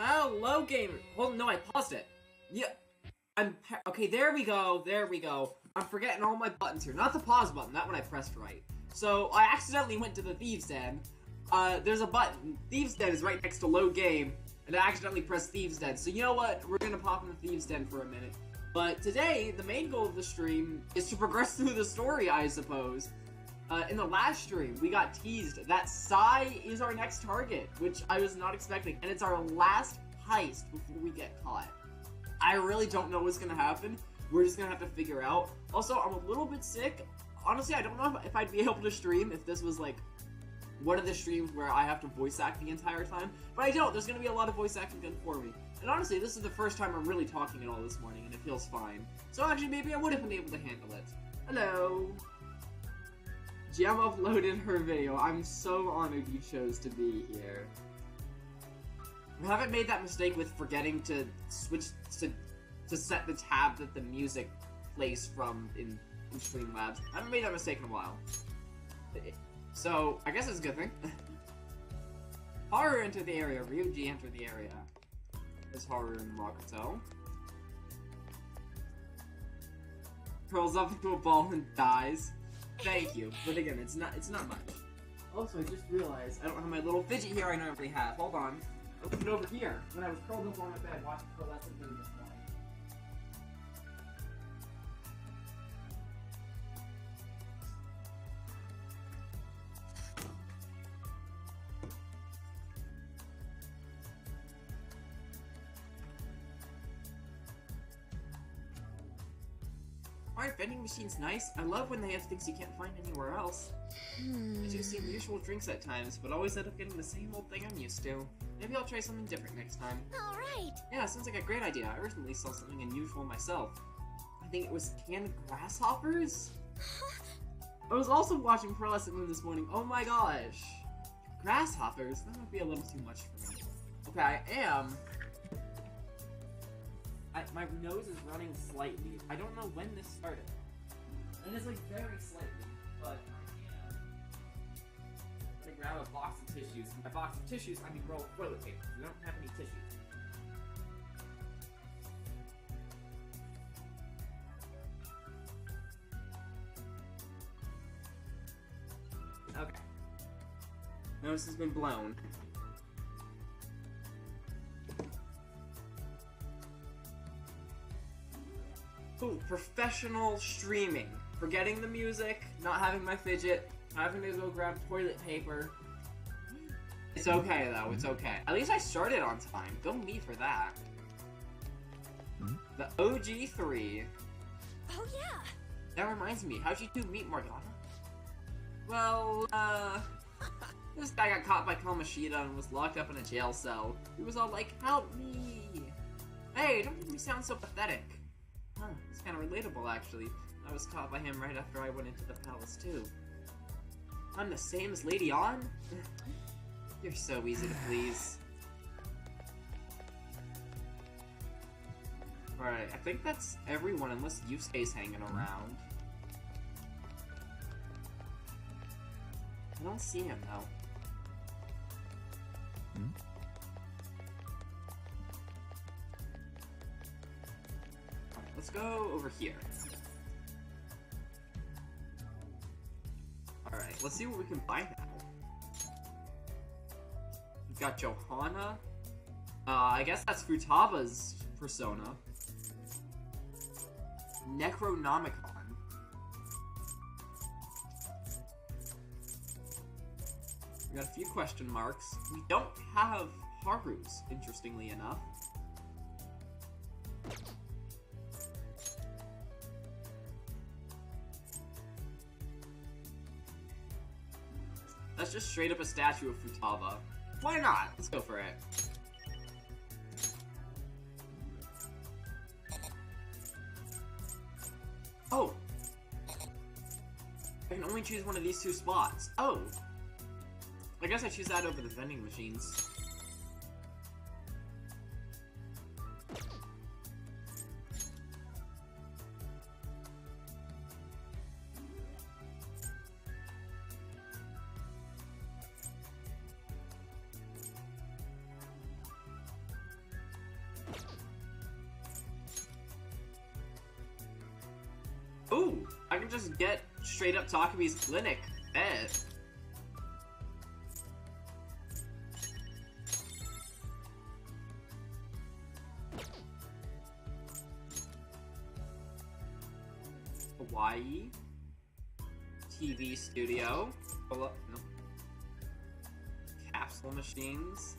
Hello, gamer. Hold on, no, I paused it. Yeah, okay. There we go. There we go. I'm forgetting all my buttons here. Not the pause button. That one I pressed right. So I accidentally went to the Thieves Den. There's a button. Thieves Den is right next to load game, and I accidentally pressed Thieves Den. So you know what? We're gonna pop in the Thieves Den for a minute. But today, the main goal of the stream is to progress through the story, I suppose. In the last stream, we got teased that Sai is our next target, which I was not expecting, and it's our last heist before we get caught. I really don't know what's gonna happen. We're just gonna have to figure out. Also, I'm a little bit sick. Honestly, I don't know if I'd be able to stream if this was like one of the streams where I have to voice act the entire time, but I don't. There's gonna be a lot of voice acting done for me. And honestly, this is the first time I'm really talking at all this morning, and it feels fine. So actually, maybe I would have been able to handle it. Hello. Gem uploaded her video. I'm so honored you chose to be here. I haven't made that mistake with forgetting to switch to set the tab that the music plays from in Streamlabs. I haven't made that mistake in a while. So, I guess it's a good thing. Horror entered the area. Ryuji entered the area. There's horror in Makoto. Curls up into a ball and dies. Thank you, but again, it's not much. Also, I just realized I don't have my little fidget here I normally have. Hold on. I put it over here when I was curled up on my bed watching Pearlescent video this morning. Aren't vending machines nice? I love when they have things you can't find anywhere else. I do see unusual drinks at times, but always end up getting the same old thing I'm used to. Maybe I'll try something different next time. Alright! Yeah, sounds like a great idea. I recently saw something unusual myself. I think it was canned grasshoppers? I was also watching Pearlescent Moon this morning. Oh my gosh! Grasshoppers? That might be a little too much for me. Okay, I am... my nose is running slightly. I don't know when this started. And it's like very slightly, but I am gonna grab a box of tissues. By box of tissues, I mean roll of toilet paper. We don't have any tissues. Okay. Nose has been blown. Ooh, professional streaming. Forgetting the music, not having my fidget, having to go grab toilet paper. It's okay though, it's okay. At least I started on time. Go me for that. The OG3. Oh yeah! That reminds me, how'd you two meet Morgana? Well, this guy got caught by Kamoshida and was locked up in a jail cell. He was all like, help me! Hey, don't make me sound so pathetic. Huh, it's kind of relatable, actually. I was caught by him right after I went into the palace, too. I'm the same as Lady On? You're so easy to please. Alright, I think that's everyone, unless Yusuke's hanging around. I don't see him, though. Let's go over here. Alright, let's see what we can buy now. We've got Johanna. I guess that's Futaba's persona. Necronomicon. We got a few question marks. We don't have Haru's, interestingly enough. That's just straight up a statue of Futaba. Why not? Let's go for it. Oh! I can only choose one of these two spots. Oh! I guess I choose that over the vending machines. just get straight up Takumi's clinic. Bet. Hawaii. TV studio. No. Capsule machines.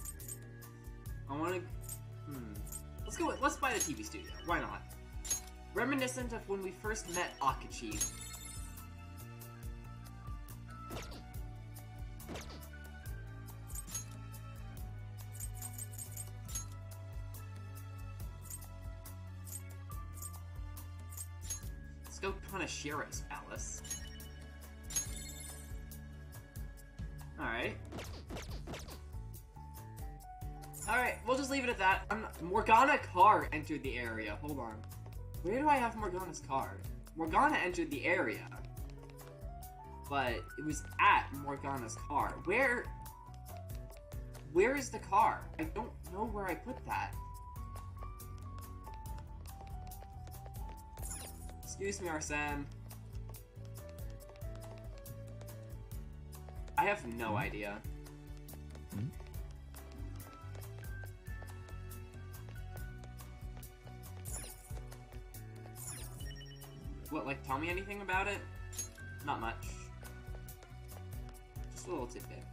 I wanna... Let's buy the TV studio. Why not? Reminiscent of when we first met Akachi. Let's go Kanashiro's palace. Alright. Alright, we'll just leave it at that. Morgana car entered the area. Hold on. Where do I have Morgana's card? Morgana entered the area. But it was at Morgana's car. Where is the car? I don't know where I put that. Excuse me, Arsene. I have no idea. What, like, tell me anything about it? Not much. Just a little tidbit.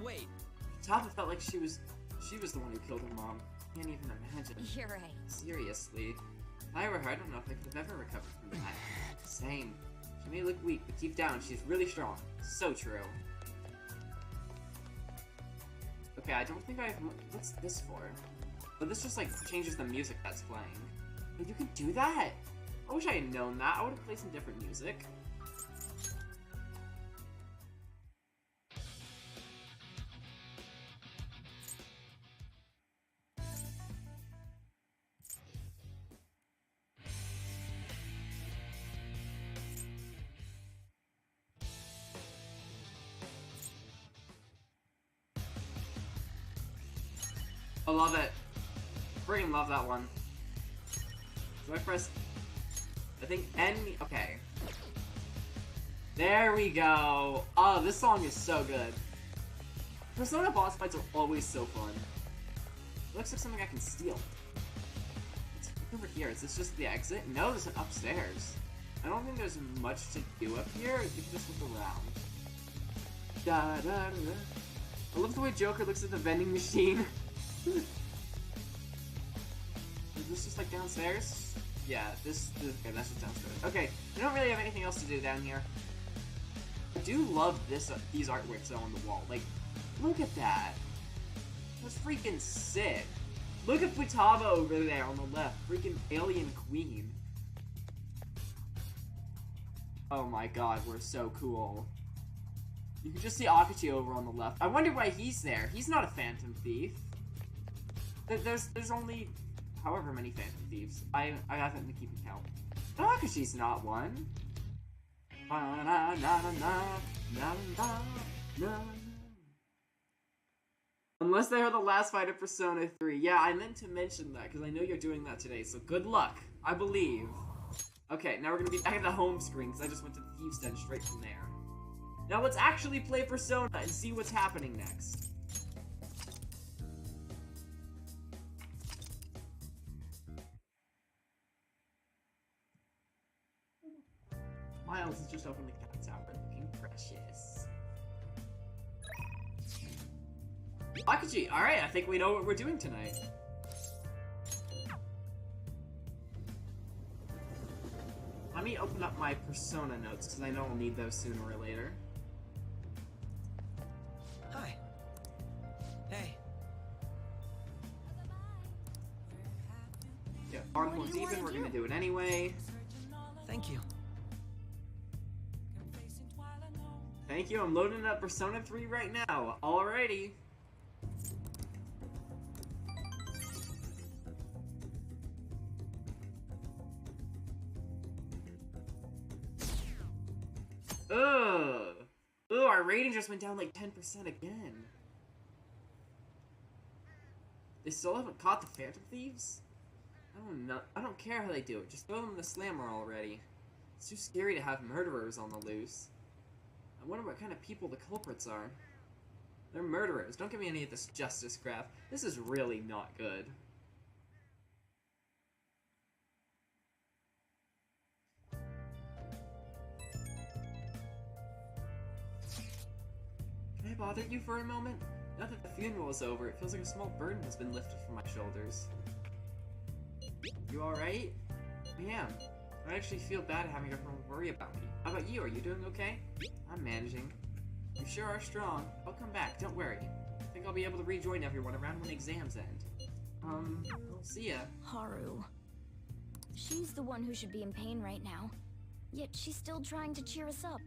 Wait. Tapa felt like she was the one who killed her mom. Can't even imagine. You're right. Seriously. If I were her, I don't know if I could have ever recovered from that. Same. She may look weak, but deep down, she's really strong. So true. Okay, I don't think I have... What's this for? But this just, like, changes the music that's playing. But you could do that? I wish I had known that. I would have played some different music. I love it. Freaking love that one. So I press... I think N... Okay. There we go. Oh, this song is so good. Persona boss fights are always so fun. It looks like something I can steal. Let's look over here. Is this just the exit? No, there's an upstairs. I don't think there's much to do up here. You can just look around. Da, da, da. I love the way Joker looks at the vending machine. Is this just like downstairs? Yeah, okay, that's just downstairs. Okay, I don't really have anything else to do down here. I do love these artworks though on the wall. Like, look at that. That's freaking sick. Look at Futaba over there on the left. Freaking alien queen. Oh my god, we're so cool. You can just see Akachi over on the left. I wonder why he's there. He's not a Phantom Thief. There's only however many Phantom Thieves. I haven't been keeping count. But Akashi's not one. Unless they are the last fight of Persona 3. Yeah, I meant to mention that because I know you're doing that today. So good luck. I believe. Okay, now we're gonna be back at the home screen because I just went to the Thieves' Den straight from there. Now let's actually play Persona and see what's happening next. Miles has just opened the cat tower, looking precious. Akachi, alright, I think we know what we're doing tonight. Let me open up my Persona notes, because I know I'll need those sooner or later. Hi. Hey. Yeah, farm was even, we're gonna do it anyway. Thank you. Thank you, I'm loading up Persona 3 right now. Alrighty. Ugh. Ooh, our rating just went down like 10% again. They still haven't caught the Phantom Thieves? I don't care how they do it. Just throw them in the slammer already. It's too scary to have murderers on the loose. I wonder what kind of people the culprits are. They're murderers. Don't give me any of this justice crap. This is really not good. Can I bother you for a moment? Now that the funeral is over, it feels like a small burden has been lifted from my shoulders. You alright? I am. I actually feel bad having everyone worry about me. How about you? Are you doing okay? I'm managing. You sure are strong. I'll come back, don't worry. I think I'll be able to rejoin everyone around when exams end. I'll see ya. Haru. She's the one who should be in pain right now. Yet she's still trying to cheer us up.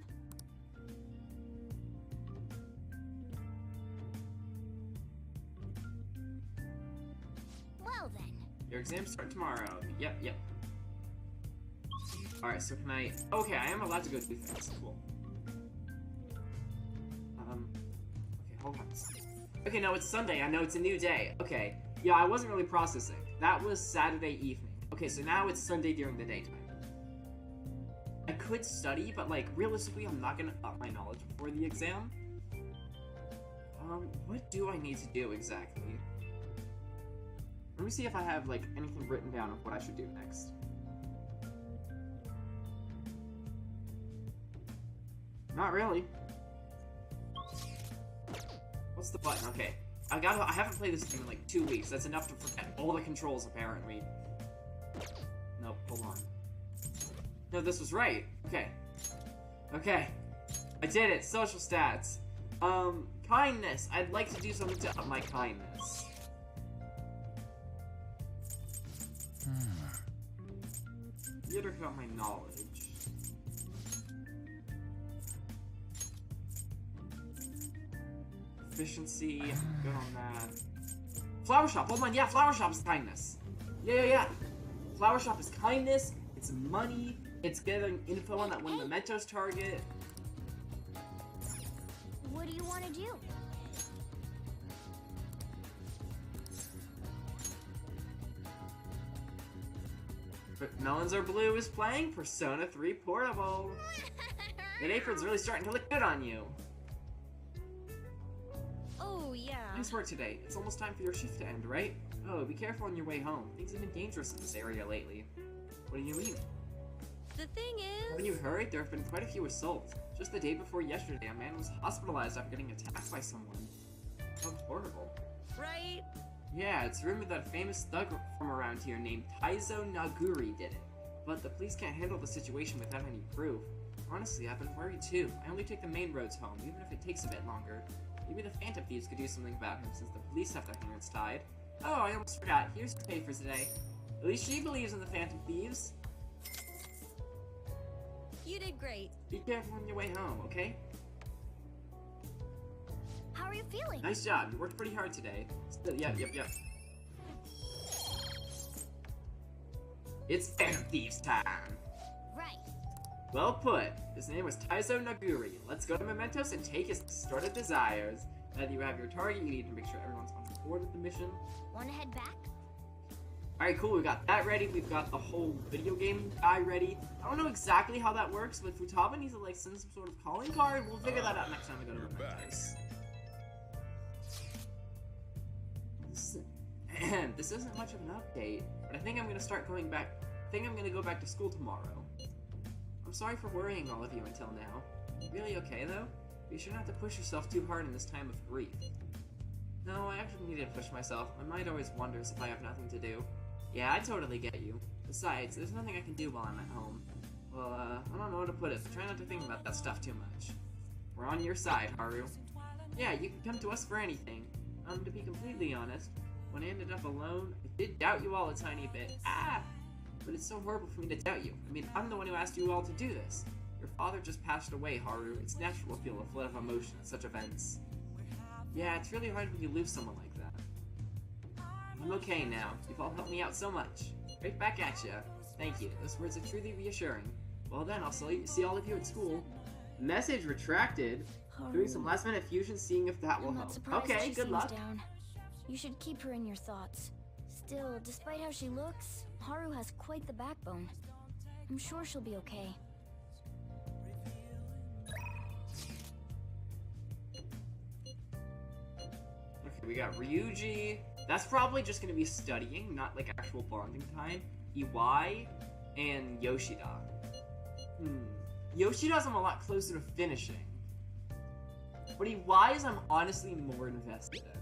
Well then. Your exams start tomorrow. Yep. Alright, so can I... Okay, I am allowed to go do things. Cool. Okay, hold on. Okay, no, it's Sunday. I know it's a new day. Okay. Yeah, I wasn't really processing. That was Saturday evening. Okay, so now it's Sunday during the daytime. I could study, but, like, realistically, I'm not gonna up my knowledge before the exam. What do I need to do exactly? Let me see if I have, like, anything written down of what I should do next. Not really. What's the button? Okay. I haven't played this game in, like, 2 weeks. That's enough to forget all the controls, apparently. Nope, hold on. No, this was right. Okay. Okay. I did it. Social stats. Kindness. I'd like to do something to up my kindness. Theater got my knowledge. Efficiency. Good on that. Flower shop. Hold on. Yeah, flower shop is kindness. Yeah. Flower shop is kindness. It's money. It's getting info on that one mementos target. What do you want to do? But Melons Are Blue is playing Persona 3 Portable. That apron's really starting to look good on you. Oh, yeah. Nice work today. It's almost time for your shift to end, right? Oh, be careful on your way home. Things have been dangerous in this area lately. What do you mean? The thing is... Haven't you heard? There have been quite a few assaults. Just the day before yesterday, a man was hospitalized after getting attacked by someone. How horrible. Right? Yeah, it's rumored that a famous thug from around here named Taizo Naguri did it. But the police can't handle the situation without any proof. Honestly, I've been worried too. I only take the main roads home, even if it takes a bit longer. Maybe the Phantom Thieves could do something about him since the police have their hands tied. Oh, I almost forgot. Here's your pay for today. At least she believes in the Phantom Thieves. You did great. Be careful on your way home, okay? How are you feeling? Nice job. You worked pretty hard today. Still, yep. It's Phantom Thieves time. Right. Well put. His name was Taizo Naguri. Let's go to Mementos and take his distorted desires. Now that you have your target, you need to make sure everyone's on board with the mission. Want to head back? Alright, cool. We got that ready. We've got the whole video game guy ready. I don't know exactly how that works, but Futaba needs to like send some sort of calling card. We'll figure that out next time we go to Mementos. This isn't much of an update, but I think I'm gonna start going back. I think I'm gonna go back to school tomorrow. I'm sorry for worrying all of you until now. You really okay though? You shouldn't have to push yourself too hard in this time of grief. No, I actually need to push myself. My mind always wonders if I have nothing to do. Yeah, I totally get you. Besides, there's nothing I can do while I'm at home. Well, I don't know how to put it, but try not to think about that stuff too much. We're on your side, Haru. Yeah, you can come to us for anything. To be completely honest, when I ended up alone, I did doubt you all a tiny bit. But it's so horrible for me to doubt you. I mean, I'm the one who asked you all to do this. Your father just passed away, Haru. It's natural to feel a flood of emotion at such events. Yeah, it's really hard when you lose someone like that. I'm okay now. You've all helped me out so much. Right back at ya. Thank you. Those words are truly reassuring. Well then, I'll see all of you at school. Message retracted. Doing some last-minute fusion, seeing if that will help. Okay, good luck. Down. You should keep her in your thoughts. Still, despite how she looks, Haru has quite the backbone. I'm sure she'll be okay. Okay, we got Ryuji. That's probably just gonna be studying, not like actual bonding time. Iwai and Yoshida. Yoshida's I'm a lot closer to finishing. But Iwai's I'm honestly more invested in.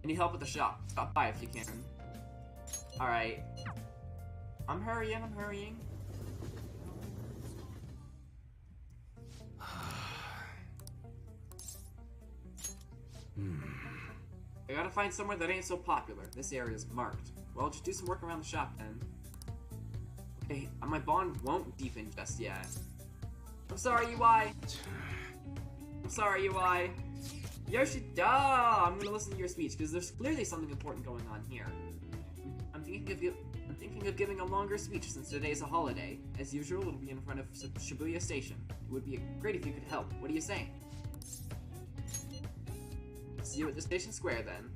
I need help with the shop. Stop by if you can. Alright. I'm hurrying. I gotta find somewhere that ain't so popular. This area's marked. Well, just do some work around the shop then. Okay, my bond won't deepen just yet. I'm sorry, UI. I'm sorry, UI. Yoshida! I'm gonna listen to your speech, because there's clearly something important going on here. I'm thinking of giving a longer speech since today's a holiday. As usual, it'll be in front of Shibuya Station. It would be great if you could help. What do you say? See you at the station square, then.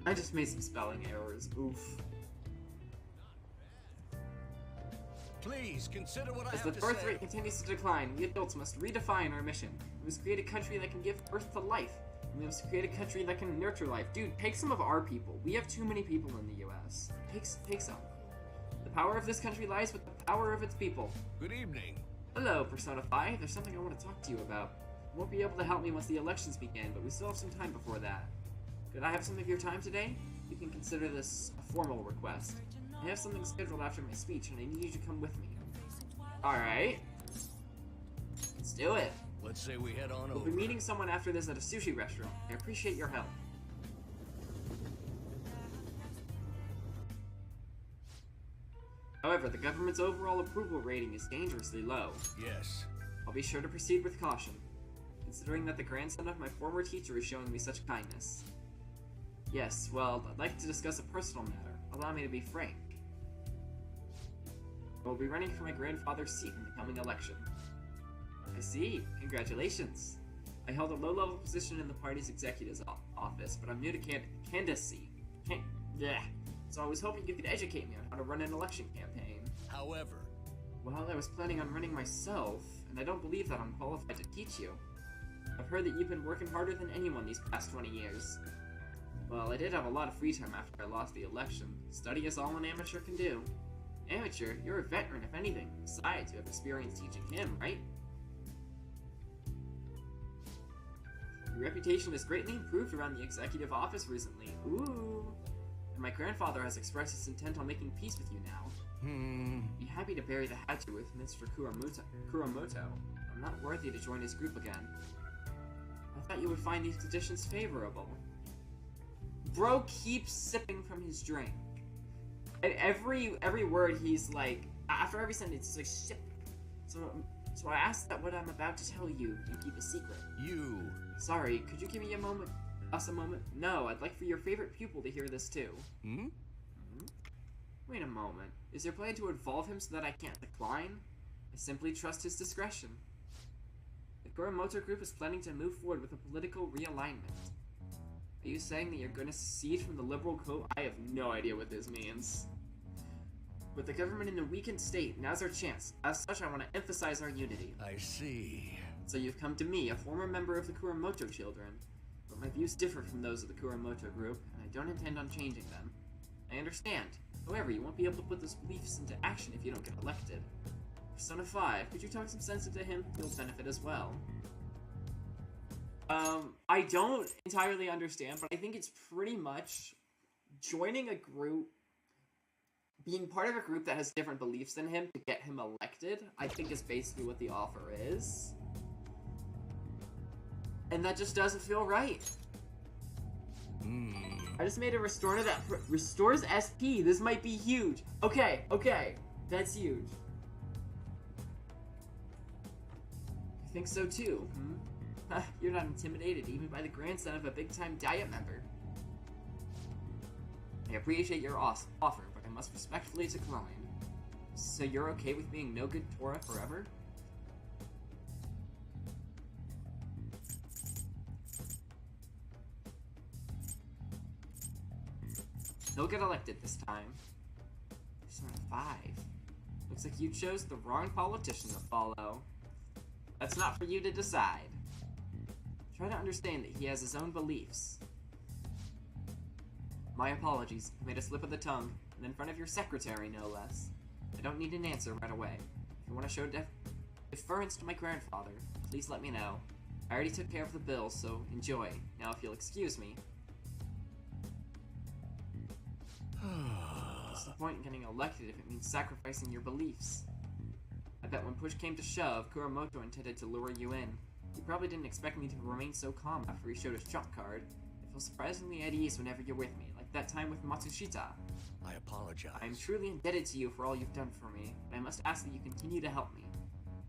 I just made some spelling errors. Oof. Please consider what I As have the to birth say. rate continues to decline, we adults must redefine our mission. We must create a country that can give birth to life. We must create a country that can nurture life. Dude, take some of our people. We have too many people in the U.S. Take some. The power of this country lies with the power of its people. Good evening. Hello, Persona 5. There's something I want to talk to you about. You won't be able to help me once the elections begin, but we still have some time before that. Could I have some of your time today? You can consider this a formal request. I have something scheduled after my speech, and I need you to come with me. Alright. Let's do it. Let's say we head on We'll over. be meeting someone after this at a sushi restaurant. I appreciate your help. However, the government's overall approval rating is dangerously low. Yes. I'll be sure to proceed with caution, considering that the grandson of my former teacher is showing me such kindness. Yes, well, I'd like to discuss a personal matter. Allow me to be frank. I will be running for my grandfather's seat in the coming election. I see. Congratulations. I held a low-level position in the party's executive's office, but I'm new to candidacy. So I was hoping you could educate me on how to run an election campaign. However, Well, I was planning on running myself, and I don't believe that I'm qualified to teach you. I've heard that you've been working harder than anyone these past 20 years. Well, I did have a lot of free time after I lost the election. Study is all an amateur can do. Amateur? You're a veteran, if anything. Besides, you have experience teaching him, right? Your reputation has greatly improved around the executive office recently. Ooh! And my grandfather has expressed his intent on making peace with you now. Be happy to bury the hatchet with Mr. Kuramoto. I'm not worthy to join his group again. I thought you would find these conditions favorable. Bro keeps sipping from his drink. And every word he's like, after every sentence, he's like, sip. So I asked that what I'm about to tell you keep a secret. you. Sorry, could you give me a moment? Us a moment? No, I'd like for your favorite pupil to hear this too. Wait a moment. Is your plan to involve him so that I can't decline? I simply trust his discretion. The Kuramoto group is planning to move forward with a political realignment. Are you saying that you're going to secede from the liberal code? I have no idea what this means. With the government in a weakened state, now's our chance. As such, I want to emphasize our unity. I see. So you've come to me, a former member of the Kuramoto children. But my views differ from those of the Kuramoto group, and I don't intend on changing them. I understand. However, you won't be able to put those beliefs into action if you don't get elected. Persona 5, could you talk some sense into him? He'll benefit as well. I don't entirely understand, but I think it's pretty much joining a group, being part of a group that has different beliefs than him to get him elected, I think is basically what the offer is. And that just doesn't feel right. I just made a restorer that restores SP. This might be huge. Okay, that's huge. I think so too. You're not intimidated even by the grandson of a big-time Diet member. I appreciate your offer, but I must respectfully decline. So you're okay with being no good Tora forever? He'll get elected this time. There's not 5. Looks like you chose the wrong politician to follow. That's not for you to decide. Try to understand that he has his own beliefs. My apologies. I made a slip of the tongue, and in front of your secretary, no less. I don't need an answer right away. If you want to show deference to my grandfather, please let me know. I already took care of the bills, so enjoy. Now if you'll excuse me. What's the point in getting elected if it means sacrificing your beliefs? I bet when push came to shove, Kuramoto intended to lure you in. He probably didn't expect me to remain so calm after he showed his trump card. I feel surprisingly at ease whenever you're with me, like that time with Matsushita. I apologize. I am truly indebted to you for all you've done for me, but I must ask that you continue to help me.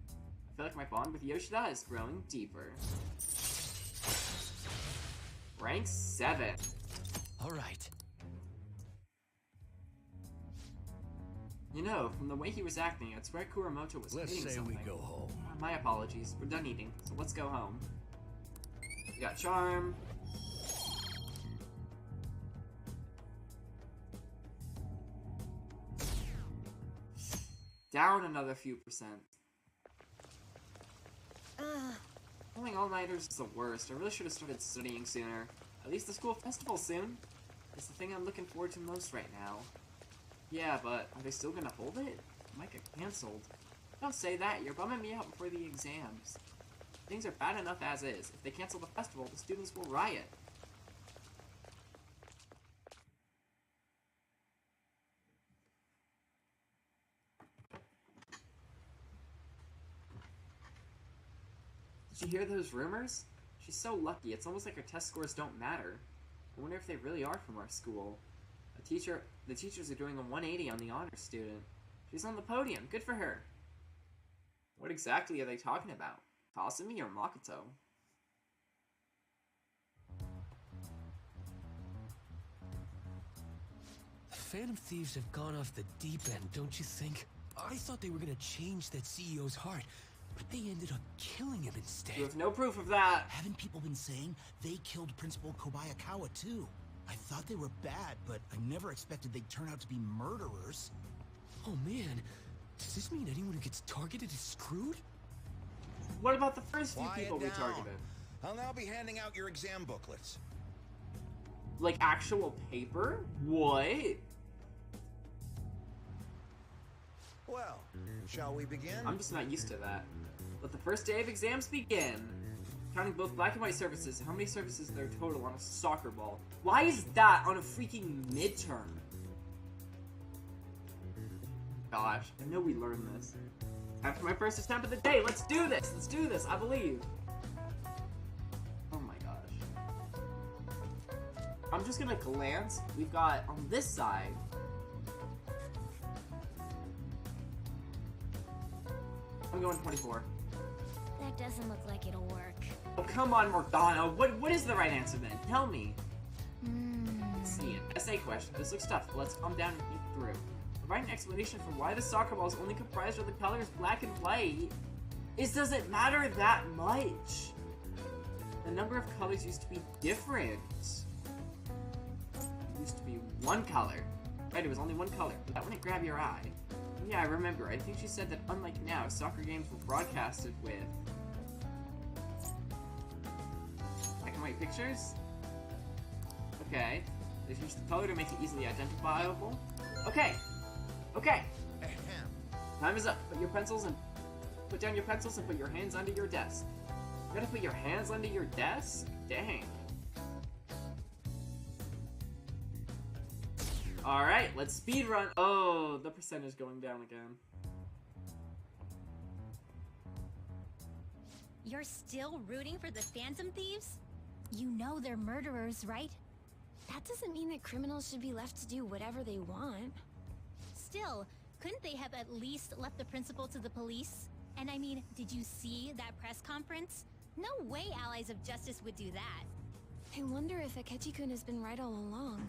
I feel like my bond with Yoshida is growing deeper. Rank 7. Alright. You know, from the way he was acting, I'd swear Kuramoto was Let's hitting say something. we go home. My apologies. We're done eating, so let's go home. We got charm. Down another few percent. Pulling all-nighters is the worst. I really should have started studying sooner. At least the school festival soon. It's the thing I'm looking forward to most right now. Yeah, but are they still gonna hold it? It might get cancelled. Don't say that, you're bumming me out before the exams. Things are bad enough as is. If they cancel the festival, the students will riot. Did you hear those rumors? She's so lucky, it's almost like her test scores don't matter. I wonder if they really are from our school. The teachers are doing a 180 on the honor student. She's on the podium, good for her. What exactly are they talking about? Kasumi or Makoto? Phantom Thieves have gone off the deep end, don't you think? I thought they were gonna change that CEO's heart, but they ended up killing him instead. You have no proof of that. Haven't people been saying they killed Principal Kobayakawa too? I thought they were bad, but I never expected they'd turn out to be murderers. Oh man, does this mean anyone who gets targeted is screwed? What about the first few Quiet people we down. targeted? I'll now be handing out your exam booklets. Like actual paper? What? Well, shall we begin? I'm just not used to that. Let the first day of exams begin. Counting both black and white surfaces, how many surfaces are there total on a soccer ball? Why is that on a freaking midterm? Gosh, I know we learned this. After my first attempt of the day, let's do this! Let's do this, I believe. Oh my gosh. I'm just gonna glance. We've got, on this side, I'm going 24. That doesn't look like it'll work. Oh, come on, Morgana. What is the right answer then? Tell me. Let's see it. Essay question. This looks tough, but let's calm down and think through. Provide an explanation for why the soccer ball is only comprised of the colors black and white. Does it matter that much? The number of colors used to be different. It used to be one color. Right, it was only one color, but that wouldn't grab your eye. Yeah, I remember. I think she said that unlike now, soccer games were broadcasted with black and white pictures? Okay. They've used the color to make it easily identifiable. Okay. Okay. Time is up. Put down your pencils and put your hands under your desk. You gotta put your hands under your desk? Dang. Alright, let's speed run. Oh, the percentage going down again. You're still rooting for the Phantom Thieves? You know they're murderers, right? That doesn't mean that criminals should be left to do whatever they want. Still, couldn't they have at least left the principal to the police? And I mean, did you see that press conference? No way allies of justice would do that. I wonder if Akechi-kun has been right all along.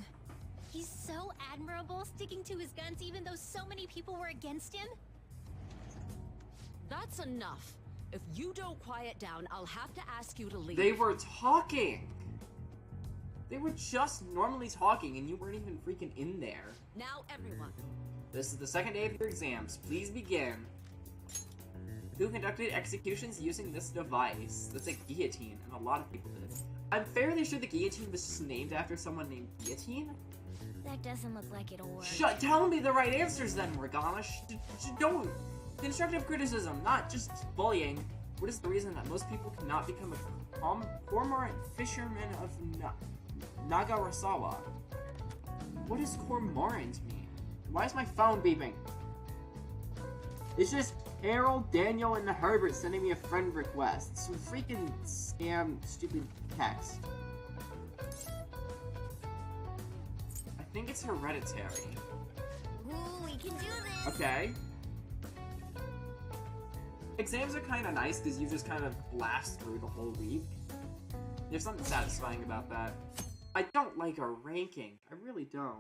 He's so admirable, sticking to his guns even though so many people were against him. That's enough. If you don't quiet down, I'll have to ask you to leave. They were talking. They were just normally talking and you weren't even freaking in there. Now everyone. This is the second day of your exams. Please begin. Who conducted executions using this device? That's a guillotine, and a lot of people did. I'm fairly sure the guillotine was just named after someone named Guillotine. That doesn't look like it'll work. Tell me the right answers then, Morgana. Don't. Constructive criticism, not just bullying. What is the reason that most people cannot become a cormorant fisherman of Nagarasawa? What does cormorant mean? Why is my phone beeping? It's just Harold, Daniel, and Herbert sending me a friend request. Some freaking scam, stupid text. I think it's hereditary. Ooh, we can do this. Okay. Exams are kind of nice because you just kind of blast through the whole week. There's something satisfying about that. I don't like our ranking. I really don't.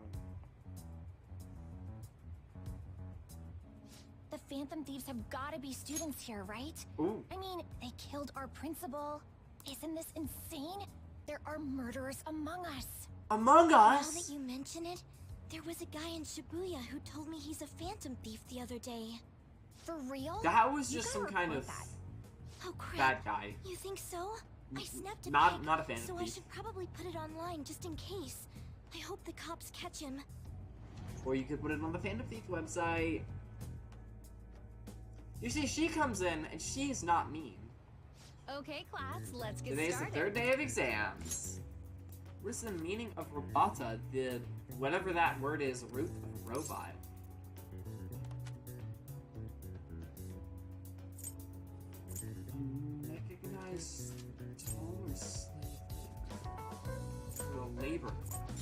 The Phantom Thieves have gotta be students here, right? Ooh. I mean, they killed our principal. Isn't this insane? There are murderers among us. Among Now Us? that you mention it, there was a guy in Shibuya who told me he's a Phantom Thief the other day. For real? That was You just gotta some kind report of that. Oh crap. bad guy. You think so? I snapped a Not pic, a Phantom so I Thief. should probably put it online just in case. I hope the cops catch him. Or you could put it on the Phantom Thief website. You see, she comes in and she's not mean. Okay, class, let's get Today's started. the third day of exams. What is the meaning of robota? The whatever that word is, root of robot. Recognize toll or slave labor?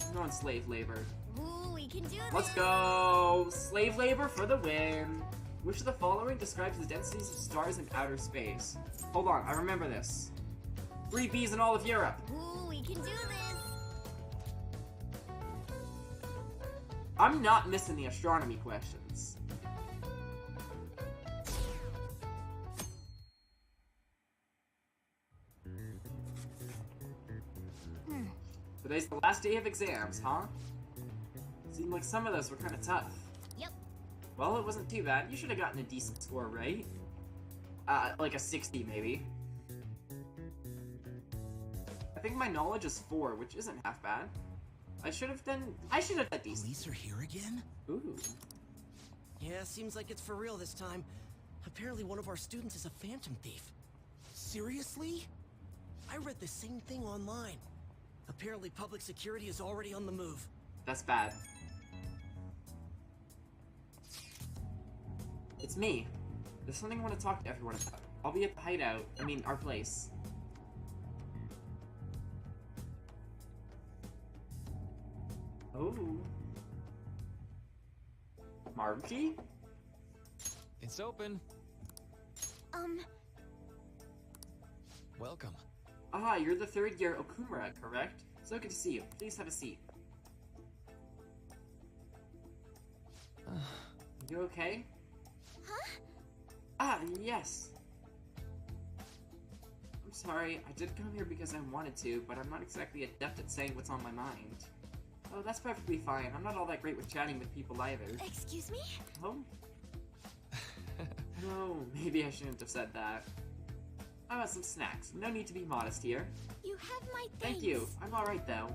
I'm going slave labor. Ooh, we can do this. Let's go! Slave labor for the win! Which of the following describes the densities of stars in outer space? Hold on, I remember this. 3 Bs in all of Europe. Ooh, we can do this. I'm not missing the astronomy questions. Today's the last day of exams, huh? Seemed like some of those were kind of tough. Yep. Well, it wasn't too bad. You should have gotten a decent score, right? Like a 60, maybe. I think my knowledge is 4, which isn't half bad. I should have done decent. Police are here again? Ooh. Yeah, seems like it's for real this time. Apparently one of our students is a Phantom Thief. Seriously? I read the same thing online. Apparently public security is already on the move. That's bad. It's me. There's something I want to talk to everyone about. I'll be at the hideout. I mean, our place. Oh. Margie? It's open. Welcome. Ah, you're the third year Okumura, correct? So good to see you. Please have a seat. You okay? Huh? Ah, yes. I'm sorry, I did come here because I wanted to, but I'm not exactly adept at saying what's on my mind. Oh, that's perfectly fine. I'm not all that great with chatting with people either. Excuse me? Oh? No, maybe I shouldn't have said that. How about some snacks? No need to be modest here. You have my Thank thanks. you. I'm alright though.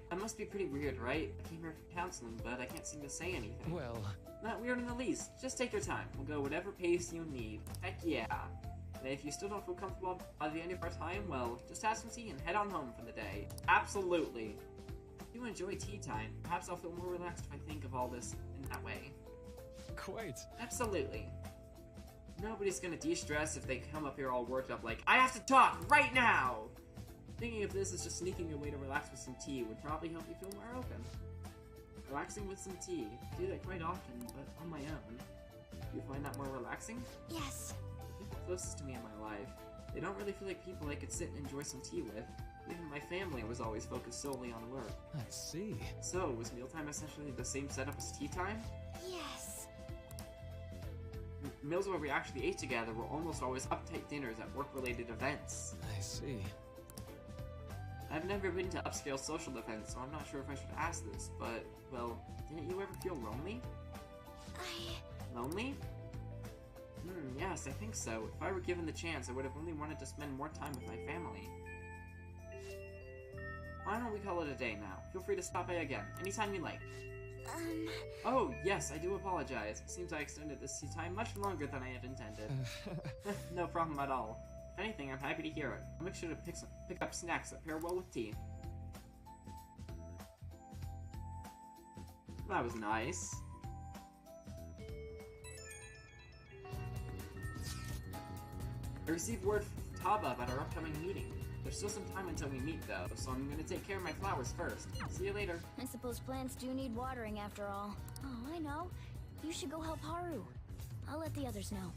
That must be pretty weird, right? I came here for counseling, but I can't seem to say anything. Well, Not weird in the least. Just take your time. We'll go whatever pace you need. Heck yeah. And if you still don't feel comfortable by the end of our time, well, just have some tea and head on home for the day. Absolutely. If you enjoy tea time, perhaps I'll feel more relaxed if I think of all this in that way. quite. Absolutely. Nobody's gonna de-stress if they come up here all worked up like, I have to talk right now! Thinking of this as just sneaking away to relax with some tea would probably help you feel more open. Relaxing with some tea. I do that quite often, but on my own. Do you find that more relaxing? Yes. The people closest to me in my life, they don't really feel like people I could sit and enjoy some tea with. Even my family was always focused solely on work. I see. So, was mealtime essentially the same setup as tea time? Yes. Meals where we actually ate together were almost always uptight dinners at work-related events. I see. I've never been to upscale social events, so I'm not sure if I should ask this, but, well, didn't you ever feel lonely? Lonely? Yes, I think so. If I were given the chance, I would have only wanted to spend more time with my family. Why don't we call it a day now? Feel free to stop by again, anytime you like. Oh, yes, I do apologize. It seems I extended this tea time much longer than I had intended. No problem at all. If anything, I'm happy to hear it. I'll make sure to pick up snacks that pair well with tea. That was nice. I received word from Taba about our upcoming meeting. There's still some time until we meet, though, so I'm gonna take care of my flowers first. See you later. I suppose plants do need watering after all. Oh, I know. You should go help Haru. I'll let the others know.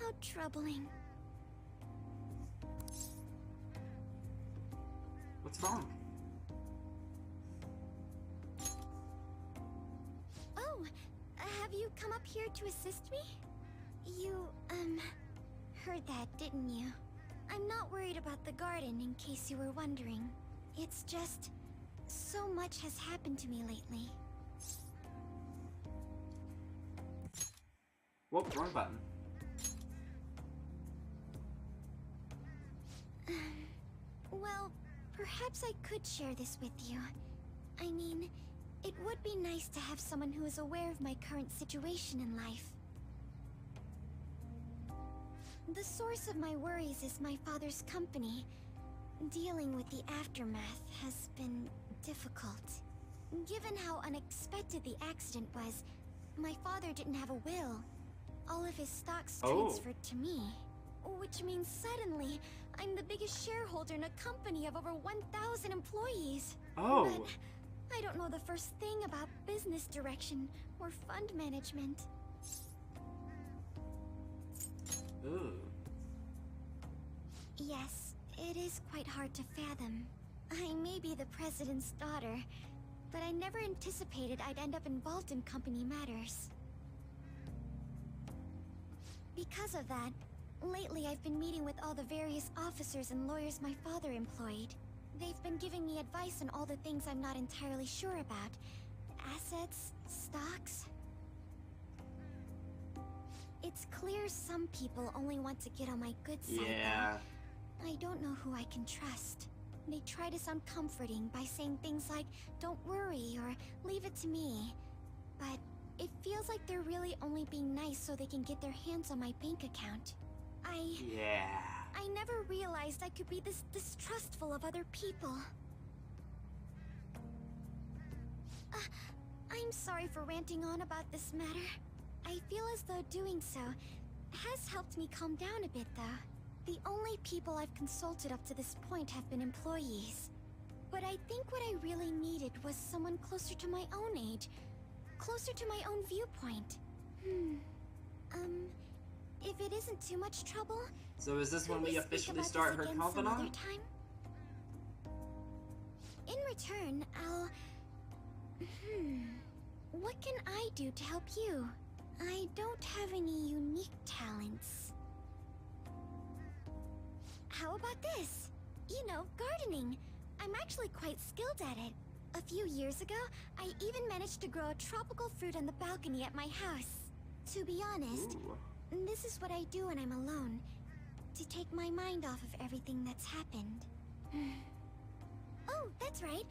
How troubling. What's wrong? Oh, have you come up here to assist me? You, heard that, didn't you? I'm not worried about the garden, in case you were wondering. It's just, so much has happened to me lately. Whoa, wrong button. Well, perhaps I could share this with you. I mean, it would be nice to have someone who is aware of my current situation in life. The source of my worries is my father's company. Dealing with the aftermath has been difficult. Given how unexpected the accident was, my father didn't have a will. All of his stocks transferred to me. Which means suddenly, I'm the biggest shareholder in a company of over 1,000 employees. Oh. But I don't know the first thing about business direction or fund management. Ooh. Yes, it is quite hard to fathom. I may be the president's daughter, but I never anticipated I'd end up involved in company matters. Because of that, lately I've been meeting with all the various officers and lawyers my father employed. They've been giving me advice on all the things I'm not entirely sure about. Assets, stocks. It's clear some people only want to get on my good side. Yeah. Though. I don't know who I can trust. They try to sound comforting by saying things like, "Don't worry," or "Leave it to me." But it feels like they're really only being nice so they can get their hands on my bank account. I never realized I could be this distrustful of other people. I'm sorry for ranting on about this matter. I feel as though doing so has helped me calm down a bit, though. The only people I've consulted up to this point have been employees. But I think what I really needed was someone closer to my own age. Closer to my own viewpoint. If it isn't too much trouble... So is this when we officially start her confidant? In return, I'll... What can I do to help you? I don't have any unique talents. How about this? You know, gardening. I'm actually quite skilled at it. A few years ago, I even managed to grow a tropical fruit on the balcony at my house. To be honest, this is what I do when I'm alone. To take my mind off of everything that's happened. Oh, that's right.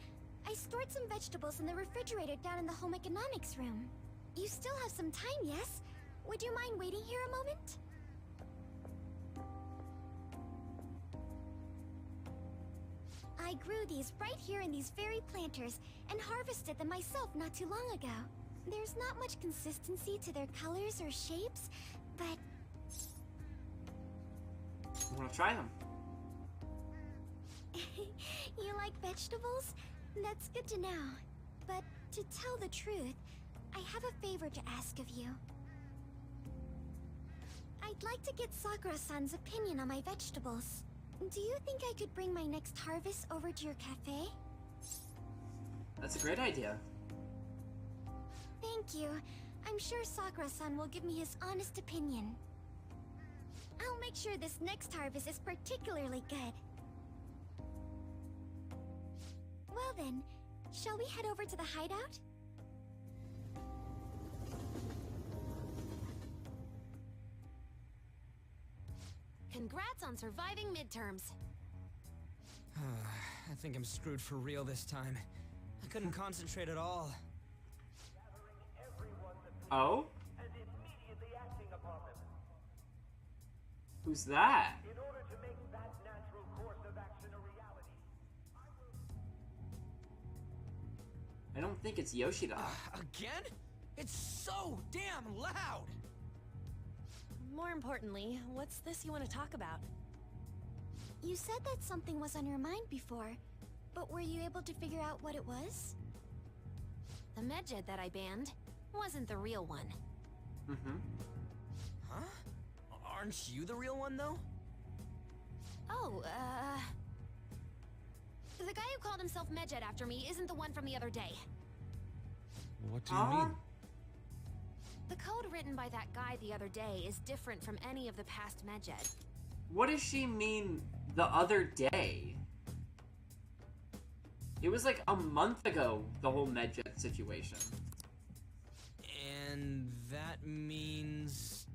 I stored some vegetables in the refrigerator down in the home economics room. You still have some time, yes? Would you mind waiting here a moment? I grew these right here in these very planters and harvested them myself not too long ago. There's not much consistency to their colors or shapes, but... I want to try them. You like vegetables? That's good to know. But to tell the truth, I have a favor to ask of you. I'd like to get Sakura-san's opinion on my vegetables. Do you think I could bring my next harvest over to your cafe? That's a great idea. Thank you. I'm sure Sakura-san will give me his honest opinion. I'll make sure this next harvest is particularly good. Well then, shall we head over to the hideout? Congrats on surviving midterms. I think I'm screwed for real this time. I couldn't concentrate at all. Oh? Who's that? In order to make that natural course of action a reality, I don't think it's Yoshida. Again? It's so damn loud! More importantly, what's this you want to talk about? You said that something was on your mind before, but were you able to figure out what it was? The medjed that I banned wasn't the real one. Mm-hmm. Huh? Aren't you the real one, though? Oh, the guy who called himself Medjed after me isn't the one from the other day. What do you mean? The code written by that guy the other day is different from any of the past Medjed. What does she mean, the other day? It was like a month ago, the whole Medjet situation. And that means...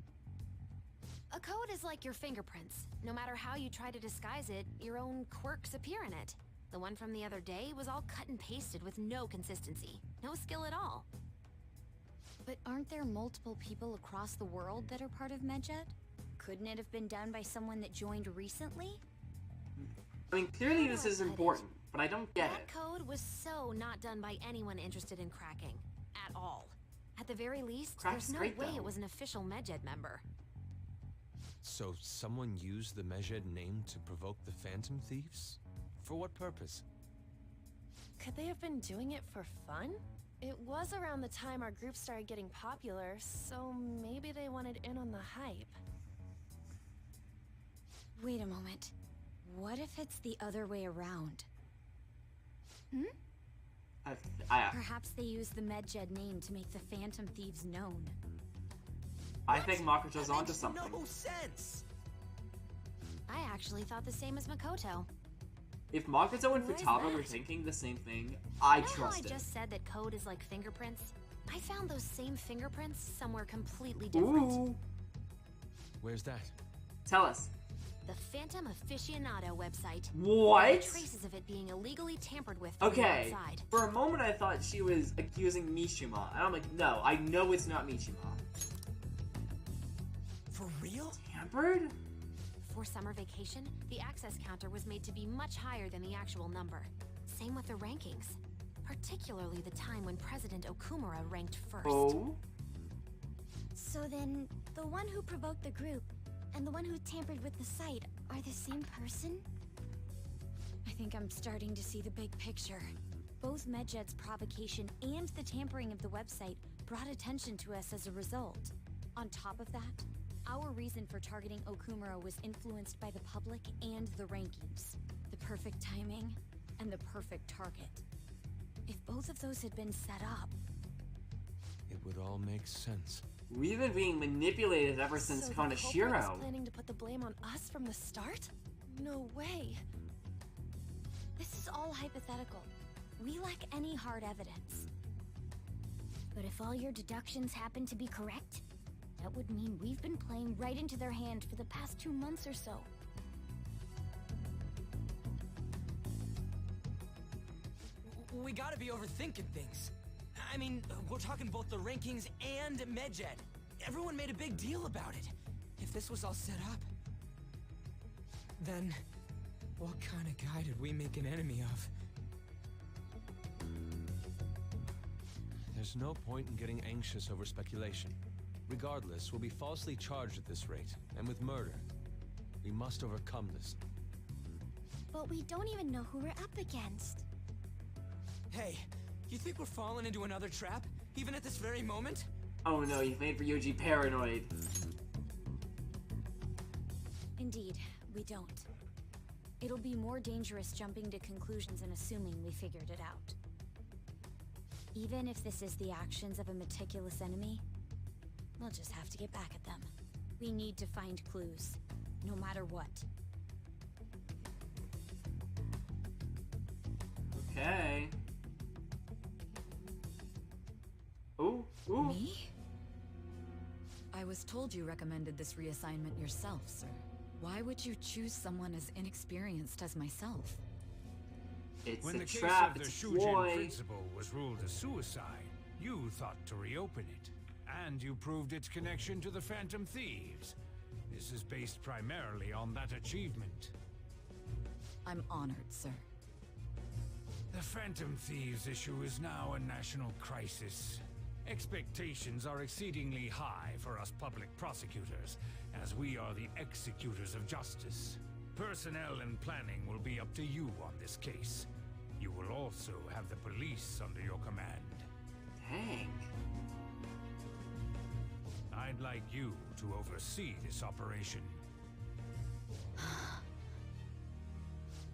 A code is like your fingerprints. No matter how you try to disguise it, your own quirks appear in it. The one from the other day was all cut and pasted with no consistency. No skill at all. But aren't there multiple people across the world that are part of Medjet? Couldn't it have been done by someone that joined recently? I mean, clearly this is important, but I don't get That it. code was so not done by anyone interested in cracking. At all. At the very least, Crack's there's no great, way though. it was an official Medjed member. So someone used the Medjed name to provoke the Phantom Thieves? For what purpose? Could they have been doing it for fun? It was around the time our group started getting popular, so maybe they wanted in on the hype. Wait a moment. What if it's the other way around? Perhaps they used the Medjed name to make the Phantom Thieves known. I think Makoto's That onto makes something. no sense! I actually thought the same as Makoto. If Makoto and Why is Futaba were that? thinking the same thing, I You know how trust I it. just said that code is like fingerprints? I found those same fingerprints somewhere completely different. Ooh. Where's that? Tell us. The Phantom Aficionado website. What? There are traces of it being illegally tampered with from the Okay. outside. For a moment I thought she was accusing Mishima. And I'm like, no, I know it's not Mishima. For real? Tampered? For summer vacation, the access counter was made to be much higher than the actual number. Same with the rankings. Particularly the time when President Okumura ranked first. Oh? So then, the one who provoked the group and the one who tampered with the site are the same person? I think I'm starting to see the big picture. Both Medjed's provocation and the tampering of the website brought attention to us as a result. On top of that, our reason for targeting Okumura was influenced by the public and the rankings. The perfect timing and the perfect target. If both of those had been set up... It would all make sense. We've been being manipulated ever since So the culprit was Kaneshiro. planning to put the blame on us from the start? No way. This is all hypothetical. We lack any hard evidence. But if all your deductions happen to be correct, that would mean we've been playing right into their hand for the past 2 months or so. We gotta be overthinking things. I mean, we're talking both the rankings and Medjed. Everyone made a big deal about it. If this was all set up, then what kind of guy did we make an enemy of? There's no point in getting anxious over speculation. Regardless, we'll be falsely charged at this rate, and with murder. We must overcome this. But we don't even know who we're up against. Hey, you think we're falling into another trap? Even at this very moment? Oh no, you've made Ryuji paranoid. Indeed, we don't. It'll be more dangerous jumping to conclusions and assuming we figured it out. Even if this is the actions of a meticulous enemy, we'll just have to get back at them. We need to find clues, no matter what. Okay. Ooh, ooh. Me? I was told you recommended this reassignment yourself, sir. Why would you choose someone as inexperienced as myself? It's When a the case trap, of the it's a Shujin ploy. principal was ruled a suicide, you thought to reopen it. And you proved its connection to the Phantom Thieves. This is based primarily on that achievement. I'm honored, sir. The Phantom Thieves issue is now a national crisis. Expectations are exceedingly high for us public prosecutors, as we are the executors of justice. Personnel and planning will be up to you on this case. You will also have the police under your command. Dang. I'd like you to oversee this operation.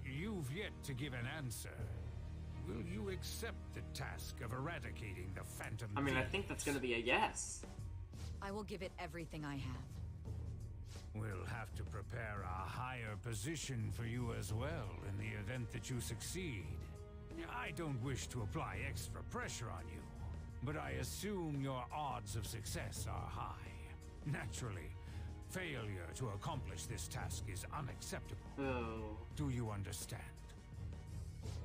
You've yet to give an answer. Will you accept the task of eradicating the Phantom I mean, I Thieves? think that's gonna be a yes. I will give it everything I have. We'll have to prepare a higher position for you as well in the event that you succeed. I don't wish to apply extra pressure on you, but I assume your odds of success are high. Naturally, failure to accomplish this task is unacceptable. Oh. Do you understand?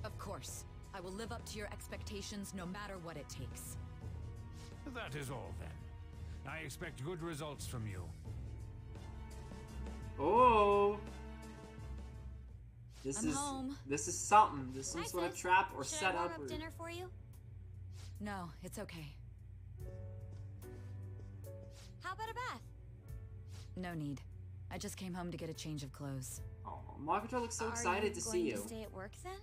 Of course. I will live up to your expectations no matter what it takes. That is all then. I expect good results from you. Oh. I'm home. This is something. This is some Hi, sort of sis. trap or Should I setup. warm up Or... dinner for you? No, it's okay. How about a bath? No need. I just came home to get a change of clothes. Oh, Makoto looks so excited to see Are you you. going to stay at work then?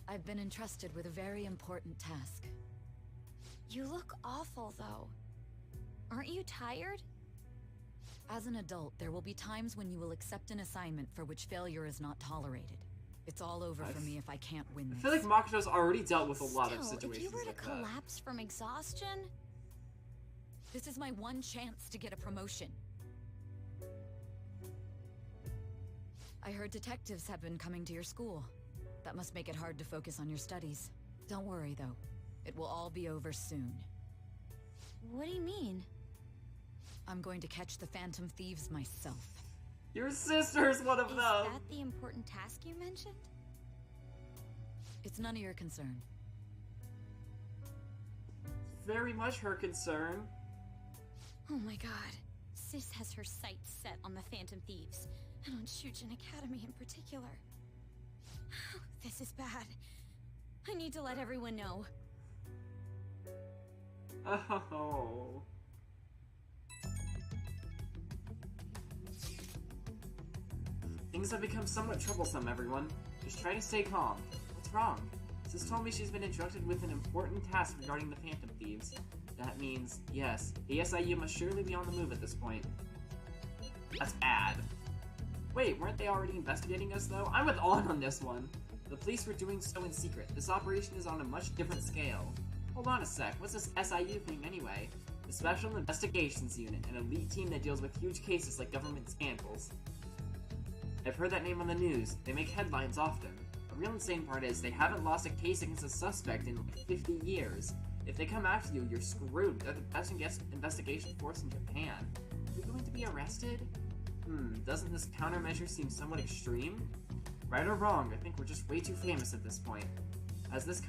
I've been entrusted with a very important task. You look awful, though. Aren't you tired? As an adult, there will be times when you will accept an assignment for which failure is not tolerated. It's all over for me if I can't win I this. feel like Makoto's already dealt with a lot of Still, situations if you were to like that. collapse from exhaustion... This is my one chance to get a promotion. I heard detectives have been coming to your school. That must make it hard to focus on your studies. Don't worry, though. It will all be over soon. What do you mean? I'm going to catch the Phantom Thieves myself. Your sister's one of Is them. that the important task you mentioned? It's none of your concern. Very much her concern. Oh my god. Sis has her sights set on the Phantom Thieves, and on Shujin Academy in particular. This is bad. I need to let everyone know. Oh. Things have become somewhat troublesome, everyone. Just try to stay calm. What's wrong? Sis told me she's been entrusted with an important task regarding the Phantom Thieves. That means, yes, the SIU must surely be on the move at this point. That's bad. Wait, weren't they already investigating us, though? I'm with on this one. The police were doing so in secret. This operation is on a much different scale. Hold on a sec, what's this SIU thing anyway? The Special Investigations Unit, an elite team that deals with huge cases like government scandals. I've heard that name on the news. They make headlines often. The real insane part is they haven't lost a case against a suspect in like 50 years. If they come after you, you're screwed. They're the best investigation force in Japan. Are you going to be arrested? Doesn't this countermeasure seem somewhat extreme? Right or wrong, I think we're just way too famous at this point. As this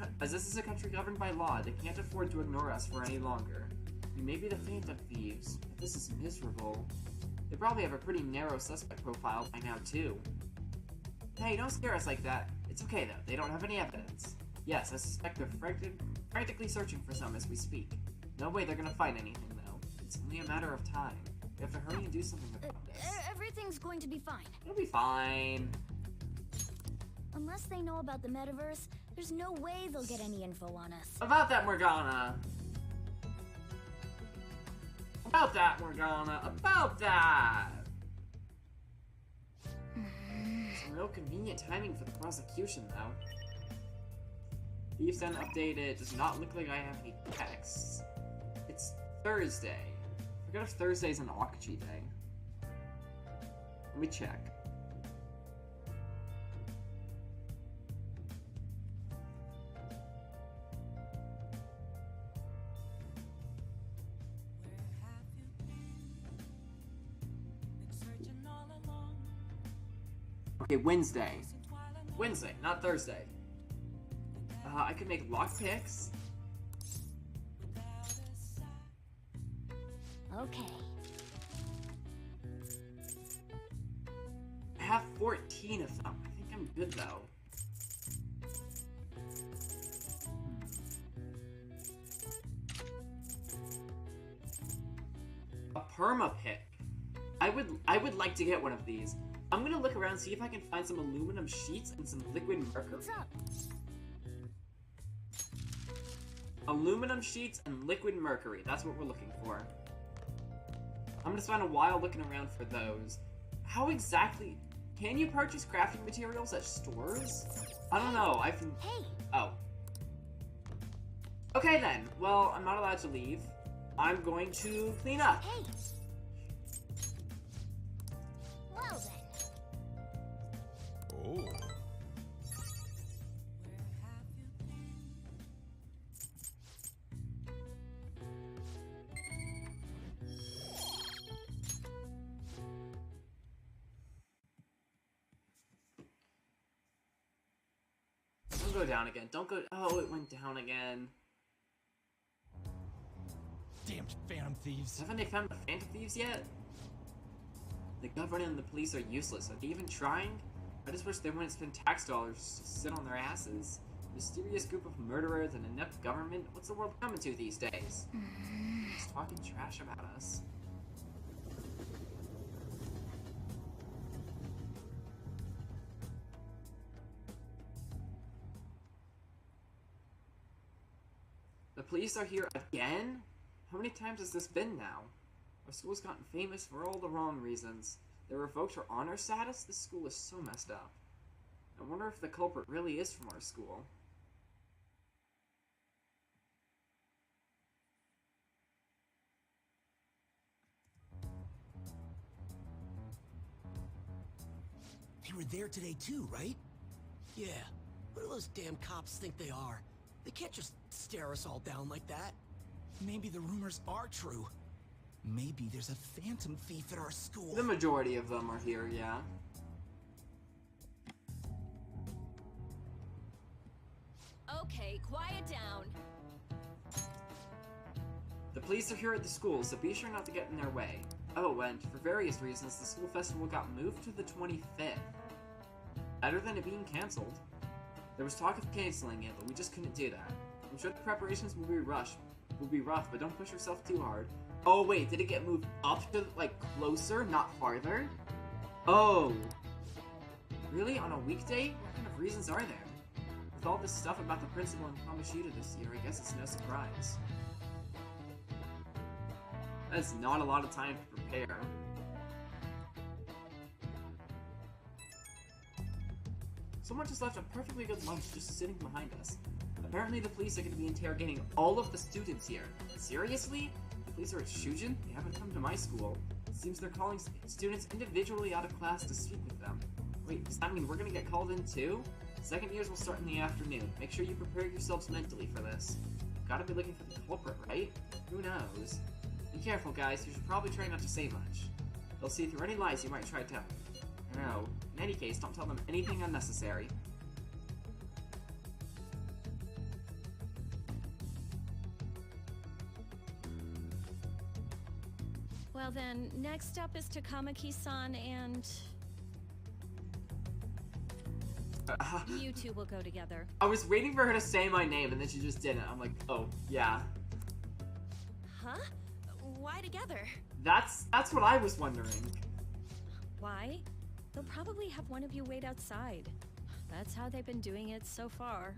is a country governed by law, they can't afford to ignore us for any longer. We may be the Phantom Thieves, but this is miserable. They probably have a pretty narrow suspect profile by now, too. Hey, don't scare us like that. It's okay, though. They don't have any evidence. Yes, I suspect they're frantically searching for some as we speak. No way they're gonna find anything, though. It's only a matter of time. We have to hurry and do something about this. Everything's going to be fine. It'll be fine. Unless they know about the metaverse, there's no way they'll get any info on us. About that, Morgana. About that, Morgana. About that. Some real convenient timing for the prosecution, though. Thieves Den updated. Does not look like I have any texts. It's Thursday. I forget if Thursday's an Okji day. Let me check. Okay, Wednesday. Wednesday, not Thursday. I could make lockpicks. Okay. I have 14 of them. I think I'm good though. A perma pick. I would like to get one of these. I'm gonna look around, see if I can find some aluminum sheets and some liquid mercury. What's up? Aluminum sheets and liquid mercury. That's what we're looking for. I'm gonna spend a while looking around for those. How exactly... Can you purchase crafting materials at stores? I don't know. Hey! Oh. Okay then. Well, I'm not allowed to leave. I'm going to clean up. Hey! Well then. Oh. Don't go down again. Don't go... Oh, it went down again. Damned Phantom Thieves. Haven't they found the Phantom Thieves yet? The government and the police are useless. Are they even trying? I just wish they wouldn't spend tax dollars to sit on their asses. A mysterious group of murderers and inept government? What's the world coming to these days? Just talking trash about us. The police are here again? How many times has this been now? Our school's gotten famous for all the wrong reasons. They revoked her honor status? This school is so messed up. I wonder if the culprit really is from our school. They were there today too, right? Yeah. What do those damn cops think they are? They can't just stare us all down like that. Maybe the rumors are true. Maybe there's a phantom thief at our school. The majority of them are here, yeah. Okay, quiet down. The police are here at the school, so be sure not to get in their way. Oh, and for various reasons, the school festival got moved to the 25th. Better than it being cancelled. There was talk of canceling it, but we just couldn't do that. I'm sure the preparations will be rough, but don't push yourself too hard. Oh wait, did it get moved up to, like, closer, not farther? Oh. Really? On a weekday? What kind of reasons are there? With all this stuff about the principal and Kamoshida this year, I guess it's no surprise. That's not a lot of time to prepare. Someone just left a perfectly good lunch just sitting behind us. Apparently the police are going to be interrogating all of the students here. Seriously? The police are at Shujin? They haven't come to my school. It seems they're calling students individually out of class to speak with them. Wait, does that mean we're going to get called in too? Second years will start in the afternoon. Make sure you prepare yourselves mentally for this. You've got to be looking for the culprit, right? Who knows? Be careful, guys. You should probably try not to say much. They'll see through any lies you might try telling. I don't know. In any case, don't tell them anything unnecessary. Well then, next up is Takamaki-san and... You two will go together. I was waiting for her to say my name, and then she just didn't. I'm like, oh, yeah. Huh? Why together? That's what I was wondering. Why? They'll probably have one of you wait outside. That's how they've been doing it so far.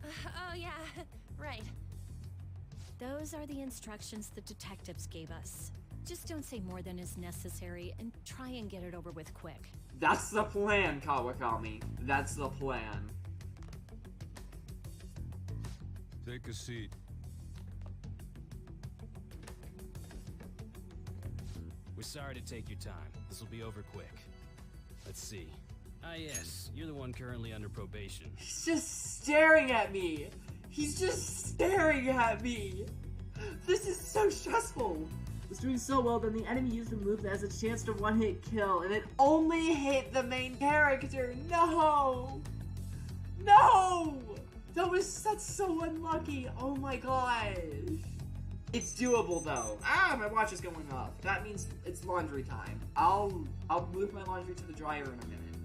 Oh yeah, right. Those are the instructions the detectives gave us. Just don't say more than is necessary and try and get it over with quick. That's the plan, Kawakami. That's the plan. Take a seat. We're sorry to take your time. This will be over quick. Let's see. Ah yes, you're the one currently under probation. He's just staring at me. He's just staring at me. This is so stressful. Was doing so well, then the enemy used the move as a chance to one-hit kill, and it only hit the main character. No! No! That's so unlucky. Oh my gosh. It's doable though. Ah, my watch is going off. That means it's laundry time. I'll move my laundry to the dryer in a minute.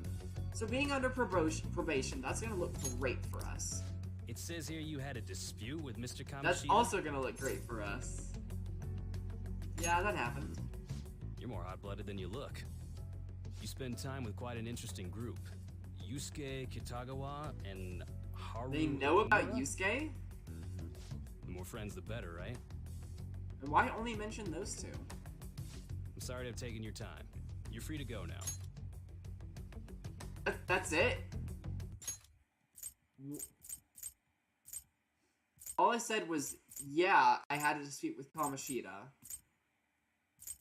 So being under probation, that's gonna look great for us. It says here you had a dispute with Mr. Kamoshida. That's also gonna look great for us. Yeah, that happened. You're more hot-blooded than you look. You spend time with quite an interesting group. Yusuke Kitagawa and Haru. They know about Okumura? Yusuke? The more friends, the better, right? And why only mention those two? I'm sorry to have taken your time. You're free to go now. That's it? All I said was, yeah, I had a dispute with Kamoshida.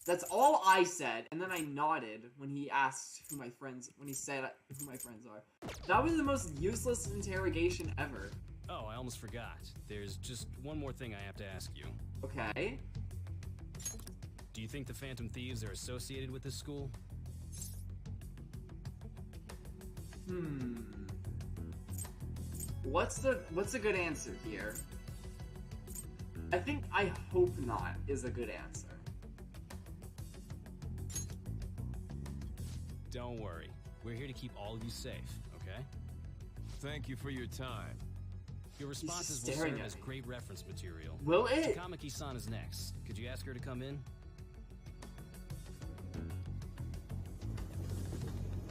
That's all I said, and then I nodded when he asked who my friends, when he said who my friends are. That was the most useless interrogation ever. Oh, I almost forgot. There's just one more thing I have to ask you. Okay. Do you think the Phantom Thieves are associated with this school? What's a good answer here? I hope not is a good answer. Don't worry. We're here to keep all of you safe, okay? Thank you for your time. Your responses will serve as great reference material. Will it? Takamaki-san is next. Could you ask her to come in?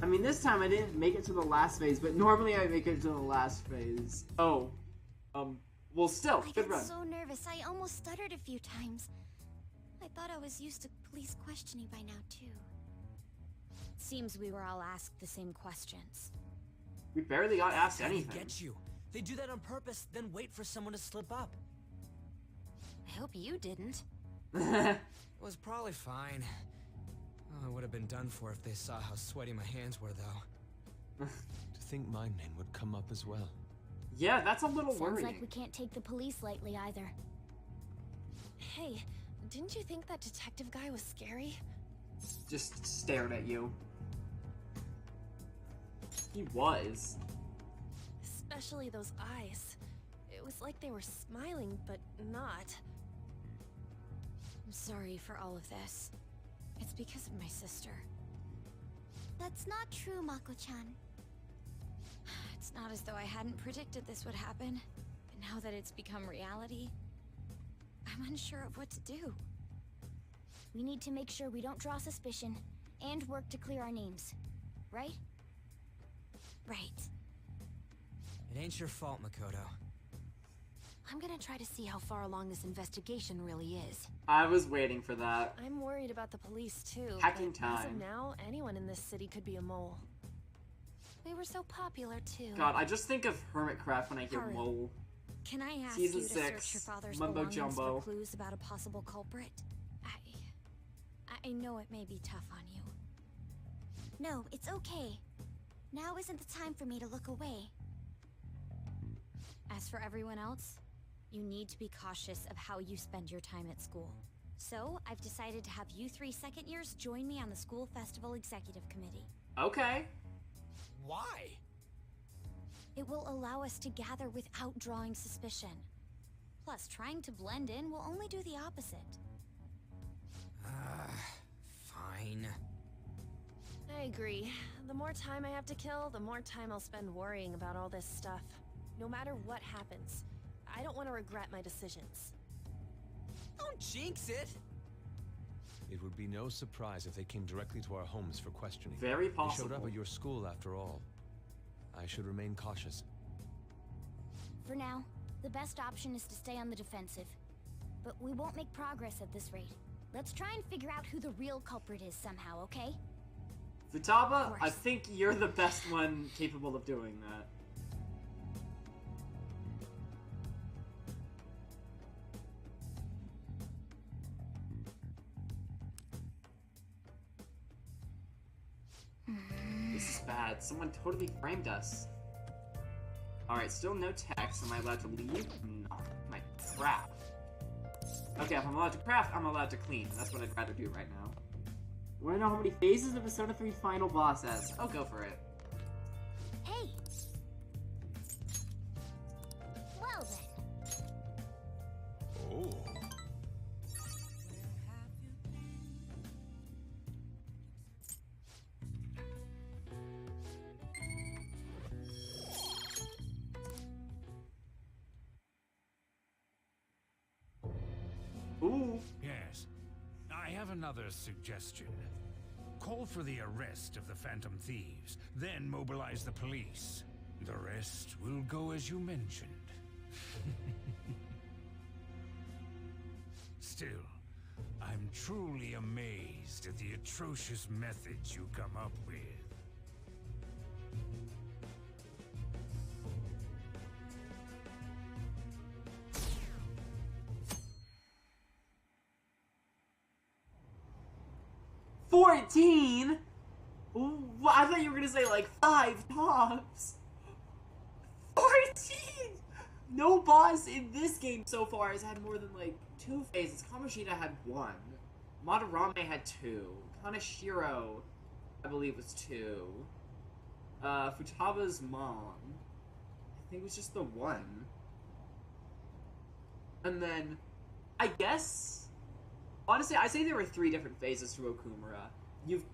I mean, this time I didn't make it to the last phase, but normally I make it to the last phase. Oh. Well, still, good run. I got so nervous, I almost stuttered a few times. I thought I was used to police questioning by now, too. Seems we were all asked the same questions. We barely got asked anything. They get you. They do that on purpose, then wait for someone to slip up. I hope you didn't. It was probably fine. Oh, it would have been done for if they saw how sweaty my hands were, though. To think my name would come up as well. Yeah, that's a little Sounds worrying. like we can't take the police lightly either. Hey, didn't you think that detective guy was scary? Just stared at you. He was. Especially those eyes. It was like they were smiling, but not. I'm sorry for all of this. It's because of my sister. That's not true, Mako-chan. It's not as though I hadn't predicted this would happen, but now that it's become reality, I'm unsure of what to do. We need to make sure we don't draw suspicion, and work to clear our names. Right? Right. It ain't your fault, Makoto. I'm gonna try to see how far along this investigation really is. I was waiting for that. I'm worried about the police, too. Hacking but as of time. now, anyone in this city could be a mole. We were so popular, too. God, I just think of Hermitcraft when I hear Haru. mole. Can I ask Season you to 6, search your father's Mumbo belongings Jumbo. for clues about a possible culprit? I know it may be tough on you. No, it's okay. Now isn't the time for me to look away. As for everyone else, you need to be cautious of how you spend your time at school. So, I've decided to have you 3 second years join me on the school festival executive committee. Okay. Why? It will allow us to gather without drawing suspicion. Plus, trying to blend in will only do the opposite. Fine. I agree. The more time I have to kill, the more time I'll spend worrying about all this stuff. No matter what happens, I don't want to regret my decisions. Don't jinx it! It would be no surprise if they came directly to our homes for questioning. Very They possible. showed up at your school after all. I should remain cautious. For now, the best option is to stay on the defensive. but we won't make progress at this rate. Let's try and figure out who the real culprit is somehow, okay? Futaba, I think you're the best one capable of doing that. This is bad. Someone totally framed us. Alright, still no text. Am I allowed to leave? No. My crap. Okay, if I'm allowed to craft, I'm allowed to clean. That's what I'd rather do right now. Want to know how many phases of Persona 3 final boss has? I'll go for it. Hey! Well then. Oh. Ooh. Yes. I have another suggestion. Call for the arrest of the Phantom Thieves, then mobilize the police. The rest will go as you mentioned. Still, I'm truly amazed at the atrocious methods you come up with. $14? Ooh, I thought you were gonna say like 5 tops. 14? No boss in this game so far has had more than like 2 phases. Kamoshida had 1. Madarame had 2. Kaneshiro, I believe, was 2. Futaba's mom, I think, was just the 1. And then, I guess, honestly, I say there were 3 different phases to Okumura. You've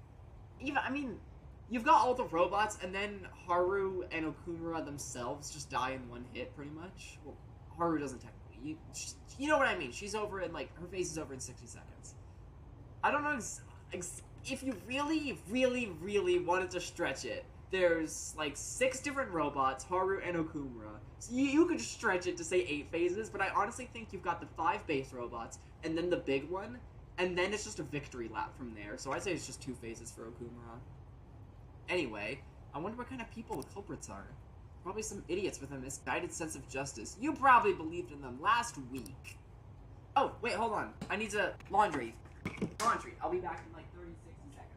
got all the robots, and then Haru and Okumura themselves just die in 1 hit, pretty much. Well, Haru doesn't technically. You know what I mean. She's over in, like, her phase is over in 60 seconds. I don't know if you really, really, really wanted to stretch it. There's, like, 6 different robots, Haru and Okumura. So you could stretch it to say 8 phases, but I honestly think you've got the 5 base robots, and then the big one, and then it's just a victory lap from there. So I'd say it's just 2 phases for Okumura. Anyway, I wonder what kind of people the culprits are. Probably some idiots with a misguided sense of justice. You probably believed in them last week. Oh, wait, hold on. I need to... Laundry. Laundry. I'll be back in like 30, 60 seconds.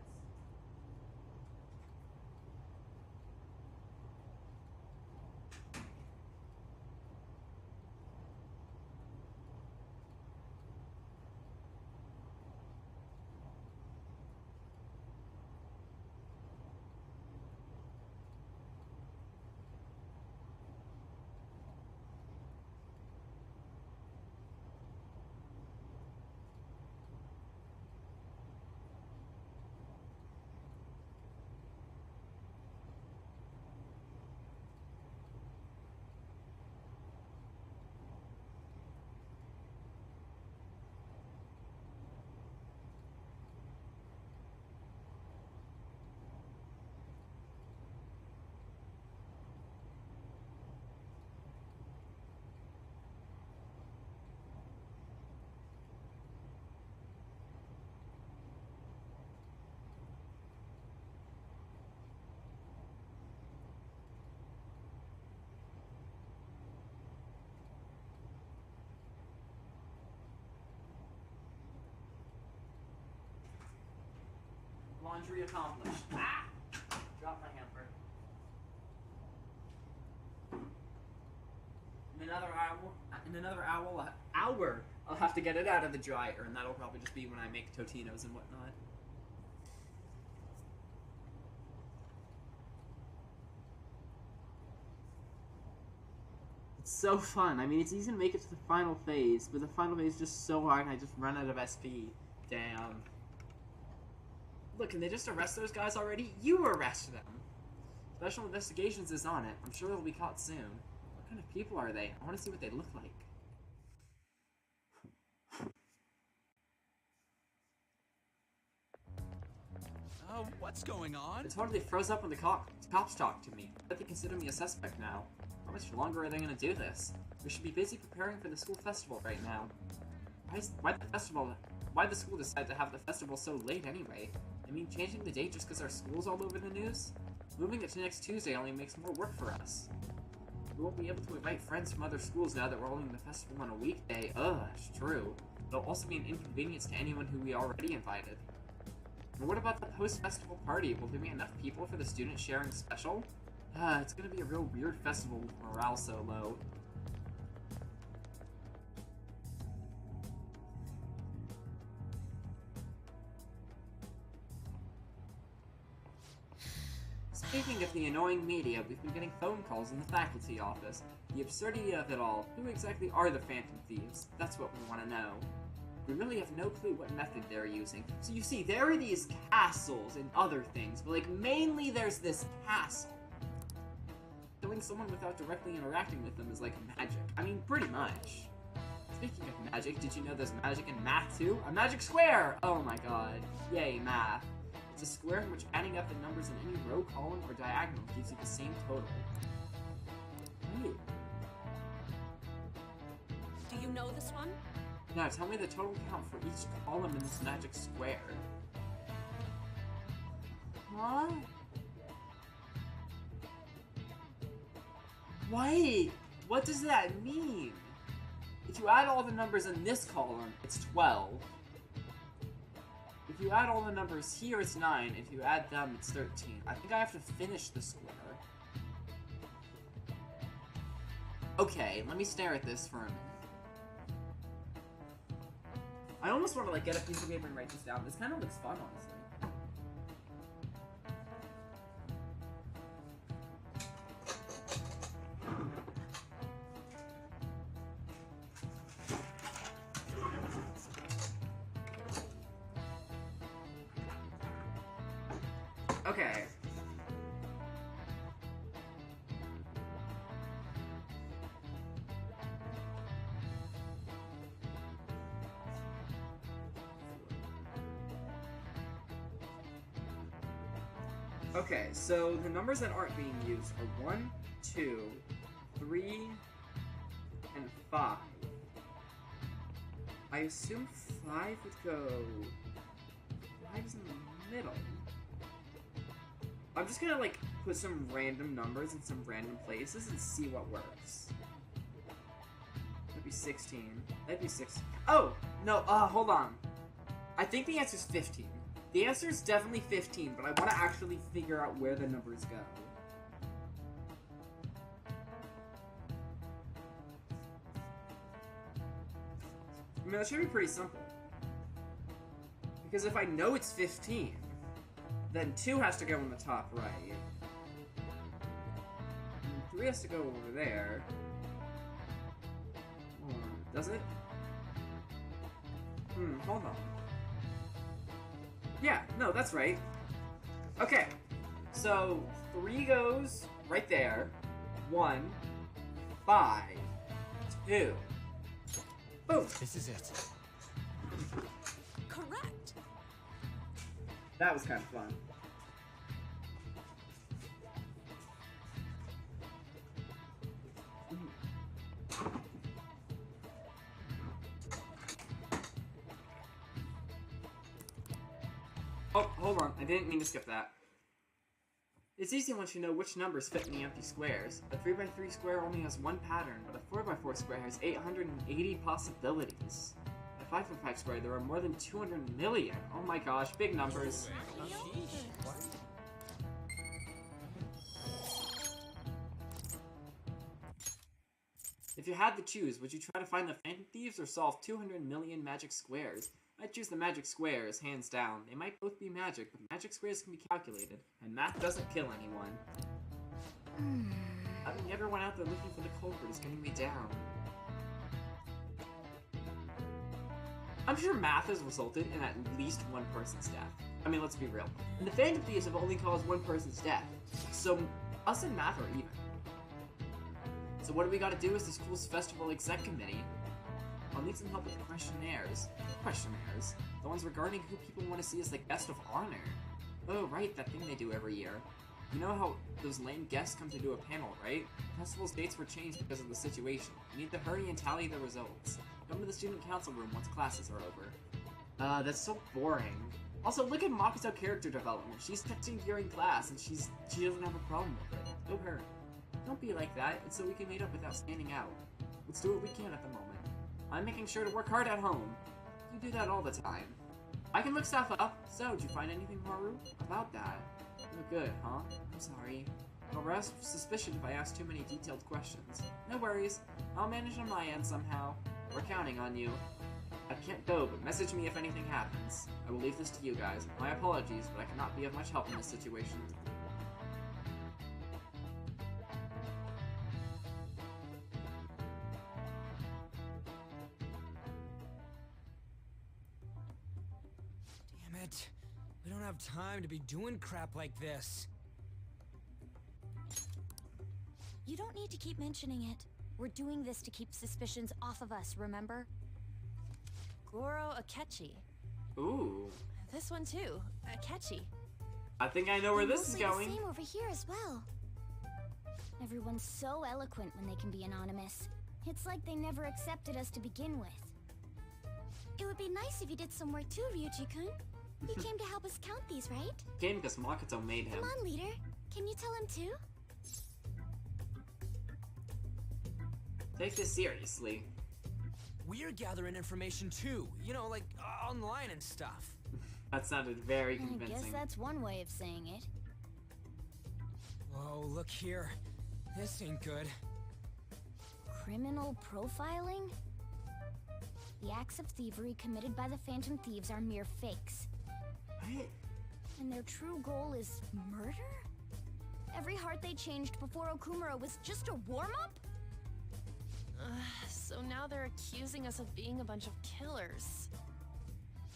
Laundry accomplished. Ah! Drop my hamper. In another hour, I'll have to get it out of the dryer, and that'll probably just be when I make Totinos and whatnot. It's so fun. I mean, it's easy to make it to the final phase, but the final phase is just so hard, and I just run out of SP. Damn. Look, can they just arrest those guys already? You arrest them! Special Investigations is on it. I'm sure they'll be caught soon. What kind of people are they? I want to see what they look like. What's going on? They totally froze up when the cops talked to me. But they consider me a suspect now. How much longer are they gonna do this? We should be busy preparing for the school festival right now. Why the school decided to have the festival so late anyway? I mean, changing the date just because our school's all over the news? Moving it to next Tuesday only makes more work for us. We won't be able to invite friends from other schools now that we're holding the festival on a weekday. Ugh, that's true. It'll also be an inconvenience to anyone who we already invited. And what about the post-festival party? Will there be enough people for the student sharing special? It's gonna be a real weird festival with morale so low. Speaking of the annoying media, we've been getting phone calls in the faculty office. The absurdity of it all. Who exactly are the Phantom Thieves? That's what we want to know. We really have no clue what method they're using. So you see, there are these castles and other things, but like mainly there's this castle. Killing someone without directly interacting with them is like magic. I mean, pretty much. Speaking of magic, did you know there's magic in math too? A magic square! Oh my god. Yay, math. It's a square in which adding up the numbers in any row, column, or diagonal gives you the same total. Ooh. Do you know this one? Now, tell me the total count for each column in this magic square. Huh? Wait! What does that mean? If you add all the numbers in this column, it's 12. If you add all the numbers here, it's 9. If you add them, it's 13. I think I have to finish the square. Okay, let me stare at this for a minute. I almost want to like get a piece of paper and write this down. This kind of looks fun, honestly. Okay. Okay, so the numbers that aren't being used are 1, 2, 3, and 5. I assume 5 would go... 5's in the middle. I'm just gonna, like, put some random numbers in some random places and see what works. That'd be 16. That'd be 16. Oh! No, hold on. I think the answer's 15. The answer is definitely 15, but I want to actually figure out where the numbers go. I mean, that should be pretty simple. Because if I know it's 15, then 2 has to go in the top right. And 3 has to go over there. Does it? Hold on. Yeah, no, that's right. Okay, so 3 goes right there. 1, 5, 2. Boom. This is it. Correct. That was kind of fun. Oh, hold on. I didn't mean to skip that. It's easy once you know which numbers fit in the empty squares. A 3x3 square only has one pattern, but a 4x4 square has 880 possibilities. A 5x5 square, there are more than 200 million. Oh my gosh, big numbers. If you had to choose, would you try to find the Phantom Thieves or solve 200 million magic squares? I'd choose the magic squares, hands down. They might both be magic, but magic squares can be calculated, and math doesn't kill anyone. Having everyone out there looking for the culprit is getting me down. I'm sure math has resulted in at least one person's death. I mean, let's be real. And the Phantom Thieves have only caused one person's death, so us and math are even. So what do we gotta do as the school's festival exec committee? I'll need some help with questionnaires. Questionnaires? The ones regarding who people want to see as the guest of honor. Oh, right, that thing they do every year. You know how those lame guests come to do a panel, right? The festival's dates were changed because of the situation. We need to hurry and tally the results. Come to the student council room once classes are over. That's so boring. Also, look at Makoto character development. She's texting during class, and she doesn't have a problem with it. Go her. Don't be like that. It's so we can meet up without standing out. Let's do what we can at the moment. I'm making sure to work hard at home. You do that all the time. I can look stuff up. So, did you find anything, Haru? About that? Oh, good, huh? I'm sorry. I'll arouse suspicion if I ask too many detailed questions. No worries. I'll manage on my end somehow. We're counting on you. I can't go, but message me if anything happens. I will leave this to you guys. My apologies, but I cannot be of much help in this situation. Damn it. We don't have time to be doing crap like this. You don't need to keep mentioning it. We're doing this to keep suspicions off of us, remember? Goro Akechi. Ooh. This one too. Akechi. I think I know where this is going. The same over here as well. Everyone's so eloquent when they can be anonymous. It's like they never accepted us to begin with. It would be nice if you did some work too, Ryuji-kun. He came to help us count these, right? Came because Makoto made him. Come on, leader. Can you tell him too? Take this seriously. We're gathering information too, you know, like online and stuff. That sounded very I convincing. guess that's one way of saying it. Whoa, look here. This ain't good. Criminal profiling? The acts of thievery committed by the Phantom Thieves are mere fakes. What? And their true goal is murder? Every heart they changed before Okumura was just a warm-up? So now they're accusing us of being a bunch of killers.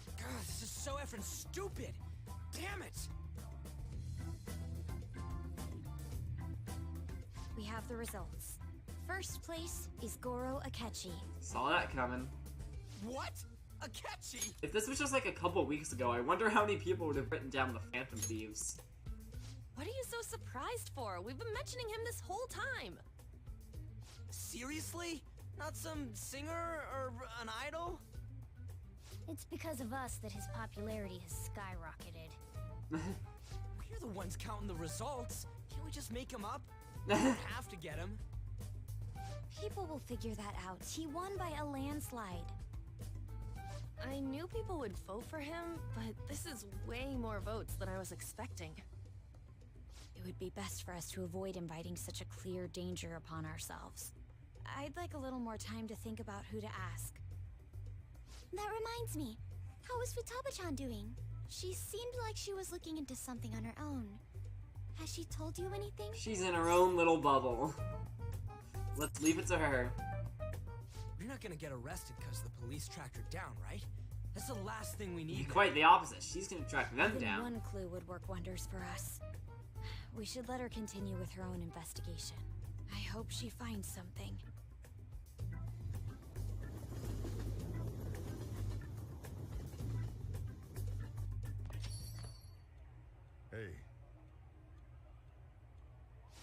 God, this is so effing stupid! Damn it! We have the results. First place is Goro Akechi. Saw that coming. What? Akechi? If this was just like a couple weeks ago, I wonder how many people would have written down the Phantom Thieves. What are you so surprised for? We've been mentioning him this whole time. Seriously? Not some singer or an idol? It's because of us that his popularity has skyrocketed. We're the ones counting the results. Can't we just make him up? We don't have to get him. People will figure that out. He won by a landslide. I knew people would vote for him, but this is way more votes than I was expecting. It would be best for us to avoid inviting such a clear danger upon ourselves. I'd like a little more time to think about who to ask. That reminds me. How is Futaba-chan doing? She seemed like she was looking into something on her own. Has she told you anything? She's in her own little bubble. Let's leave it to her. You're not gonna get arrested because the police tracked her down, right? That's the last thing we need. Quite the opposite. She's gonna track them Even down. one clue would work wonders for us. We should let her continue with her own investigation. I hope she finds something. Hey.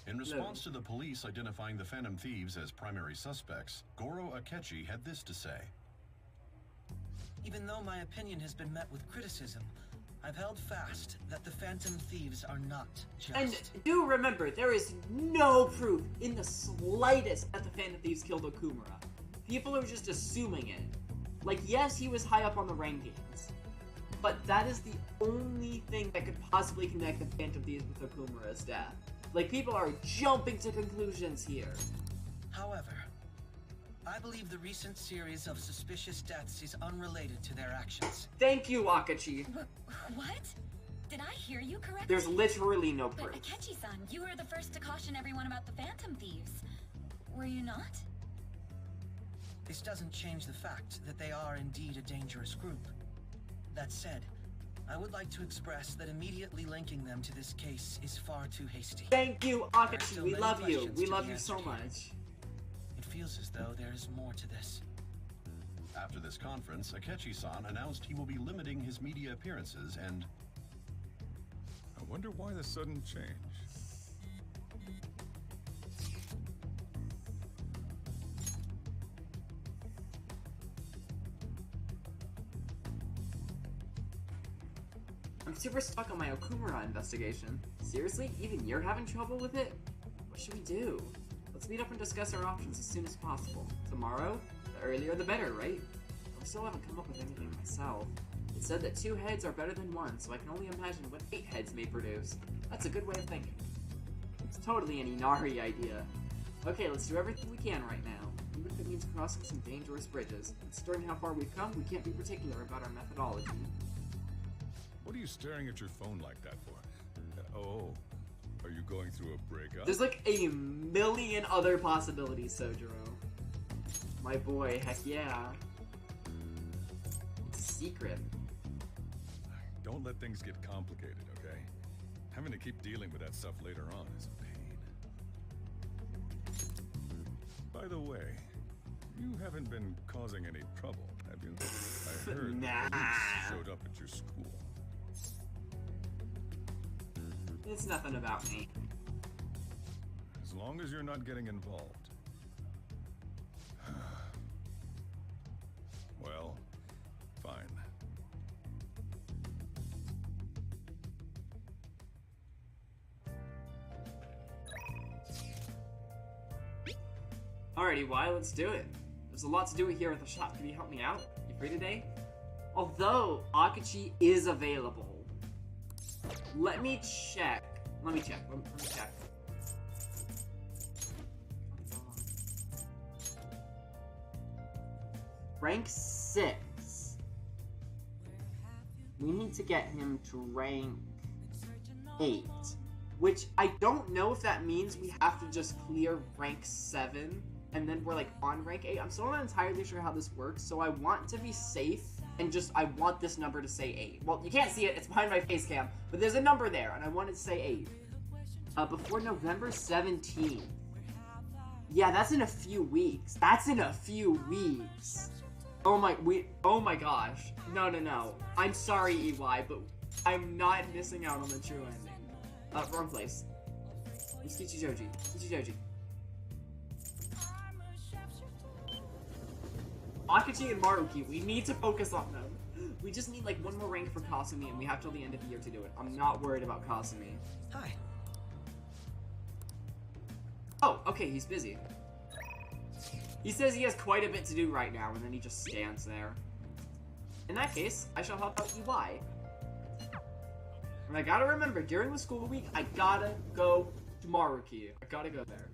In response to the police identifying the Phantom Thieves as primary suspects, Goro Akechi had this to say. Even though my opinion has been met with criticism, I've held fast that the Phantom Thieves are not just. And do remember, there is no proof in the slightest that the Phantom Thieves killed Okumura. People are just assuming it. Like, yes, he was high up on the rankings, but that is the only thing that could possibly connect the Phantom Thieves with Okumura's death. Like, people are jumping to conclusions here. However, I believe the recent series of suspicious deaths is unrelated to their actions. Thank you, Akachi. What? Did I hear you correctly? There's literally no proof. But Akechi-san, you were the first to caution everyone about the Phantom Thieves. Were you not? This doesn't change the fact that they are indeed a dangerous group. That said, I would like to express that immediately linking them to this case is far too hasty. Thank you, Akachi. We love you. We love you so much. It feels as though there is more to this. After this conference, Akechi-san announced he will be limiting his media appearances and... I wonder why the sudden change. I'm super stuck on my Okumura investigation. Seriously? Even you're having trouble with it? What should we do? Let's meet up and discuss our options as soon as possible. Tomorrow? The earlier the better, right? I still haven't come up with anything myself. It said that 2 heads are better than 1, so I can only imagine what 8 heads may produce. That's a good way of thinking. It's totally an Inari idea. Okay, let's do everything we can right now, even if it means crossing some dangerous bridges. Considering how far we've come, we can't be particular about our methodology. What are you staring at your phone like that for? Oh, are you going through a breakup? There's like a million other possibilities, Sojiro. My boy, heck yeah. It's a secret. Don't let things get complicated, okay? Having to keep dealing with that stuff later on is a pain. By the way, you haven't been causing any trouble, have you? I heard the police showed up at your school. It's nothing about me. As long as you're not getting involved. Well, fine. Alrighty, why? Let's do it. There's a lot to do here at the shop. Can you help me out? You free today? Although Akachi is available. Let me check. Let me check. Rank 6. We need to get him to rank 8. Which, I don't know if that means we have to just clear rank 7, and then we're, like, on rank 8. I'm still not entirely sure how this works, so I want to be safe, and I want this number to say 8. Well, you can't see it, it's behind my face cam, but there's a number there, and I want it to say 8. Before November 17th. Yeah, that's in a few weeks. Oh my gosh. No. I'm sorry, EY, but I'm not missing out on the true ending. Wrong place. It's Kichijoji. Akachi and Maruki, we need to focus on them. We just need like one more rank for Kasumi, and we have till the end of the year to do it. I'm not worried about Kasumi. Hi. Oh, okay, he's busy. He says he has quite a bit to do right now, and then he just stands there. In that case, I shall help out EY. And I gotta remember, during the school week, I gotta go to Maruki. I gotta go there.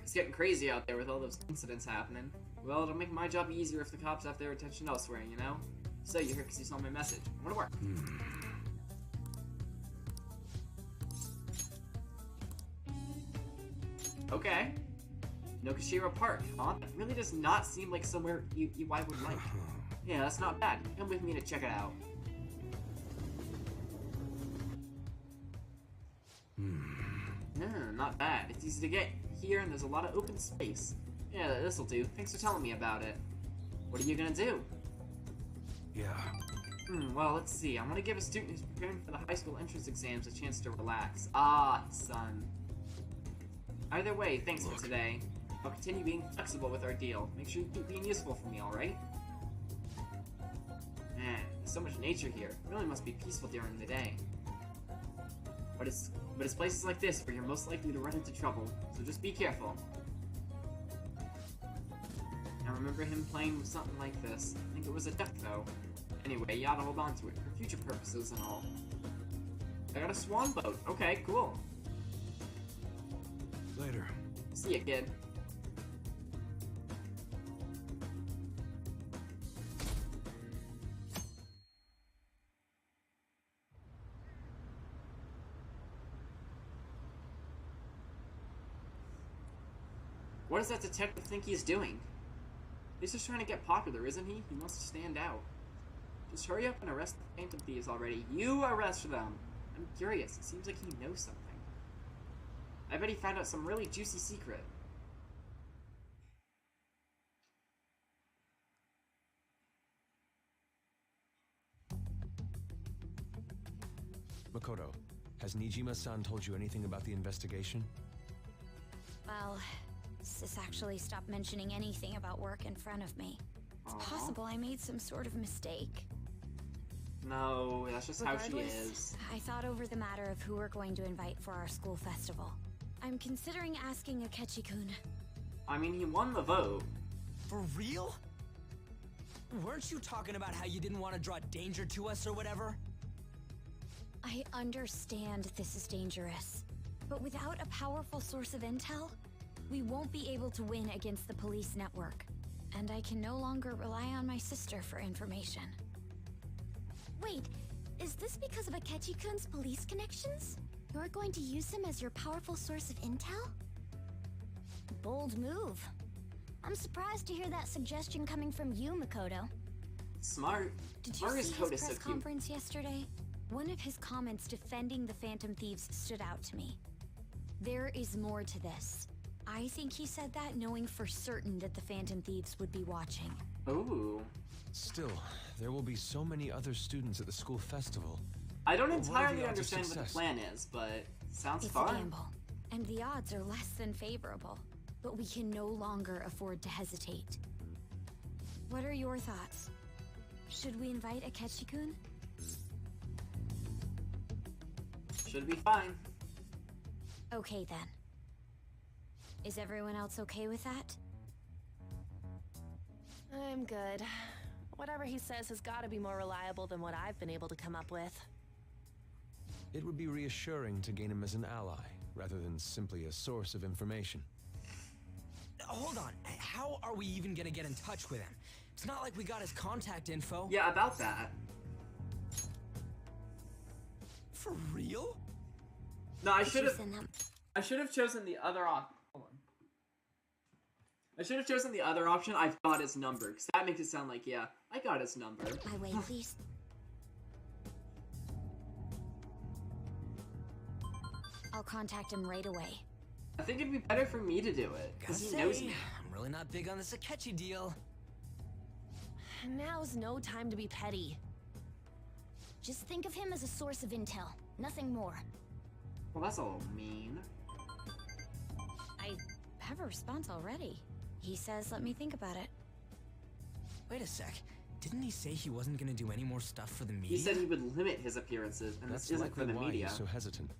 It's getting crazy out there with all those incidents happening. Well, it'll make my job easier if the cops have their attention elsewhere, you know? So, you're here because you saw my message. I wanna work. Okay. Nokashira Park, huh? That really does not seem like somewhere EY would like. Yeah, that's not bad. Come with me to check it out. Not bad. It's easy to get here, and there's a lot of open space. Yeah, this'll do. Thanks for telling me about it. What are you gonna do? Yeah. Well, let's see. I want to give a student who's preparing for the high school entrance exams a chance to relax. Ah, son. Either way, thanks for today. I'll continue being flexible with our deal. Make sure you keep being useful for me, alright? Man, there's so much nature here. It really must be peaceful during the day. But it's places like this where you're most likely to run into trouble, so just be careful. I remember him playing with something like this. I think it was a duck, though. Anyway, you ought to hold on to it for future purposes and all. I got a swan boat. Okay, cool. Later. See ya, kid. What does that detective think he's doing? He's just trying to get popular, isn't he? He wants to stand out. Just hurry up and arrest the Phantom Thieves already. You arrest them! I'm curious. It seems like he knows something. I bet he found out some really juicy secret. Makoto, has Nijima-san told you anything about the investigation? Well, Sis actually stopped mentioning anything about work in front of me. It's possible I made some sort of mistake. No, that's just how she Regardless, is. I thought over the matter of who we're going to invite for our school festival. I'm considering asking Akechi-kun. I mean, he won the vote. For real? Weren't you talking about how you didn't want to draw danger to us or whatever? I understand this is dangerous, but without a powerful source of intel, we won't be able to win against the police network. And I can no longer rely on my sister for information. Wait, is this because of Akechi-kun's police connections? You're going to use him as your powerful source of intel? Bold move. I'm surprised to hear that suggestion coming from you, Makoto. Smart. Did you Mari's see coat his is so press cute. conference yesterday? One of his comments defending the Phantom Thieves stood out to me. There is more to this. I think he said that knowing for certain that the Phantom Thieves would be watching. Ooh. Still, there will be so many other students at the school festival. I don't What are the entirely odds of understand what the success? plan is, but sounds It's a fun. gamble, and the odds are less than favorable. But we can no longer afford to hesitate. What are your thoughts? Should we invite Akechi-kun? Should be fine. Okay then. Is everyone else okay with that? I'm good. Whatever he says has got to be more reliable than what I've been able to come up with. It would be reassuring to gain him as an ally, rather than simply a source of information. Hold on, how are we even gonna get in touch with him? It's not like we got his contact info. Yeah, about that. For real? No, I should have chosen the other option. Hold on. I should have chosen the other option. I've got his number, because that makes it sound like, yeah, I got his number. My way, please. I'll contact him right away. I think it'd be better for me to do it, because he knows me. I'm really not big on this Akechi deal. Now's no time to be petty. Just think of him as a source of intel, nothing more. Well, that's a little mean. I have a response already. He says, let me think about it. Wait a sec. Didn't he say he wasn't gonna do any more stuff for the media? He said he would limit his appearances, and That's this isn't for likely the why media. he's so hesitant.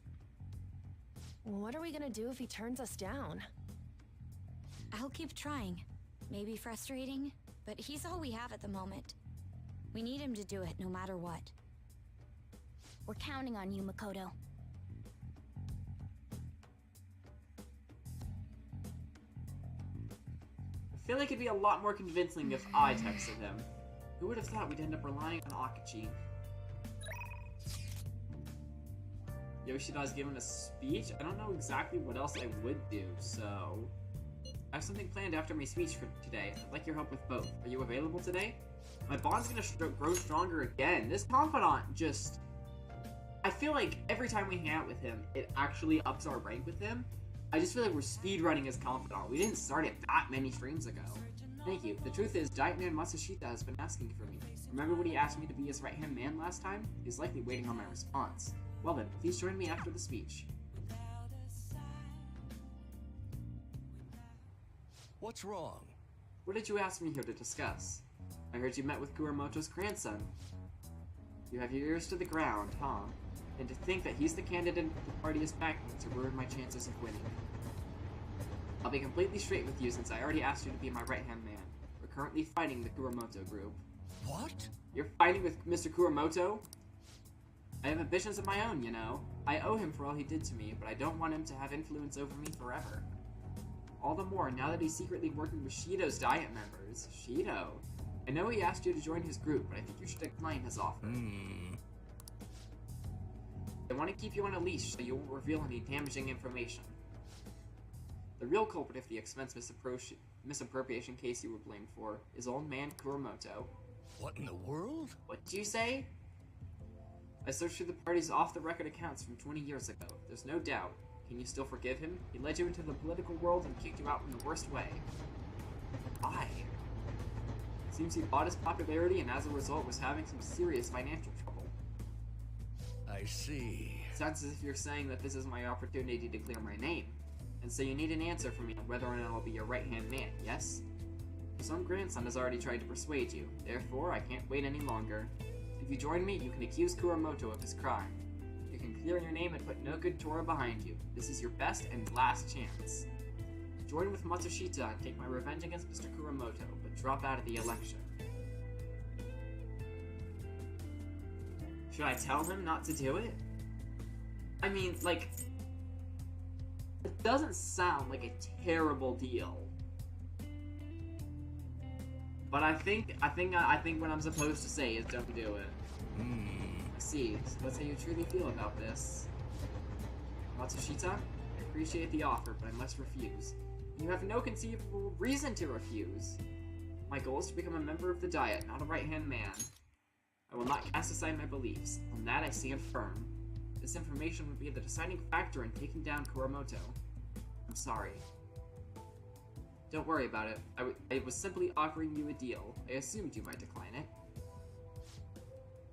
What are we gonna do if he turns us down? I'll keep trying. Maybe frustrating, but he's all we have at the moment. We need him to do it no matter what. We're counting on you, Makoto. I feel like it'd be a lot more convincing if I texted him. Who would have thought we'd end up relying on Akachi? Yoshida's given a speech? I don't know exactly what else I would do, so... I have something planned after my speech for today. I'd like your help with both. Are you available today? My bond's gonna grow stronger again. This confidant just... I feel like every time we hang out with him, it actually ups our rank with him. I just feel like we're speedrunning his confidant. We didn't start it that many streams ago. Thank you. The truth is, Diet Man Matsushita has been asking for me. Remember when he asked me to be his right-hand man last time? He's likely waiting on my response. Well then, please join me after the speech. What's wrong? What did you ask me here to discuss? I heard you met with Kuramoto's grandson. You have your ears to the ground, huh? And to think that he's the candidate the party is backing to ruin my chances of winning. I'll be completely straight with you since I already asked you to be my right-hand man. We're currently fighting the Kuramoto group. What? You're fighting with Mr. Kuramoto? I have ambitions of my own, you know. I owe him for all he did to me, but I don't want him to have influence over me forever. All the more now that he's secretly working with Shido's Diet members. Shido. I know he asked you to join his group, but I think you should decline his offer. I want to keep you on a leash so you won't reveal any damaging information. The real culprit of the expense misappropriation case you were blamed for is old man Kuramoto. What in the world? What'd you say? I searched through the party's off-the-record accounts from 20 years ago. There's no doubt. Can you still forgive him? He led you into the political world and kicked you out in the worst way. Why? Seems he bought his popularity and as a result was having some serious financial trouble. I see. Sounds as if you're saying that this is my opportunity to clear my name. And so you need an answer from me on whether or not I'll be your right-hand man, yes? His own grandson has already tried to persuade you. Therefore, I can't wait any longer. If you join me, you can accuse Kuramoto of his crime. You can clear your name and put no good Tora behind you. This is your best and last chance. Join with Matsushita and take my revenge against Mr. Kuramoto, but drop out of the election. Should I tell him not to do it? I mean, like, it doesn't sound like a terrible deal. But I think what I'm supposed to say is don't do it. I see. So let's say you truly feel about this. Matsushita, I appreciate the offer, but I must refuse. You have no conceivable reason to refuse. My goal is to become a member of the Diet, not a right-hand man. I will not cast aside my beliefs. On that I stand firm. This information would be the deciding factor in taking down Kuramoto. I'm sorry. Don't worry about it. I was simply offering you a deal. I assumed you might decline it.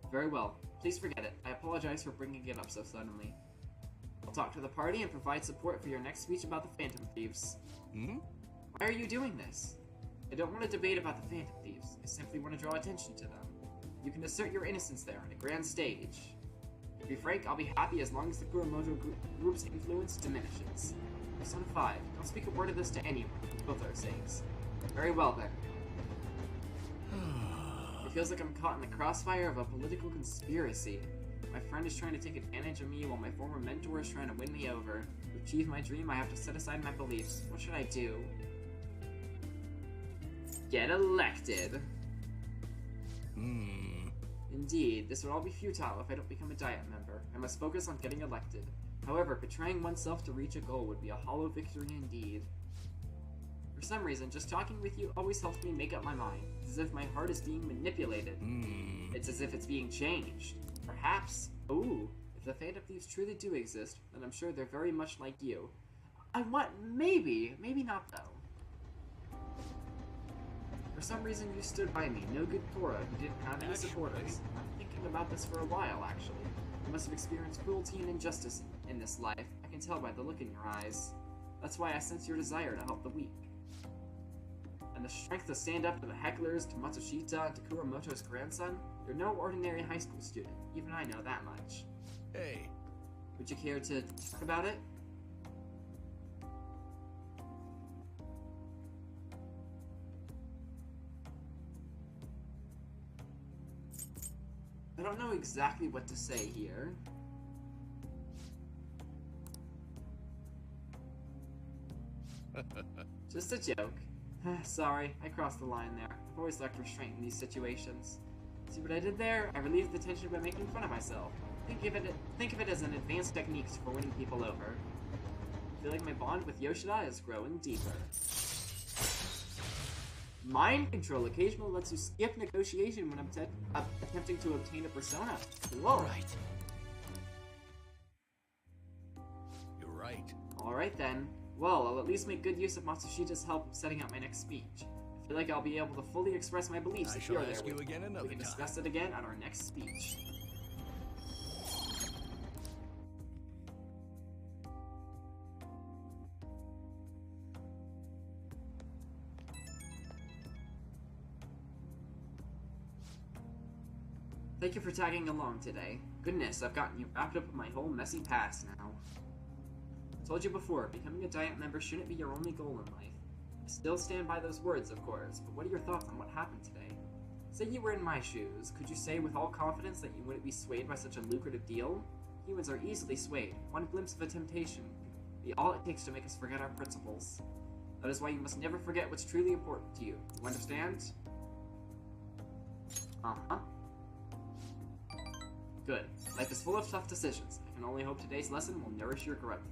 Very well. Please forget it. I apologize for bringing it up so suddenly. I'll talk to the party and provide support for your next speech about the Phantom Thieves. Why are you doing this? I don't want to debate about the Phantom Thieves. I simply want to draw attention to them. You can assert your innocence there on a grand stage. To be frank, I'll be happy as long as the Kuramoto group's influence diminishes. Persona 5, don't speak a word of this to anyone, for both our sakes. Very well then. It feels like I'm caught in the crossfire of a political conspiracy. My friend is trying to take advantage of me while my former mentor is trying to win me over. To achieve my dream, I have to set aside my beliefs. What should I do? Get elected. Indeed, this would all be futile if I don't become a Diet member. I must focus on getting elected. However, betraying oneself to reach a goal would be a hollow victory indeed. For some reason, just talking with you always helps me make up my mind. It's as if my heart is being manipulated. It's as if it's being changed. Perhaps, if the Phantom Thieves truly do exist, then I'm sure they're very much like you. Maybe not though. For some reason you stood by me, no good Tora, who didn't have any supporters. I'm thinking about this for a while, actually. You must have experienced cruelty and injustice in this life. I can tell by the look in your eyes. That's why I sense your desire to help the weak. And the strength to stand up to the hecklers, to Matsushita, and to Kuramoto's grandson. You're no ordinary high school student. Even I know that much. Hey. Would you care to talk about it? I don't know exactly what to say here. Just a joke. Sorry, I crossed the line there. I've always lacked restraint in these situations. See what I did there? I relieved the tension by making fun of myself. Think of it as an advanced technique for winning people over. I feel like my bond with Yoshida is growing deeper. Mind control occasionally lets you skip negotiation when attempting to obtain a persona. Cool. Right. You're right. Alright then. Well, I'll at least make good use of Matsushita's help setting up my next speech. I feel like I'll be able to fully express my beliefs if you're there with me. We can discuss it again at our next speech. Thank you for tagging along today. Goodness, I've gotten you wrapped up with my whole messy past now. I told you before, becoming a Diet member shouldn't be your only goal in life. I still stand by those words, of course, but what are your thoughts on what happened today? Say you were in my shoes, could you say with all confidence that you wouldn't be swayed by such a lucrative deal? Humans are easily swayed. One glimpse of a temptation be all it takes to make us forget our principles. That is why you must never forget what's truly important to you. You understand? Uh-huh. Good. Life is full of tough decisions. I can only hope today's lesson will nourish your growth.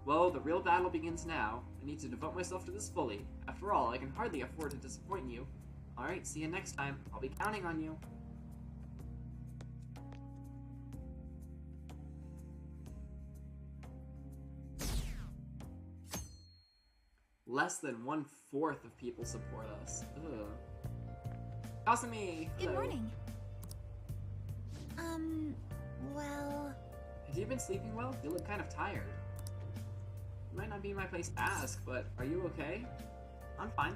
Well, the real battle begins now. I need to devote myself to this fully. After all, I can hardly afford to disappoint you. Alright, see you next time. I'll be counting on you. Less than 1/4 of people support us. Ugh. Kasumi! Good morning. Well... Have you been sleeping well? You look kind of tired. It might not be my place to ask, but are you okay? I'm fine.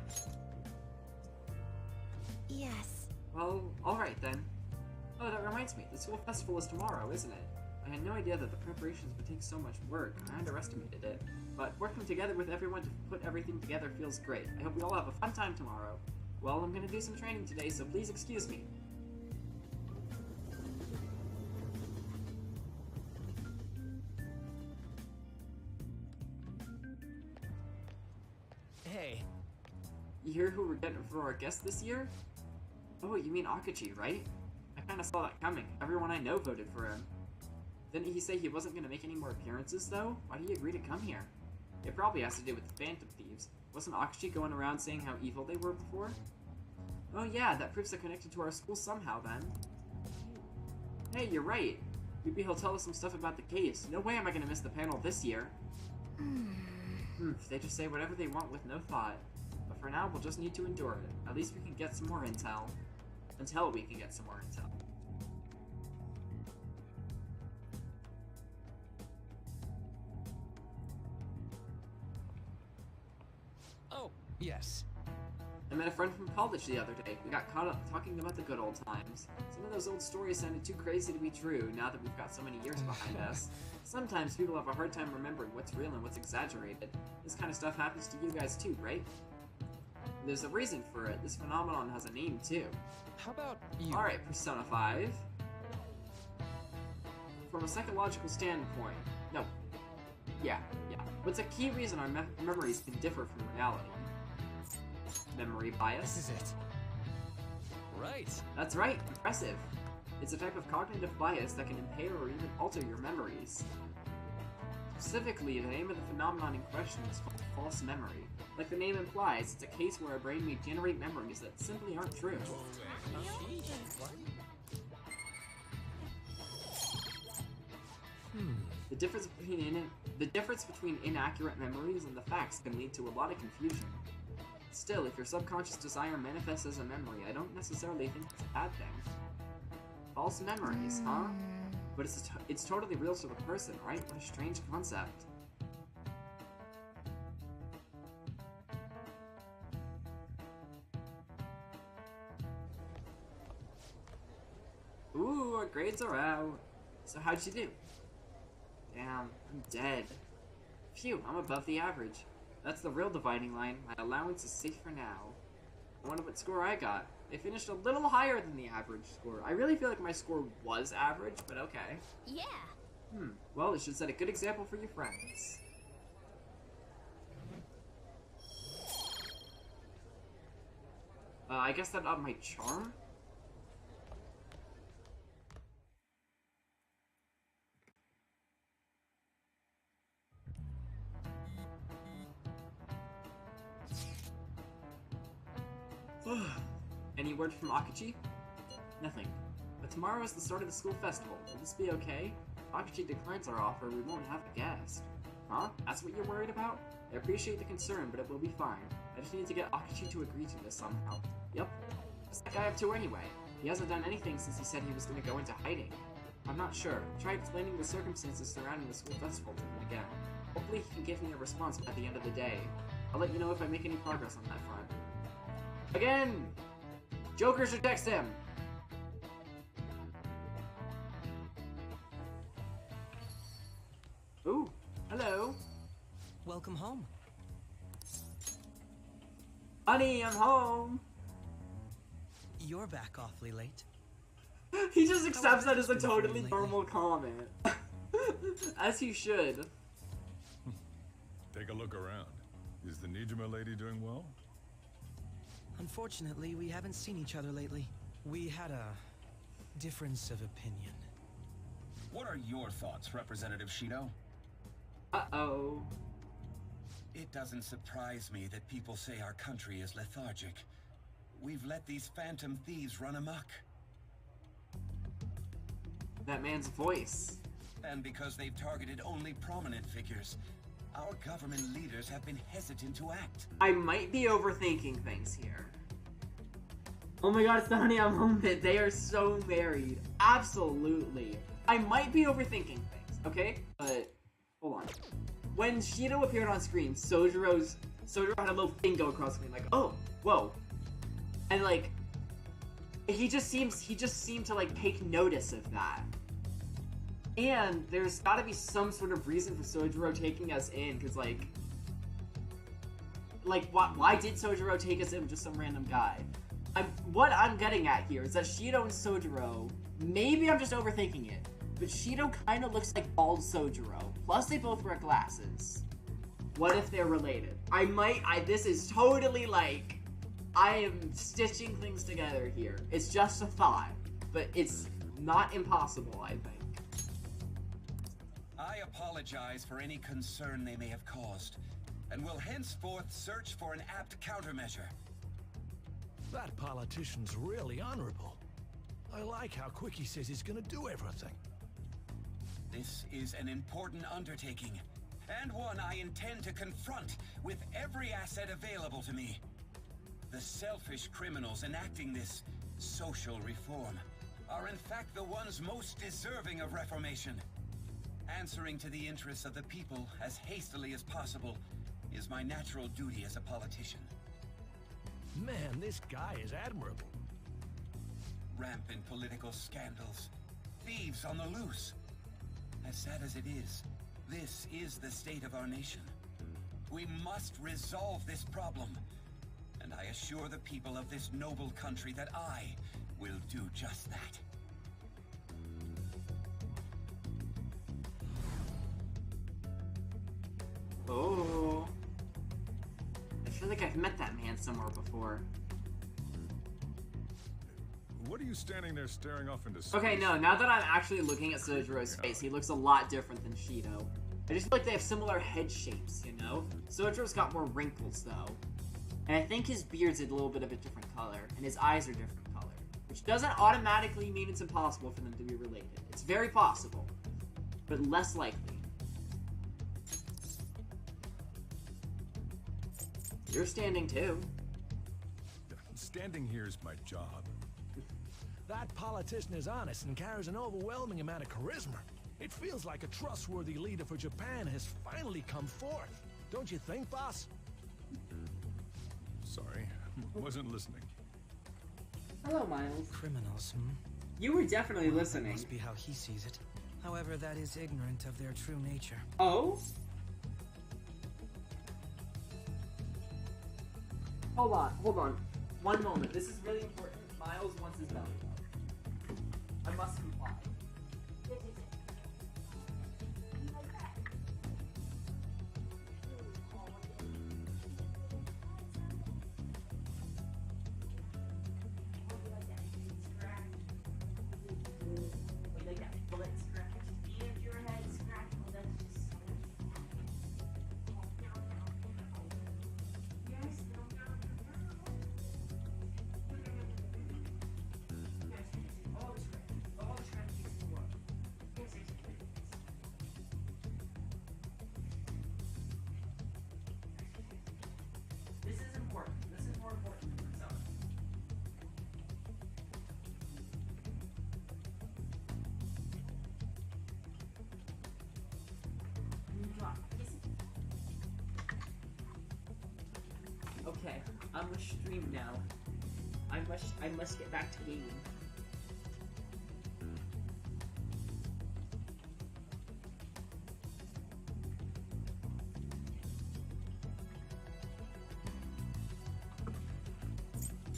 Yes. Well, alright then. Oh, that reminds me, the school festival is tomorrow, isn't it? I had no idea that the preparations would take so much work. I underestimated it. But working together with everyone to put everything together feels great. I hope we all have a fun time tomorrow. Well, I'm gonna do some training today, so please excuse me. Hey. You hear who we're getting for our guest this year? Oh, you mean Akachi, right? I kinda saw that coming. Everyone I know voted for him. Didn't he say he wasn't gonna make any more appearances, though? Why did he agree to come here? It probably has to do with the Phantom Thieves. Wasn't Akachi going around saying how evil they were before? Oh yeah, that proves they're connected to our school somehow, then. Hey, you're right. Maybe he'll tell us some stuff about the case. No way am I gonna miss the panel this year. They just say whatever they want with no thought. But for now, we'll just need to endure it. At least we can get some more intel. Until we can get some more intel. Oh, yes. I met a friend from college the other day. We got caught up talking about the good old times. Some of those old stories sounded too crazy to be true now that we've got so many years behind us. Sometimes people have a hard time remembering what's real and what's exaggerated. This kind of stuff happens to you guys too, right? There's a reason for it. This phenomenon has a name too. How about you? Alright, Persona 5. From a psychological standpoint. No. Yeah. What's a key reason our memories can differ from reality? Memory bias. This is it. Right. That's right. Impressive. It's a type of cognitive bias that can impair or even alter your memories. Specifically, the name of the phenomenon in question is called false memory. Like the name implies, it's a case where our brain may generate memories that simply aren't true. The difference between inaccurate memories and the facts can lead to a lot of confusion. Still, if your subconscious desire manifests as a memory, I don't necessarily think it's a bad thing. False memories, huh? But it's totally real to the person, right? What a strange concept. Ooh, our grades are out. So how'd you do? Damn, I'm dead. Phew, I'm above the average. That's the real dividing line. My allowance is safe for now. I wonder what score I got. I finished a little higher than the average score. I really feel like my score was average, but okay. Yeah. Well, it should set a good example for your friends. I guess that upped my charm? Any word from Akachi? Nothing. But tomorrow is the start of the school festival. Will this be okay? If Akachi declines our offer, we won't have a guest. Huh? That's what you're worried about? I appreciate the concern, but it will be fine. I just need to get Akachi to agree to this somehow. Yep. What's that guy up to anyway? He hasn't done anything since he said he was going to go into hiding. I'm not sure. Try explaining the circumstances surrounding the school festival to him again. Hopefully he can give me a response by the end of the day. I'll let you know if I make any progress on that front. Again! Joker should text him! Ooh, hello. Welcome home. Honey, I'm home! You're back awfully late. He just accepts that as a totally normal comment. As he should. Take a look around. Is the Nijima lady doing well? Unfortunately, we haven't seen each other lately. We had a difference of opinion. What are your thoughts, Representative Shido? Uh-oh. It doesn't surprise me that people say our country is lethargic. We've let these Phantom Thieves run amok. That man's voice. And because they've targeted only prominent figures, our government leaders have been hesitant to act. I might be overthinking things here. Oh my god, it's the Honey I'm Home bit. They are so married. Absolutely. I might be overthinking things, okay? But, hold on. When Shido appeared on screen, Sojiro had a little thing go across the screen, like, oh, whoa. And like, He just seemed to, like, take notice of that. And there's gotta be some sort of reason for Sojiro taking us in, because, like, why did Sojiro take us in with just some random guy? What I'm getting at here is that Shido and Sojiro, maybe I'm just overthinking it, but Shido kind of looks like bald Sojiro. Plus, they both wear glasses. What if they're related? This is totally, like, I am stitching things together here. It's just a thought, but it's not impossible, I think. I apologize for any concern they may have caused, and will henceforth search for an apt countermeasure. That politician's really honorable. I like how quick he says he's gonna do everything. This is an important undertaking, and one I intend to confront with every asset available to me. The selfish criminals enacting this social reform are in fact the ones most deserving of reformation. Answering to the interests of the people as hastily as possible is my natural duty as a politician. Man, this guy is admirable. Rampant political scandals, thieves on the loose. As sad as it is, this is the state of our nation. We must resolve this problem, and I assure the people of this noble country that I will do just that. Oh. I feel like I've met that man somewhere before. What are you standing there staring off into space? Okay, no, now that I'm actually looking at Sojiro's face, he looks a lot different than Shido. I just feel like they have similar head shapes, you know? Sojiro's got more wrinkles, though. And I think his beard's a little bit of a different color, and his eyes are different color. Which doesn't automatically mean it's impossible for them to be related. It's very possible, but less likely. You're standing too. Standing here is my job. That politician is honest and carries an overwhelming amount of charisma. It feels like a trustworthy leader for Japan has finally come forth. Don't you think, boss? Sorry, wasn't listening. Hello, Miles. Criminals, You were definitely listening. That must be how he sees it. However, that is ignorant of their true nature. Oh? Hold on. One moment. This is really important. Miles wants his belly button. I must comply. Okay, I'm gonna stream now. I must get back to gaming.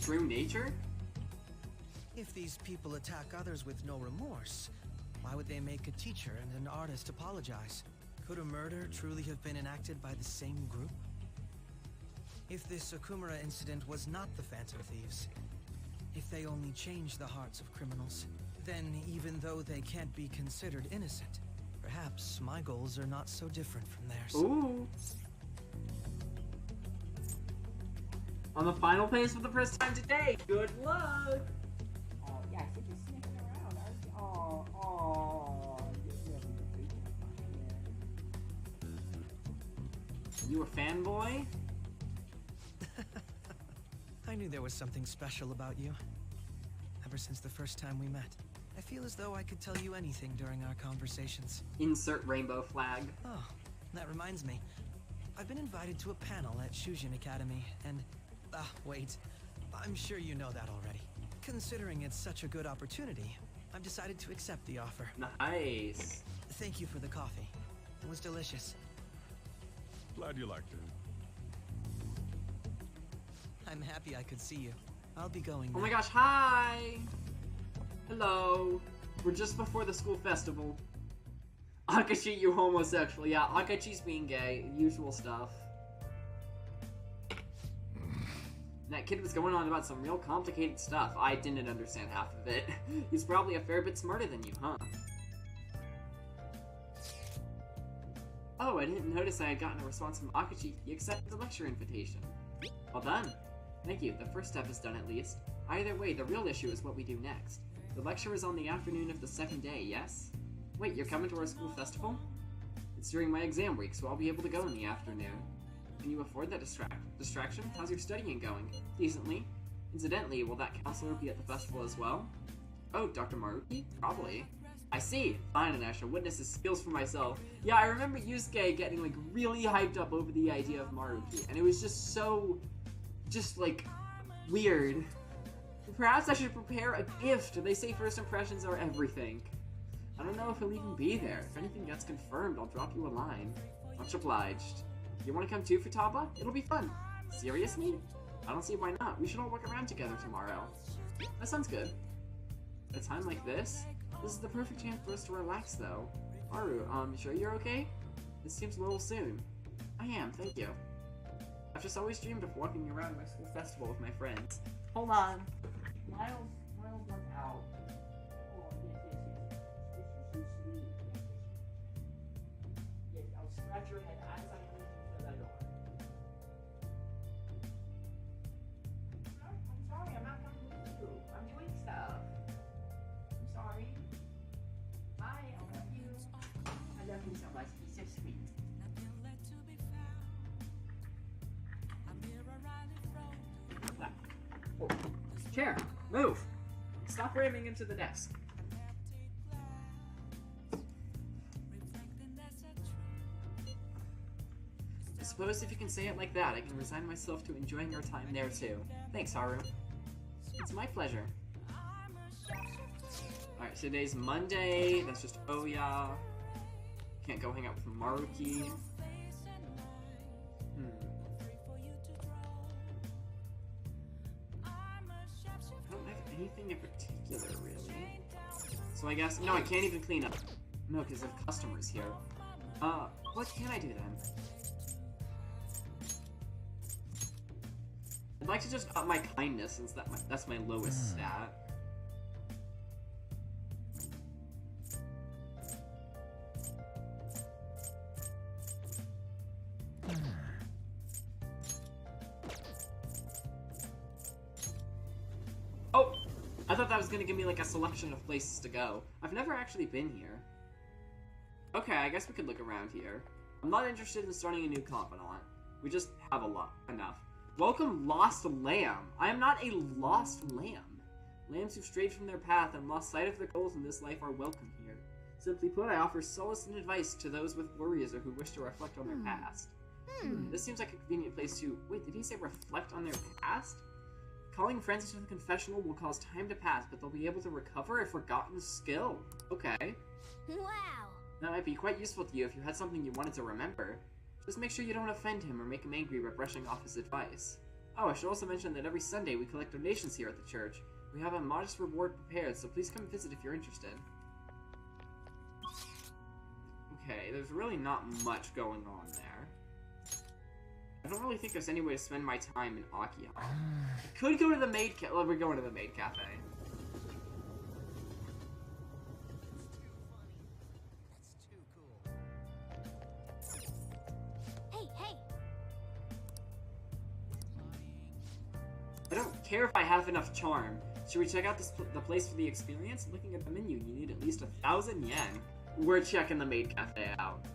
True nature? If these people attack others with no remorse, why would they make a teacher and an artist apologize? Could a murder truly have been enacted by the same group? If this Okumura incident was not the Phantom Thieves, if they only changed the hearts of criminals, then even though they can't be considered innocent, perhaps my goals are not so different from theirs. Ooh. On the final page for the first time today. Good luck. Oh yeah, I think you're sneaking around, aren't you? You a fanboy? I knew there was something special about you. Ever since the first time we met, I feel as though I could tell you anything during our conversations. Insert rainbow flag. Oh, that reminds me. I've been invited to a panel at Shujin Academy, and... wait. I'm sure you know that already. Considering it's such a good opportunity, I've decided to accept the offer. Nice. Thank you for the coffee. It was delicious. Glad you liked it. I'm happy I could see you. I'll be going now. Oh my gosh, hi! Hello. We're just before the school festival. Akachi, you homosexual. Yeah, Akachi's being gay. Usual stuff. That kid was going on about some real complicated stuff. I didn't understand half of it. He's probably a fair bit smarter than you, huh? Oh, I didn't notice I had gotten a response from Akachi. He accepted the lecture invitation. Well done. Thank you. The first step is done at least. Either way, the real issue is what we do next. The lecture is on the afternoon of the second day, yes? Wait, you're coming to our school festival? It's during my exam week, so I'll be able to go in the afternoon. Can you afford that distraction? How's your studying going? Decently. Incidentally, will that counselor be at the festival as well? Oh, Dr. Maruki? Probably. I see. Fine, and I shall witness his skills for myself. Yeah, I remember Yusuke getting, like, really hyped up over the idea of Maruki, and it was just so... like, weird. Perhaps I should prepare a gift. They say first impressions are everything. I don't know if he'll even be there. If anything gets confirmed, I'll drop you a line. Much obliged. You want to come too, Futaba? It'll be fun. Seriously? I don't see why not. We should all work around together tomorrow. That sounds good. At a time like this? This is the perfect chance for us to relax, though. Maru, sure you're okay? This seems a little soon. I am, thank you. I've just always dreamed of walking around my school festival with my friends. Hold on. Miles went out. Oh, yes. This is so sweet. Yes, I'll scratch your head as I leave into the door. I'm sorry, I'm not coming with you. I'm doing stuff. I'm sorry. Bye, I love you. I love you so much. You're so sweet. Oh. Chair, move! Stop ramming into the desk. I suppose if you can say it like that, I can resign myself to enjoying your time there too. Thanks, Haru. It's my pleasure. Alright, so today's Monday. That's just Oya. Can't go hang out with Maruki. Anything in particular, really. So I guess... No, I can't even clean up. No, because I have customers here. What can I do then? I'd like to just up my kindness, since that's my lowest stat. Oh! I thought that was gonna give me, like, a selection of places to go. I've never actually been here. Okay, I guess we could look around here. I'm not interested in starting a new confidant. We just have enough. Welcome, Lost Lamb. I am not a lost lamb. Lambs who've strayed from their path and lost sight of their goals in this life are welcome here. Simply put, I offer solace and advice to those with worries or who wish to reflect on their past. This seems like a convenient place to... Wait, did he say reflect on their past? Calling friends into the confessional will cause time to pass, but they'll be able to recover a forgotten skill. Okay. Wow. That might be quite useful to you if you had something you wanted to remember. Just make sure you don't offend him or make him angry by brushing off his advice. Oh, I should also mention that every Sunday we collect donations here at the church. We have a modest reward prepared, so please come visit if you're interested. Okay, there's really not much going on there. I don't really think there's any way to spend my time in Akiha. I could go to the maid cafe. Well, we're going to the maid cafe. Hey! I don't care if I have enough charm. Should we check out the place for the experience? Looking at the menu, you need at least 1,000 yen. We're checking the maid cafe out.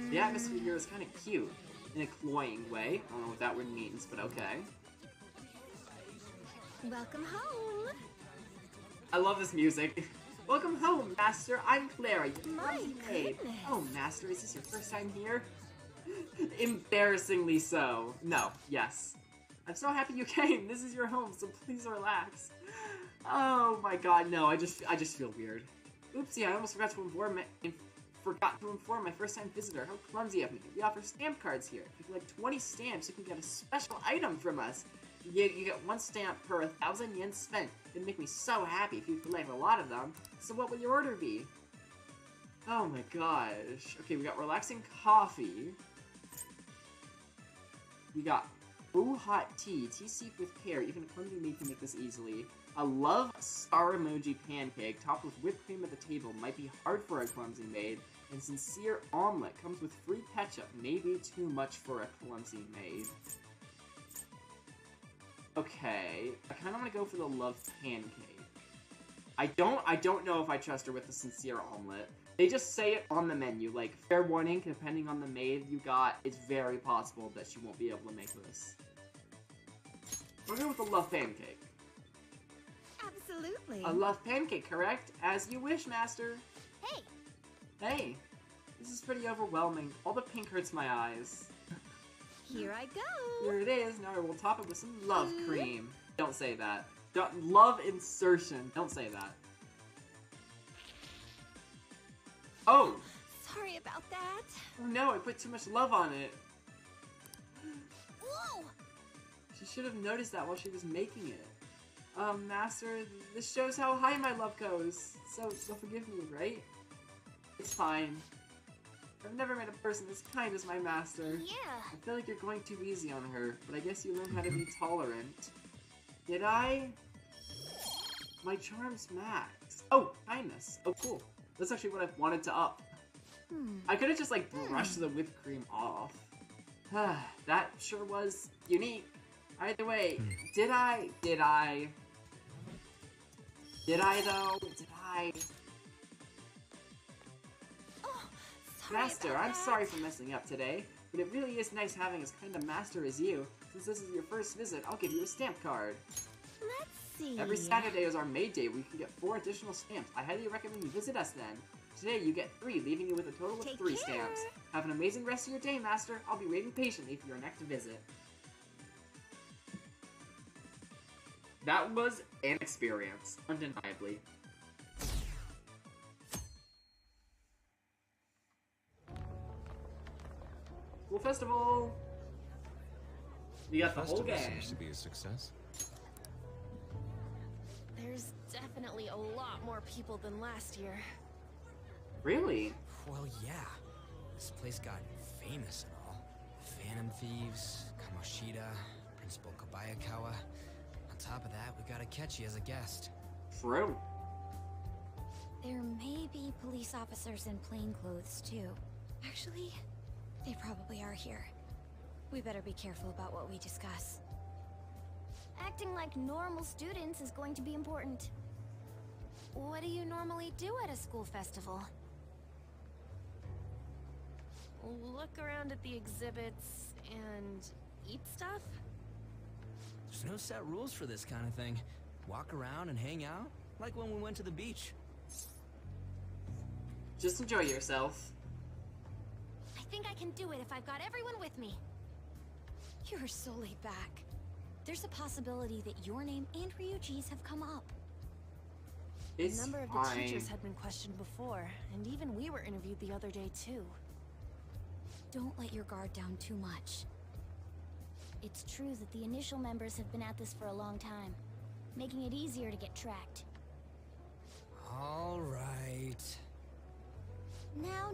The atmosphere here is kind of cute, in a cloying way. I don't know what that word means, but okay. Welcome home. I love this music. Welcome home, Master. I'm Clara, your My clumsy maid. goodness. Oh, Master, is this your first time here? Embarrassingly so. No, yes. I'm so happy you came. This is your home, so please relax. Oh my god, no, I just feel weird. Oopsie, I almost forgot to inform my first-time visitor. How clumsy of me. We offer stamp cards here. If you collect 20 stamps, you can get a special item from us. You get 1 stamp per 1,000 yen spent. It'd make me so happy if you collect a lot of them. So what would your order be? Oh my gosh. Okay, we got relaxing coffee. We got Ooh Hot Tea. Tea steeped with care. Even a clumsy maid can make this easily. A love star emoji pancake topped with whipped cream at the table might be hard for a clumsy maid. And sincere omelet comes with free ketchup. Maybe too much for a clumsy maid. Okay, I kind of want to go for the love pancake. I don't know if I trust her with the sincere omelet. They just say it on the menu, like, fair warning, depending on the maid you got, it's very possible that she won't be able to make this. We're going with the love pancake. Absolutely. A love pancake, correct? As you wish, master. Hey. Hey. This is pretty overwhelming. All the pink hurts my eyes. Here I go. Here it is. Now we'll top it with some love cream. Don't say that. Love insertion. Don't say that. Oh! Sorry about that. Oh no, I put too much love on it. Whoa! She should have noticed that while she was making it. Master, this shows how high my love goes. So, you'll forgive me, right? It's fine. I've never met a person as kind as my master. Yeah. I feel like you're going too easy on her, but I guess you learned how to be tolerant. Did I? My charm's max. Oh, kindness. Oh, cool. That's actually what I wanted to up. I could have just, like, brushed the whipped cream off. That sure was unique. Either way, did I, though? Did I? Master, I'm sorry for messing up today, but it really is nice having as kind of master as you. Since this is your first visit, I'll give you a stamp card. Let's see. Every Saturday is our maid day where you can get 4 additional stamps. I highly recommend you visit us then. Today you get 3, leaving you with a total of 3 stamps. Have an amazing rest of your day, Master. I'll be waiting patiently for your next visit. That was an experience, undeniably. School festival! We got the whole gang. Seems to be a success. There's definitely a lot more people than last year. Really? Well, yeah. This place got famous and all. Phantom Thieves, Kamoshida, Principal Kobayakawa. On top of that, we got Akechi as a guest. True. There may be police officers in plainclothes, too. Actually, they probably are here. We better be careful about what we discuss. Acting like normal students is going to be important. What do you normally do at a school festival? Look around at the exhibits and eat stuff? There's no set rules for this kind of thing. Walk around and hang out, like when we went to the beach. Just enjoy yourself. I think I can do it if I've got everyone with me. You're so laid back. There's a possibility that your name and Ryuji's have come up. It's a number of the teachers had been questioned before, and even we were interviewed the other day too. Don't let your guard down too much. It's true that the initial members have been at this for a long time, making it easier to get tracked. All right. Now,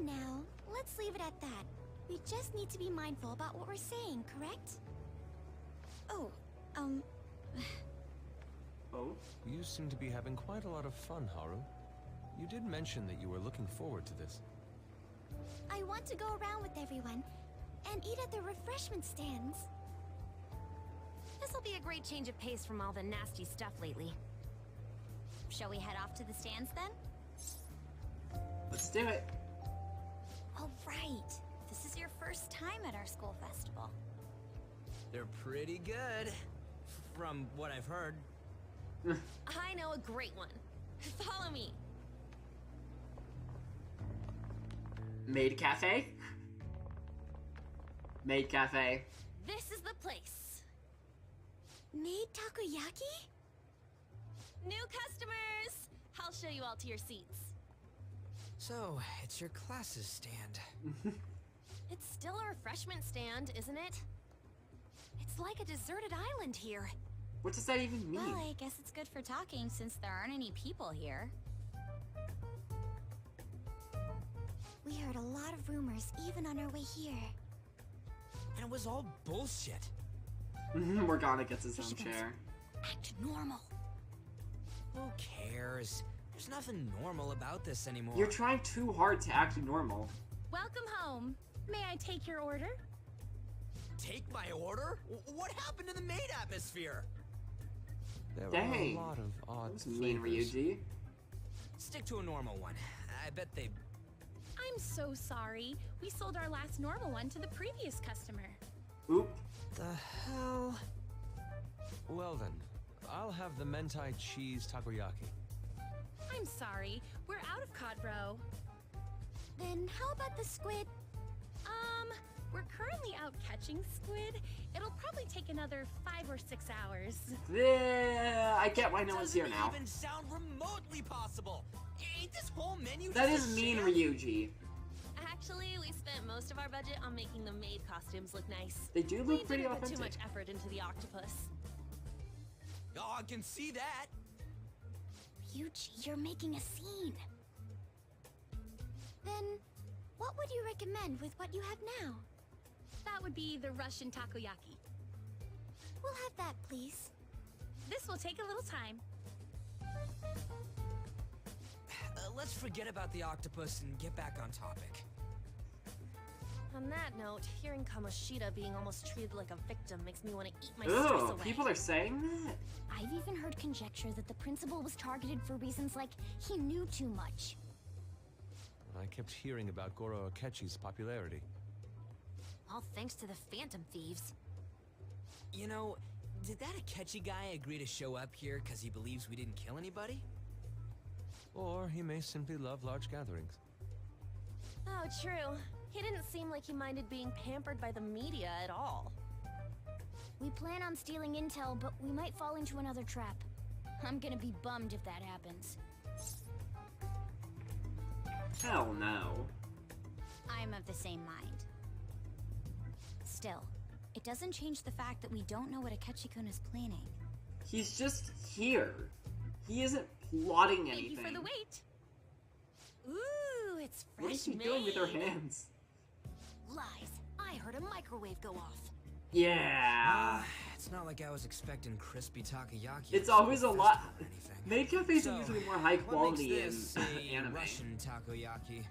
let's leave it at that. We just need to be mindful about what we're saying, correct? Oh, Oh? You seem to be having quite a lot of fun, Haru. You did mention that you were looking forward to this. I want to go around with everyone and eat at the refreshment stands. This'll be a great change of pace from all the nasty stuff lately. Shall we head off to the stands then? Let's do it. All right. This is your first time at our school festival. They're pretty good, from what I've heard. I know a great one. Follow me. Maid cafe? Maid Cafe. This is the place. Maid takoyaki? New customers! I'll show you all to your seats. So, it's your classes stand. It's still a refreshment stand, isn't it? It's like a deserted island here. What does that even mean? Well, I guess it's good for talking since there aren't any people here. We heard a lot of rumors even on our way here. And it was all bullshit. Morgana gets his own chair. Act normal. Who cares? There's nothing normal about this anymore. You're trying too hard to act normal. Welcome home. May I take your order? Take my order? What happened to the maid atmosphere? There Dang. are a lot of odd That was mean, flavors. Ryuji. Stick to a normal one. I bet they... I'm so sorry. We sold our last normal one to the previous customer. Oop. The hell? Well then, I'll have the mentai cheese takoyaki. I'm sorry. We're out of cod roe. Then how about the squid? We're currently out catching squid. It'll probably take another 5 or 6 hours. Yeah, I get why no one's here now. Doesn't even sound remotely possible. Ain't this whole menu That just is a mean, sham? Ryuji. Actually, we spent most of our budget on making the maid costumes look nice. They do look pretty We didn't put too authentic. much effort into the octopus. Oh, I can see that. Ryuji, you're making a scene. Then, what would you recommend with what you have now? That would be the Russian takoyaki. We'll have that, please. This will take a little time. Let's forget about the octopus and get back on topic. On that note, hearing Kamoshida being almost treated like a victim makes me want to eat my stress Ugh, away. people are saying that? I've even heard conjecture that the principal was targeted for reasons like he knew too much. I kept hearing about Goro Akechi's popularity. All thanks to the Phantom Thieves. You know, did that Akechi guy agree to show up here because he believes we didn't kill anybody? Or he may simply love large gatherings. Oh, true. He didn't seem like he minded being pampered by the media at all. We plan on stealing intel, but we might fall into another trap. I'm gonna be bummed if that happens. Hell no. I'm of the same mind. Still, it doesn't change the fact that we don't know what Akechi-kun is planning. He's just here. He isn't plotting anything. Thank you for the wait. Ooh, it's fresh What is she made. doing with her hands? Lies. I heard a microwave go off. Yeah. It's not like I was expecting crispy takoyaki. It's or always a lot. festival or anything. Maid cafes are So, usually more high quality what in makes this a anime. Russian takoyaki?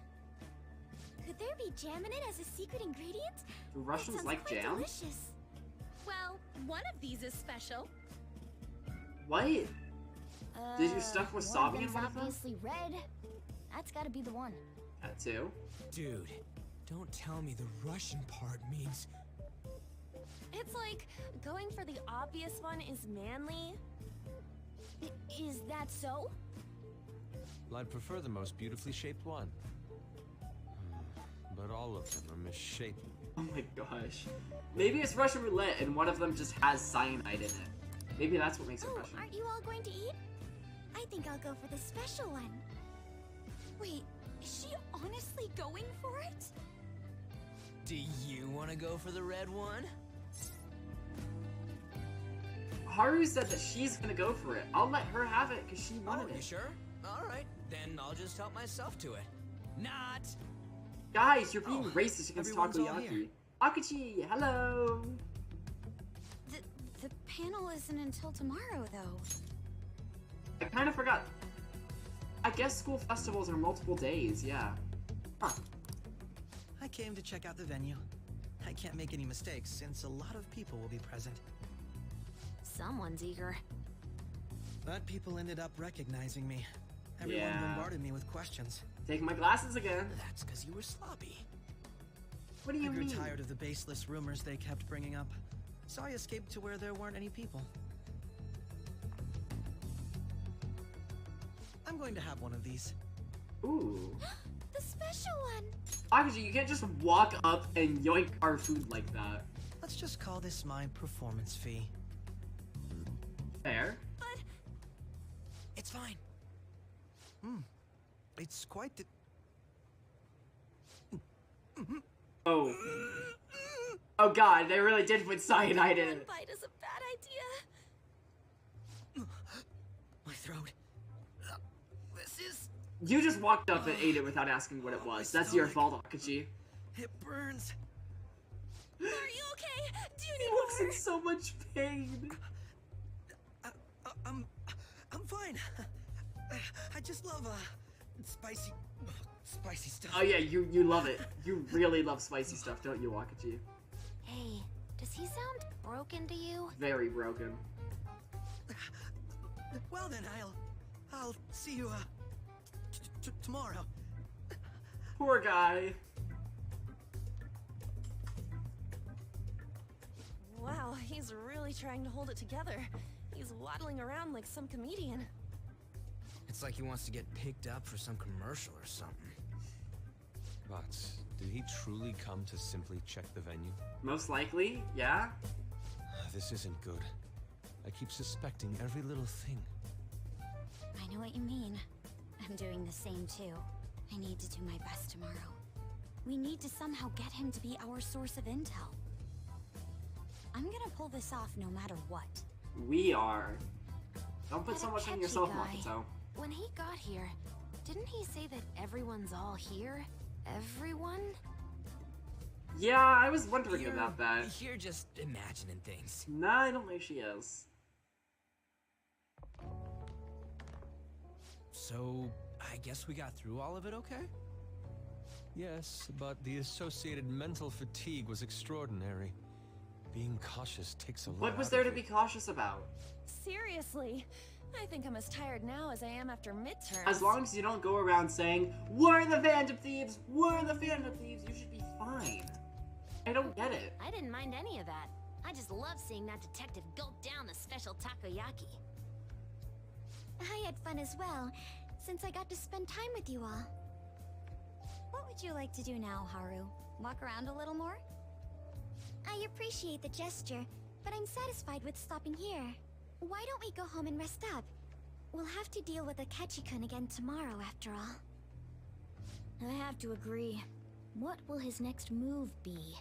Could there be jam in it as a secret ingredient? Do That Russians sounds like quite jam? delicious. Well, one of these is special. What? Did you stuff One wasabi of in them's one of them? obviously red. That's gotta be the one. That too. Dude, don't tell me the Russian part means... It's like going for the obvious one is manly. Is that so? Well, I'd prefer the most beautifully shaped one. But all of them are misshapen. Oh my gosh. Maybe it's Russian roulette and one of them just has cyanide in it. Maybe that's what makes it Oh, Russian. aren't you all going to eat? I think I'll go for the special one. Wait, is she honestly going for it? Do you want to go for the red one? Haru said that she's gonna go for it. I'll let her have it because she wanted You it. sure? Alright, then I'll just help myself to it. Not! Guys, you're being Oh, racist against everyone's all takoyaki. here. Akachi, hello! The panel isn't until tomorrow, though. I kind of forgot. I guess school festivals are multiple days, yeah. Huh. I came to check out the venue. I can't make any mistakes since a lot of people will be present. Someone's eager. But people ended up recognizing me. Everyone Yeah. bombarded me with questions. Take my glasses again. That's because you were sloppy. What do you I grew mean? tired of the baseless rumors they kept bringing up, so I escaped to where there weren't any people. I'm going to have one of these. Ooh. The The special one! Actually, you can't just walk up and yoink our food like that. Let's just call this my performance fee. Fair. But... It's fine. It's quite the... Oh. Oh god, they really did put cyanide in it. One bite is a bad idea. My throat. This is... You just walked up and ate it without asking what it was. That's your fault, Akachi. It burns. Are you okay? Do you need He looks water? in so much pain. I'm fine. I just love spicy stuff. Oh yeah, you love it. You really love spicy stuff, don't you, Akachi? Hey, does he sound broken to you? Very broken. Well then, I'll see you tomorrow. Poor guy. Wow, he's really trying to hold it together. He's waddling around like some comedian. It's like he wants to get picked up for some commercial or something. But did he truly come to simply check the venue? Most likely, yeah. This isn't good. I keep suspecting every little thing. I know what you mean. I'm doing the same too. I need to do my best tomorrow. We need to somehow get him to be our source of intel. I'm gonna pull this off no matter what. We are. Don't put That so much on Akechi yourself, guy, Makoto. When he got here, didn't he say that everyone's all here? Everyone? Yeah, I was wondering about that. You're just imagining things. Nah, I don't think she is. So, I guess we got through all of it okay? Yes, but the associated mental fatigue was extraordinary. Being cautious takes a lot. What was there to be cautious about? Seriously, I think I'm as tired now as I am after midterms. As long as you don't go around saying, "We're the Phantom Thieves! We're the Phantom Thieves!" you should be fine. I don't get it. I didn't mind any of that. I just love seeing that detective gulp down the special takoyaki. I had fun as well, since I got to spend time with you all. What would you like to do now, Haru? Walk around a little more? I appreciate the gesture, but I'm satisfied with stopping here. Why don't we go home and rest up? We'll have to deal with Akechi-kun again tomorrow, after all. I have to agree. What will his next move be?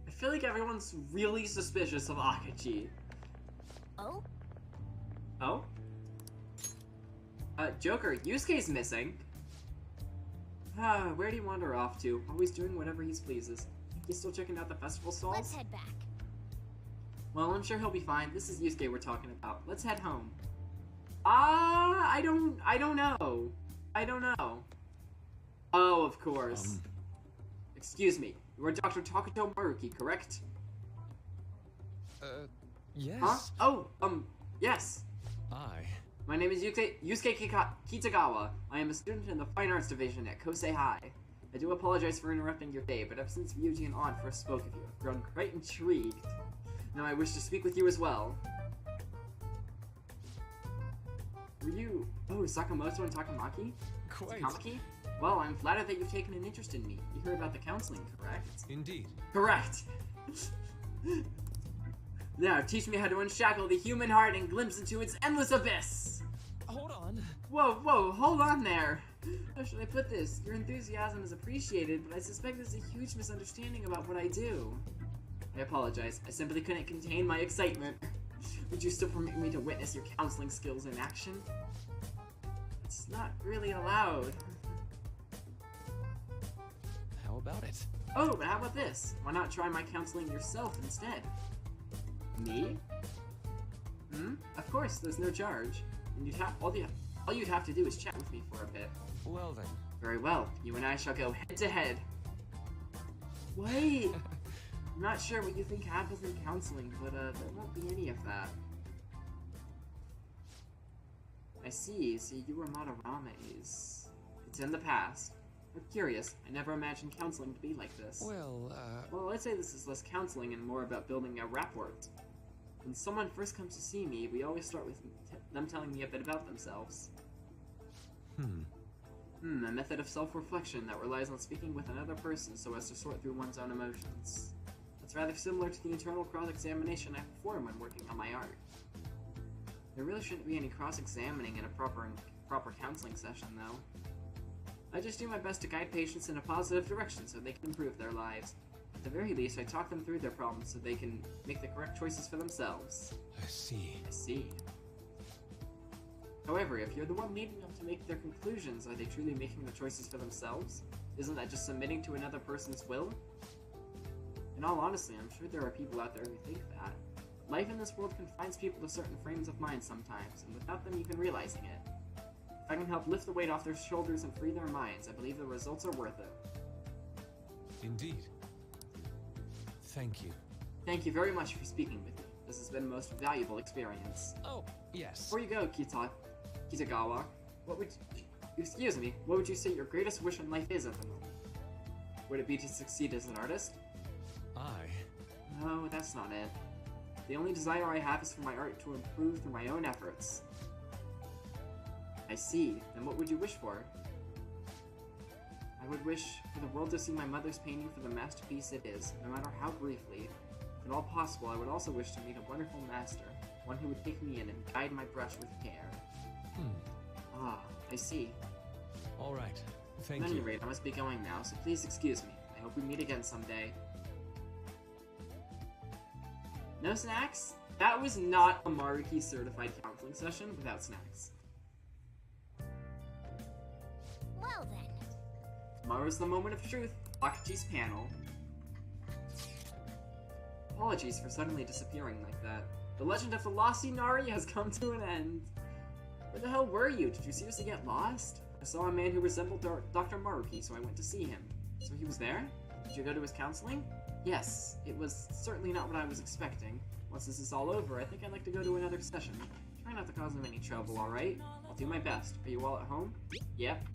I feel like everyone's really suspicious of Akachi. Oh? Oh? Joker, Yusuke's missing. Where do you wander off to? Always doing whatever he pleases. He's still checking out the festival stalls? Let's head back. Well, I'm sure he'll be fine. This is Yusuke we're talking about. Let's head home. I don't know. I don't know. Oh, of course. Excuse me. You are Dr. Takuto Maruki, correct? Yes. Huh? Oh, yes. My name is Yusuke Kitagawa. I am a student in the Fine Arts Division at Kosei High. I do apologize for interrupting your day, but ever since Ryuji and Aunt first spoke of you, I've grown quite intrigued. Now I wish to speak with you as well. Were you... Oh, Sakamoto and Takamaki? Quite. Takamaki? Well, I'm flattered that you've taken an interest in me. You heard about the counseling, correct? Indeed. Correct! Now, teach me how to unshackle the human heart and glimpse into its endless abyss! Hold on. Whoa, hold on there! How should I put this? Your enthusiasm is appreciated, but I suspect there's a huge misunderstanding about what I do. I apologize. I simply couldn't contain my excitement. Would you still permit me to witness your counseling skills in action? It's not really allowed. How about it? Oh, but how about this? Why not try my counseling yourself instead? Me? Of course, there's no charge. And all you'd have to do is chat with me for a bit. Well then. Very well. You and I shall go head to head. Wait! I'm not sure what you think happens in counseling, but there won't be any of that. I see. So you were Madarame's. It's in the past. I'm curious. I never imagined counseling to be like this. Well, I'd say this is less counseling and more about building a rapport. When someone first comes to see me, we always start with them telling me a bit about themselves. A method of self-reflection that relies on speaking with another person so as to sort through one's own emotions. That's rather similar to the internal cross-examination I perform when working on my art. There really shouldn't be any cross-examining in a proper counseling session, though. I just do my best to guide patients in a positive direction so they can improve their lives. At the very least, I talk them through their problems so they can make the correct choices for themselves. I see. I see. However, if you're the one leading them to make their conclusions, are they truly making the choices for themselves? Isn't that just submitting to another person's will? In all honesty, I'm sure there are people out there who think that. But life in this world confines people to certain frames of mind sometimes, and without them even realizing it. If I can help lift the weight off their shoulders and free their minds, I believe the results are worth it. Indeed. Thank you. Thank you very much for speaking with me. This has been a most valuable experience. Oh, yes. Before you go, Kitagawa, what would you say your greatest wish in life is at the moment? Would it be to succeed as an artist? No, that's not it. The only desire I have is for my art to improve through my own efforts. I see. Then what would you wish for? I would wish for the world to see my mother's painting for the masterpiece it is, no matter how briefly. If at all possible, I would also wish to meet a wonderful master, one who would take me in and guide my brush with care. Ah, I see. All right. Thank you. At any rate, I must be going now, so please excuse me. I hope we meet again someday. No snacks? That was not a Maruki certified counseling session without snacks. Well then. Tomorrow's the moment of truth. Akachi's panel. Apologies for suddenly disappearing like that. The legend of the lost Inari has come to an end. Where the hell were you? Did you seriously get lost? I saw a man who resembled Dr. Maruki, so I went to see him. So he was there? Did you go to his counseling? Yes, it was certainly not what I was expecting. Once this is all over, I think I'd like to go to another session. Try not to cause him any trouble, alright? I'll do my best. Are you all at home? Yep.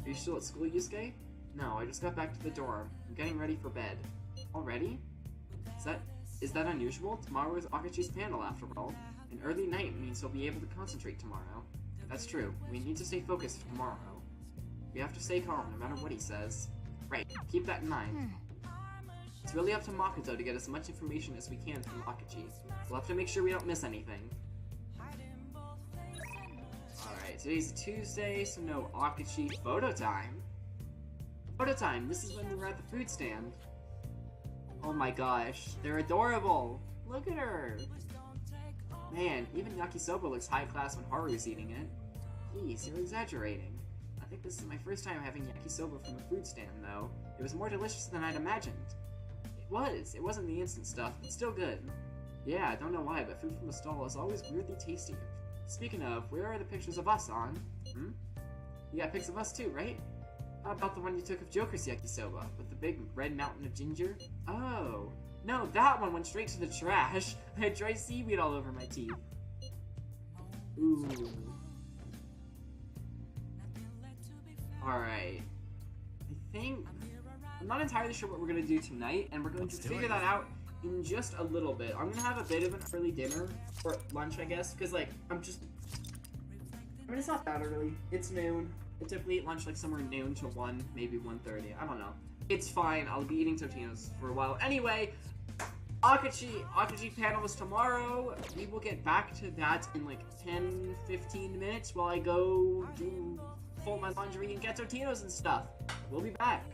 Are you still at school, Yusuke? No, I just got back to the dorm. I'm getting ready for bed. Already? Is that unusual? Tomorrow is Akachi's panel, after all. An early night means he'll be able to concentrate tomorrow. That's true. We need to stay focused tomorrow. We have to stay calm, no matter what he says. Right, keep that in mind. It's really up to Makoto to get as much information as we can from Akachi. We'll have to make sure we don't miss anything. Alright, today's Tuesday, so no Akachi photo time. Photo time! This is when we were at the food stand. Oh my gosh, they're adorable! Look at her! Man, even yakisoba looks high class when Haru's eating it. Please, you're exaggerating. I think this is my first time having yakisoba from a food stand, though. It was more delicious than I'd imagined. It wasn't the instant stuff, but still good. Yeah, I don't know why, but food from the stall is always weirdly tasty. Speaking of, where are the pictures of us on? You got pics of us too, right? How about the one you took of Joker's yakisoba, with the big red mountain of ginger? Oh, no, that one went straight to the trash. I had dry seaweed all over my teeth. Ooh. Alright. I'm not entirely sure what we're going to do tonight, and we're going to figure that out in just a little bit. I'm going to have a bit of an early dinner, or lunch, I guess, because, like, I mean, it's not that early. It's noon. I typically eat lunch, like, somewhere noon to 1, maybe 1:30. I don't know. It's fine. I'll be eating Totino's for a while. Anyway, Akachi panel is tomorrow. We will get back to that in, like, 10-15 minutes while I go fold my laundry and get Totino's and stuff. We'll be back.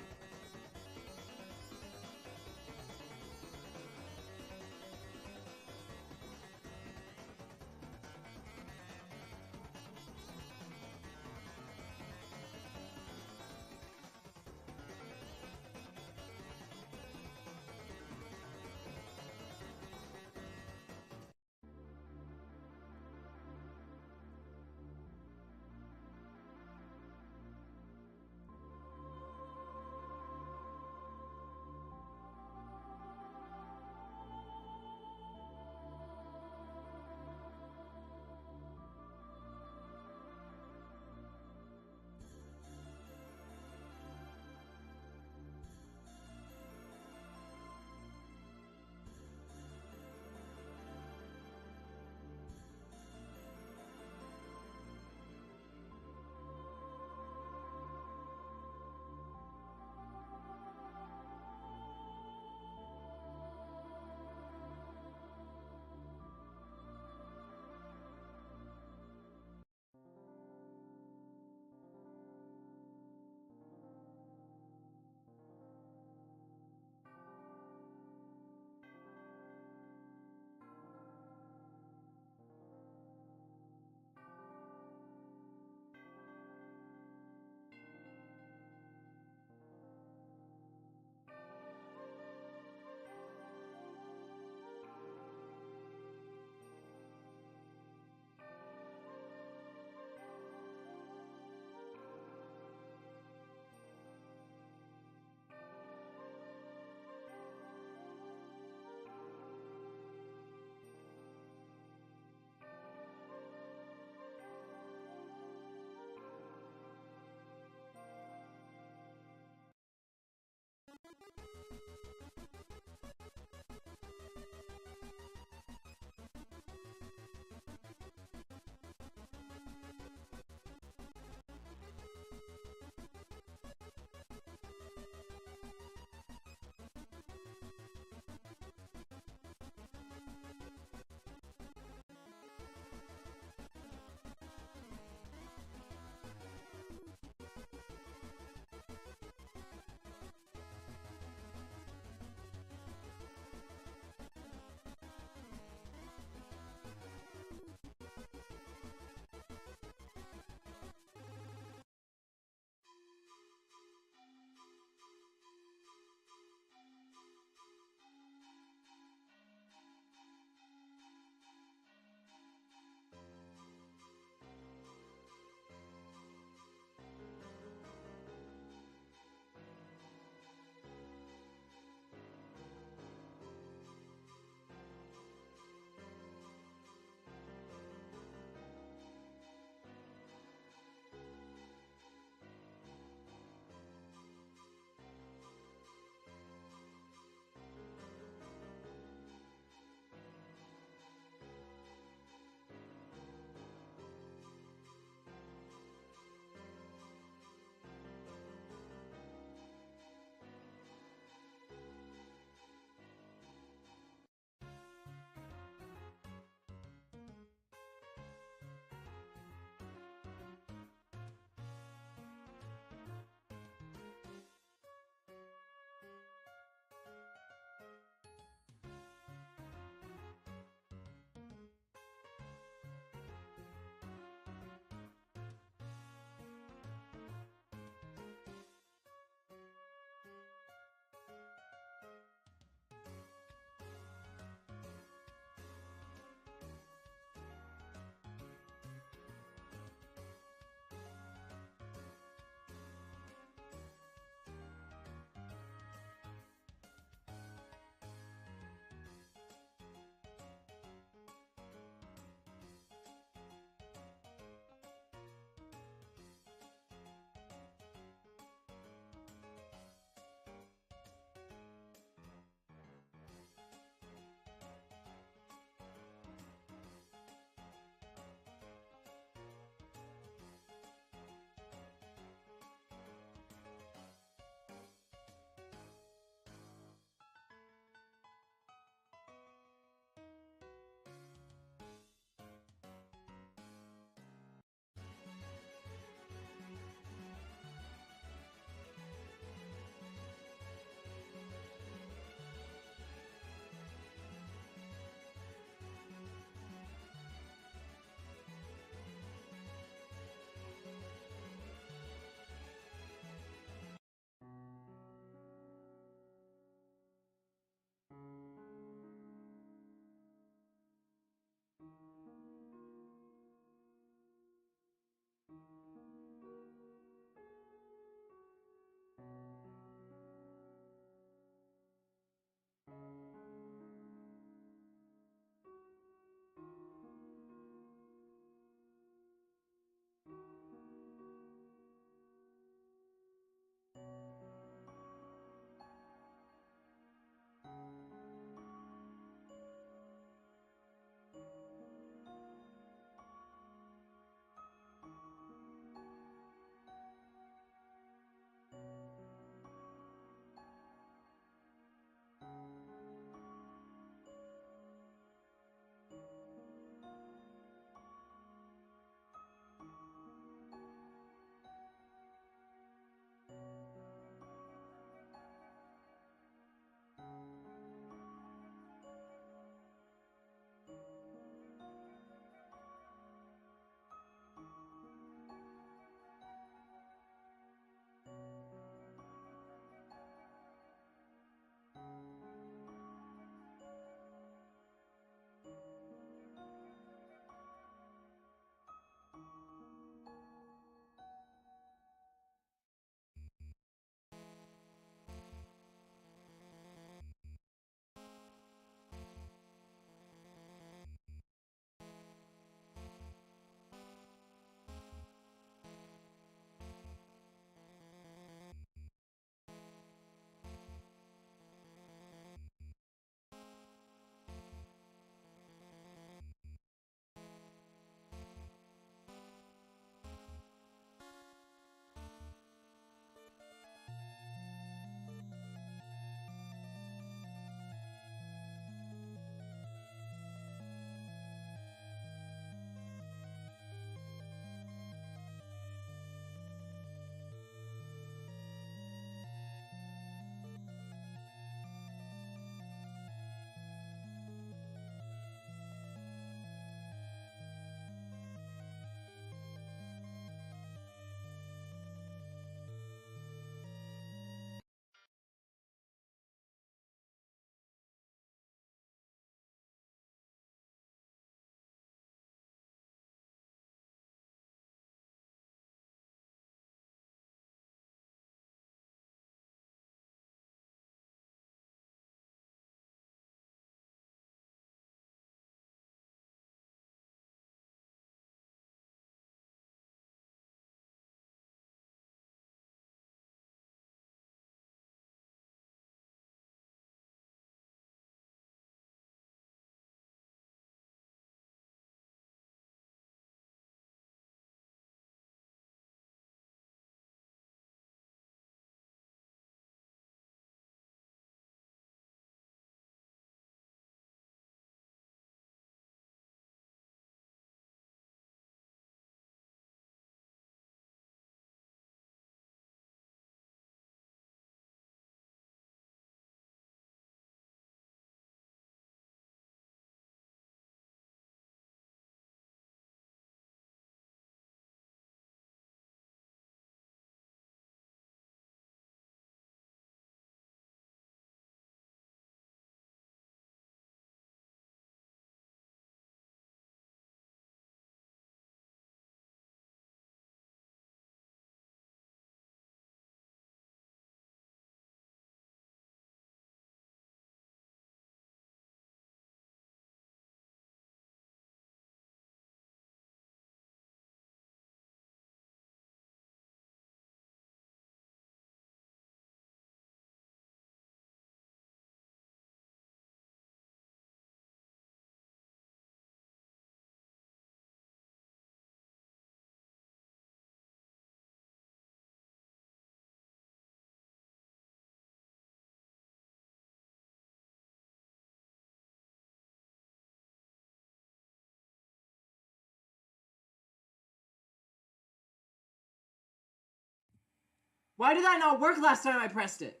Why did that not work last time I pressed it?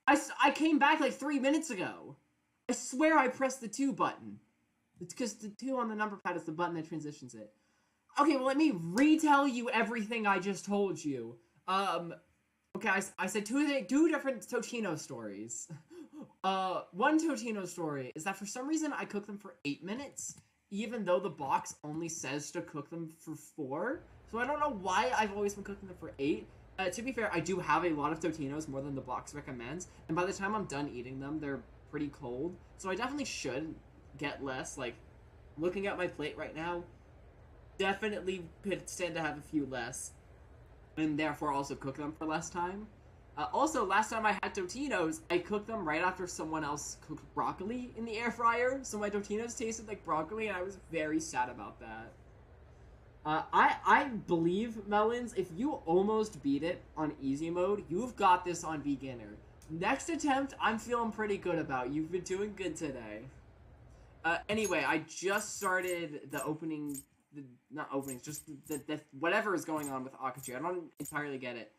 I came back like 3 minutes ago. I swear I pressed the 2 button. It's because the 2 on the number pad is the button that transitions it. Okay, well, let me retell you everything I just told you. Okay, I said two different Totino stories. One Totino story is that for some reason I cooked them for 8 minutes, even though the box only says to cook them for 4. So I don't know why I've always been cooking them for 8. To be fair, I do have a lot of Totinos, more than the box recommends, and by the time I'm done eating them, they're pretty cold. So I definitely should get less. Like, looking at my plate right now, definitely could stand to have a few less, and therefore also cook them for less time. Also, last time I had Totinos, I cooked them right after someone else cooked broccoli in the air fryer, so my Totinos tasted like broccoli, and I was very sad about that. I believe, Melons, if you almost beat it on easy mode, you've got this on beginner. Next attempt, I'm feeling pretty good about. You've been doing good today. Anyway, I just started the opening, not openings, just the whatever is going on with Akachi. I don't entirely get it.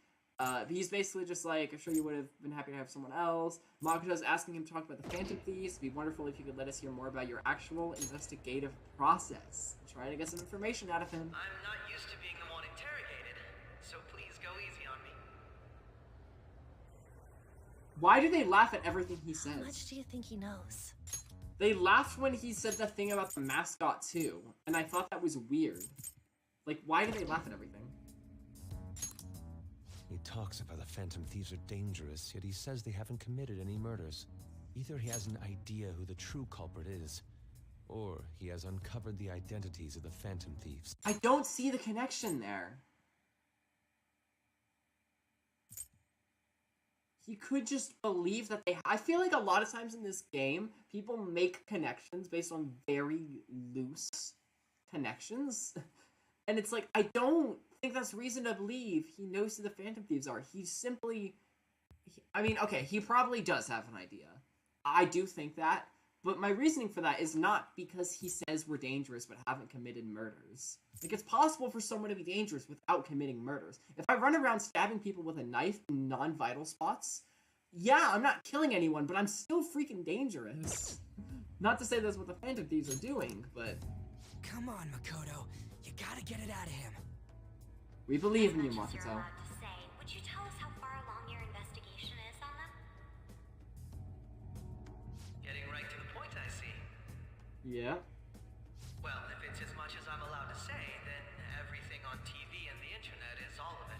He's basically just like, I'm sure you would have been happy to have someone else. Makoto's asking him to talk about the Phantom Thieves. It'd be wonderful if you could let us hear more about your actual investigative process. Try to get some information out of him. I'm not used to being the one interrogated, so please go easy on me. Why do they laugh at everything he says? How much do you think he knows? They laughed when he said the thing about the mascot too, and I thought that was weird. Like, why do they laugh at everything? He talks about the Phantom Thieves are dangerous, yet he says they haven't committed any murders. Either he has an idea who the true culprit is, or he has uncovered the identities of the Phantom Thieves. I don't see the connection there. He could just believe that they... I feel like a lot of times in this game, people make connections based on very loose connections. And it's like, I don't think that's reason to believe he knows who the Phantom Thieves are. He's simply... I mean, okay, he probably does have an idea. I do think that. But my reasoning for that is not because he says we're dangerous but haven't committed murders. Like, it's possible for someone to be dangerous without committing murders. If I run around stabbing people with a knife in non-vital spots, yeah, I'm not killing anyone, but I'm still freaking dangerous. Not to say that's what the Phantom Thieves are doing, but... Come on, Makoto. You gotta get it out of him. We believe in you, Makoto. Would you tell us how far along your investigation is on them? Getting right to the point, I see. Yeah. Well, if it's as much as I'm allowed to say, then everything on TV and the internet is all of it.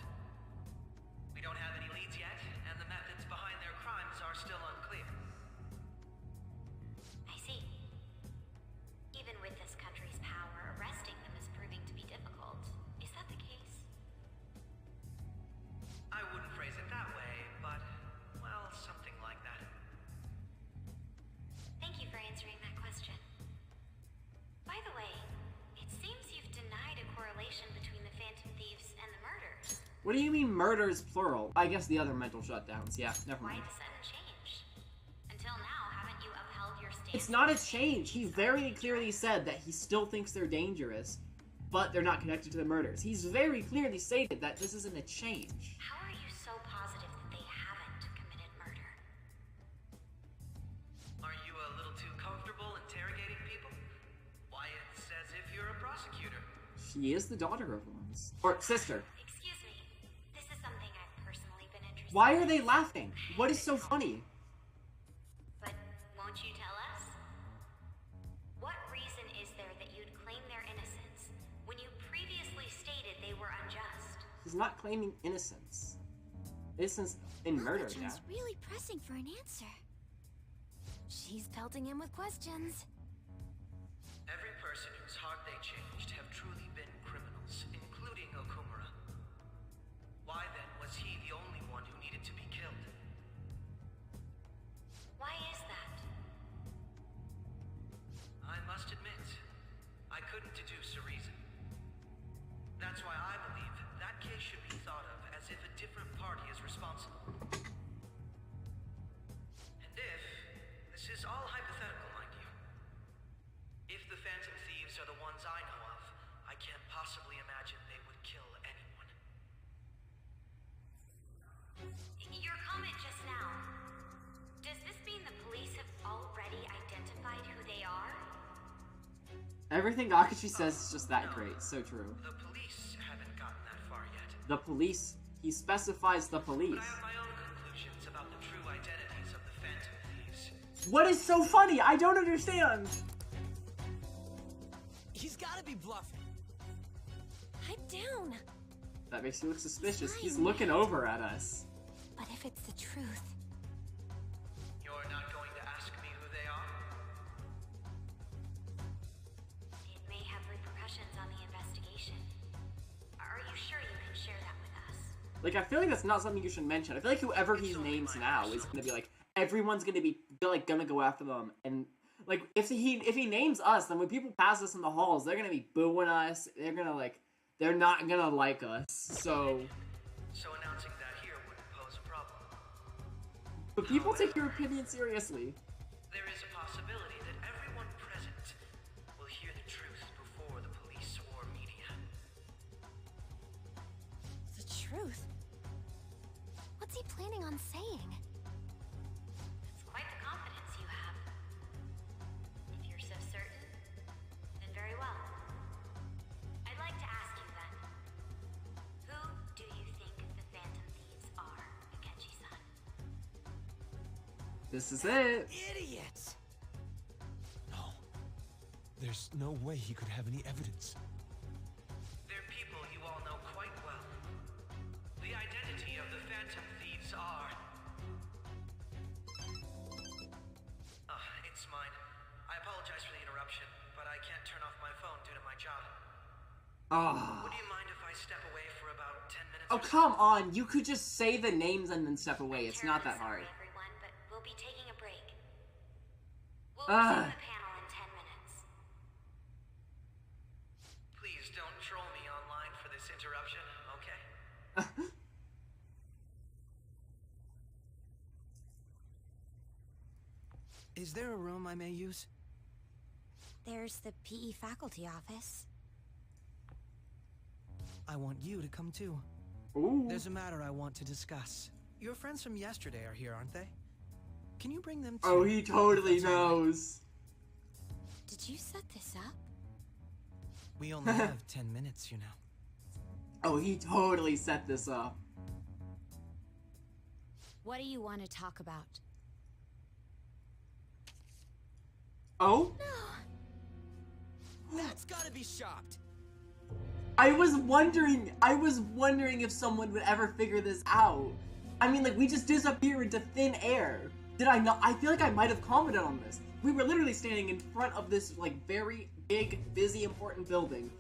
We don't have any leads yet, and the methods behind their crimes are still unclear. I see. Even with this country's power, arresting them is proving to be difficult. Is that the case? I wouldn't phrase it that way, but, well, something like that. Thank you for answering that question. By the way, it seems you've denied a correlation between the Phantom Thieves and the murders. What do you mean murders plural? I guess the other mental shutdowns. Yeah, never mind. Why the sudden change? Until now, haven't you upheld your stance? It's not a change. He very clearly said that he still thinks they're dangerous, but they're not connected to the murders. He's very clearly stated that this isn't a change. How are you so positive that they haven't committed murder? Are you a little too comfortable interrogating people? Why, it's as if you're a prosecutor. She is the daughter of one. Or sister. Excuse me. This is something I've personally been interested in. Why are they laughing? What is so funny? But won't you tell us? What reason is there that you'd claim their innocence when you previously stated they were unjust? He's not claiming innocence. Innocence in murder, yeah. Mako-chan's really pressing for an answer. She's pelting him with questions. Every person whose heart they changed have truly been criminals, including Okumura. Why then was he the only one who needed to be killed? Why is that? I must admit, I couldn't deduce a reason. That's why I believe that case should be thought of as if a different party is responsible. And if, this is all hypothetical, mind you, if the Phantom Thieves are the ones I know of, I can't possibly imagine they would kill anyone. Everything Akashi says is just that great. So true. The police haven't gotten that far yet. The police. He specifies the police. But I have my own conclusions about the true identities of the Phantom Thieves. What is so funny? I don't understand. He's gotta be bluffing. Pipe down. That makes you look suspicious. He's looking over at us. But if it's the truth... You're not going to ask me who they are? It may have repercussions on the investigation. Are you sure you can share that with us? Like, I feel like that's not something you should mention. I feel like whoever he names now is gonna be like, everyone's gonna be like gonna go after them, and like if he names us, then when people pass us in the halls, they're gonna be booing us. They're gonna like, they're not gonna like us. So announcing that here wouldn't pose a problem. but people take your opinion seriously. There is a possibility that everyone present will hear the truth before the police or media. The truth? What's he planning on saying? It's quite the confidence you have. If you're so certain, then very well. I'd like to ask you then, who do you think the Phantom Thieves are, Akechi-san? This is it. Idiots! No. There's no way he could have any evidence. They're people you all know quite well. The identity of the Phantom Thieves are... it's mine. I apologize for the interruption, but I can't turn off my phone due to my job. Oh. Would you mind if I step away for about 10 minutes? Oh, come on. You could just say the names and then step away. It's not that hard. Everyone, but we'll be taking a break. We'll resume the panel in 10 minutes. Please don't troll me online for this interruption, okay? Is there a room I may use? There's the PE faculty office. I want you to come too. Ooh. There's a matter I want to discuss. Your friends from yesterday are here, aren't they? Can you bring them too? Oh, he totally knows. Did you set this up? We only have 10 minutes, you know. Oh, he totally set this up. What do you want to talk about? Oh? That's gotta be shocked. I was wondering if someone would ever figure this out. I mean, like, we just disappear into thin air. Did I not? I feel like I might have commented on this. We were literally standing in front of this, like, very big, busy, important building.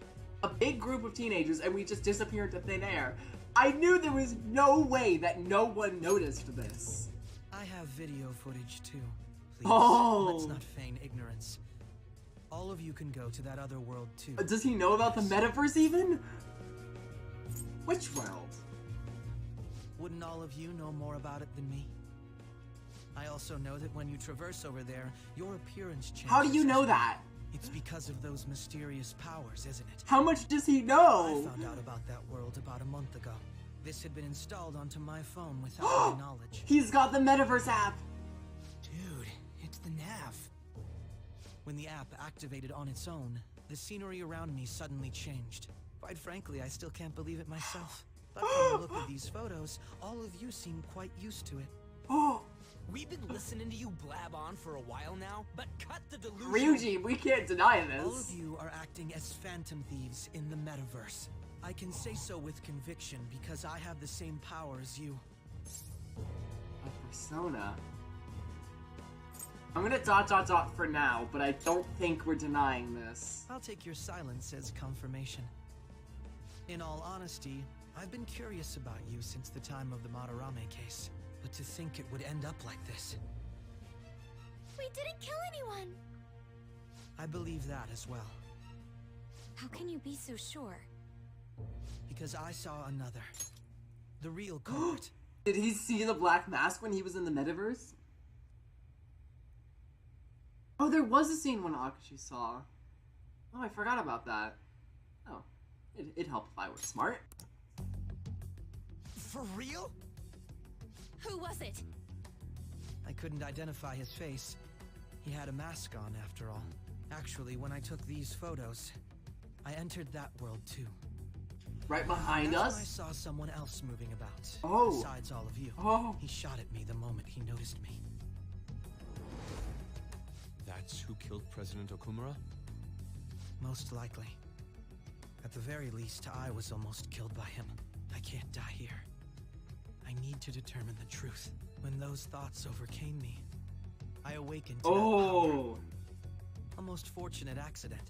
A big group of teenagers, and we just disappear into thin air. I knew there was no way that no one noticed this. I have video footage too. Please, Oh. let's not feign ignorance. All of you can go to that other world too. Does he know about the metaverse even? Which world? Wouldn't all of you know more about it than me? I also know that when you traverse over there, your appearance changes. How do you know that? It's because of those mysterious powers, isn't it? How much does he know? I found out about that world about a month ago. This had been installed onto my phone without my knowledge. He's got the metaverse app. Dude, it's the nav. When the app activated on its own, the scenery around me suddenly changed. Quite frankly, I still can't believe it myself. But from the look of these photos, all of you seem quite used to it. Oh. We've been listening to you blab on for a while now, but cut the delusion. Ryuji, we can't deny this. All of you are acting as Phantom Thieves in the metaverse. I can say so with conviction because I have the same power as you. A persona. I'm gonna ... for now, but I don't think we're denying this. I'll take your silence as confirmation. In all honesty, I've been curious about you since the time of the Madarame case. But to think it would end up like this. We didn't kill anyone! I believe that as well. How can you be so sure? Because I saw another. The real culprit. Did he see the black mask when he was in the metaverse? Oh, there was a scene when Akashi saw. Oh, I forgot about that. Oh, it'd help if I were smart. For real? Who was it? I couldn't identify his face. He had a mask on, after all. Actually, when I took these photos, I entered that world too. Right behind That's us? when I saw someone else moving about. Oh. Besides all of you. Oh. He shot at me the moment he noticed me. That's who killed President Okumura? Most likely. At the very least, I was almost killed by him. I can't die here. I need to determine the truth. When those thoughts overcame me, I awakened to that power. A most fortunate accident.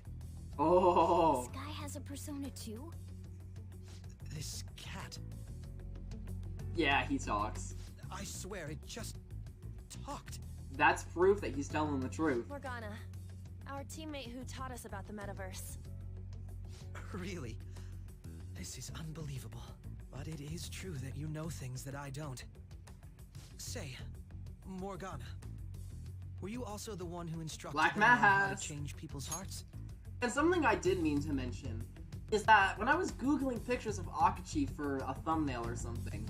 Oh. This guy has a persona too? This cat. Yeah, he talks. I swear, it just talked. That's proof that he's telling the truth. Morgana, our teammate who taught us about the metaverse. Really? This is unbelievable. But it is true that you know things that I don't. Say, Morgana, were you also the one who instructed Black them on how Mass. to change people's hearts? And something I did mean to mention is that when I was googling pictures of Akachi for a thumbnail or something,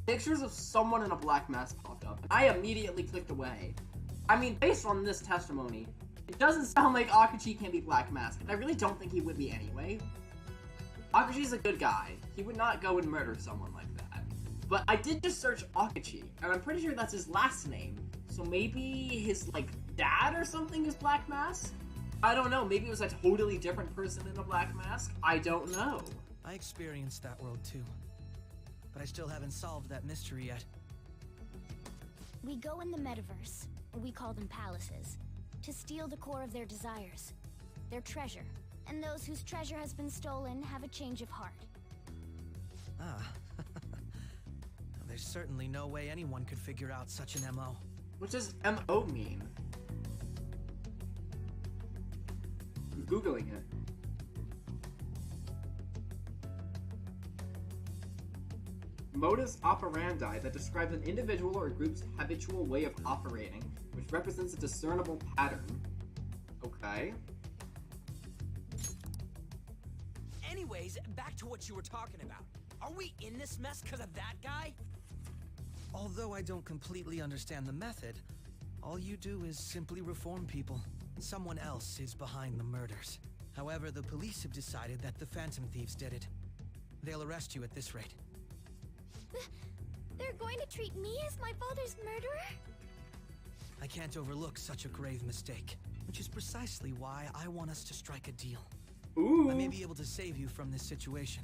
pictures of someone in a black mask popped up, and I immediately clicked away. I mean, based on this testimony, it doesn't sound like Akachi can be black mask, and I really don't think he would be anyway. Akachi's a good guy. He would not go and murder someone like that. But I did just search Akachi, and I'm pretty sure that's his last name. So maybe his, like, dad or something is black mask? I don't know, maybe it was a totally different person in a black mask? I don't know. I experienced that world too. But I still haven't solved that mystery yet. We go in the metaverse, or we call them palaces, to steal the core of their desires, their treasure. And those whose treasure has been stolen have a change of heart. Ah. There's certainly no way anyone could figure out such an MO. What does MO mean? I'm Googling it. Modus operandi that describes an individual or group's habitual way of operating, which represents a discernible pattern. Okay. Anyways, back to what you were talking about. Are we in this mess because of that guy? Although I don't completely understand the method, all you do is simply reform people. Someone else is behind the murders. However, the police have decided that the Phantom Thieves did it. They'll arrest you at this rate. They're going to treat me as my father's murderer? I can't overlook such a grave mistake, which is precisely why I want us to strike a deal. Ooh. I may be able to save you from this situation.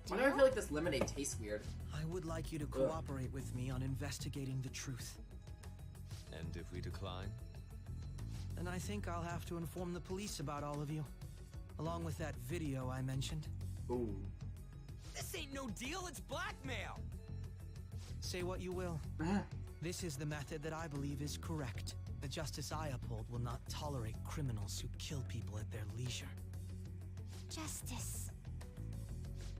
Why do I feel like this lemonade tastes weird? I would like you to cooperate with me on investigating the truth. And if we decline? Then I think I'll have to inform the police about all of you. Along with that video I mentioned. Ooh. This ain't no deal, it's blackmail! Say what you will. This is the method that I believe is correct. The justice I uphold will not tolerate criminals who kill people at their leisure. Justice.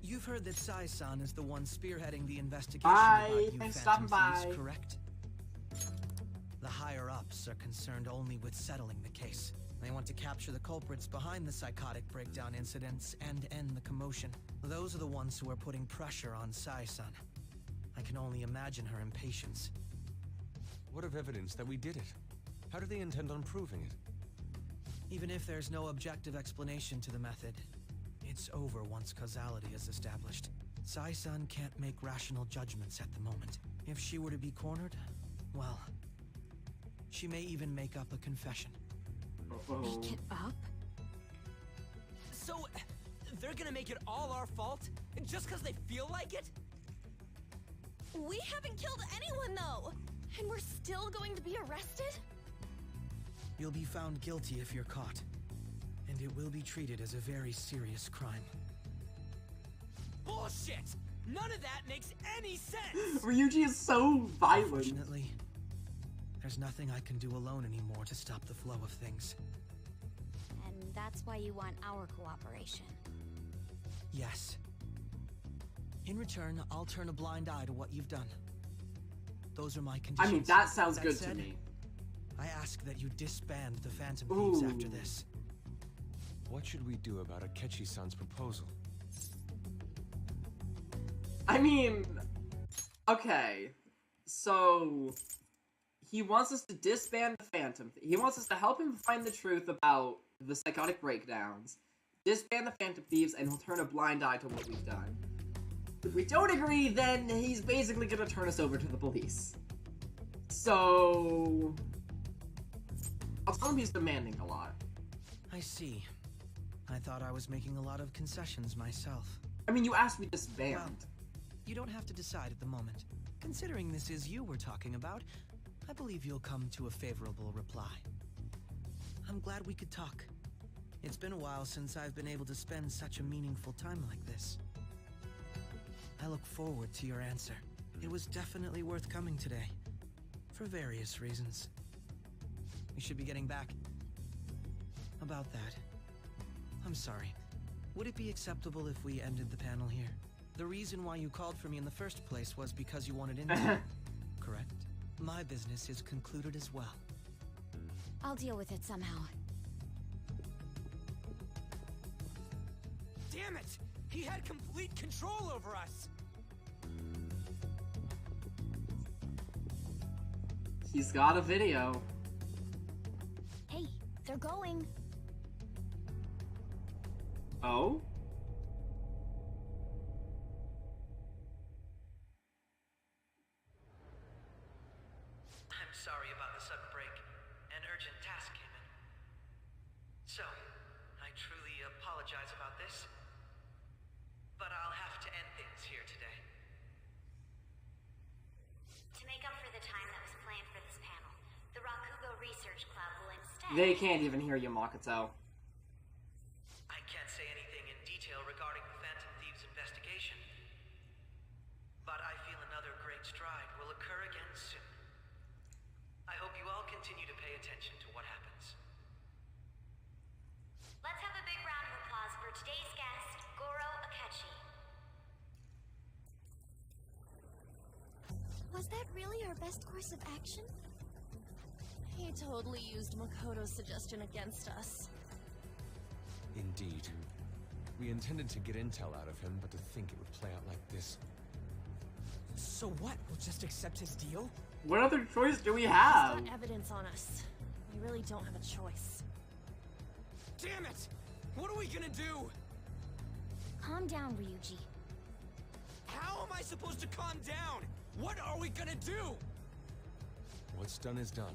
You've heard that Sai-san is the one spearheading the investigation Bye. about you Thanks for Phantom stopping Thieves, by. correct? The higher-ups are concerned only with settling the case. They want to capture the culprits behind the psychotic breakdown incidents and end the commotion. Those are the ones who are putting pressure on Sai-san. I can only imagine her impatience. What of evidence that we did it? How do they intend on proving it? Even if there's no objective explanation to the method, it's over once causality is established. Sai-san can't make rational judgments at the moment. If she were to be cornered, well, she may even make up a confession. Make it up? So, they're gonna make it all our fault? Just because they feel like it? We haven't killed anyone, though! And we're still going to be arrested? You'll be found guilty if you're caught. And it will be treated as a very serious crime. Bullshit! None of that makes any sense! Ryuji is so violent. Unfortunately, there's nothing I can do alone anymore to stop the flow of things. And that's why you want our cooperation. Yes. In return, I'll turn a blind eye to what you've done. Those are my conditions. I mean, that sounds That good said, to me. I ask that you disband the Phantom Thieves after this. What should we do about Akechi-san's proposal? I mean, okay, so he wants us to disband the Phantom. He wants us to help him find the truth about the psychotic breakdowns, disband the Phantom Thieves, and he'll turn a blind eye to what we've done. If we don't agree, then he's basically gonna turn us over to the police. So... I'll tell him he's demanding a lot. I see. I thought I was making a lot of concessions myself. I mean, you asked me to disband. Well, you don't have to decide at the moment. Considering this is you we're talking about, I believe you'll come to a favorable reply. I'm glad we could talk. It's been a while since I've been able to spend such a meaningful time like this. I look forward to your answer. It was definitely worth coming today. For various reasons. We should be getting back. About that. I'm sorry. Would it be acceptable if we ended the panel here? The reason why you called for me in the first place was because you wanted intel. Correct? My business is concluded as well. I'll deal with it somehow. Damn it! He had complete control over us! He's got a video. Hey, they're going. Oh? I'm sorry about the sudden break. An urgent task came in. So, I truly apologize about this. But I'll have to end things here today. To make up for the time that was planned for this panel, the Rakugo Research Club will instead... They can't even hear you, Makoto. I can't say anything in detail regarding the Phantom Thieves investigation. But I feel another great stride will occur again soon. I hope you all continue to pay attention to what happens. Let's have a big round of applause for today's guest, Goro Akechi. Was that really our best course of action? He totally used Makoto's suggestion against us. Indeed. We intended to get intel out of him, but to think it would play out like this. So what? We'll just accept his deal? What other choice do we have? He's got evidence on us. We really don't have a choice. Damn it! What are we gonna do? Calm down, Ryuji. How am I supposed to calm down? What are we gonna do? What's done is done.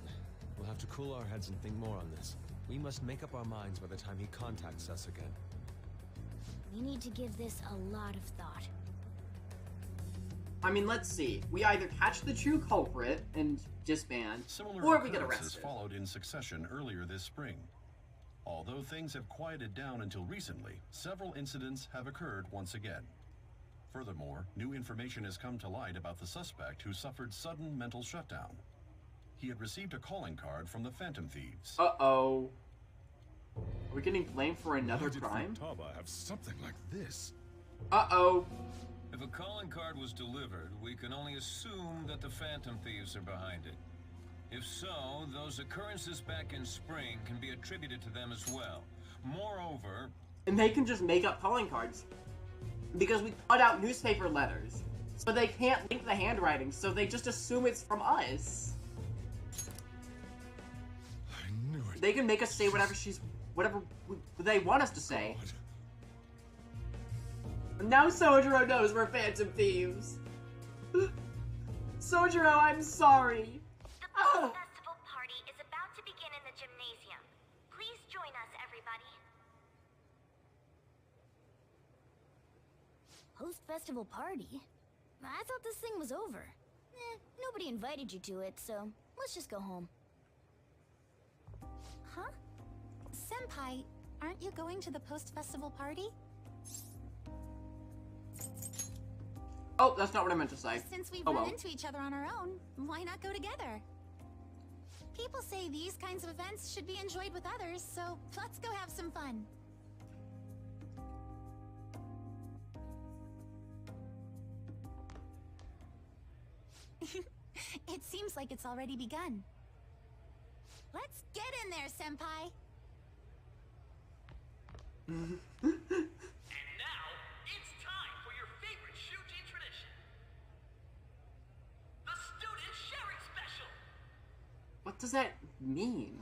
We'll have to cool our heads and think more on this. We must make up our minds by the time he contacts us again. We need to give this a lot of thought. I mean, let's see. We either catch the true culprit and disband, Similar or we get occurrences arrested. followed in succession earlier this spring. Although things have quieted down until recently, several incidents have occurred once again. Furthermore, new information has come to light about the suspect who suffered sudden mental shutdown. He had received a calling card from the Phantom Thieves. Uh-oh. Are we getting blamed for another crime? Why did Futaba have something like this? Uh-oh. If a calling card was delivered, we can only assume that the Phantom Thieves are behind it. If so, those occurrences back in spring can be attributed to them as well. Moreover... And they can just make up calling cards. Because we cut out newspaper letters. So they can't link the handwriting, so they just assume it's from us. I knew it. They can make us say whatever they want us to say. Now Sojiro knows we're Phantom Thieves. Sojiro, I'm sorry. The festival party is about to begin in the gymnasium. Please join us, everybody. Post-festival party? I thought this thing was over. Nobody invited you to it, so let's just go home. Huh? Senpai, aren't you going to the post-festival party? Oh, that's not what I meant to say. Since we've Oh run well. into each other on our own, why not go together? People say these kinds of events should be enjoyed with others, so let's go have some fun. It seems like it's already begun. Let's get in there, Senpai! And now, it's time for your favorite Shuji tradition. The Student Sharing Special! does that mean?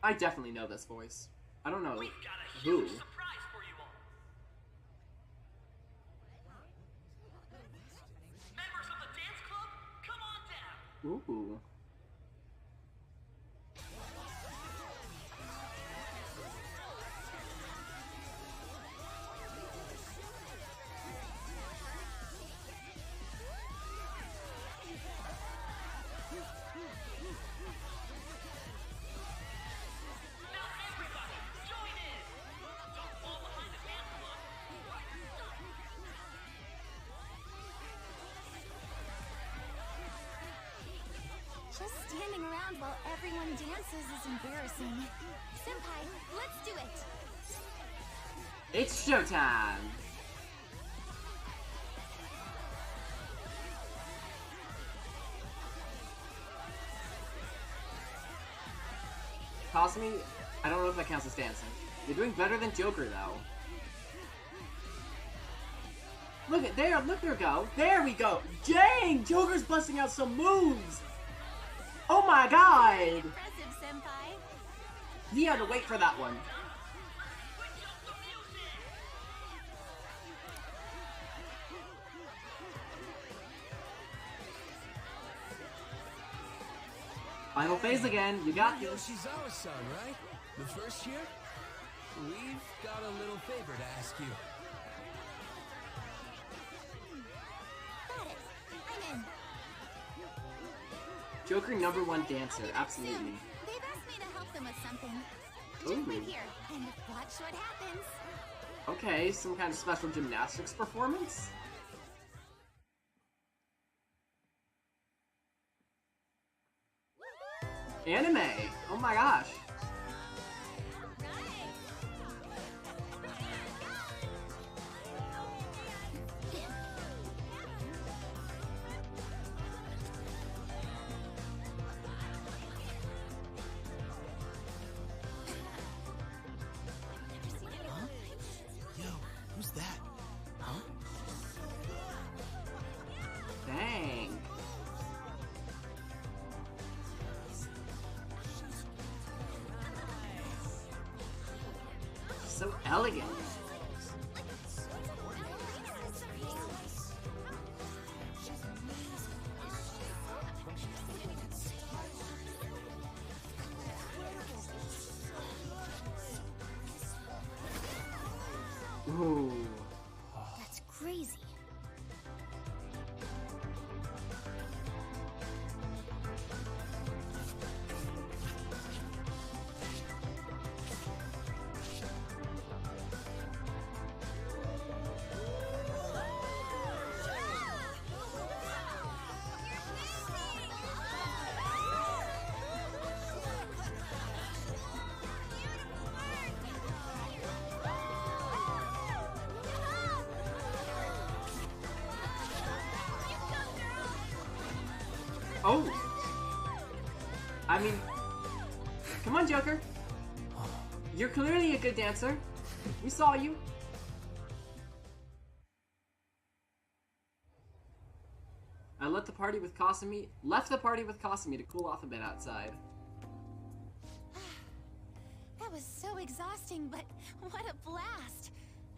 I definitely know this voice. I don't know who. Ooh. Just standing around while everyone dances is embarrassing. Senpai, let's do it! It's showtime! Kasumi, I don't know if that counts as dancing. You're doing better than Joker, though. Look at there, look there go. There we go. Dang, Joker's busting out some moves. Oh my god! Impressive, senpai. He had to wait for that one. Final phase again. You got this. Yoshizawa-san, right? The first year? We've got a little favor to ask you. Got it. I'm in. Joker #1 dancer, absolutely. They've asked me to help them with something. Ooh. Just wait here and watch what happens. Okay, some kind of special gymnastics performance? Anime! Oh my gosh. Yo, who's that? Huh? Dang. So elegant. Ooh. That's crazy. Oh! I mean, come on, Joker. You're clearly a good dancer. We saw you. I left the party with Kasumi to cool off a bit outside. That was so exhausting, but what a blast!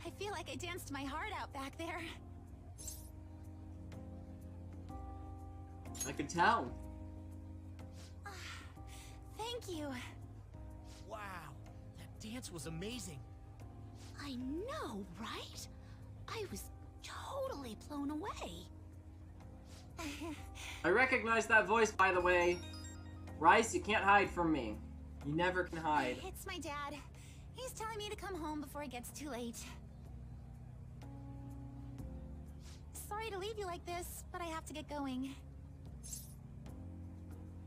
I feel like I danced my heart out back there. I could tell. Thank you. Wow, that dance was amazing. I know, right? I was totally blown away. I recognize that voice, by the way. Rice, you can't hide from me. You never can hide. It's my dad. He's telling me to come home before it gets too late. Sorry to leave you like this, but I have to get going.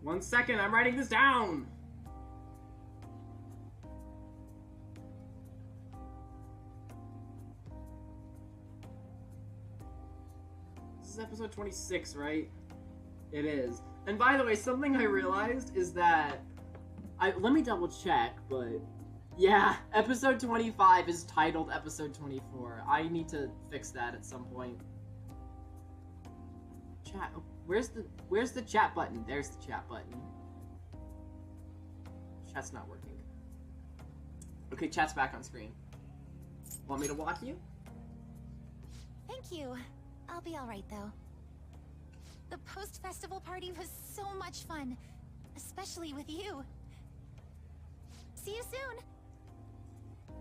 1 second, I'm writing this down! This is episode 26, right? It is. And by the way, something I realized is that... let me double check, but... Yeah, episode 25 is titled episode 24. I need to fix that at some point. Chat. Oh, where's the chat button? There's the chat button. Chat's not working. Okay, chat's back on screen. Want me to walk you? Thank you. I'll be alright though. The post-festival party was so much fun. Especially with you. See you soon!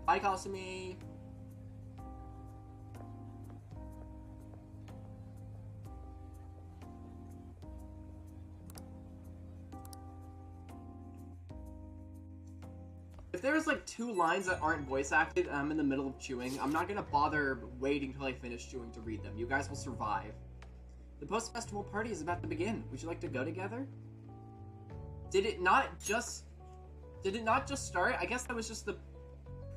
Bye, Kasumi! If there's like 2 lines that aren't voice acted and I'm in the middle of chewing, I'm not gonna bother waiting till I finish chewing to read them. You guys will survive. The post-festival party is about to begin. Would you like to go together? Did it not just start? I guess that was just the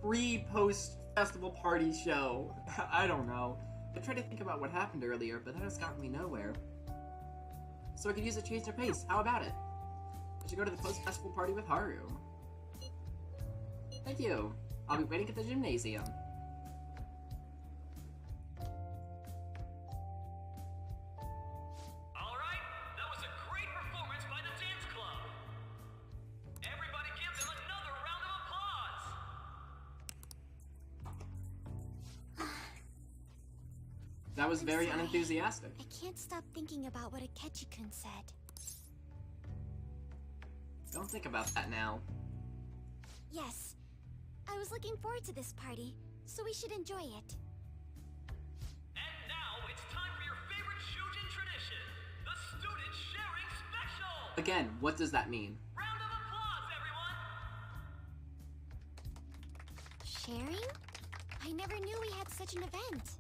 pre-post-festival party show. I don't know. I tried to think about what happened earlier, but that has gotten me nowhere. So I could use a change of pace. How about it? I should go to the post-festival party with Haru. Thank you. I'll be waiting at the gymnasium. Alright, that was a great performance by the dance club. Everybody give them another round of applause. That was very unenthusiastic. I can't stop thinking about what Akechi-kun said. Don't think about that now. Yes. I was looking forward to this party, so we should enjoy it. And now it's time for your favorite Shujin tradition, the student sharing special. Again, what does that mean? Round of applause, everyone. Sharing? I never knew we had such an event.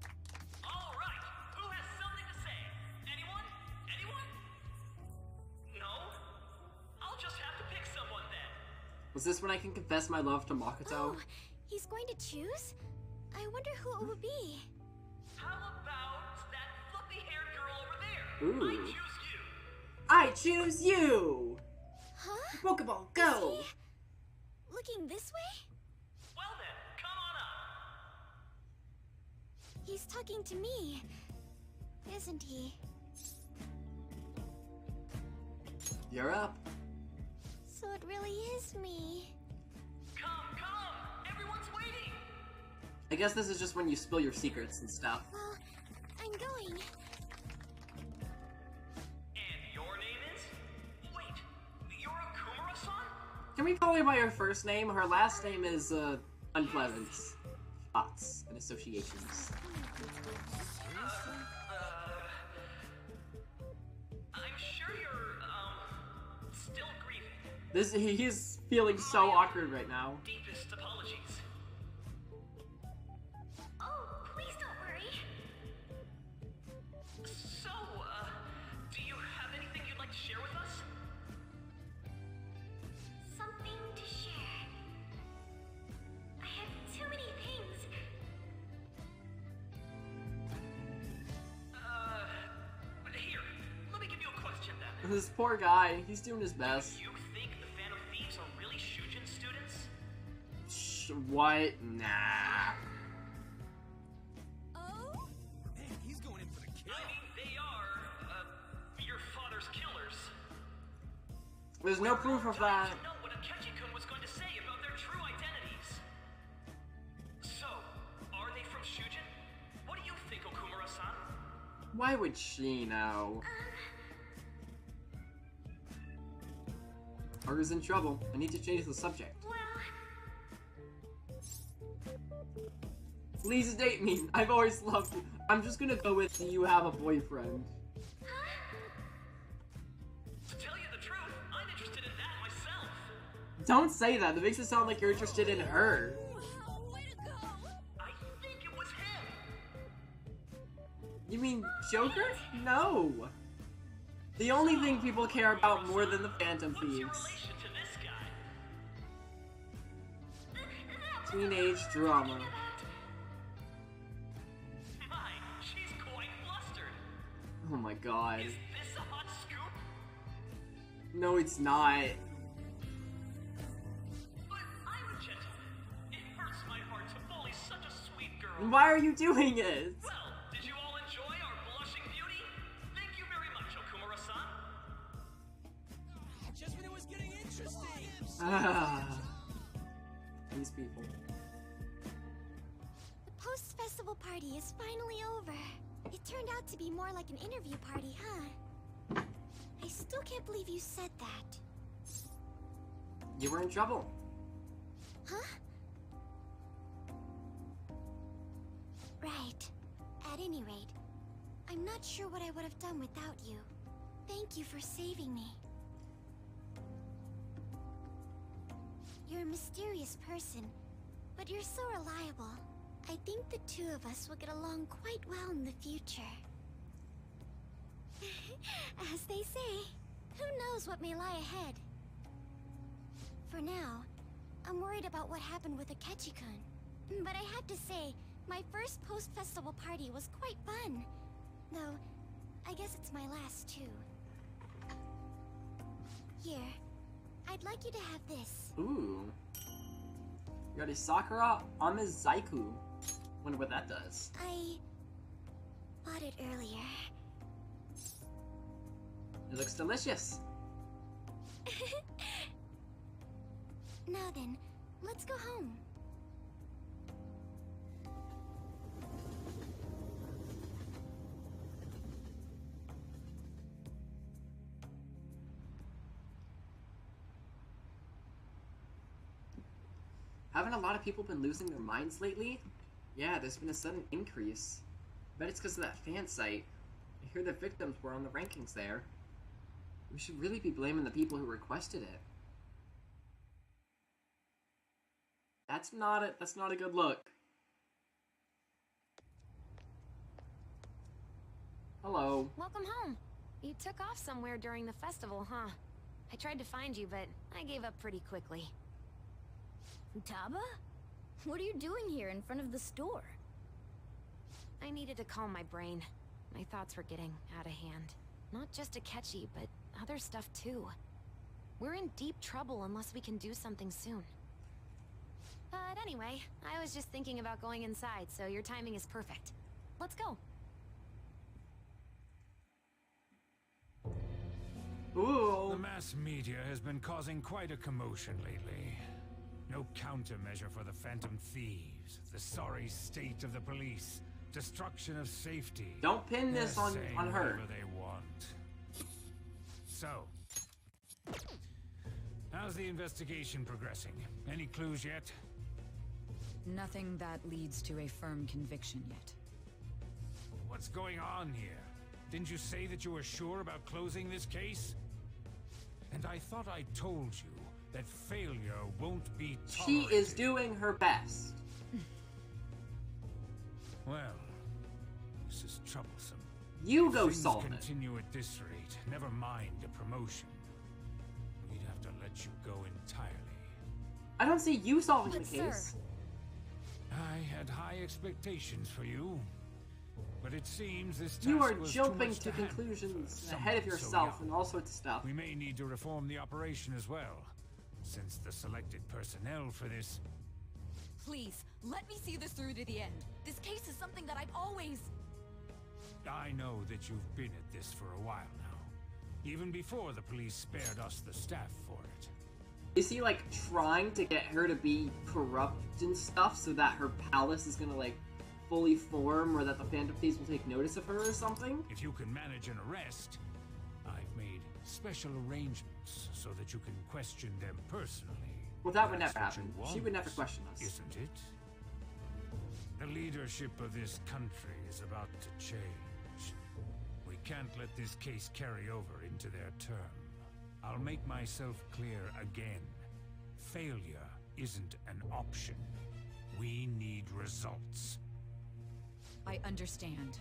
All right, who has something to say? Anyone? Anyone? No? I'll just have to pick someone then. Was this when I can confess my love to Makoto? Oh, he's going to choose? I wonder who it will be. How about that fluffy-haired girl over there? Ooh. I choose you. I choose you! Huh? Pokeball, go! Is he looking this way? Well then, come on up. He's talking to me, isn't he? You're up. So it really is me. Come, everyone's waiting. I guess this is just when you spill your secrets and stuff. Well, I'm going. And your name is? Wait, you're Okumura-san? Can we call her by her first name? Her last name is, unpleasant. Thoughts and associations. I'm sure you're, still grieving. He's feeling so awkward right now. Deepest apologies. Oh, please don't worry. So, do you have anything you'd like to share with us? Something to share. I have too many things. Here, let me give you a question then. This poor guy, he's doing his best. You think the Phantom Thieves are really Shujin students? What? Nah. Oh? Man, he's going in for the kill. I mean, they are, your father's killers. There's no proof of that. To know what Akechi-kun was going to say about their true identities. So, are they from Shujin? What do you think, Okumura-san? Why would she know? Haru's in trouble. I need to change the subject. Please date me. I've always loved you. I'm just gonna go with you have a boyfriend. To tell you the truth, I'm interested in that myself. Don't say that. That makes it sound like you're interested in her. I think it was him. You mean Joker? No. The only thing people care about more than the Phantom What's your Thieves. relation to this guy? Teenage drama. My, she's quite flustered. Oh my god. Is this a hot scoop? No, it's not. But I'm a gentleman. And why are you doing it? Well, did you all enjoy our blushing beauty? Thank you very much, Okumura-san. Just when it was getting interesting. These people. The post-festival party is finally over. It turned out to be more like an interview party, huh? I still can't believe you said that. You were in trouble. Huh? Right. At any rate, I'm not sure what I would have done without you. Thank you for saving me. You're a mysterious person, but you're so reliable. I think the two of us will get along quite well in the future. As they say, who knows what may lie ahead? For now, I'm worried about what happened with Akechi-kun. But I have to say, my first post-festival party was quite fun. Though, I guess it's my last too. Here, I'd like you to have this. Ooh. You got a Sakura Amizaiku. Wonder what that does. I bought it earlier. It looks delicious. Now then, let's go home. Haven't a lot of people been losing their minds lately? Yeah, there's been a sudden increase. Bet it's because of that fan site. I hear the victims were on the rankings there. We should really be blaming the people who requested it. That's not a good look. Hello. Welcome home. You took off somewhere during the festival, huh? I tried to find you, but I gave up pretty quickly. Futaba? What are you doing here in front of the store? I needed to calm my brain. My thoughts were getting out of hand. Not just Akechi, but other stuff too. We're in deep trouble unless we can do something soon. But anyway, I was just thinking about going inside, so your timing is perfect. Let's go. Ooh. The mass media has been causing quite a commotion lately. No countermeasure for the Phantom Thieves, the sorry state of the police, destruction of safety. Don't pin this on her. Whatever they want. So, how's the investigation progressing? Any clues yet? Nothing that leads to a firm conviction yet. What's going on here? Didn't you say that you were sure about closing this case? And I thought I told you that failure won't be tolerated. She is doing her best. Well, this is troublesome. You go Things solve it. Continue at this rate. Never mind a promotion. We'd have to let you go entirely. I don't see you solving the case. Sir, I had high expectations for you, but it seems this task You are was jumping too much to handle conclusions for ahead of someone so yourself young. and all sorts of stuff. We may need to reform the operation as well, since the selected personnel for this... Please, let me see this through to the end. This case is something that I've always... I know that you've been at this for a while now, even before the police spared us the staff for it. Is he like trying to get her to be corrupt and stuff so that her palace is gonna like fully form, or that the Phantom Thieves will take notice of her or something? If you can manage an arrest, I've made special arrangements so that you can question them personally. Well, that would That's never what you happen. want, She would never question us. Isn't it? The leadership of this country is about to change. We can't let this case carry over into their term. I'll make myself clear again. Failure isn't an option. We need results. I understand.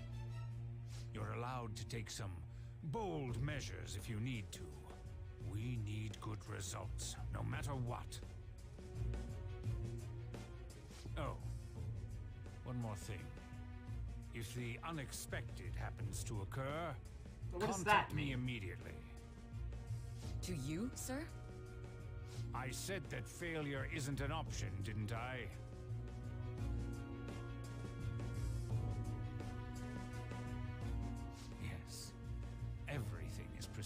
You're allowed to take some bold measures if you need to. We need good results, no matter what. Oh, one more thing. If the unexpected happens to occur, What does contact that me mean? immediately. To you, sir? I said that failure isn't an option, didn't I?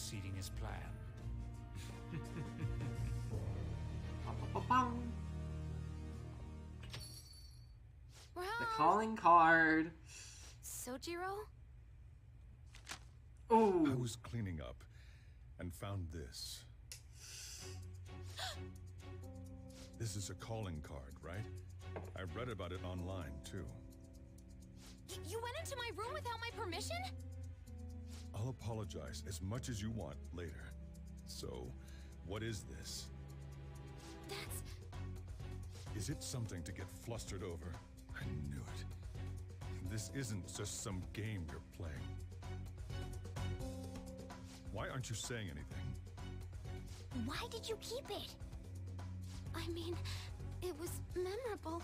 proceeding as planned. The calling card. Sojiro? Oh. I was cleaning up and found this. This is a calling card, right? I read about it online, too. You went into my room without my permission? I'll apologize as much as you want later. So, what is this? That's... Is it something to get flustered over? I knew it. This isn't just some game you're playing. Why aren't you saying anything? Why did you keep it? I mean, it was memorable.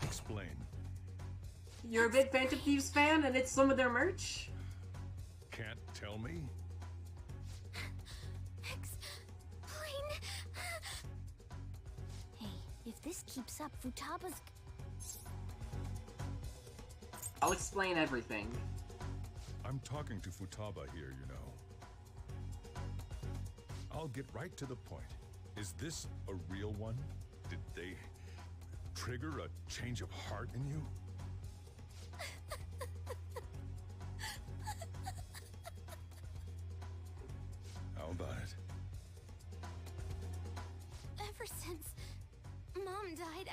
Explain. You're a big Phantom Thieves fan and it's some of their merch? Can't tell me? Explain. Hey, if this keeps up, Futaba's... I'll explain everything. I'm talking to Futaba here, you know. I'll get right to the point. Is this a real one? Did they trigger a change of heart in you? How about it? Ever since Mom died,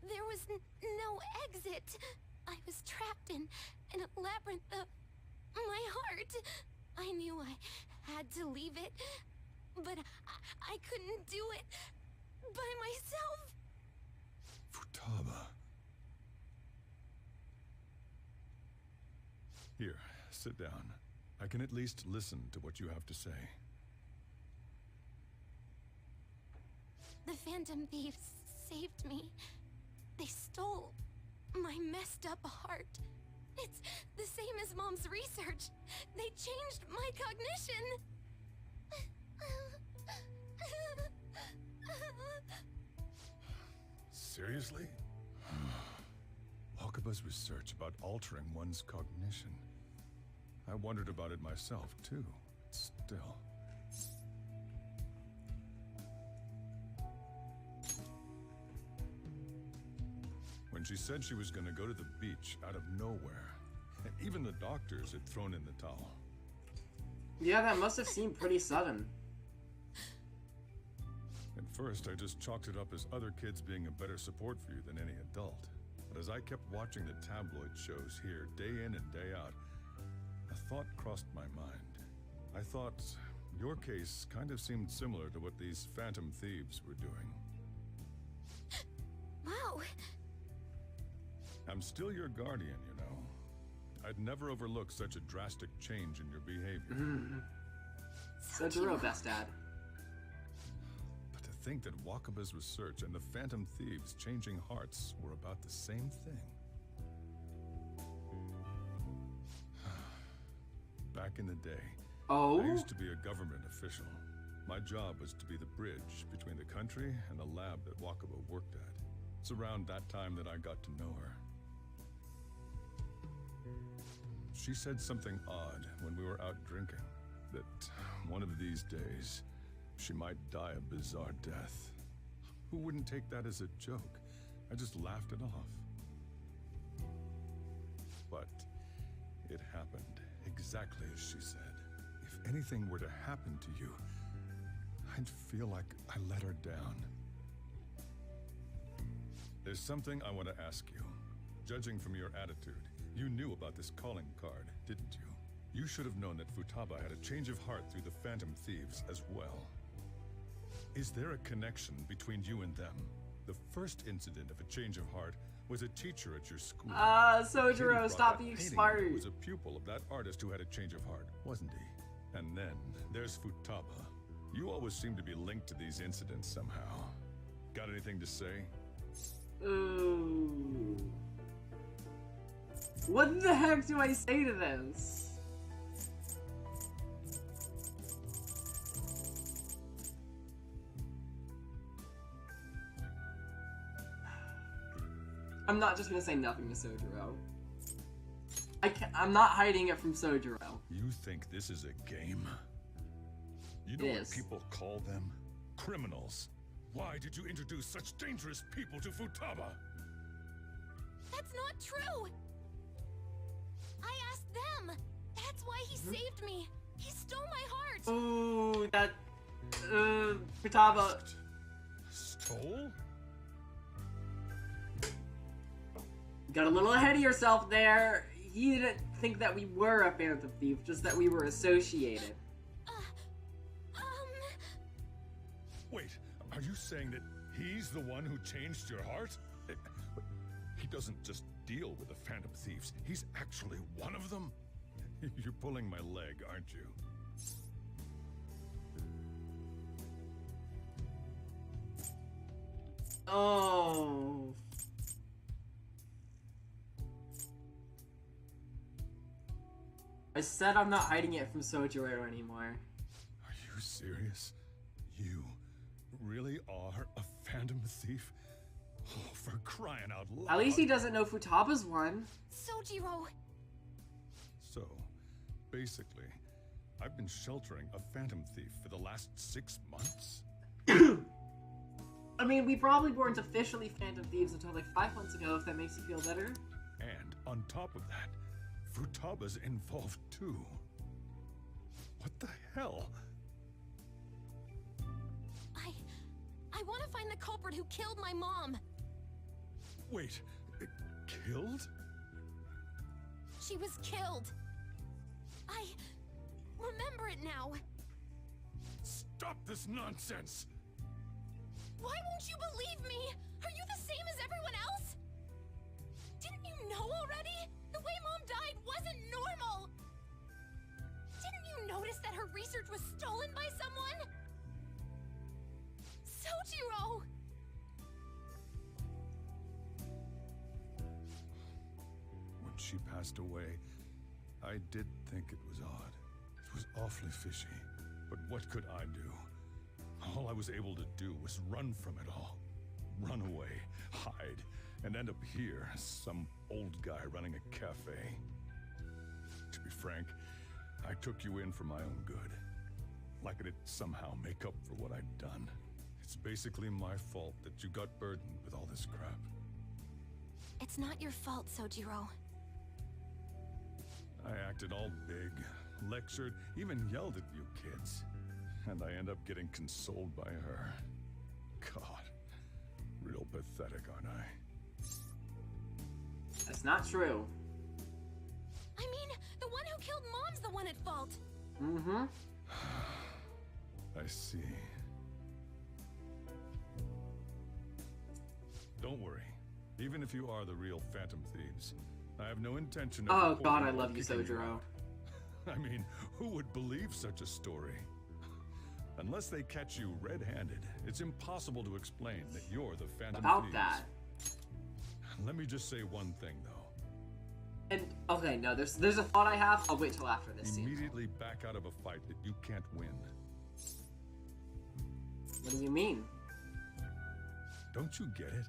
there was no exit. I was trapped in a labyrinth of my heart. I knew I had to leave it, but I couldn't do it by myself. Futaba. Here, sit down. I can at least listen to what you have to say. The Phantom Thieves saved me. They stole my messed up heart. It's the same as Mom's research. They changed my cognition. Seriously? Wakaba's research about altering one's cognition. I wondered about it myself, too. Still. When she said she was going to go to the beach out of nowhere, even the doctors had thrown in the towel. Yeah, that must have seemed pretty sudden. At first, I just chalked it up as other kids being a better support for you than any adult. But as I kept watching the tabloid shows here, day in and day out, a thought crossed my mind. I thought your case kind of seemed similar to what these Phantom Thieves were doing. Wow. I'm still your guardian, you know. I'd never overlook such a drastic change in your behavior. Sojiro, best dad. But to think that Wakaba's research and the Phantom Thieves changing hearts were about the same thing. Back in the day, I used to be a government official. My job was to be the bridge between the country and the lab that Wakaba worked at. It's around that time that I got to know her. She said something odd when we were out drinking, that one of these days, she might die a bizarre death. Who wouldn't take that as a joke? I just laughed it off. But it happened exactly as she said. If anything were to happen to you, I'd feel like I let her down. There's something I want to ask you. Judging from your attitude, you knew about this calling card, didn't you? You should have known that Futaba had a change of heart through the Phantom Thieves as well. Is there a connection between you and them? The first incident of a change of heart was a teacher at your school. Sojiro, stop being smart. He was a pupil of that artist who had a change of heart, wasn't he? And then there's Futaba. You always seem to be linked to these incidents somehow. Got anything to say? Ooh. What the heck do I say to this? I'm not just gonna say nothing to Sojiro. I'm not hiding it from Sojiro. You think this is a game? You know what people call them? Criminals. Why did you introduce such dangerous people to Futaba? That's not true! I asked them! That's why he saved me! He stole my heart! Ooh, that... Futaba... Stole? Got a little ahead of yourself there. He didn't think that we were a Phantom Thief, just that we were associated. Wait, are you saying that he's the one who changed your heart? He doesn't just deal with the Phantom Thieves. He's actually one of them? You're pulling my leg, aren't you? Oh. I said I'm not hiding it from Sojiro anymore. Are you serious? You really are a Phantom Thief? Oh, for crying out loud. At least he doesn't know Futaba's one. Sojiro! So, basically, I've been sheltering a Phantom Thief for the last 6 months? I mean, we probably weren't officially Phantom Thieves until like 5 months ago, if that makes you feel better. And on top of that, Futaba's involved too. What the hell? I want to find the culprit who killed my mom. Wait, killed? She was killed. I remember it now. Stop this nonsense! Why won't you believe me? Are you the same as everyone else? Didn't you know already? The way Mom died wasn't normal! Didn't you notice that her research was stolen by someone? Sojiro! When she passed away, I did think it was odd. It was awfully fishy. But what could I do? All I was able to do was run from it all. Run away, hide, and end up here, some old guy running a cafe. To be frank, I took you in for my own good. Like it'd somehow make up for what I'd done. It's basically my fault that you got burdened with all this crap. It's not your fault, Sojiro. I acted all big, lectured, even yelled at you kids. And I end up getting consoled by her. God, real pathetic, aren't I? That's not true. I mean, the one who killed Mom's the one at fault. Mm-hmm. I see. Don't worry. Even if you are the real Phantom Thieves, I have no intention of... Oh god, I love you, Sojiro. I mean, who would believe such a story? Unless they catch you red-handed, it's impossible to explain that you're the Phantom About Thieves. that. Let me just say one thing, though. And, okay, no, there's a thought I have. I'll wait till after this scene. Immediately back out of a fight that you can't win. What do you mean? Don't you get it?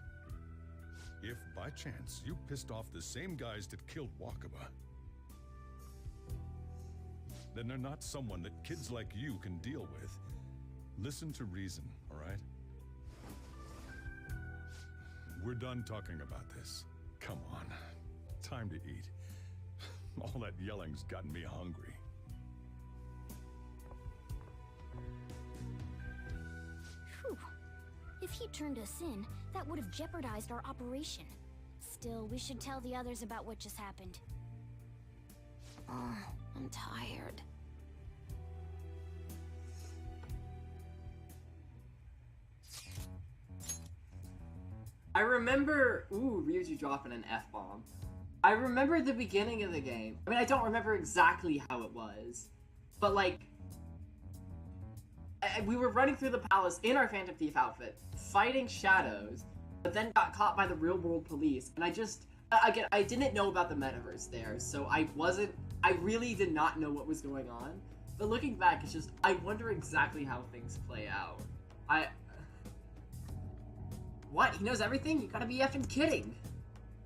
If, by chance, you pissed off the same guys that killed Wakaba, then they're not someone that kids like you can deal with. Listen to reason, all right? We're done talking about this. Come on. Time to eat. All that yelling's gotten me hungry. Phew. If he turned us in, that would have jeopardized our operation. Still, we should tell the others about what just happened. Oh, I'm tired. I remember... Ooh, Ryuji dropping an F-bomb. I remember the beginning of the game. I mean, I don't remember exactly how it was. But, like... we were running through the palace in our Phantom Thief outfit, fighting shadows, but then got caught by the real-world police. And I just... Again, I didn't know about the metaverse there, so I really did not know what was going on. But looking back, it's just... I wonder exactly how things play out. What? He knows everything? You gotta be effing kidding.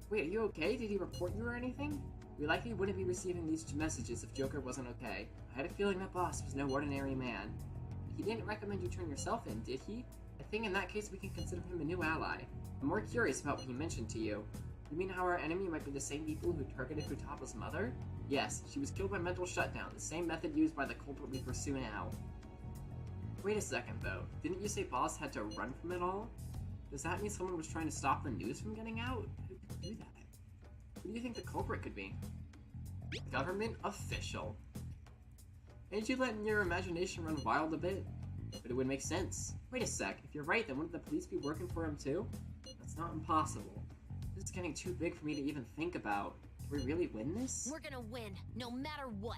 Wait, are you okay? Did he report you or anything? We likely wouldn't be receiving these messages if Joker wasn't okay. I had a feeling that boss was no ordinary man. He didn't recommend you turn yourself in, did he? I think in that case we can consider him a new ally. I'm more curious about what he mentioned to you. You mean how our enemy might be the same people who targeted Futaba's mother? Yes, she was killed by mental shutdown, the same method used by the culprit we pursue now. Wait a second though, didn't you say boss had to run from it all? Does that mean someone was trying to stop the news from getting out? Who could do that? Who do you think the culprit could be? Government official. Ain't you letting your imagination run wild a bit? But it would make sense. Wait a sec, if you're right, then wouldn't the police be working for him too? That's not impossible. This is getting too big for me to even think about. Can we really win this? We're gonna win, no matter what.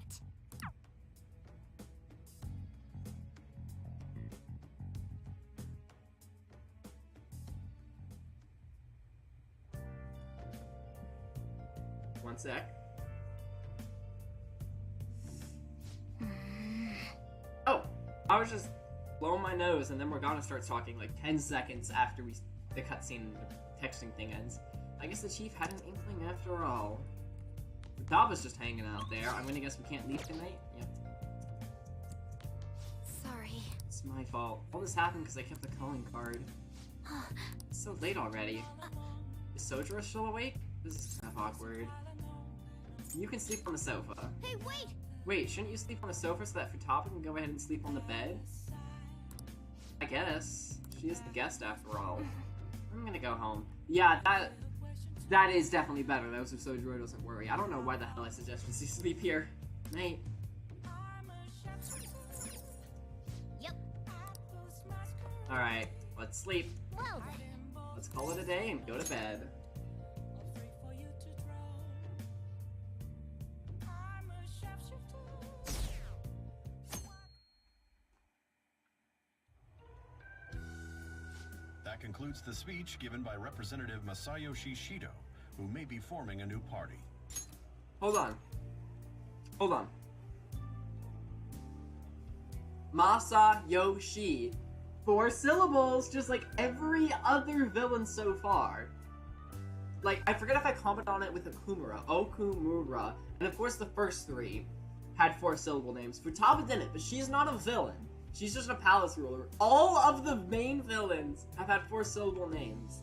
One sec. Oh, I was just blowing my nose, and then Morgana starts talking like 10 seconds after the cutscene texting thing ends. I guess the chief had an inkling after all. Futaba's just hanging out there. I'm gonna guess we can't leave tonight? Yep. Sorry. It's my fault. All this happened because I kept the calling card. It's so late already. Is Sojiro still awake? This is kind of awkward. You can sleep on the sofa. Hey, wait! Wait, shouldn't you sleep on the sofa so that Futaba can go ahead and sleep on the bed? I guess. She is the guest after all. I'm gonna go home. Yeah, that is definitely better, though, so Sojiro doesn't worry. I don't know why the hell I suggested she sleep here. Night. Yep. Alright, let's sleep. Well then. Let's call it a day and go to bed. That concludes the speech given by Representative Masayoshi Shido, who may be forming a new party. Hold on. Hold on. Masayoshi. 4 syllables, just like every other villain so far. Like, I forget if I commented on it with Okumura, and of course the first 3 had 4-syllable names. Futaba didn't, but she's not a villain. She's just a palace ruler. All of the main villains have had 4-syllable names.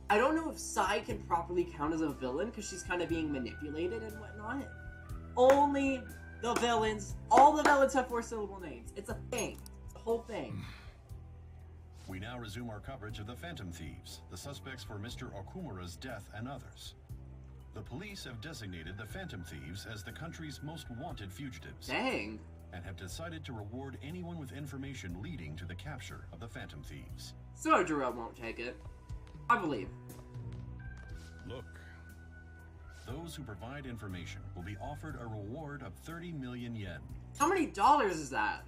I don't know if Sai can properly count as a villain, because she's kind of being manipulated and whatnot. Only the villains, all the villains have 4-syllable names. It's a thing. It's a whole thing. We now resume our coverage of the Phantom Thieves, the suspects for Mr. Okumura's death and others. The police have designated the Phantom Thieves as the country's most wanted fugitives. Dang. And have decided to reward anyone with information leading to the capture of the Phantom Thieves. Sojiro won't take it. I believe. Look. Those who provide information will be offered a reward of 30 million yen. How many dollars is that?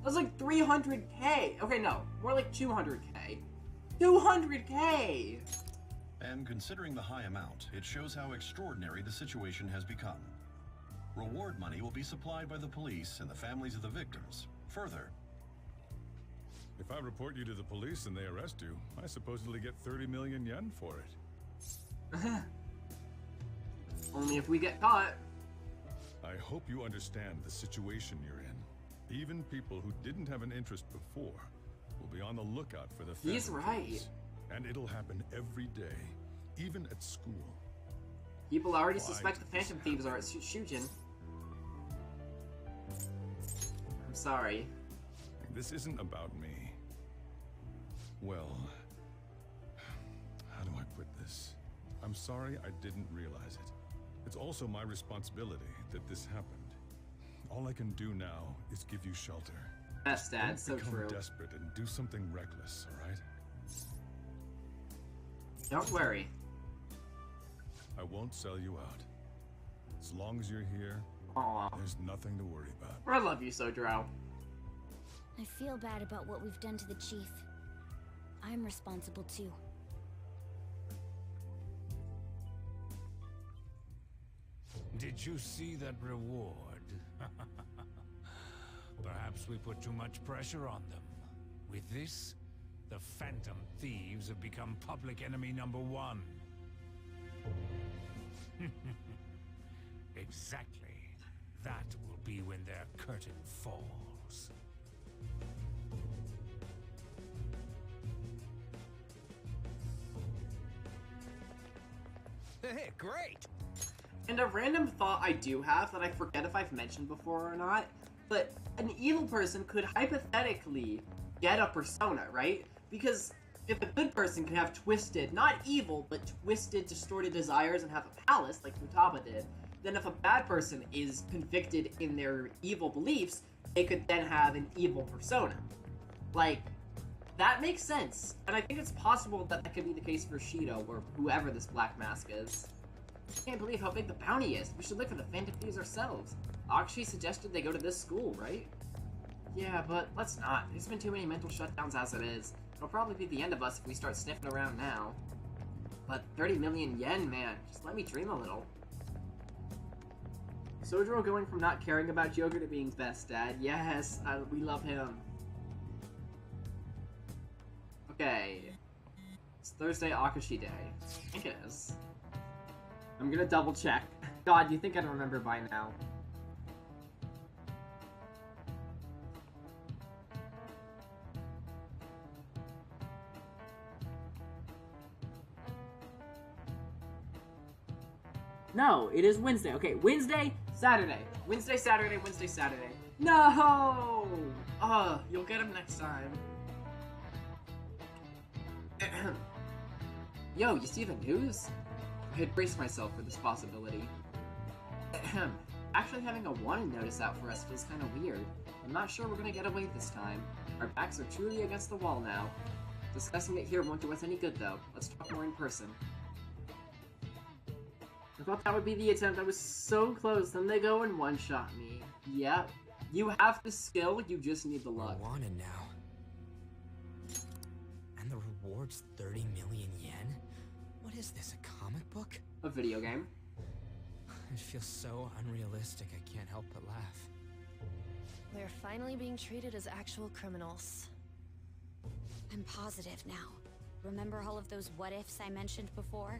That's like 300k. Okay, no. More like 200k. 200k! And considering the high amount, it shows how extraordinary the situation has become. Reward money will be supplied by the police and the families of the victims. Further, if I report you to the police and they arrest you, I supposedly get 30 million yen for it. Only if we get caught. I hope you understand the situation you're in. Even people who didn't have an interest before will be on the lookout for the Phantom He's right. Thieves. And it'll happen every day, even at school. People already suspect the Phantom Thieves are at Shujin. I'm sorry. This isn't about me. Well, how do I put this? I'm sorry I didn't realize it. It's also my responsibility that this happened. All I can do now is give you shelter. Yes, Dad, so become true. desperate and do something reckless, all right? Don't worry. I won't sell you out. As long as you're here, there's nothing to worry about. I love you, Sojiro. I feel bad about what we've done to the chief. I'm responsible too. Did you see that reward? Perhaps we put too much pressure on them. With this, the Phantom Thieves have become public enemy #1. Exactly. That will be when their curtain falls. Hey, great! And a random thought I do have that I forget if I've mentioned before or not, but an evil person could hypothetically get a persona, right? Because if a good person can have twisted, not evil, but twisted, distorted desires and have a palace, like Futaba did, then if a bad person is convicted in their evil beliefs, they could then have an evil persona. Like, that makes sense. And I think it's possible that that could be the case for Shido, or whoever this Black Mask is. I can't believe how big the bounty is. We should look for the Phantom Thieves ourselves. Akshi suggested they go to this school, right? Yeah, but let's not. There's been too many mental shutdowns as it is. It'll probably be the end of us if we start sniffing around now. But 30 million yen, man. Just let me dream a little. Sojiro going from not caring about Joker to being best dad. Yes, we love him. Okay. It's Thursday Akashi Day. I think it is. I'm gonna double check. God, you think I'd remember by now. No, it is Wednesday. Okay, Wednesday, Saturday. Wednesday, Saturday, Wednesday, Saturday. No! You'll get him next time. Yo, you see the news? I had braced myself for this possibility. Actually having a wanted notice out for us feels kind of weird. I'm not sure we're gonna get away this time. Our backs are truly against the wall now. Discussing it here won't do us any good though. Let's talk more in person. I thought that would be the attempt. I was so close, then they go and one-shot me. Yep. You have the skill, you just need the luck. Wanted now. And the reward's 30 million yen? What is this, a comic book? A video game. It feels so unrealistic, I can't help but laugh. We're finally being treated as actual criminals. I'm positive now. Remember all of those what-ifs I mentioned before?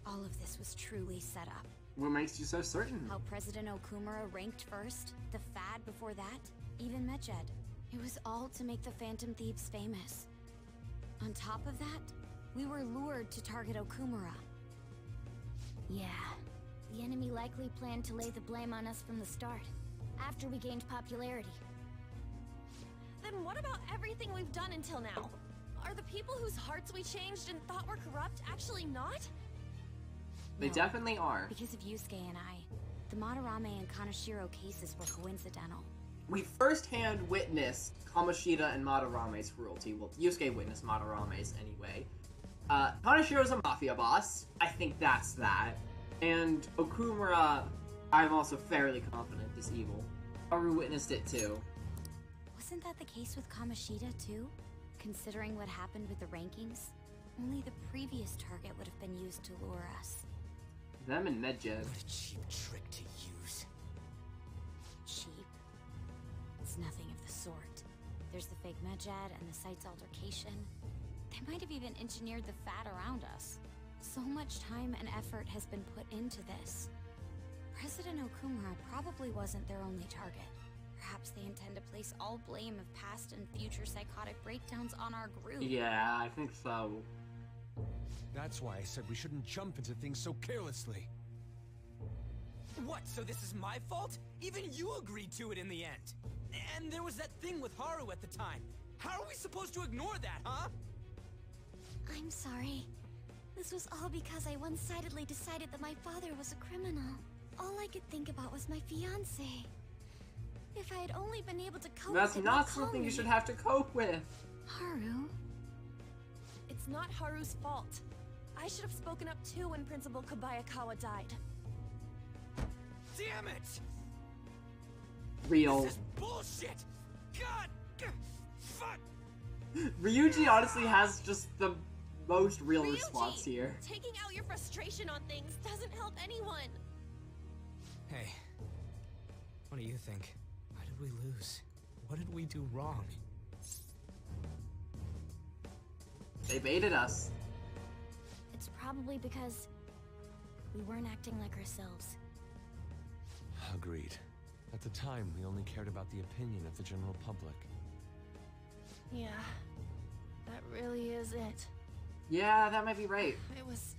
All of this was truly set up. What makes you so certain? How President Okumura ranked first, the Fad before that, even Medjed. It was all to make the Phantom Thieves famous. On top of that, we were lured to target Okumura. Yeah, the enemy likely planned to lay the blame on us from the start, after we gained popularity. Then what about everything we've done until now? Are the people whose hearts we changed and thought were corrupt actually not? They definitely are. Because of Yusuke and I, the Madarame and Kaneshiro cases were coincidental. We firsthand witnessed Kamoshida and Madarame's cruelty. Well, Yusuke witnessed Madarame's anyway. Kaneshiro's a mafia boss. I think that's that. And Okumura, I'm also fairly confident is evil. Haru witnessed it too. Wasn't that the case with Kamoshida too? Considering what happened with the rankings, only the previous target would have been used to lure us. Them and Medjed. What a cheap trick to use. Cheap? It's nothing of the sort. There's the fake Medjed and the site's altercation. They might have even engineered the Fat around us. So much time and effort has been put into this. President Okumura probably wasn't their only target. Perhaps they intend to place all blame of past and future psychotic breakdowns on our group. Yeah, I think so. That's why I said we shouldn't jump into things so carelessly. What, so this is my fault? Even you agreed to it in the end. And there was that thing with Haru at the time. How are we supposed to ignore that, huh? I'm sorry. This was all because I one-sidedly decided that my father was a criminal. All I could think about was my fiancé. If I had only been able to cope That's with it, not something you should have to cope with. Haru? It's not Haru's fault. I should have spoken up too when Principal Kobayakawa died. Damn it! Real. This is bullshit! God! Fuck! Ryuji honestly has just the most real Ryuji, response here. Taking out your frustration on things doesn't help anyone. Hey, what do you think? How did we lose? What did we do wrong? They baited us. It's probably because we weren't acting like ourselves. Agreed. At the time, we only cared about the opinion of the general public. Yeah, that really is it. Yeah, that might be right. I was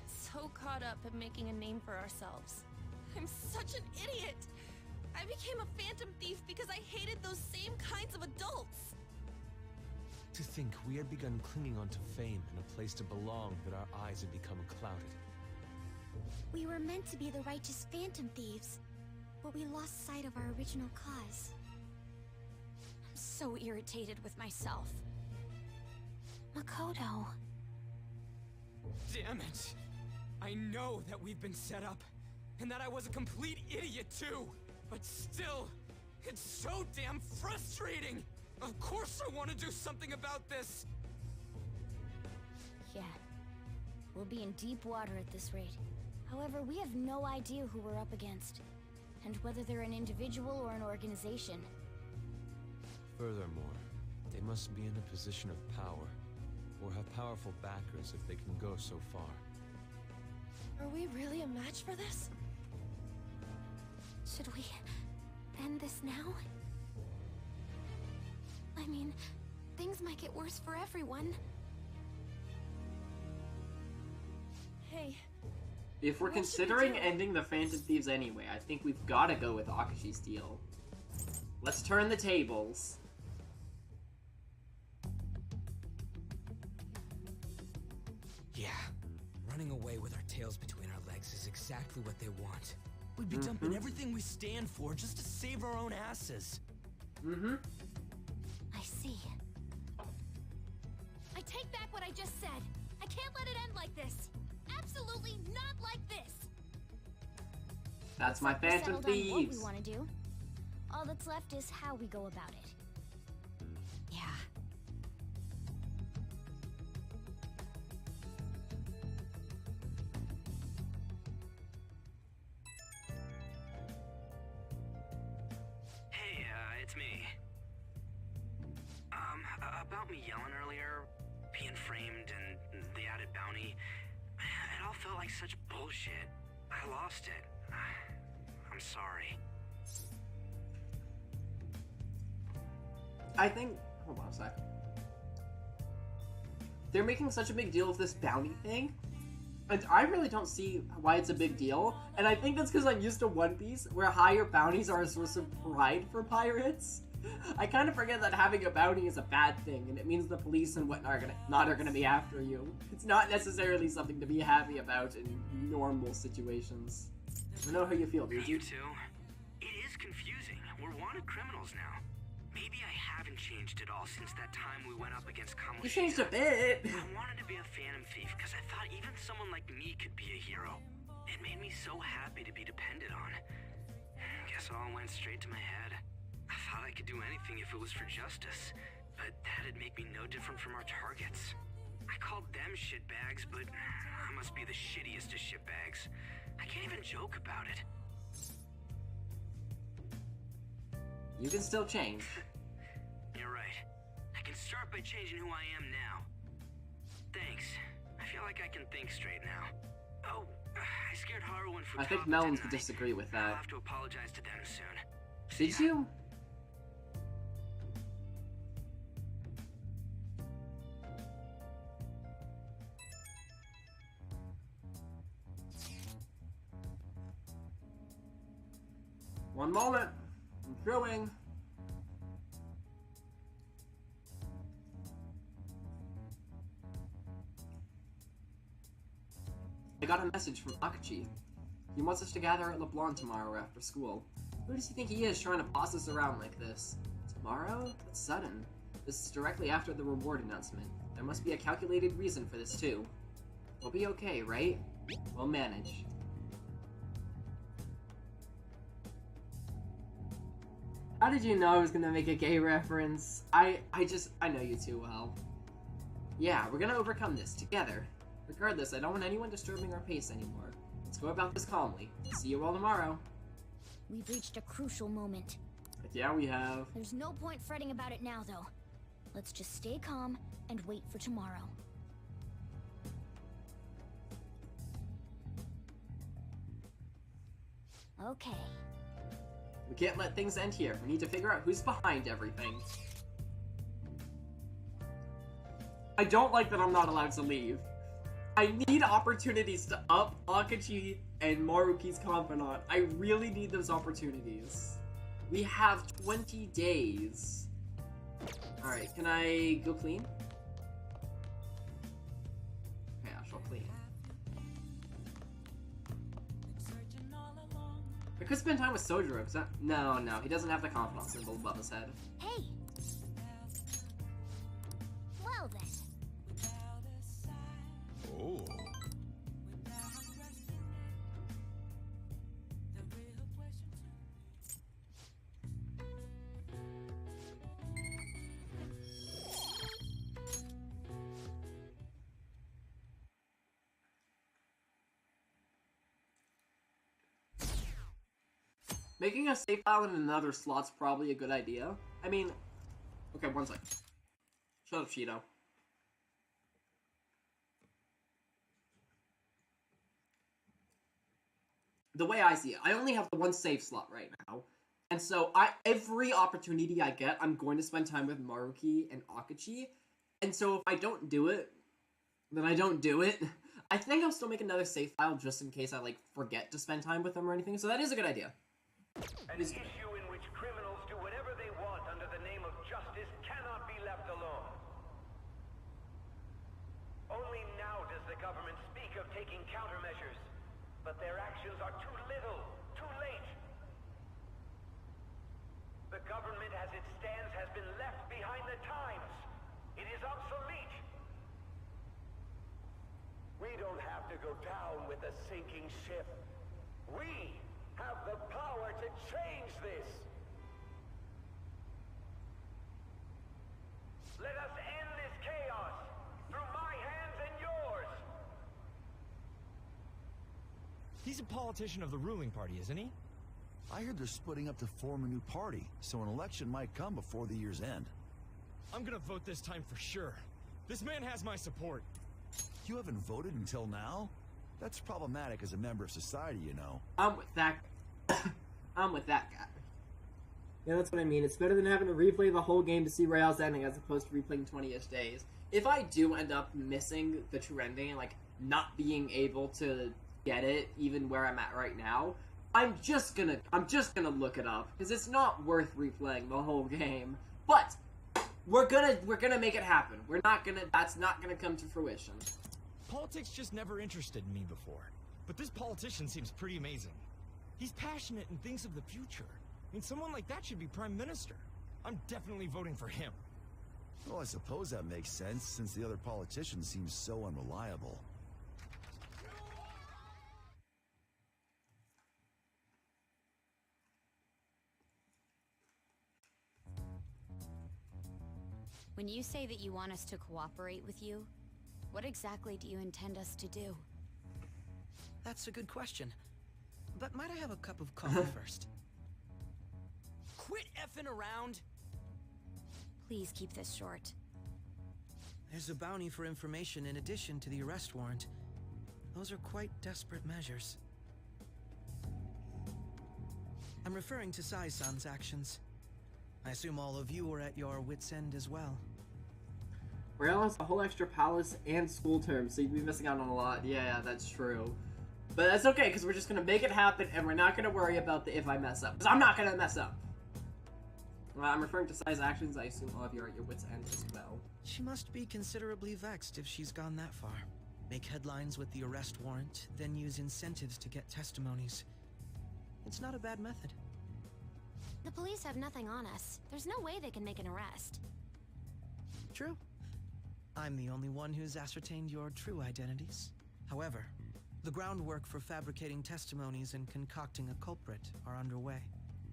so caught up in making a name for ourselves. I'm such an idiot! I became a phantom thief because I hated those same kinds of adults! To think we had begun clinging onto fame and a place to belong that our eyes had become clouded. We were meant to be the righteous Phantom Thieves, but we lost sight of our original cause. I'm so irritated with myself. Makoto. Damn it! I know that we've been set up, and that I was a complete idiot too! But still, it's so damn frustrating! Of course I want to do something about this! Yeah. We'll be in deep water at this rate. However, we have no idea who we're up against, and whether they're an individual or an organization. Furthermore, they must be in a position of power, or have powerful backers if they can go so far. Are we really a match for this? Should we end this now? I mean, things might get worse for everyone. Hey. If we're considering ending the Phantom Thieves anyway, I think we've got to go with Akashi's deal. Let's turn the tables. Yeah, running away with our tails between our legs is exactly what they want. We'd be dumping everything we stand for just to save our own asses. I see. I take back what I just said. I can't let it end like this. Absolutely not like this. That's my Phantom Settled on what we Thieves. want to do. All that's left is how we go about it. Yeah. Hey, it's me. About me yelling earlier, being framed, and the added bounty, it all felt like such bullshit. I lost it. I'm sorry. I think... Hold on a sec. They're making such a big deal of this bounty thing, and I really don't see why it's a big deal, and I think that's because I'm used to One Piece, where higher bounties are a source of pride for pirates. I kind of forget that having a bounty is a bad thing, and it means the police and whatnot are gonna be after you. It's not necessarily something to be happy about in normal situations. I know how you feel, dude. You too? It is confusing. We're wanted criminals now. Maybe I haven't changed at all since that time we went up against Kamoshida. You changed a bit. I wanted to be a Phantom Thief because I thought even someone like me could be a hero. It made me so happy to be depended on. Guess it all went straight to my head. I thought I could do anything if it was for justice, but that'd make me no different from our targets. I called them shitbags, but I must be the shittiest of shitbags. I can't even joke about it. You can still change. You're right. I can start by changing who I am now. Thanks. I feel like I can think straight now. Oh, I scared Haru and Futaba. I think Melons would disagree with I'll that. have to apologize to them soon. Did you? One moment. I'm throwing. I got a message from Akachi. He wants us to gather at LeBlanc tomorrow after school. Who does he think he is trying to boss us around like this? Tomorrow? That's sudden. This is directly after the reward announcement. There must be a calculated reason for this too. We'll be okay, right? We'll manage. How did you know I was gonna make a gay reference? I know you too well. Yeah, we're gonna overcome this together. Regardless, I don't want anyone disturbing our pace anymore. Let's go about this calmly. See you all tomorrow. We've reached a crucial moment. Yeah, we have. There's no point fretting about it now, though. Let's just stay calm and wait for tomorrow. Okay. We can't let things end here. We need to figure out who's behind everything. I don't like that I'm not allowed to leave. I need opportunities to up Akachi and Maruki's confidant. I really need those opportunities. We have 20 days. Alright, can I go clean? Okay, I shall clean. I could spend time with Sojiro, because no, he doesn't have the confidence symbol above his head. Hey! Well then. Oh. Making a save file in another slot's probably a good idea. I mean, okay, one sec. Shut up, Cheeto. The way I see it, I only have the one save slot right now. And so every opportunity I get, I'm going to spend time with Maruki and Akachi. And so if I don't do it, then I don't do it. I think I'll still make another save file just in case I, like, forget to spend time with them or anything. So that is a good idea. An issue in which criminals do whatever they want under the name of justice cannot be left alone. Only now does the government speak of taking countermeasures, but their actions are too little, too late. The government as it stands has been left behind the times. It is obsolete. We don't have to go down with a sinking ship. We have the power to change this. Let us end this chaos through my hands and yours. He's a politician of the ruling party, isn't he? I heard they're splitting up to form a new party, so an election might come before the year's end. I'm gonna vote this time for sure. This man has my support. You haven't voted until now? That's problematic as a member of society, you know. I'm with that guy. Yeah, that's what I mean. It's better than having to replay the whole game to see Royale's ending as opposed to replaying 20-ish days. If I do end up missing the true ending and, like, not being able to get it, even where I'm at right now, I'm just gonna look it up, because it's not worth replaying the whole game. But we're gonna make it happen. That's not gonna come to fruition. Politics just never interested me before, but this politician seems pretty amazing. He's passionate and thinks of the future. I mean, someone like that should be prime minister. I'm definitely voting for him. Well, I suppose that makes sense, since the other politician seems so unreliable. When you say that you want us to cooperate with you, what exactly do you intend us to do? That's a good question. But might I have a cup of coffee first? Quit effing around! Please keep this short. There's a bounty for information in addition to the arrest warrant. Those are quite desperate measures. I'm referring to Sai-san's actions. I assume all of you were at your wits' end as well. Royale has a whole extra palace and school term, so you'd be missing out on a lot. Yeah, that's true. But that's okay, because we're just going to make it happen, and we're not going to worry about the if I mess up. Because I'm not going to mess up. I'm referring to Sai's actions. I assume all of you are at your wits' end as well. She must be considerably vexed if she's gone that far. Make headlines with the arrest warrant, then use incentives to get testimonies. It's not a bad method. The police have nothing on us. There's no way they can make an arrest. True. I'm the only one who's ascertained your true identities. However, the groundwork for fabricating testimonies and concocting a culprit are underway.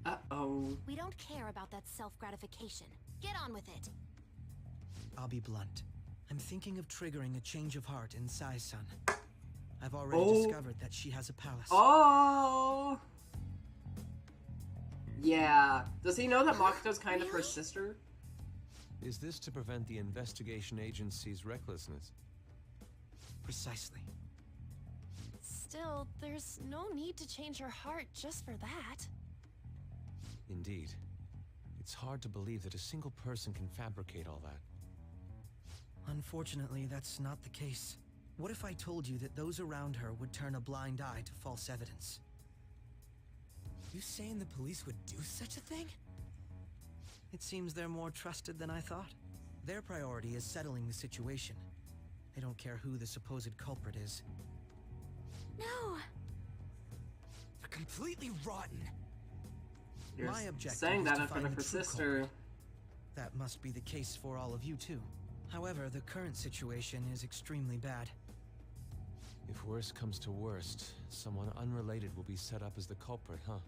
Uh-oh. We don't care about that self-gratification. Get on with it. I'll be blunt. I'm thinking of triggering a change of heart in Sai-san. I've already discovered that she has a palace. Oh! Yeah. Does he know that Makoto's kind of her sister? Is this to prevent the investigation agency's recklessness? Precisely. Still, there's no need to change her heart just for that. Indeed. It's hard to believe that a single person can fabricate all that. Unfortunately, that's not the case. What if I told you that those around her would turn a blind eye to false evidence? You saying the police would do such a thing? It seems they're more trusted than I thought. Their priority is settling the situation. They don't care who the supposed culprit is. No! They're completely rotten. You're My objective saying is that to in front find of her the true sister. culprit. That must be the case for all of you too. However, the current situation is extremely bad. If worst comes to worst, someone unrelated will be set up as the culprit, huh?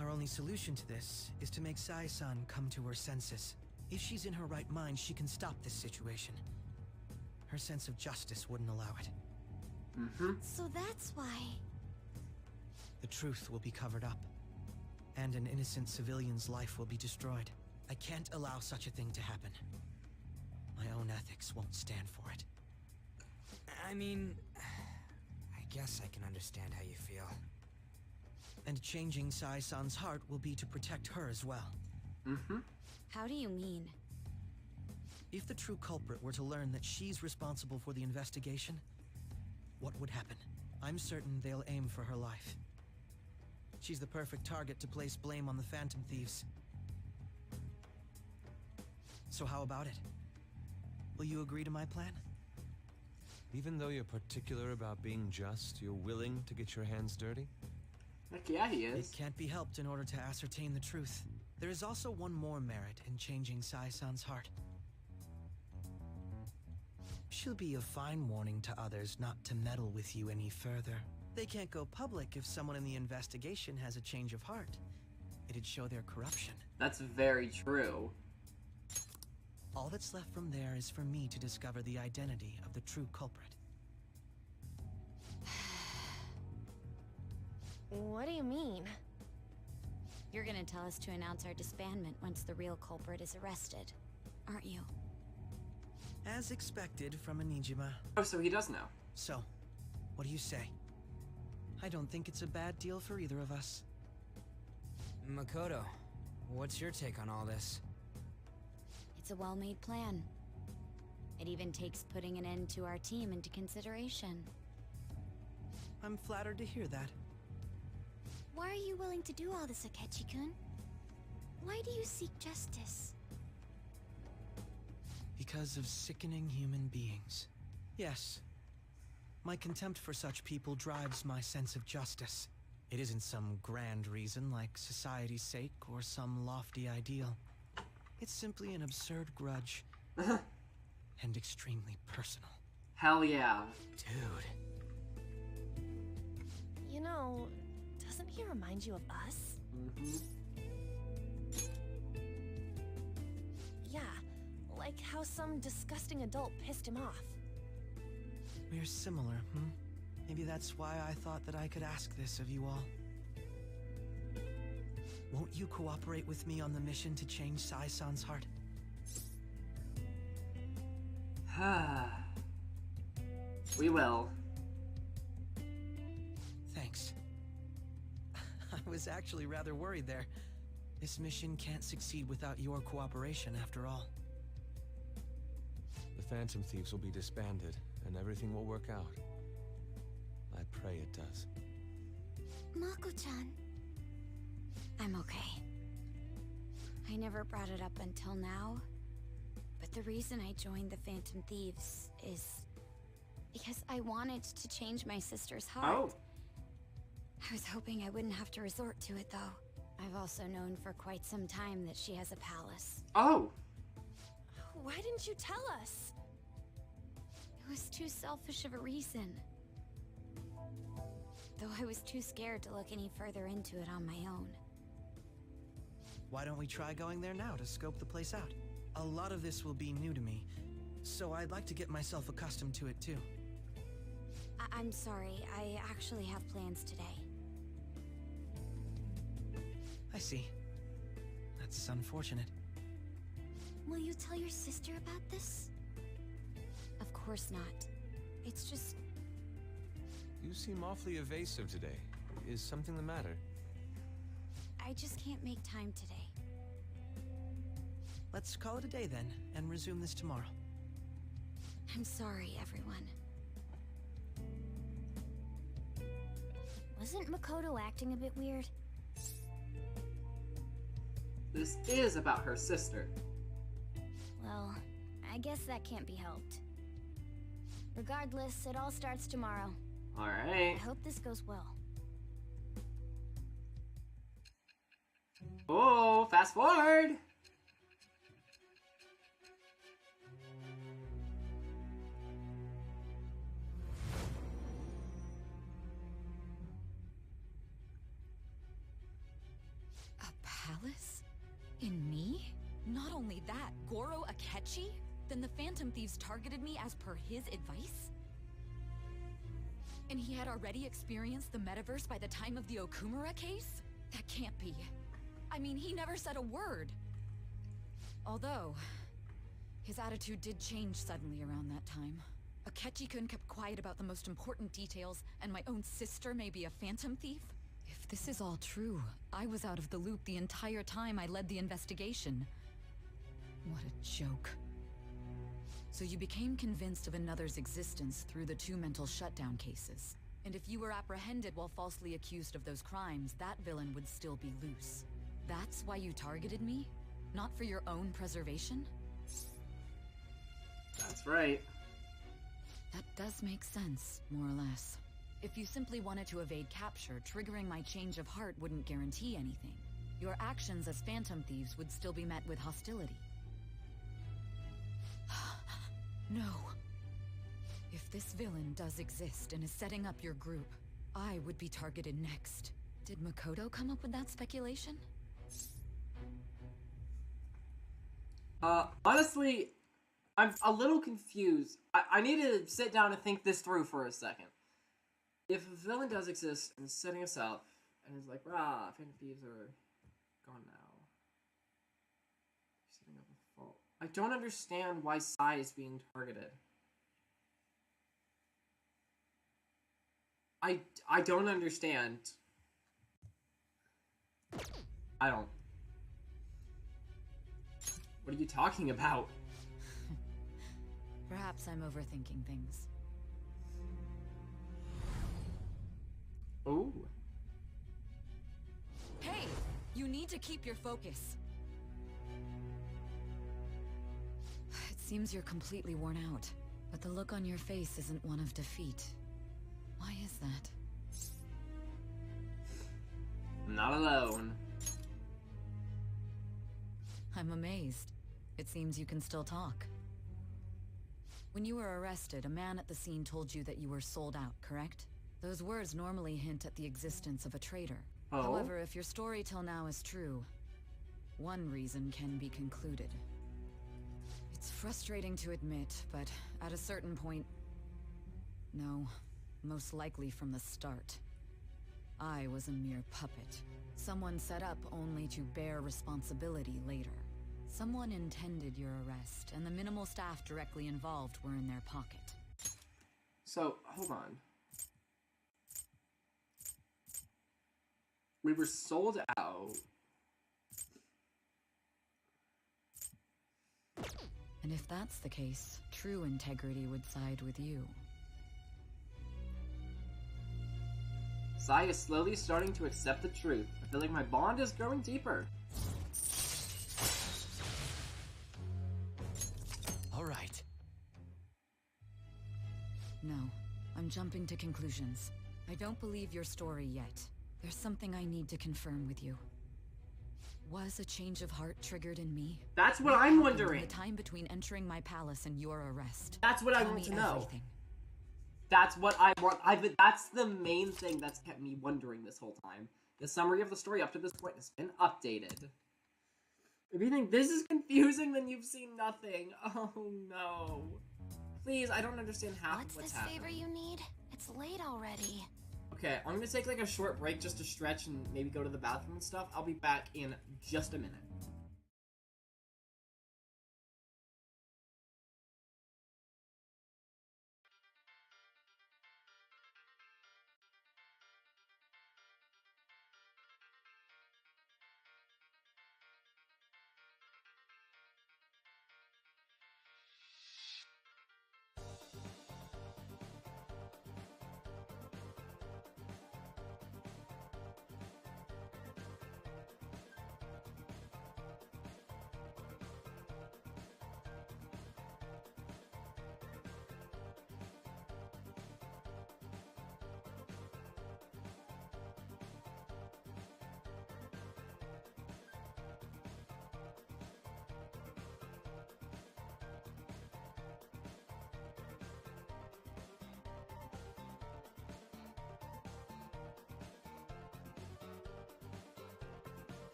Our only solution to this is to make Sai-san come to her senses. If she's in her right mind, she can stop this situation. Her sense of justice wouldn't allow it. So that's why. The truth will be covered up, and an innocent civilian's life will be destroyed. I can't allow such a thing to happen. My own ethics won't stand for it. I mean, I guess I can understand how you feel. And changing Sai-san's heart will be to protect her as well. How do you mean? If the true culprit were to learn that she's responsible for the investigation, what would happen? I'm certain they'll aim for her life. She's the perfect target to place blame on the Phantom Thieves. So how about it? Will you agree to my plan? Even though you're particular about being just, you're willing to get your hands dirty? Heck yeah, he is. It can't be helped in order to ascertain the truth. There is also one more merit in changing Sai-san's heart. She'll be a fine warning to others not to meddle with you any further. They can't go public if someone in the investigation has a change of heart. It'd show their corruption. That's very true. All that's left from there is for me to discover the identity of the true culprit. What do you mean? You're gonna tell us to announce our disbandment once the real culprit is arrested, aren't you? As expected from Anijima. Oh, so he does know. So, what do you say? I don't think it's a bad deal for either of us. Makoto, what's your take on all this? It's a well-made plan. It even takes putting an end to our team into consideration. I'm flattered to hear that. Why are you willing to do all this, Akechi-kun? Why do you seek justice? Because of sickening human beings. Yes. My contempt for such people drives my sense of justice. It isn't some grand reason like society's sake or some lofty ideal. It's simply an absurd grudge. And extremely personal. Hell yeah. Dude. You know, doesn't he remind you of us? Yeah, like how some disgusting adult pissed him off. We're similar, Maybe that's why I thought that I could ask this of you all. Won't you cooperate with me on the mission to change Sai-san's heart? We will. Thanks. I was actually rather worried there. This mission can't succeed without your cooperation, after all. The Phantom Thieves will be disbanded, and everything will work out. I pray it does. Mako-chan. I'm okay. I never brought it up until now, but the reason I joined the Phantom Thieves is because I wanted to change my sister's heart. Oh. I was hoping I wouldn't have to resort to it, though. I've also known for quite some time that she has a palace. Oh! Why didn't you tell us? It was too selfish of a reason. Though I was too scared to look any further into it on my own. Why don't we try going there now to scope the place out? A lot of this will be new to me, so I'd like to get myself accustomed to it too. I'm sorry, I actually have plans today. I see. That's unfortunate. Will you tell your sister about this? Of course not. It's just... You seem awfully evasive today. Is something the matter? I just can't make time today. Let's call it a day then, and resume this tomorrow. I'm sorry, everyone. Wasn't Makoto acting a bit weird? This is about her sister. Well, I guess that can't be helped. Regardless, it all starts tomorrow. Alright. I hope this goes well. Oh, fast forward! A palace? In me? Not only that, Goro Akechi? Then the Phantom Thieves targeted me as per his advice? And he had already experienced the metaverse by the time of the Okumura case? That can't be. I mean, he never said a word. Although, his attitude did change suddenly around that time. Akechi-kun kept quiet about the most important details, and my own sister may be a Phantom Thief? If this is all true, I was out of the loop the entire time I led the investigation. What a joke. So you became convinced of another's existence through the 2 mental shutdown cases. And if you were apprehended while falsely accused of those crimes, that villain would still be loose. That's why you targeted me? Not for your own preservation? That's right. That does make sense, more or less. If you simply wanted to evade capture, triggering my change of heart wouldn't guarantee anything. Your actions as Phantom Thieves would still be met with hostility. No. If this villain does exist and is setting up your group, I would be targeted next. Did Makoto come up with that speculation? Honestly, I'm a little confused. I need to sit down and think this through for a second. If a villain does exist and is setting us up, and is like, rah, Phantom Thieves are gone now. Setting up a fault. I don't understand why Sai is being targeted. I don't understand. I don't. What are you talking about? Perhaps I'm overthinking things. Ooh. Hey! You need to keep your focus. It seems you're completely worn out, but the look on your face isn't one of defeat. Why is that? I'm not alone. I'm amazed. It seems you can still talk. When you were arrested, a man at the scene told you that you were sold out, correct? Those words normally hint at the existence of a traitor. Oh. However, if your story till now is true, one reason can be concluded. It's frustrating to admit, but at a certain point... No, most likely from the start. I was a mere puppet. Someone set up only to bear responsibility later. Someone intended your arrest, and the minimal staff directly involved were in their pocket. So, hold on. We were sold out. And if that's the case, true integrity would side with you. Sai is slowly starting to accept the truth. I feel like my bond is growing deeper. All right. No, I'm jumping to conclusions. I don't believe your story yet. There's something I need to confirm with you. Was a change of heart triggered in me? That's what I'm wondering. The time between entering my palace and your arrest. That's what I Tell want me to know. everything. That's what I want. That's the main thing that's kept me wondering this whole time. The summary of the story up to this point has been updated. If you think this is confusing, then you've seen nothing. Oh no. Please, I don't understand half of what's happening. What's this favor you need? It's late already. Okay, I'm gonna take like a short break just to stretch and maybe go to the bathroom and stuff. I'll be back in just a minute.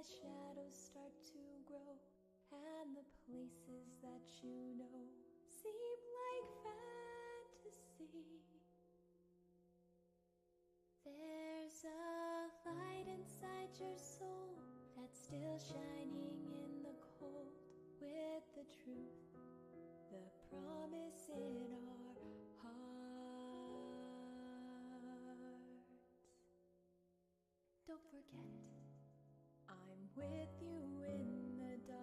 as shadows start to grow, and the places that you know seem like fantasy. There's a light inside your soul that's still shining in the cold, with the truth, the promise in our hearts. Don't forget, I'm with you in the dark.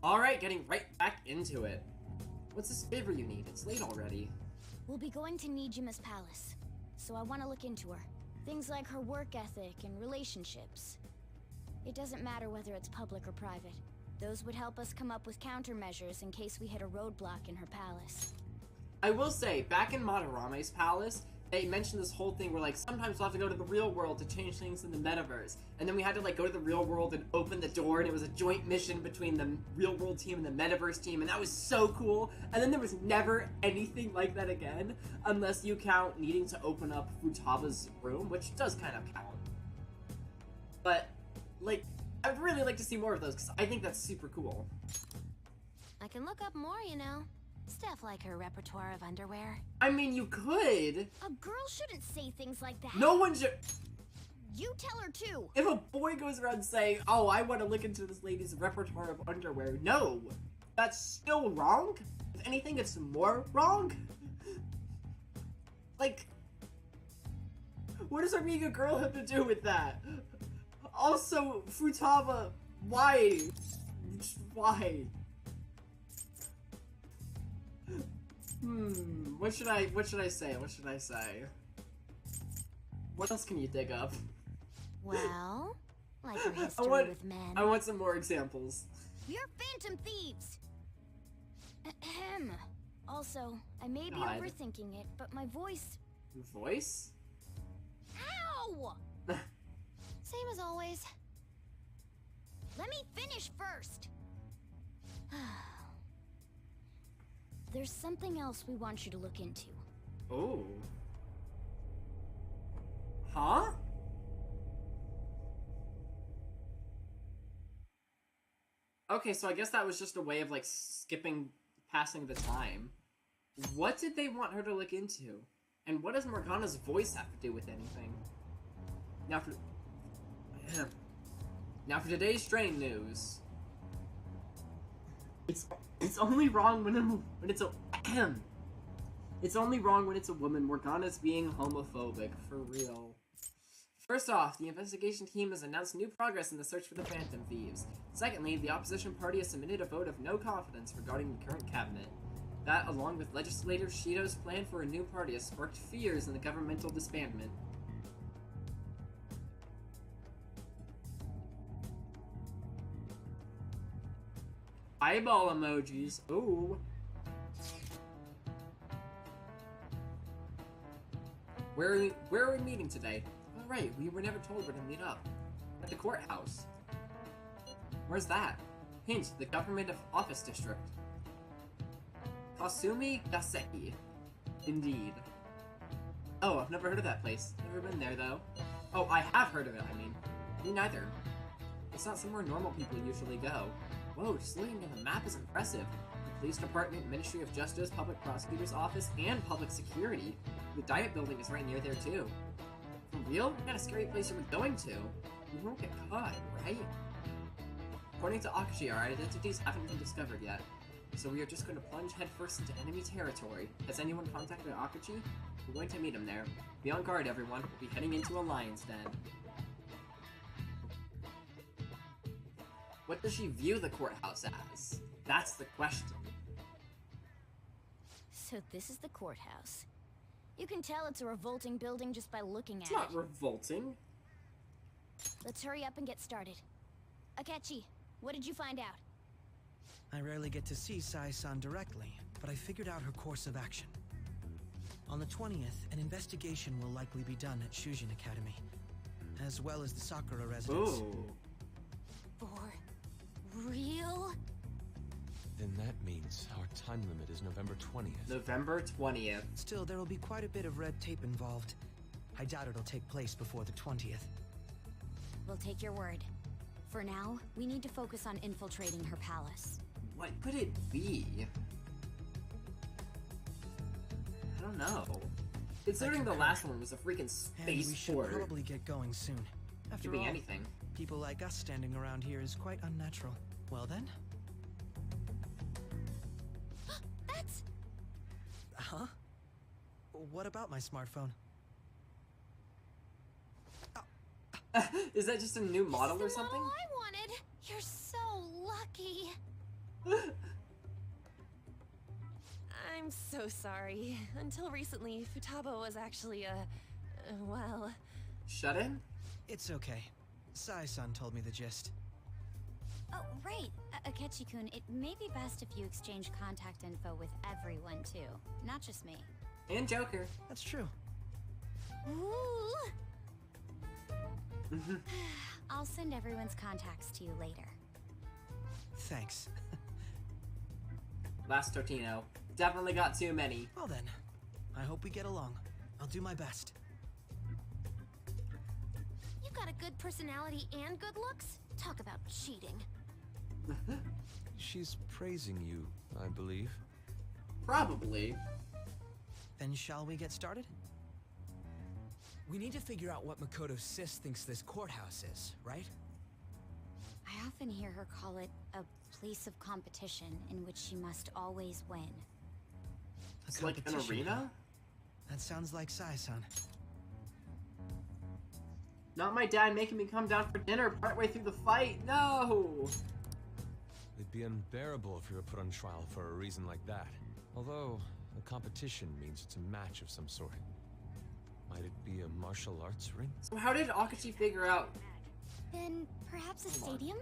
Alright, getting right back into it. What's this favor you need? It's late already. We'll be going to Nijima's palace, so I want to look into her. Things like her work ethic and relationships. It doesn't matter whether it's public or private. Those would help us come up with countermeasures in case we hit a roadblock in her palace. I will say, back in Madarame's palace, they mentioned this whole thing where, like, sometimes we'll have to go to the real world to change things in the metaverse. And then we had to, like, go to the real world and open the door, and it was a joint mission between the real world team and the metaverse team, and that was so cool. And then there was never anything like that again, unless you count needing to open up Futaba's room, which does kind of count. But, like, I'd really like to see more of those, because I think that's super cool. I can look up more, you know. Stuff like her repertoire of underwear. I mean, you could. A girl shouldn't say things like that. No one should. You tell her too. If a boy goes around saying, oh, I want to look into this lady's repertoire of underwear, no. That's still wrong. If anything, it's more wrong. Like, what does her being a girl have to do with that? Also, Futaba, why? Why? What should I say? What should I say? What else can you dig up? Well, like her history with men. I want some more examples. We're Phantom Thieves! Ahem. Also, I may be overthinking it, but my voice... Voice? Ow! Same as always. Let me finish first! There's something else we want you to look into. Oh. Huh? Okay, so I guess that was just a way of, like, passing the time. What did they want her to look into? And what does Morgana's voice have to do with anything? Now for today's strain news. It's only wrong when it's a It's only wrong when it's a woman. Morgana's being homophobic, for real. First off, the investigation team has announced new progress in the search for the Phantom Thieves. Secondly, the opposition party has submitted a vote of no confidence regarding the current cabinet. That, along with legislator Shido's plan for a new party, has sparked fears in the governmental disbandment. Eyeball emojis. Ooh. Where are we meeting today? Oh, right, we were never told where to meet up. At the courthouse. Where's that? Hint, the government office district. Kasumi Gaseki. Indeed. Oh, I've never heard of that place. Never been there, though. Oh, I have heard of it, I mean. Me neither. It's not somewhere normal people usually go. Whoa, just looking at the map is impressive. The police department, Ministry of Justice, Public Prosecutor's Office, and Public Security. The Diet Building is right near there, too. For real? What kind of scary place are we going to? We won't get caught, right? According to Akashi, our identities haven't been discovered yet. So we are just going to plunge headfirst into enemy territory. Has anyone contacted Akashi? We're going to meet him there. Be on guard, everyone. We'll be heading into a lion's den. What does she view the courthouse as? That's the question. So this is the courthouse. You can tell it's a revolting building just by looking at It's it. not revolting. Let's hurry up and get started. Akechi, what did you find out? I rarely get to see Sai-san directly, but I figured out her course of action. On the 20th, an investigation will likely be done at Shujin Academy, as well as the Sakura residence. Ooh. For real? Then that means our time limit is November 20th. November 20th. Still, there will be quite a bit of red tape involved. I doubt it'll take place before the 20th. We'll take your word. For now, we need to focus on infiltrating her palace. What could it be? I don't know. Considering the last one was a freaking And we space should port. probably get going soon. After Could be all, anything. people like us standing around here is quite unnatural. Well then? That's... Huh? What about my smartphone? Is that just a new model or something? Model I wanted. You're so lucky. I'm so sorry. Until recently, Futaba was actually well... Shut in? It's okay. Sai-san told me the gist. Oh, right. Akechi-kun, it may be best if you exchange contact info with everyone, too. Not just me. And Joker. That's true. Ooh. I'll send everyone's contacts to you later. Thanks. Last Totino. Definitely got too many. Well then, I hope we get along. I'll do my best. You got a good personality and good looks? Talk about cheating. She's praising you, I believe. Probably. Then shall we get started? We need to figure out what Makoto Sis thinks this courthouse is, right? I often hear her call it a place of competition in which she must always win. It's like an competition, huh? arena? That sounds like Sai-san. Not my dad making me come down for dinner partway through the fight. No! It'd be unbearable if you were put on trial for a reason like that. Although, a competition means it's a match of some sort. Might it be a martial arts ring? So how did Akachi figure out? Then perhaps a stadium?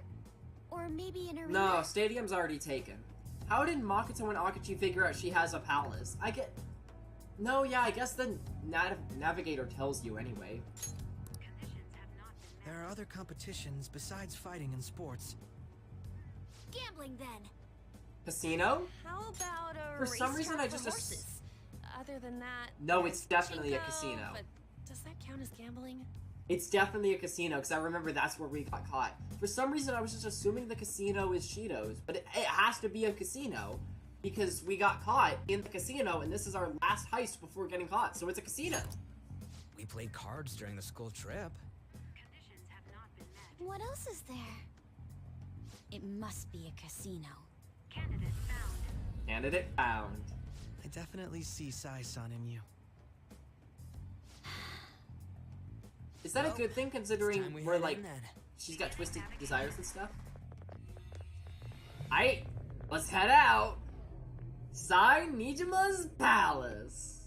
Or maybe an arena? No, stadium's already taken. How did Makoto and Akachi figure out she has a palace? No, yeah, I guess the navigator tells you anyway. There are other competitions besides fighting and sports. Gambling then. Casino? How about a For some reason, I racetrack just for horses? Other than that... No, it's there's definitely a Chico, casino. But does that count as gambling? It's definitely a casino, because I remember that's where we got caught. For some reason, I was just assuming the casino is Cheetos, but it has to be a casino, because we got caught in the casino, and this is our last heist before getting caught, so it's a casino. We played cards during the school trip. What else is there? It must be a casino. Candidate found. I definitely see Sai-san in you. Is that a good thing, considering we we're head like, in then. she's got twisted desires and stuff? Aight, let's head out. Sai Nijima's palace.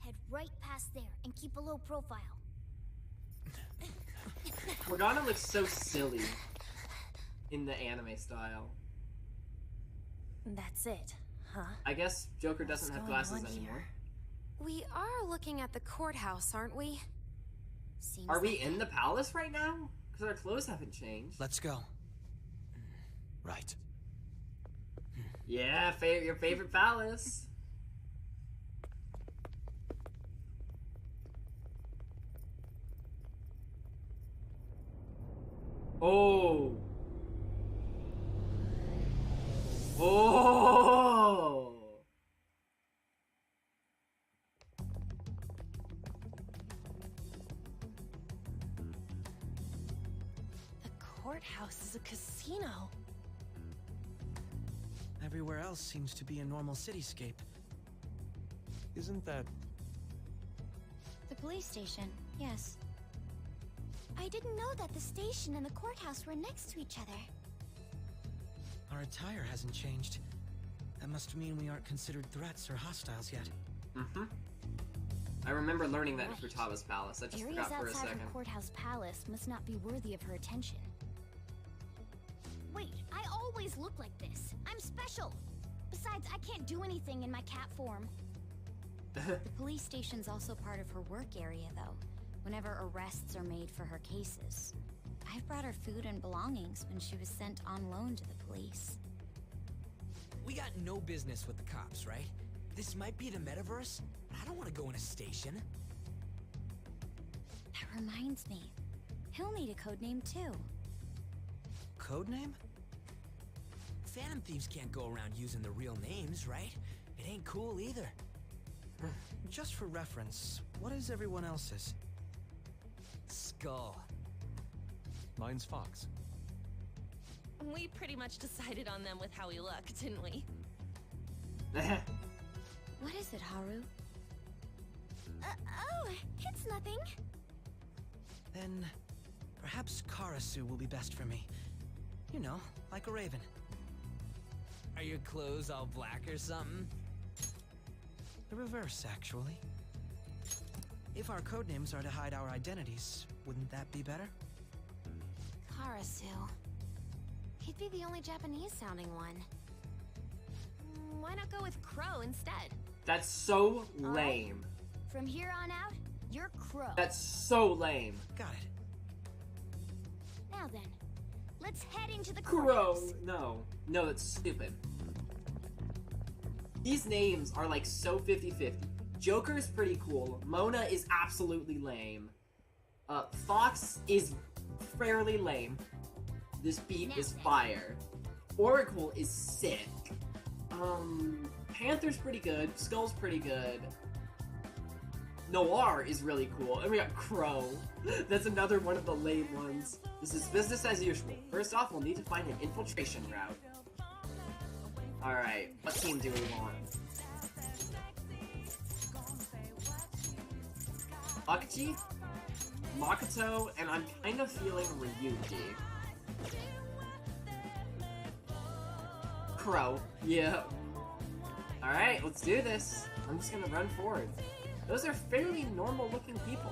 Head right past there and keep a low profile. Morgana looks so silly in the anime style. That's it, huh? I guess Joker doesn't have going glasses on anymore. We are looking at the courthouse, aren't we? Seems Are we like in the palace right now? Because our clothes haven't changed. Let's go. Right. Yeah, your favorite palace. Oh. Oh. courthouse is a casino. Everywhere else seems to be a normal cityscape. Isn't that... The police station, yes. I didn't know that the station and the courthouse were next to each other. Our attire hasn't changed. That must mean we aren't considered threats or hostiles yet. Mm-hmm. I remember learning that in Furtawa's palace. I just Areas forgot for a outside second. from Courthouse Palace must not be worthy of her attention. Wait, I always look like this. I'm special. Besides, I can't do anything in my cat form. The police station's also part of her work area, though. Whenever arrests are made for her cases. I've brought her food and belongings when she was sent on loan to the police. We got no business with the cops, right? This might be the metaverse, but I don't want to go in a station. That reminds me. He'll need a codename, too. Codename? Phantom Thieves can't go around using the real names, right? It ain't cool either. Just for reference, what is everyone else's? Skull. Mine's Fox. We pretty much decided on them with how we look, didn't we? What is it, Haru? Oh, it's nothing. Then, perhaps Karasu will be best for me. You know, like a raven. Are your clothes all black or something? The reverse, actually. If our codenames are to hide our identities, wouldn't that be better? Karasu. He'd be the only Japanese-sounding one. Why not go with Crow instead? That's so lame. From here on out, you're Crow. That's so lame. Got it. Now then, let's head into the Crow. courthouse. No, that's stupid. These names are like so 50-50. Joker's pretty cool. Mona is absolutely lame. Fox is fairly lame. This beat is fire. Oracle is sick. Panther's pretty good. Skull's pretty good. Noir is really cool. And we got Crow. That's another one of the lame ones. This is business as usual. First off, we'll need to find an infiltration route. Alright, what team do we want? Akachi, Makoto, and I'm kind of feeling Ryuji. Crow, yeah. Alright, let's do this. I'm just gonna run forward. Those are fairly normal-looking people.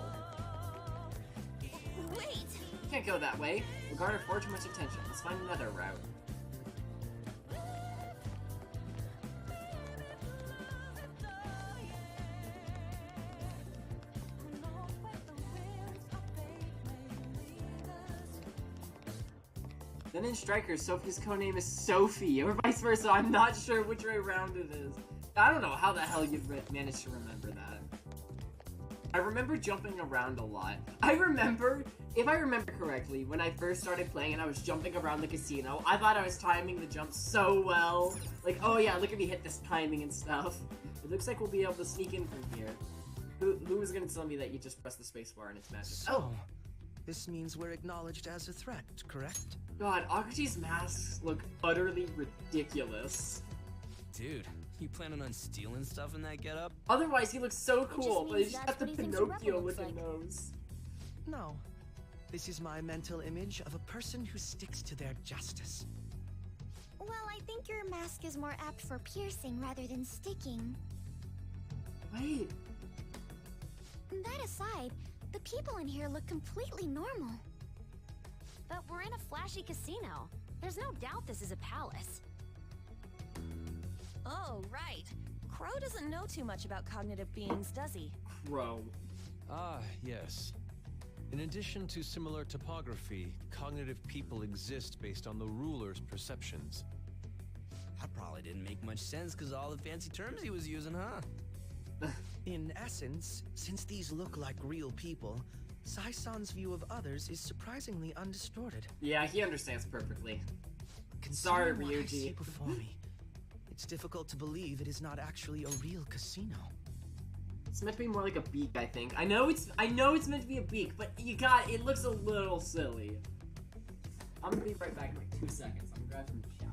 Wait! Can't go that way. We'll garner far too much attention. Let's find another route. Then in Strikers, Sophie's codename is Sophie, or vice versa. I'm not sure which way around it is. I don't know how the hell you managed to remember that. I remember jumping around a lot. If I remember correctly, when I first started playing and I was jumping around the casino, I thought I was timing the jump so well. Like, oh yeah, look at me hit this timing and stuff. It looks like we'll be able to sneak in from here. Who was gonna tell me that you just press the spacebar and it's magic? So, this means we're acknowledged as a threat, correct? God, Akachi's masks look utterly ridiculous. Dude, you planning on stealing stuff in that getup? Otherwise, he looks so cool, but he's just that's got the what he thinks a rebel Pinocchio-looking looks like. nose. No. This is my mental image of a person who sticks to their justice. Well, I think your mask is more apt for piercing rather than sticking. Wait. That aside, the people in here look completely normal. But we're in a flashy casino. There's no doubt this is a palace. Oh, right. Crow doesn't know too much about cognitive beings, does he? Crow. Ah, yes. In addition to similar topography, cognitive people exist based on the ruler's perceptions. That probably didn't make much sense because of all the fancy terms he was using, huh? In essence, since these look like real people, Sai-san's view of others is surprisingly undistorted. Yeah, he understands perfectly. Sorry, Considering what I see Ryuji. before me, it's difficult to believe it is not actually a real casino. It's meant to be more like a beak, I think. I know it's meant to be a beak, but it looks a little silly. I'm gonna be right back in like 2 seconds. I'm grabbing the shower.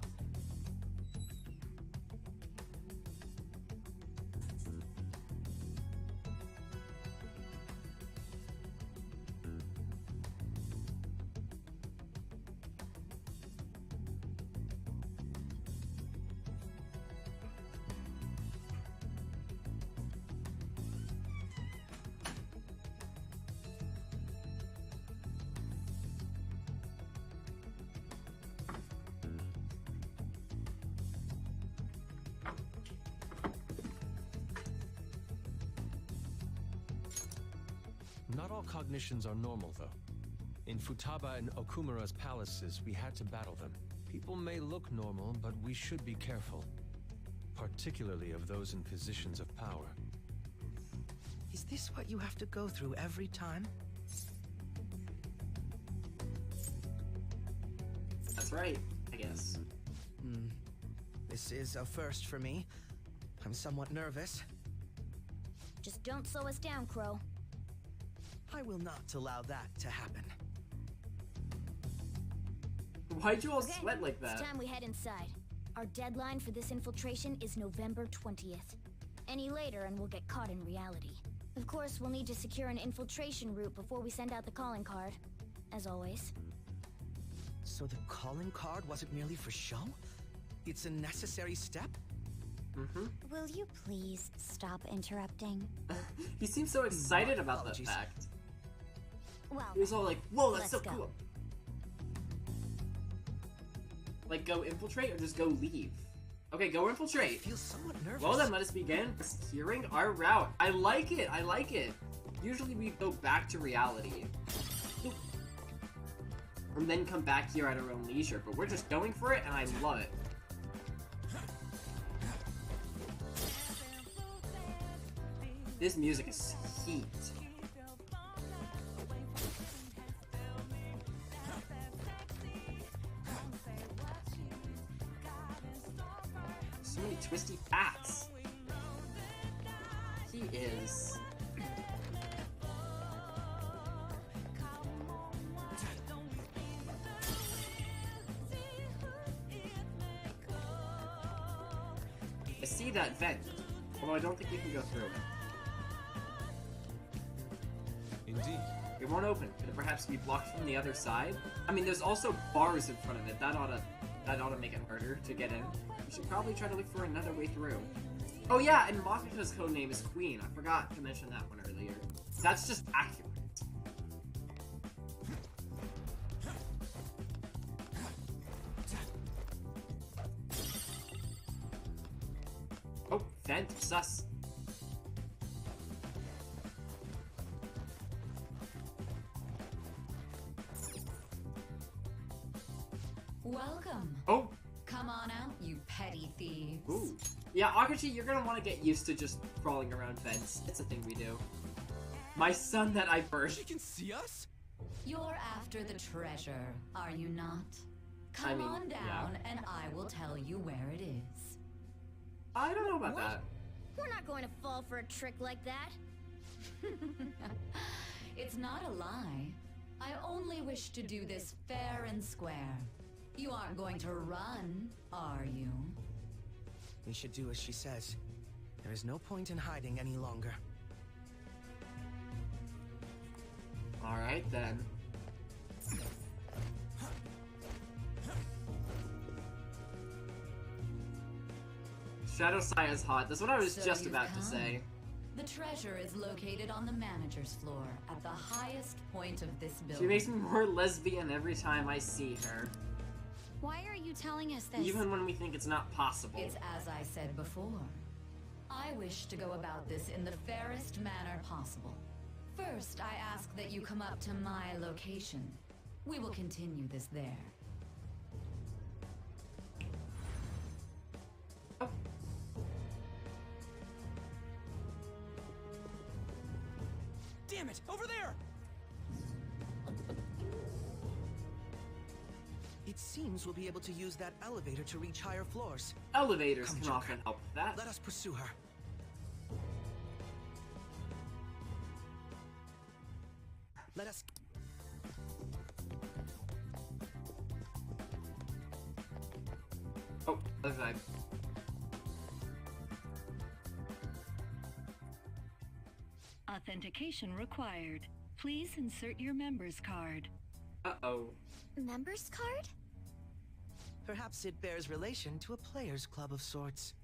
Not all cognitions are normal, though. In Futaba and Okumura's palaces, we had to battle them. People may look normal, but we should be careful. Particularly of those in positions of power. Is this what you have to go through every time? That's right, I guess. This is a first for me. I'm somewhat nervous. Just don't slow us down, Crow. I will not allow that to happen. Why'd you all sweat like that? It's time we head inside. Our deadline for this infiltration is November 20th. Any later and we'll get caught in reality. Of course, we'll need to secure an infiltration route before we send out the calling card. As always. So the calling card wasn't merely for show? It's a necessary step? Will you please stop interrupting? He seems so excited about that fact. Well, he was all like, whoa, that's so let's go. cool. Like, go infiltrate or just go leave? Okay, go infiltrate. I feel somewhat nervous. Well then, let us begin securing our route. I like it, I like it. Usually we go back to reality. And then come back here at our own leisure, but we're just going for it and I love it. This music is heat. So many twisty paths. He is. I see that vent, although I don't think we can go through it. Indeed. It won't open. Could it perhaps be blocked from the other side? I mean, there's also bars in front of it. That ought to make it harder to get in. We should probably try to look for another way through. Oh yeah, and Makoto's codename is Queen. I forgot to mention that one earlier. That's just accurate. Oh, vent, sus. Welcome. Oh. Come on out, you petty thieves. Ooh. Yeah, Akashi, you're gonna want to get used to just crawling around vents. It's a thing we do. My son that I birthed. She can see us? You're after the treasure, are you not? Come I mean, on down yeah. and I will tell you where it is. I don't know about that. We're not going to fall for a trick like that. It's not a lie. I only wish to do this fair and square. You aren't going to run, are you? We should do as she says. There is no point in hiding any longer. Alright then. Shadow Saya's hot. That's what I was So just you've about to come. say. The treasure is located on the manager's floor at the highest point of this building. She makes me more lesbian every time I see her. Why are you telling us this? Even when we think it's not possible. It's as I said before. I wish to go about this in the fairest manner possible. First, I ask that you come up to my location. We will continue this there. Damn it! Over there! It seems we'll be able to use that elevator to reach higher floors. Elevators Come, can Joker. often help with that. Let us pursue her. Let us... Oh, other side. Authentication required. Please insert your member's card. Uh-oh. Member's card? Perhaps it bears relation to a players' club of sorts.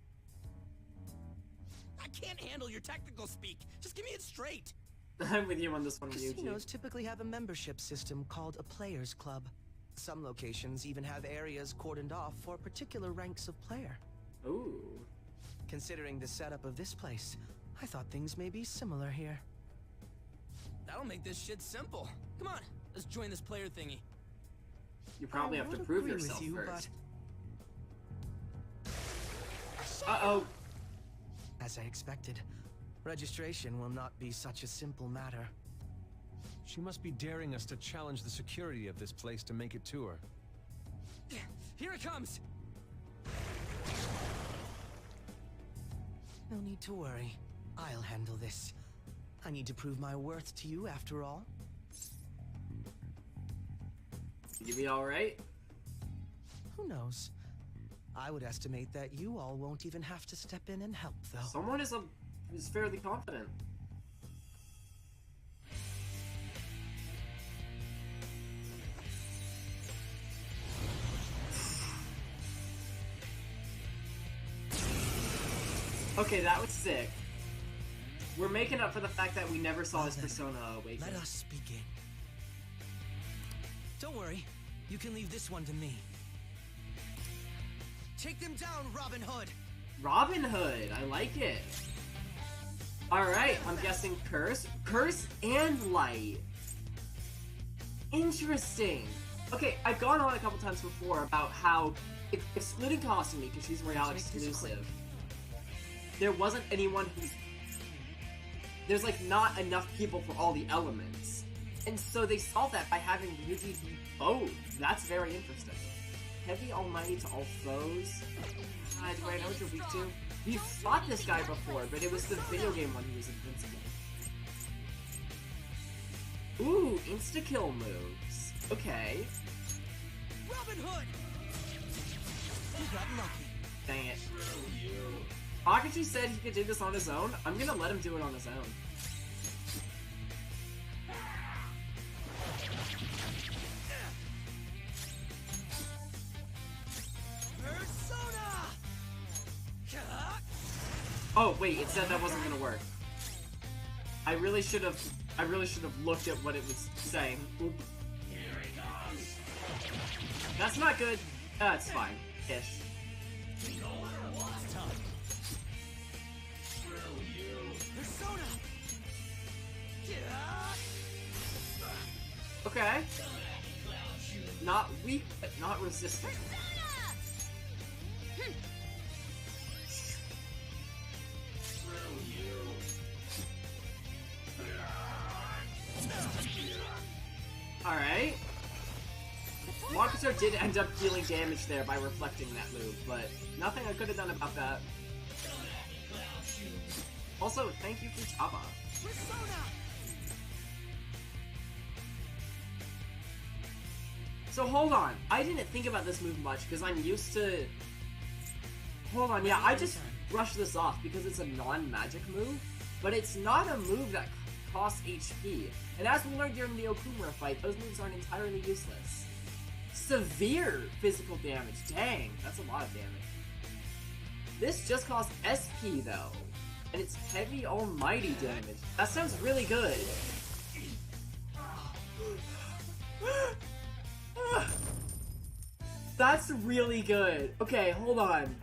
I can't handle your technical speak. Just give me it straight. I'm with you on this one, Ryuji. Casinos typically have a membership system called a players' club. Some locations even have areas cordoned off for particular ranks of player. Ooh. Considering the setup of this place, I thought things may be similar here. That'll make this shit simple. Come on, let's join this player thingy. You probably have to prove yourself first. Uh-oh. As I expected, registration will not be such a simple matter. She must be daring us to challenge the security of this place to make it to her. Here it comes! No need to worry. I'll handle this. I need to prove my worth to you after all. You be alright? Who knows? I would estimate that you all won't even have to step in and help, though. Someone is fairly confident. Okay, that was sick. We're making up for the fact that we never saw his persona awaken. Let us begin. Don't worry, you can leave this one to me. Take them down, Robin Hood! Robin Hood, I like it. Alright, I'm guessing Curse. Curse and Light. Interesting. Okay, I've gone on a couple times before about how, excluding Kasumi, because she's Royale exclusive, there wasn't anyone who's... There's, like, not enough people for all the elements. And so they solved that by having Ryuji be both. That's very interesting. Heavy Almighty to all foes. Do I know what you're weak to? We fought this guy before, but it was the video game one who was invincible. Ooh, insta-kill moves. Okay. Robin Hood! You got lucky. Dang it. Akachi said he could do this on his own. I'm gonna let him do it on his own. Oh wait, it said that wasn't gonna work. I really should have looked at what it was saying. Oop. That's not good. That's fine. Ish. Okay. Not weak, but not resistant. Alright. Makoto did end up dealing damage there by reflecting that move, but nothing I could have done about that. Also, thank you for Chaba. So hold on, I didn't think about this move much because I'm used to... Hold on, yeah, I just brushed this off because it's a non-magic move, but it's not a move that costs HP. And as we learned during the Okumura fight, those moves aren't entirely useless. Severe physical damage, dang, that's a lot of damage. This just costs SP though, and it's heavy almighty damage. That sounds really good. That's really good. Okay, hold on.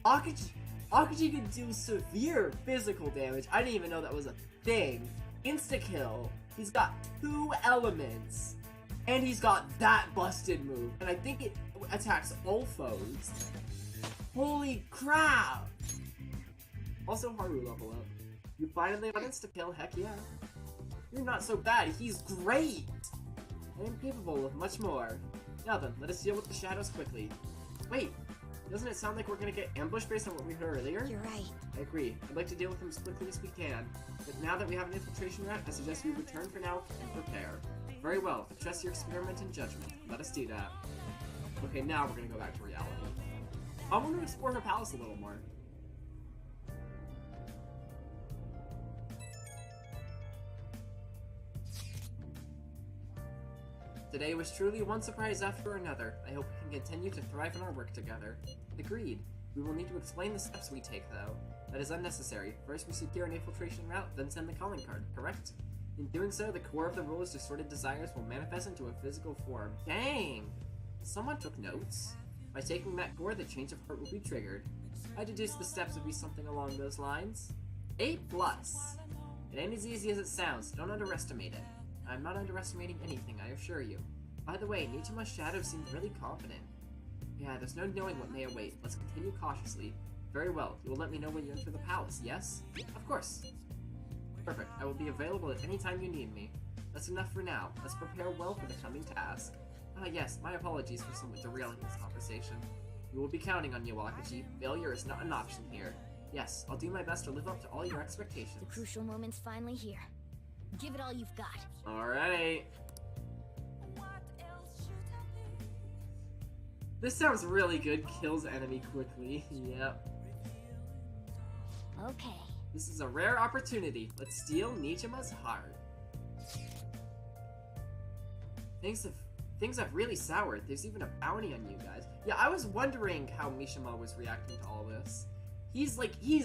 Akachi can do severe physical damage. I didn't even know that was a thing. Insta-kill. He's got 2 elements. And he's got that busted move. And I think it attacks all foes. Holy crap! Also, Haru level up. You finally got insta-kill, heck yeah. You're not so bad, he's great! I am capable of much more. Now then, let us deal with the shadows quickly. Wait, doesn't it sound like we're gonna get ambushed based on what we heard earlier? You're right. I agree. I'd like to deal with them as quickly as we can. But now that we have an infiltration route, I suggest we return for now and prepare. Very well. Trust your experiment and judgment. Let us do that. Okay, now we're gonna go back to reality. I want to explore her palace a little more. Today was truly one surprise after another. I hope we can continue to thrive in our work together. Agreed. We will need to explain the steps we take, though. That is unnecessary. First, we secure an infiltration route, then send the calling card, correct? In doing so, the core of the ruler's distorted desires will manifest into a physical form. Dang! Someone took notes. By taking that core, the change of heart will be triggered. I deduced the steps would be something along those lines. A+. It ain't as easy as it sounds. Don't underestimate it. I'm not underestimating anything, I assure you. By the way, Nichima's shadow seemed really confident. Yeah, there's no knowing what may await. Let's continue cautiously. Very well. You will let me know when you enter the palace, yes? Of course. Perfect. I will be available at any time you need me. That's enough for now. Let's prepare well for the coming task. Ah, yes. My apologies for somewhat derailing this conversation. We will be counting on you, Akachi. Failure is not an option here. Yes, I'll do my best to live up to all your expectations. The crucial moment's finally here. Give it all you've got. Alright. This sounds really good. Kills enemy quickly. Yep. Okay. This is a rare opportunity. Let's steal Nichima's heart. Things have really soured. There's even a bounty on you guys. Yeah, I was wondering how Mishima was reacting to all this. He's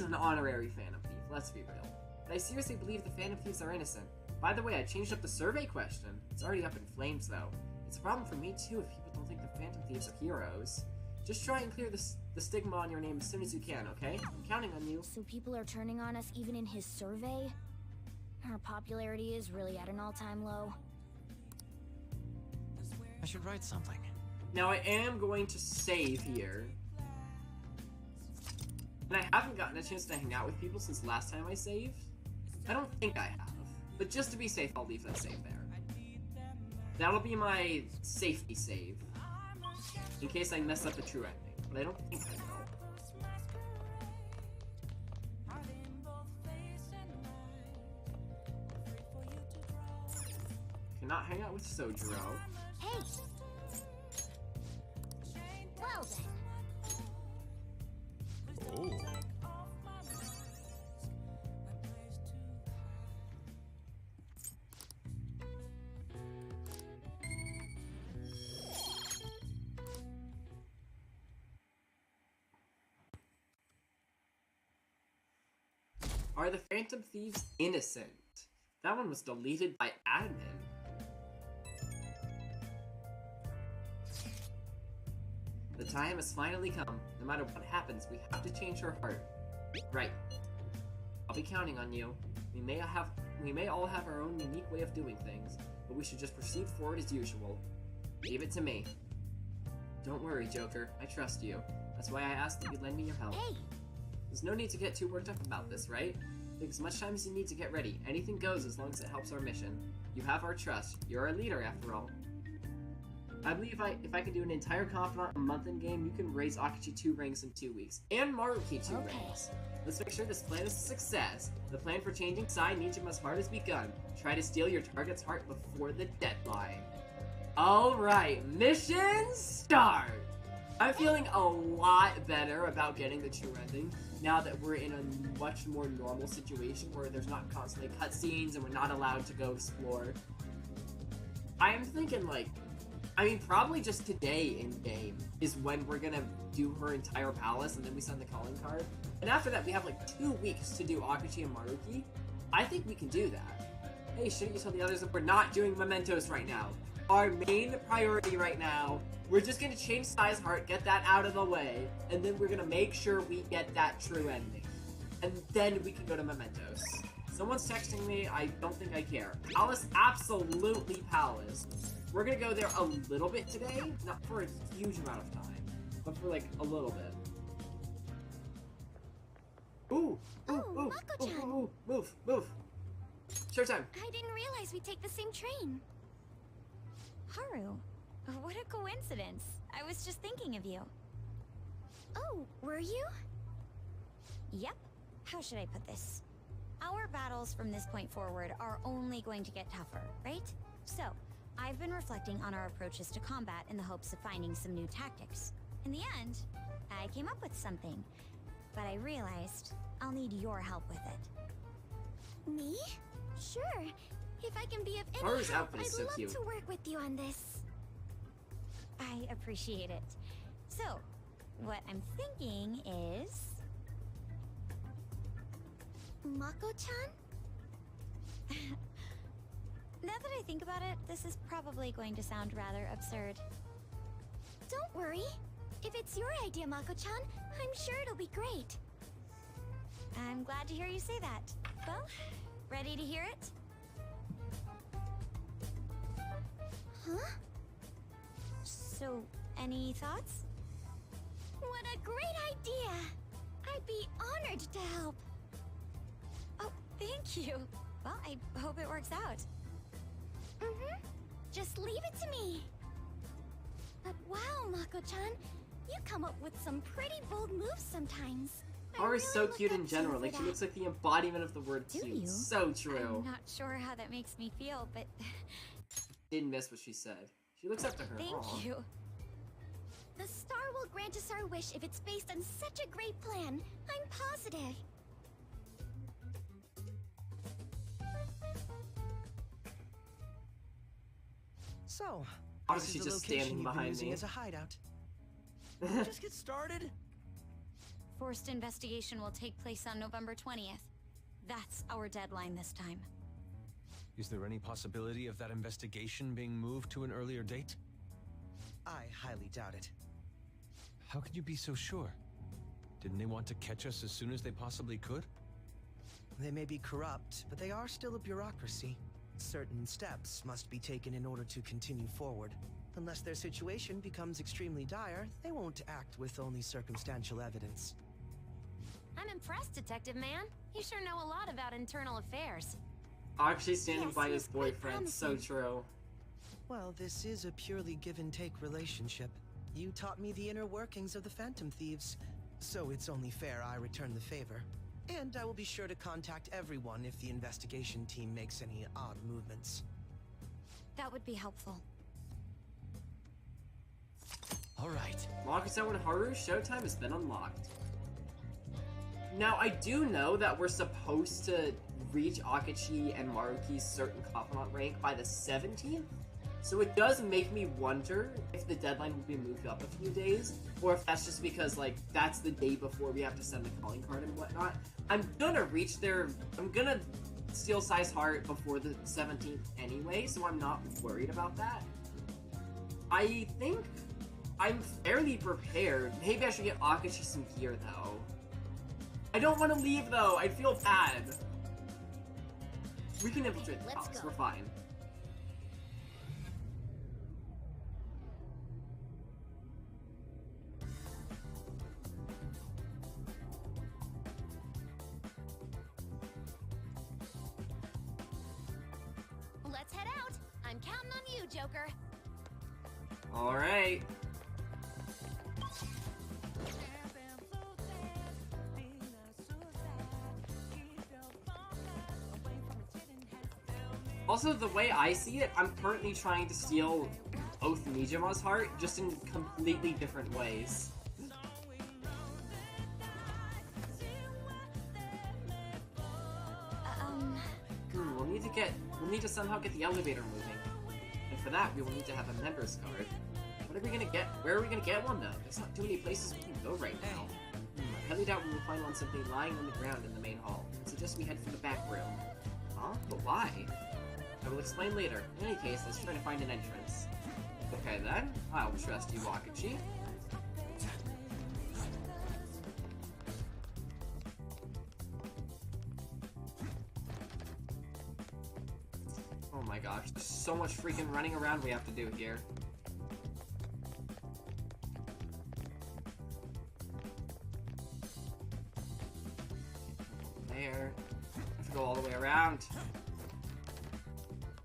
an honorary Phantom Thief, let's be real. But I seriously believe the Phantom Thieves are innocent. By the way, I changed up the survey question. It's already up in flames, though. It's a problem for me, too, if people don't think the Phantom Thieves are heroes. Just try and clear the stigma on your name as soon as you can, okay? I'm counting on you. So people are turning on us even in his survey? Our popularity is really at an all-time low. I should write something. Now, I am going to save here. And I haven't gotten a chance to hang out with people since last time I saved. I don't think I have. But just to be safe, I'll leave that save there. That'll be my safety save. In case I mess up the true ending. But I don't think I will. Cannot hang out with Sojiro. Hey! Well then. Oh. Are the Phantom Thieves innocent? That one was deleted by admin. The time has finally come. No matter what happens, we have to change her heart. Right. I'll be counting on you. We may all have our own unique way of doing things, but we should just proceed forward as usual. Leave it to me. Don't worry, Joker. I trust you. That's why I asked that you lend me your help. Hey! There's no need to get too worked up about this, right? Take as much time as you need to get ready. Anything goes as long as it helps our mission. You have our trust. You're our leader, after all. I believe if I can do an entire confidant a month in game, you can raise Akachi 2 ranks in 2 weeks. And Maruki 2 ranks. Let's make sure this plan is a success. The plan for changing Sai Nichima's heart has begun. Try to steal your target's heart before the deadline. Alright, mission start! I'm feeling a lot better about getting the true ending now that we're in a much more normal situation where there's not constantly cutscenes and we're not allowed to go explore. I am thinking probably just today in-game is when we're gonna do her entire palace and then we send the calling card. And after that we have 2 weeks to do Akachi and Maruki. I think we can do that. Hey, shouldn't you tell the others that we're not doing mementos right now? Our main priority right now, we're just gonna change Sai's heart, get that out of the way, and then we're gonna make sure we get that true ending. And then we can go to mementos. Someone's texting me, I don't think I care. Palace, absolutely Palace. We're gonna go there a little bit today, not for a huge amount of time, but for a little bit. Ooh! Ooh! Move! Showtime! I didn't realize we'd take the same train. Haru, what a coincidence. I was just thinking of you. Oh, were you? Yep. How should I put this? Our battles from this point forward are only going to get tougher, right? So, I've been reflecting on our approaches to combat in the hopes of finding some new tactics. In the end, I came up with something, but I realized I'll need your help with it. Me? Sure. If I can be of any Haru's help, outfit I'd is so love cute. to work with you on this. I appreciate it. So, what I'm thinking is... Mako-chan? Now that I think about it, this is probably going to sound rather absurd. Don't worry. If it's your idea, Mako-chan, I'm sure it'll be great. I'm glad to hear you say that. Well, ready to hear it? Huh? So, any thoughts? What a great idea! I'd be honored to help. Oh, thank you. Well, I hope it works out. Mm-hmm. Just leave it to me. But wow, Mako-chan, you come up with some pretty bold moves sometimes. Haru's so cute in general. Like, she looks like the embodiment of the word Do cute. you? So true. I'm not sure how that makes me feel, but... Didn't miss what she said. She looks up to her. Thank Aw. you. The star will grant us our wish if it's based on such a great plan. I'm positive. So, Honestly, this she's is just the location standing you've been behind using me. as a hideout. Just get started. Forced investigation will take place on November 20th. That's our deadline this time. Is there any possibility of that investigation being moved to an earlier date? I highly doubt it. How can you be so sure? Didn't they want to catch us as soon as they possibly could? They may be corrupt, but they are still a bureaucracy. Certain steps must be taken in order to continue forward. Unless their situation becomes extremely dire, they won't act with only circumstantial evidence. I'm impressed, Detective Man. You sure know a lot about internal affairs. Actually standing Yes, by he his was quite boyfriend. So promising. true. Well, this is a purely give-and-take relationship. You taught me the inner workings of the Phantom Thieves, so it's only fair I return the favor. And I will be sure to contact everyone if the investigation team makes any odd movements. That would be helpful. All right. Mako-chan and Haru's showtime has been unlocked. Now, I do know that we're supposed to reach Akachi and Maruki's certain confidant rank by the 17th, so it does make me wonder if the deadline will be moved up a few days, or if that's just because, like, that's the day before we have to send the calling card and whatnot. I'm gonna steal Sai's heart before the 17th anyway, so I'm not worried about that. I think I'm fairly prepared. Maybe I should get Akachi some gear, though. I don't want to leave, though. I'd feel bad. We can infiltrate the let's palace. go. We're fine. Let's head out. I'm counting on you, Joker. All right. Also, the way I see it, I'm currently trying to steal both Nijima's heart, just in completely different ways. We'll need to somehow get the elevator moving. And for that, we will need to have a member's card. What are we gonna get? Where are we gonna get one, though? There's not too many places we can go right now. I highly doubt we will find one simply lying on the ground in the main hall. I suggest we head for the back room. Huh? But why? I will explain later. In any case, let's try to find an entrance. Okay then, I'll trust you, Wakachi. Oh my gosh, there's so much freaking running around we have to do here. There. I have to go all the way around.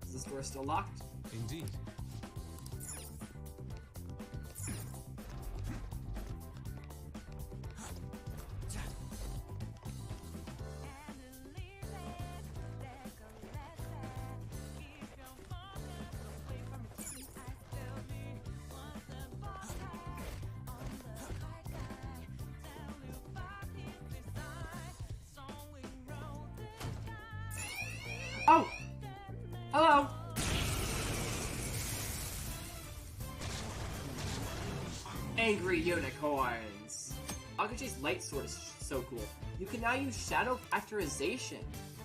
Is this door still locked? Indeed. angry unicorns. Akachi's light sword is so cool. You can now use shadow factorization.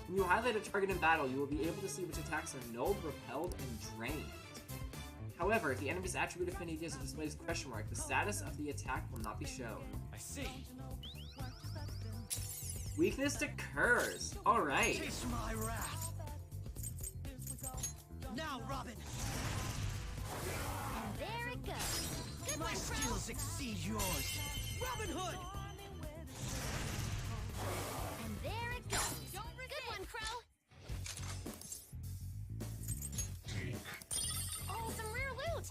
When you highlight a target in battle, you will be able to see which attacks are nulled, repelled, and drained. However, if the enemy's attribute affinity is displayed as question mark, the status of the attack will not be shown. I see. Weakness to Curse. Alright. Taste my wrath. Now, Robin. And there it goes. Good My one, Crow. skills exceed yours. Robin Hood. And there it goes. Good one, Crow. Oh, some rare loot.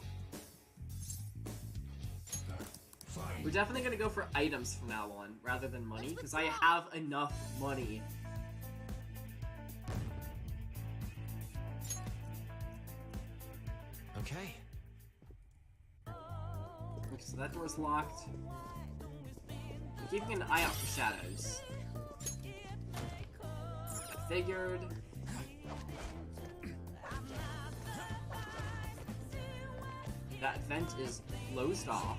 We're definitely gonna go for items from now on, rather than money, because I have enough money. Okay. Okay, so that door's locked. I'm keeping an eye out for shadows. I figured. That vent is closed off.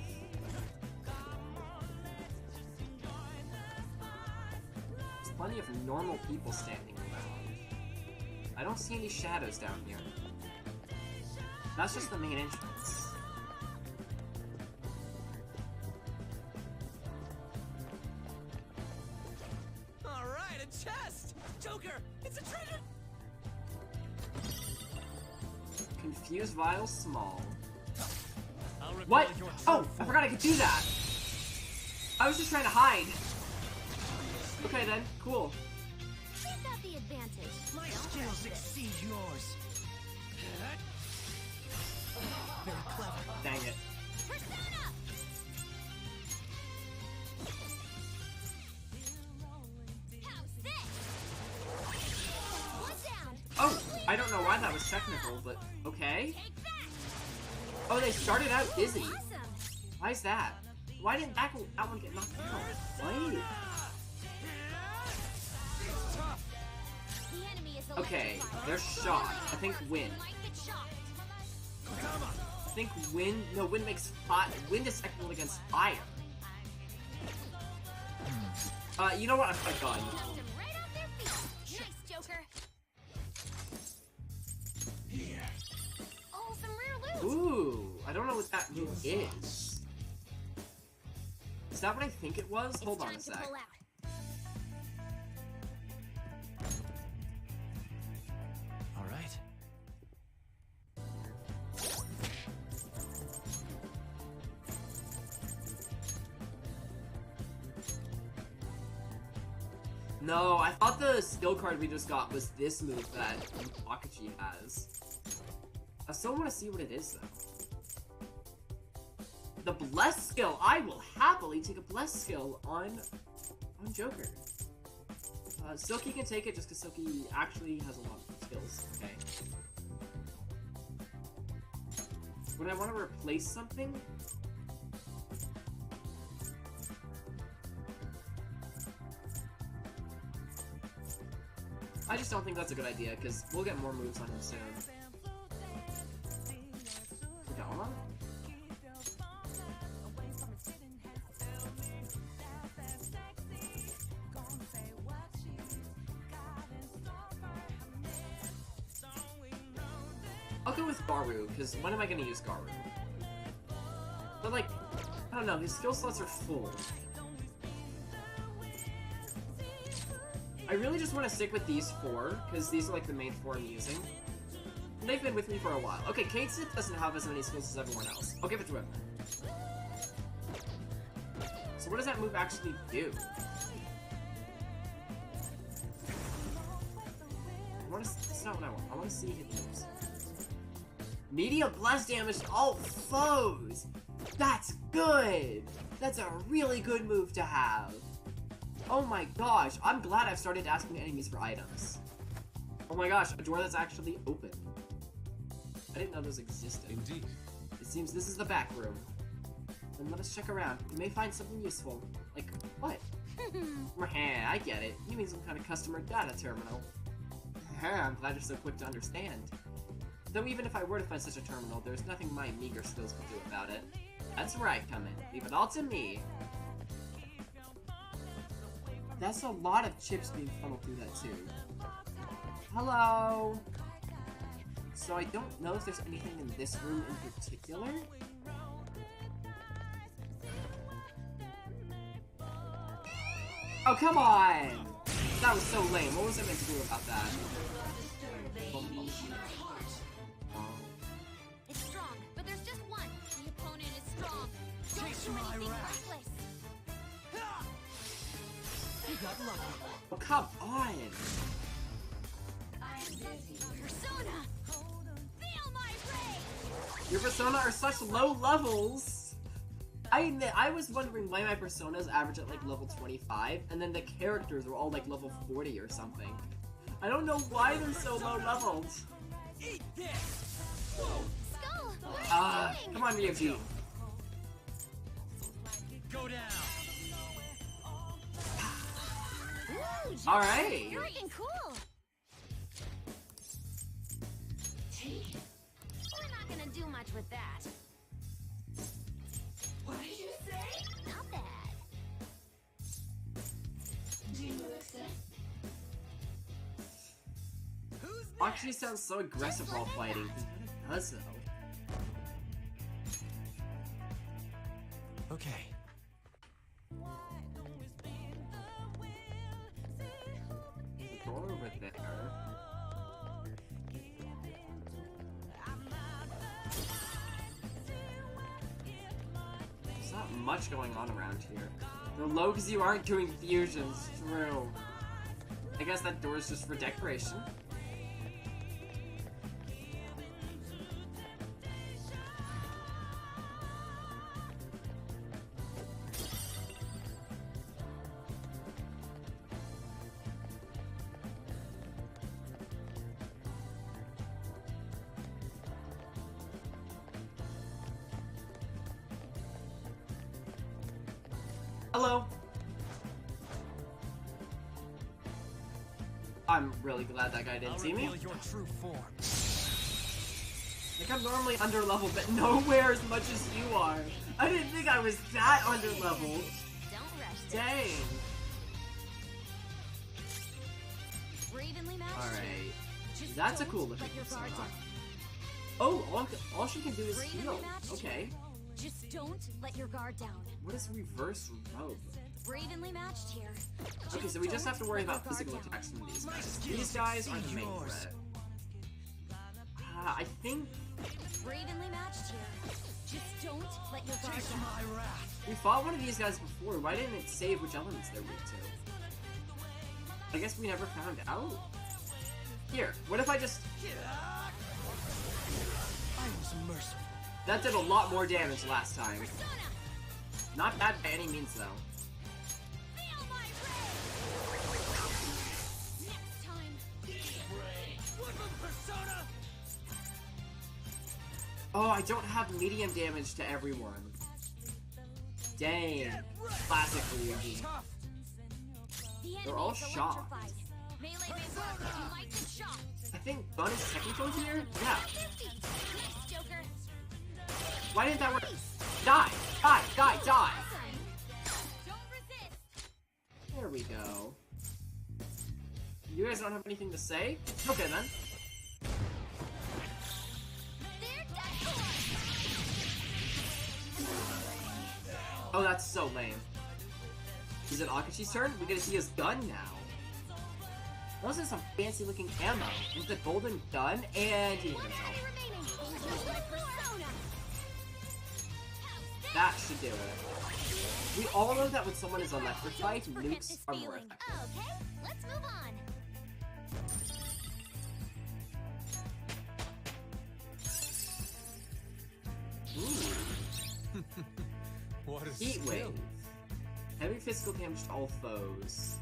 There's plenty of normal people standing around. I don't see any shadows down here. That's just the main entrance. All right, a chest. Joker, it's a treasure. Confused vial small. I'll What? repel your Oh, true I forgot I could do that. I was just trying to hide. Okay then, cool. We've got the advantage. My skills exceed yours. Very clever. Dang it. Persona! How's this? One down. Oh, I don't know why that was technical, but okay. Oh, they started out dizzy. Why is that? Why didn't that one get knocked out? Why? The enemy is Okay, they're shocked. I think wind. I think wind. No, wind makes hot. Wind is technical against fire. You know what? I'm done. Right off their feet. Nice, Joker. Oh, some rare loot. Ooh, I don't know what that move is. Is that what I think it was? Hold on a sec. Pull out. All right. No, I thought the skill card we just got was this move that Akachi has. I still want to see what it is, though. The Bless skill! I will happily take a Bless skill on Joker. Silky can take it just because Silky actually has a lot of skills, okay? Would I want to replace something? I just don't think that's a good idea, because we'll get more moves on him soon. Kodama? I'll go with Garu, because when am I going to use Garu? But like, I don't know, his skill slots are full. I really just want to stick with these four, because these are like the main four I'm using. And they've been with me for a while. Okay, Katesit doesn't have as many skills as everyone else. I'll give it to him. So what does that move actually do? That's not what I want. I want to see hit moves. Medium blast damage to all foes! That's good! That's a really good move to have. Oh my gosh, I'm glad I've started asking enemies for items. Oh my gosh, a door that's actually open. I didn't know those existed. Indeed. It seems this is the back room. Then let us check around. We may find something useful. Like, what? I get it. You mean some kind of customer data terminal. I'm glad you're so quick to understand. Though even if I were to find such a terminal, there's nothing my meager skills could do about it. That's where I come in. Leave it all to me. That's a lot of chips being funneled through that too. Hello? So I don't know if there's anything in this room in particular. Oh, come on! That was so lame. What was I meant to do about that? It's strong, but there's just one. The opponent is strong. Don't do anything reckless. You got lucky. Oh, come on! Persona! Feel my rage! Your persona are such low levels! I was wondering why my personas average at like level 25, and then the characters were all like level 40 or something. I don't know why they're so low levels. Eat this! Skull! Come on, Ryuji. Go down! Ooh, Alright! You're looking cool! We're not gonna do much with that. What did you say? Not bad. Do you accept? Actually sounds so aggressive while fighting. It does though. Okay. Go over there. There's not much going on around here. They're low because you aren't doing fusions. True. I guess that door is just for decoration. Hello. I'm really glad that guy didn't see me. Your true form. Like, I'm normally under level, but nowhere as much as you are. I didn't think I was that under leveled. Don't rush this. Dang. Evenly matched. Alright. Just That's a don't cool looking let your guard persona. down. Oh, all she can do is Evenly heal. matched. Okay. Just don't let your guard down. What is reverse robe? We're evenly matched here. Okay, so we just have to worry about let your physical guard down. attacks from these My guys. skills These guys are the exceed main yours. threat. I think We're evenly matched here. Just don't let your guard Taste down. my wrath. we fought one of these guys before. Why didn't it save which elements they're weak to? I guess we never found out. Here, what if I just... I was merciful. That did a lot more damage last time. Not bad by any means, though. Feel my rage. Next time. Persona! Oh, I don't have medium damage to everyone. Dang. Classic Ryuji. The They're all enemy is shot. electrified. Melee may work if you might get shot. I think Bun is technical here? Yeah. 50. Nice, Joker. Why didn't that work? Die! Die! Die! Die! Don't resist. There we go. You guys don't have anything to say? Okay then. They're done for. Oh, that's so lame. Is it Akachi's turn? We get to see his gun now. Those are some fancy looking ammo. With the golden gun, and he hit One himself. enemy remaining. Here's my persona. That should do it. We all know that when someone is electrified, Don't forget nukes this are more feeling. effective. Okay, let's move on. Ooh. What a Heat skill. wave. Heavy physical damage to all foes.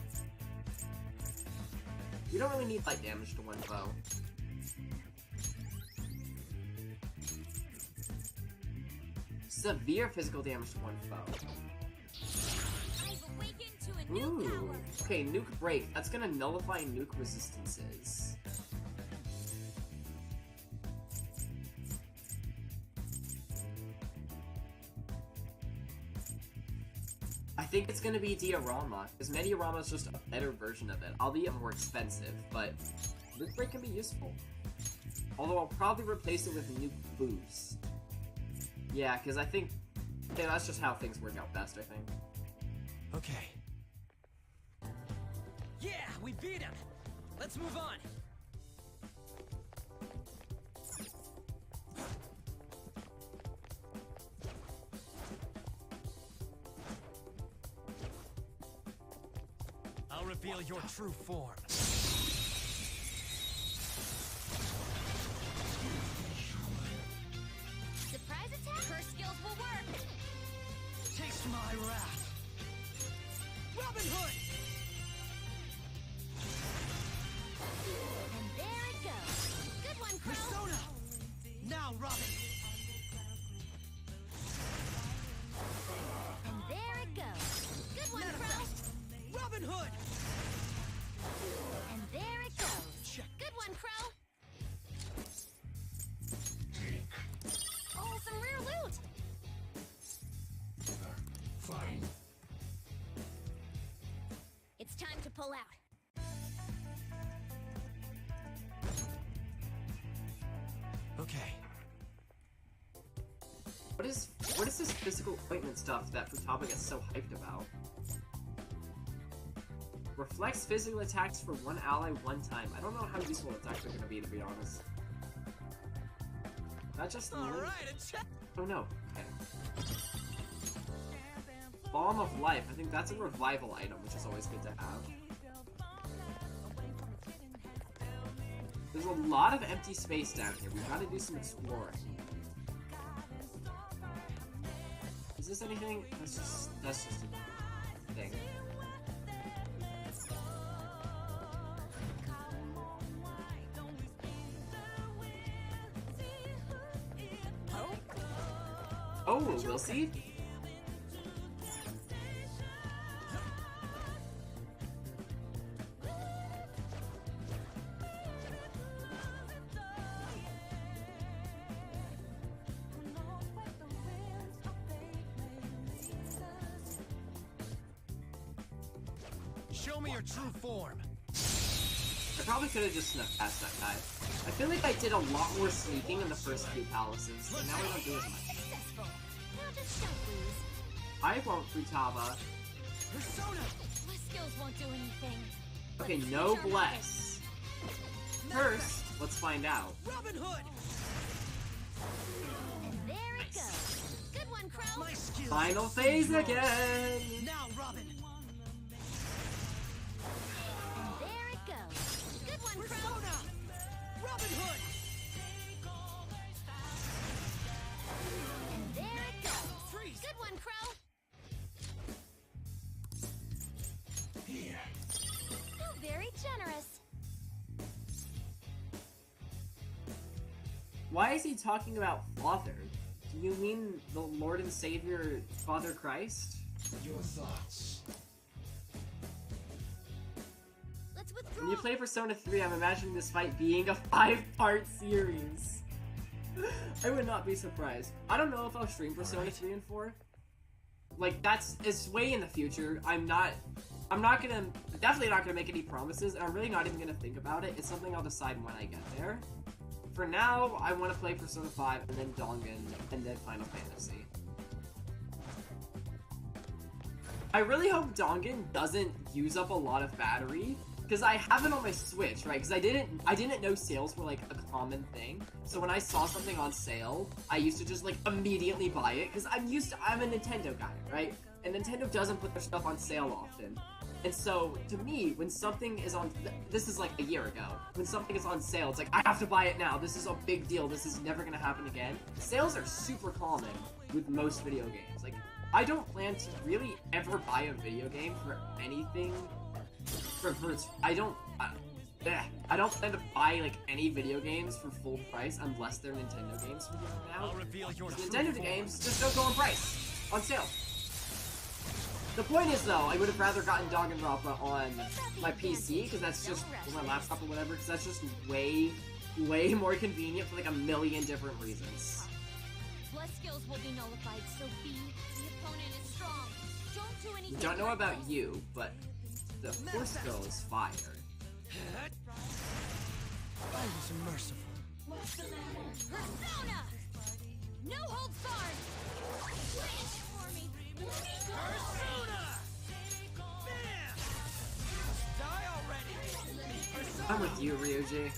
You don't really need light damage to one foe. Severe physical damage to one foe. I've awakened to a new Ooh. power. Okay, nuke break. That's gonna nullify nuke resistances. think it's gonna be Diorama, because Mediorama is just a better version of it. Albeit more expensive, but Loot Break can be useful. Although I'll probably replace it with a new boost. Yeah, because I think that's just how things work out best, I think. Okay. Yeah, we beat him! Let's move on! I'll reveal your true form. Surprise attack? Her skills will work! Taste my wrath! Robin Hood! And there it goes. Good one, Crow! Persona! Now, Robin! And there it goes. Good one, Crow! Robin Hood! And there it goes. Good one, Crow! Oh, some rare loot! Fine. It's time to pull out. Okay. What is this physical ointment stuff that Futaba gets so hyped about? Reflects physical attacks for one ally one time. I don't know how useful it's actually going to be, to be honest. That just... Oh no. Okay. Balm of Life. I think that's a revival item, which is always good to have. There's a lot of empty space down here. We've got to do some exploring. Is this anything? That's just a thing. Oh, we'll see. Show me your true form. I probably could have just snuck past that guy. I feel like I did a lot more sneaking in the first few palaces, but now I don't do as much. I won't, Futaba. Persona! My skills won't do anything. Okay, no bless. First, let's find out. Robin Hood! And there it goes. Good one, Crow! My skills Final phase again! Now, Robin! And there it goes. Good one, Crow! Persona! Robin Hood! And there it goes. Freeze! Good one, Crow! Here. How very generous. Why is he talking about Father? Do you mean the Lord and Savior, Father Christ? Your thoughts. Let's withdraw. When you play Persona 3, I'm imagining this fight being a 5-part series. I would not be surprised. I don't know if I'll stream Persona 3 and 4. Like, it's way in the future. Definitely not gonna make any promises, and I'm really not even gonna think about it. It's something I'll decide when I get there. For now, I want to play Persona 5, and then Dongan, and then Final Fantasy. I really hope Dongan doesn't use up a lot of battery, because I have it on my Switch, right? Because I didn't know sales were like a common thing. So when I saw something on sale, I used to just like immediately buy it, because I'm a Nintendo guy, right? And Nintendo doesn't put their stuff on sale often. And so, to me, when something is on... This is like a year ago. When something is on sale, it's like, I have to buy it now. This is a big deal. This is never gonna happen again. Sales are super common with most video games. Like, I don't plan to really ever buy a video game for anything... I don't plan to buy, like, any video games for full price unless they're Nintendo games from here on out. I'll reveal your Nintendo games just don't go on price. On sale. The point is, though, I would have rather gotten Danganronpa on my PC, because that's just, or my laptop or whatever, because that's just way more convenient for like a million different reasons. Blood skills will be nullified, so B, the opponent is strong. Don't do anything. Don't know about you, but the Force Girl is fire. I was merciful. Persona! No holds barred! Finish for me! Persona! Bam! Die already! Persona! I'm with you, Ryuji.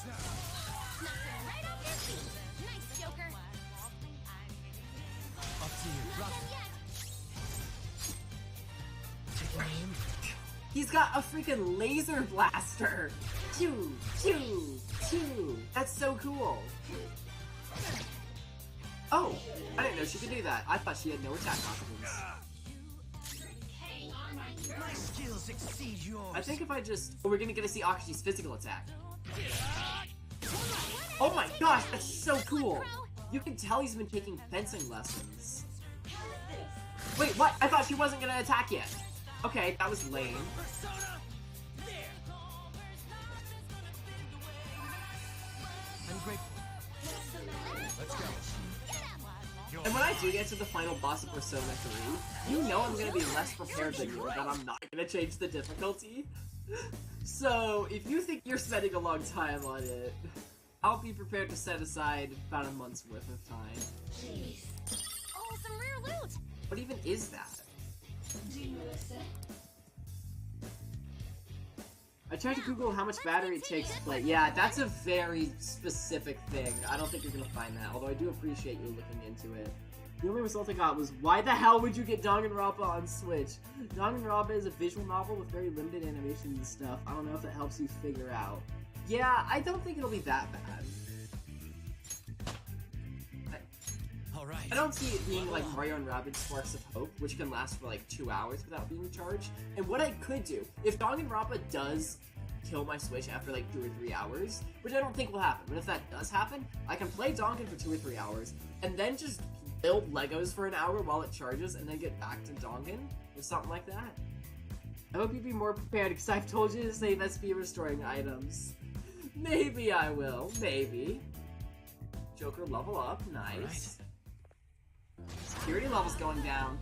Right off your feet! Nice, Joker! Up to you. Drop Not it. yet! Take aim. He's got a freaking laser blaster! Pew! Pew! Pew! That's so cool! Oh! I didn't know she could do that. I thought she had no attack options. My skills exceed yours. I think if I just... Oh, we're gonna get to see Akachi's physical attack. Oh my gosh, that's so cool! You can tell he's been taking fencing lessons. Wait, what? I thought she wasn't gonna attack yet. Okay, that was lame. I'm grateful. Let's go. And when I do get to the final boss of Persona 3, you know I'm gonna be less prepared than you, that I'm not gonna change the difficulty. So, if you think you're spending a long time on it, I'll be prepared to set aside about a month's worth of time. Oh, some rare loot! What even is that? I tried to Google how much battery it takes to play. Yeah, that's a very specific thing. I don't think you're gonna find that, although I do appreciate you looking into it. The only result I got was, why the hell would you get Danganronpa on Switch? Danganronpa is a visual novel with very limited animations and stuff. I don't know if that helps you figure out. Yeah, I don't think it'll be that bad. I don't see it being like Mario and Rabbids Sparks of Hope, which can last for like 2 hours without being charged. And what I could do, if Danganronpa does kill my Switch after like 2 or 3 hours, which I don't think will happen, but if that does happen, I can play Dangan for 2 or 3 hours, and then just build Legos for an hour while it charges, and then get back to Dangan, or something like that. I hope you'd be more prepared, because I've told you to save SP restoring items. Maybe I will, maybe. Joker level up, nice. Security level's going down.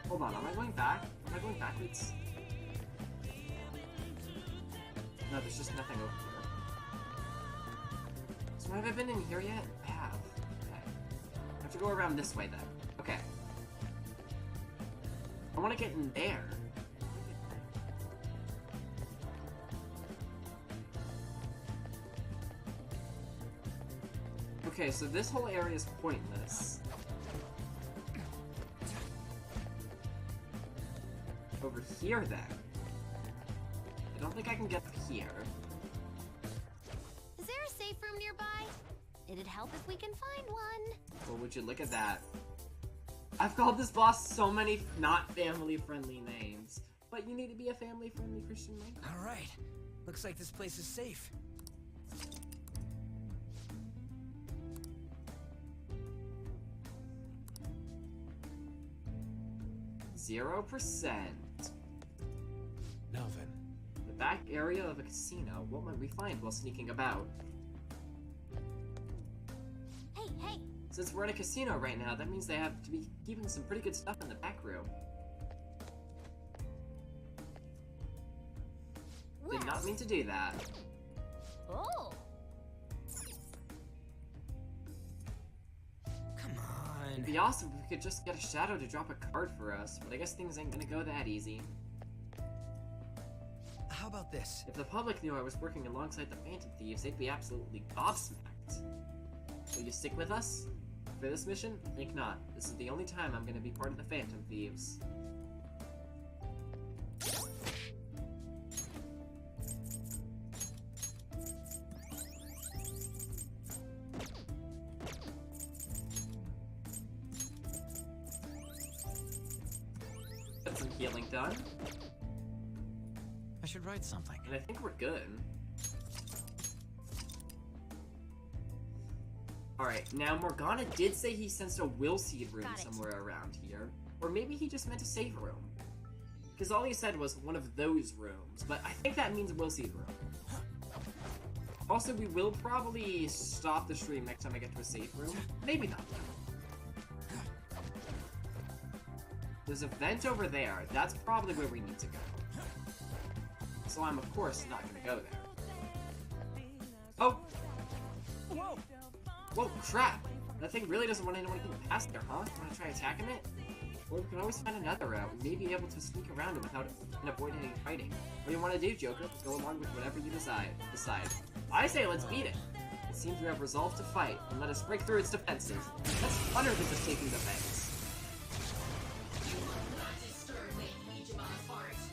Hold on, am I going back? Am I going backwards? No, there's just nothing over here. So have I been in here yet? I have. Okay. I have to go around this way then. Okay. I want to get in there. Okay, so this whole area is pointless. Over here, then. I don't think I can get here. Is there a safe room nearby? It'd help if we can find one. Well, would you look at that? I've called this boss so many not family-friendly names. But you need to be a family-friendly Christian like that. Alright. Looks like this place is safe. 0%. Now then. The back area of a casino. What might we find while sneaking about? Hey, hey! Since we're in a casino right now, that means they have to be keeping some pretty good stuff in the back room. Did not mean to do that. Oh! It'd be awesome if we could just get a shadow to drop a card for us, but I guess things ain't gonna go that easy. How about this? If the public knew I was working alongside the Phantom Thieves, they'd be absolutely gobsmacked. Will you stick with us? For this mission? I think not. This is the only time I'm gonna be part of the Phantom Thieves. Got some healing done. I should write something. And I think we're good. Alright, now Morgana did say he sensed a will seed room somewhere around here. Or maybe he just meant a save room. Because all he said was one of those rooms, but I think that means we'll see the room. Also, we will probably stop the stream next time I get to a safe room. Maybe not. There's a vent over there. That's probably where we need to go. So I'm, of course, not going to go there. Oh! Whoa! Whoa, crap! That thing really doesn't want anyone getting past there, huh? Want to try attacking it? Or we can always find another route. We may be able to sneak around it without and avoid any fighting. What do you want to do, Joker? Go along with whatever you decide. I say let's beat it. It seems we have resolved to fight, and let us break through its defenses. That's funner than just taking the banks.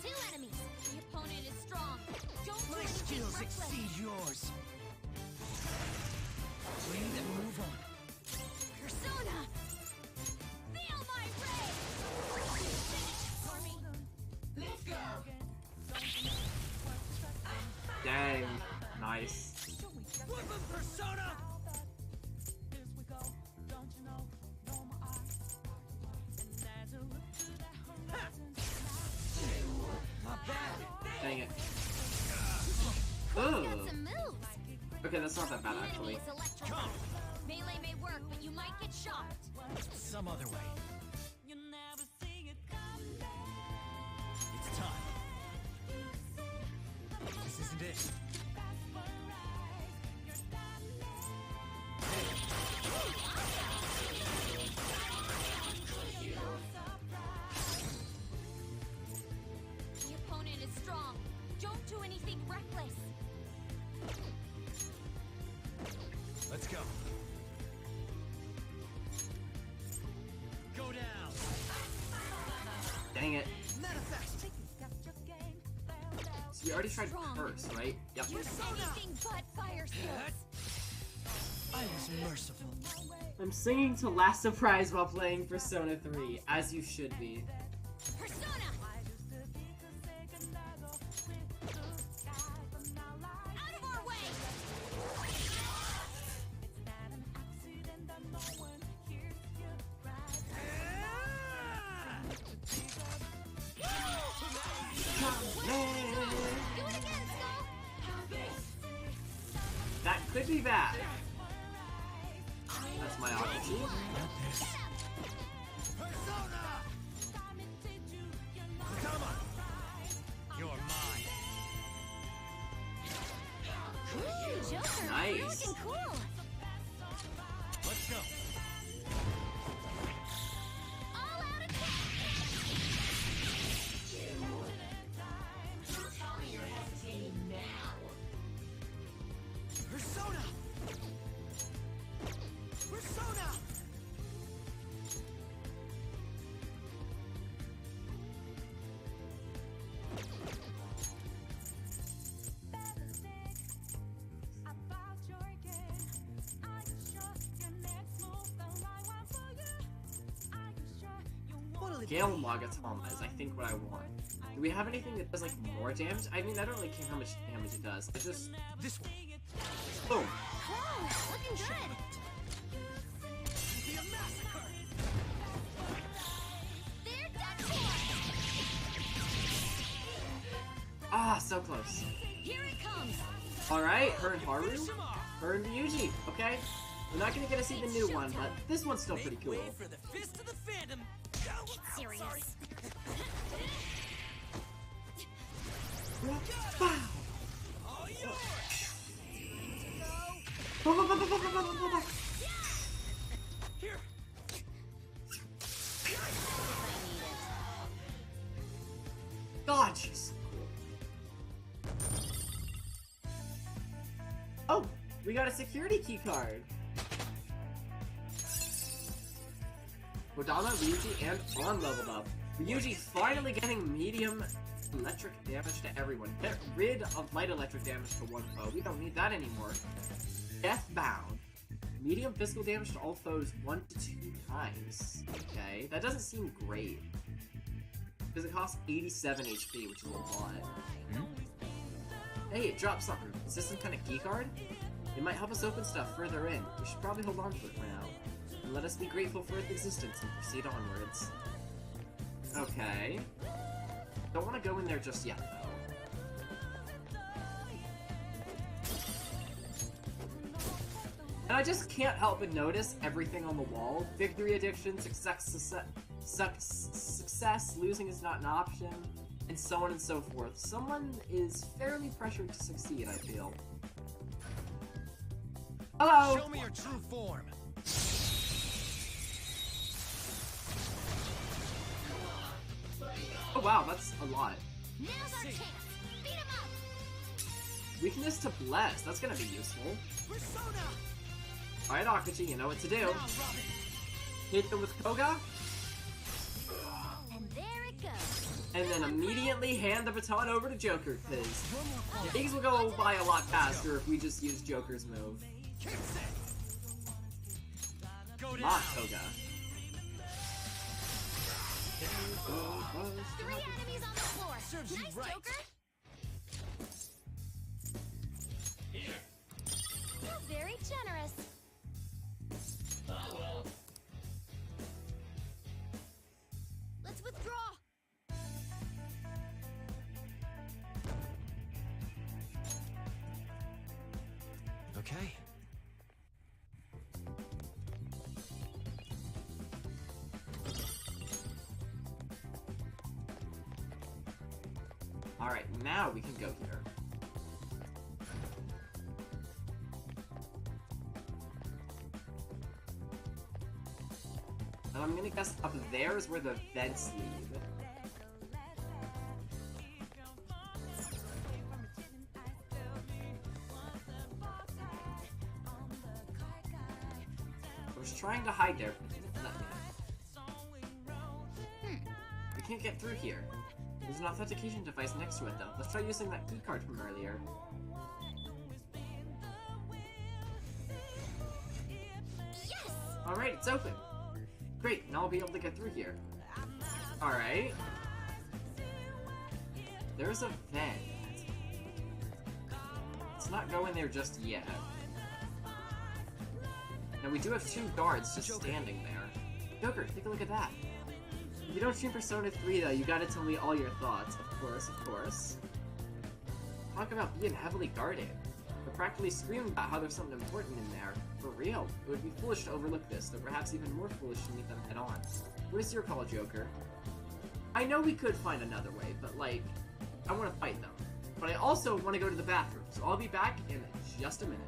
Two enemies. The opponent is strong. Don't My skills exceed yours. Breathe and move on. Persona! Feel my rage! For me. Let's go. Dang. Nice. Weapon Persona! Dang it. Got Ugh. some moves. Okay, that's not that bad, The actually. enemy is electrified. Melee may work, but you might get shocked. Some other way. It's time. This isn't it. The opponent is strong. Don't do anything reckless. Let's go. Go down. Dang it. Manifest. So we already tried curse, right? Yep. You're anything but fire skills. I was merciful. I'm singing to Last Surprise while playing Persona 3, as you should be. Persona! Out of our way! Do it again, Skull! That could be bad. That's my opportunity. You're mine. Ooh, Joker, Nice. you're looking cool. Let's go. All out attack! Persona. Persona. Gale Magatama is, I think, what I want. Do we have anything that does, like, more damage? I mean, I don't really care how much damage it does. It's just... This one. Boom. Oh, looking good. Be a massacre. They're done for. Ah, so close. Here it comes. Alright, her and Haru. Her and Ryuji. Okay. We're not gonna get to see the new one, but this one's still pretty cool. Wait for the fist of the Phantom. Get serious. Wow. All yours. Here. God, she's cool. Oh, we got a security key card. Kodama, Ryuji, and An leveled up. Ryuji finally getting medium electric damage to everyone. Get rid of light electric damage to one foe. We don't need that anymore. Deathbound. Medium physical damage to all foes 1 to 2 times. Okay, that doesn't seem great. Because it costs 87 HP, which is a lot. Hey, it dropped something. Is this some kind of key card? It might help us open stuff further in. We should probably hold on to it for now. And let us be grateful for its existence and proceed onwards. Okay. Don't want to go in there just yet, though. And I just can't help but notice everything on the wall. Victory addiction, success, losing is not an option, and so on and so forth. Someone is fairly pressured to succeed, I feel. Hello! Show me your true form. Oh wow, that's a lot. Now's our chance. Beat him up. Weakness to bless, that's gonna be useful. Persona. Alright, Akachi, you know what to do. Hit them with Koga, And there it goes. and then immediately hand the baton over to Joker, because things will go by a lot faster if we just use Joker's move. Not Koga. 3 enemies on the floor. Serves you Nice, right. Joker. You're very generous. Let's withdraw. Okay. Alright, now we can go here. And I'm gonna guess up there is where the vents lead. I was trying to hide there, but it didn't let me. We can't get through here. There's an authentication device next to it, though. Let's try using that keycard from earlier. Yes! Alright, it's open. Great, now I'll be able to get through here. Alright. There's a vent. Let's not go in there just yet. Now we do have 2 guards just standing there. Joker, take a look at that. If you don't stream Persona 3 though, you gotta tell me all your thoughts. Of course, of course. Talk about being heavily guarded. They're practically screaming about how there's something important in there. For real. It would be foolish to overlook this, though perhaps even more foolish to meet them head on. What is your call, Joker? I know we could find another way, but like, I want to fight them. But I also want to go to the bathroom, so I'll be back in just a minute.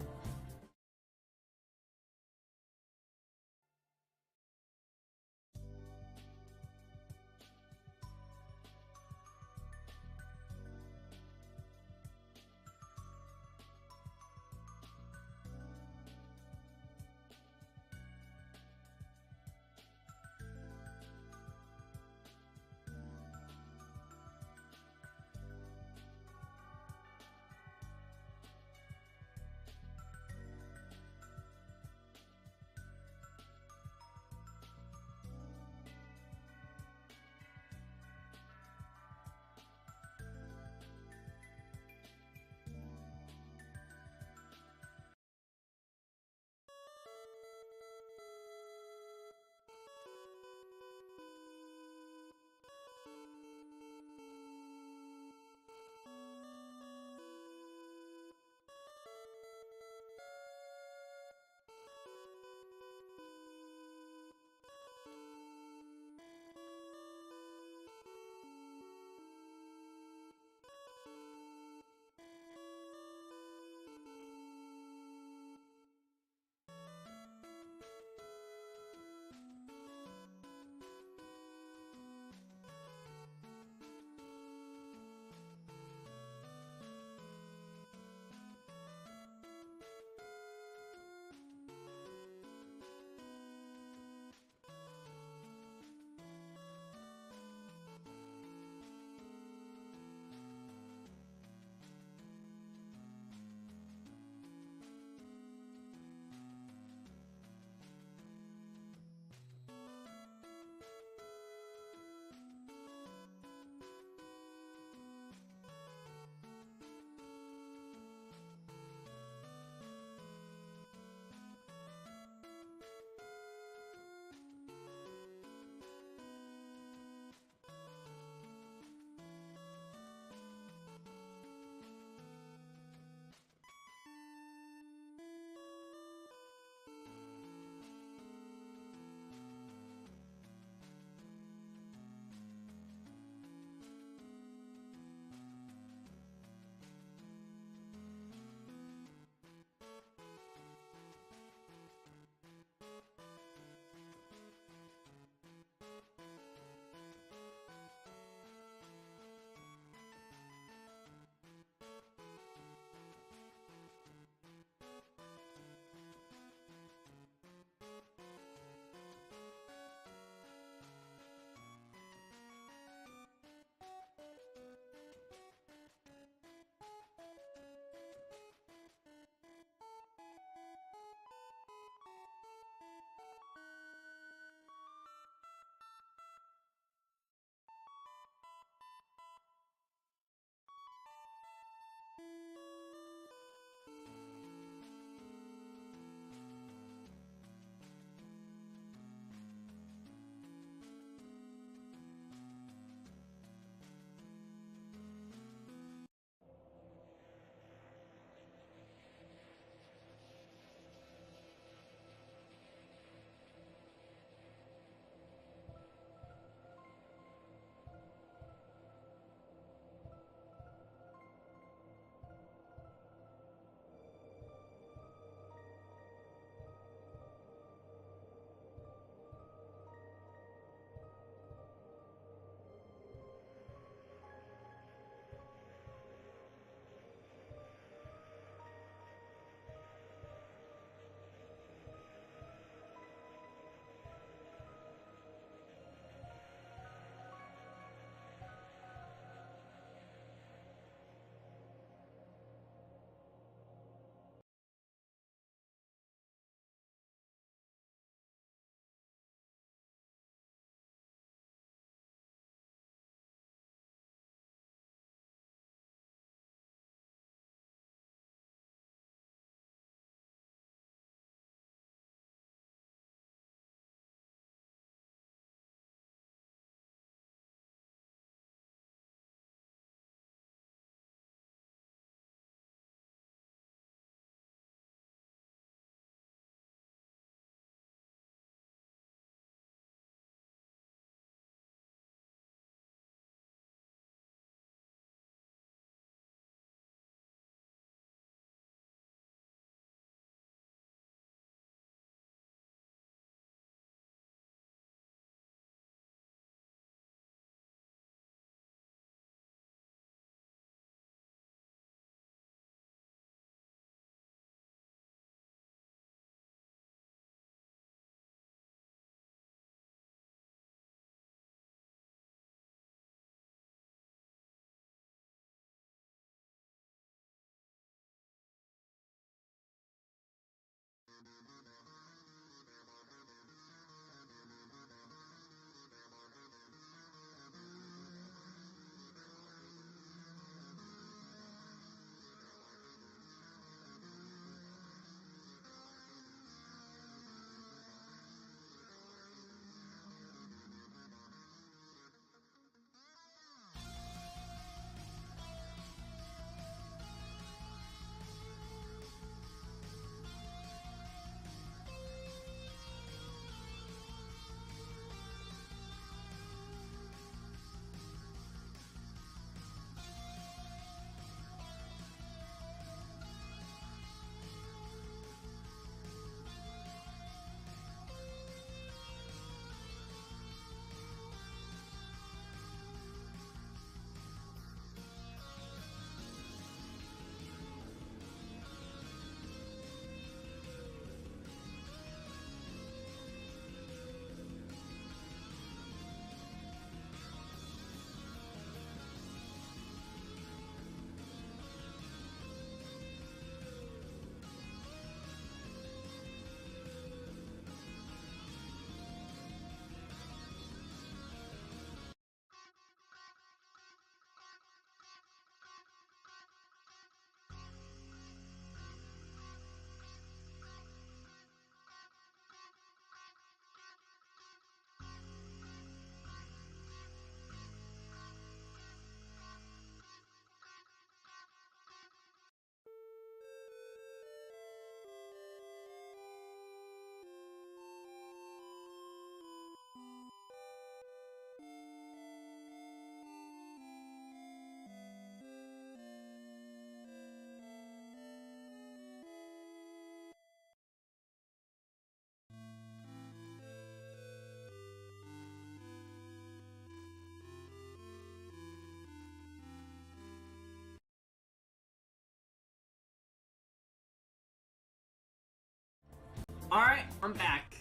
Alright, I'm back.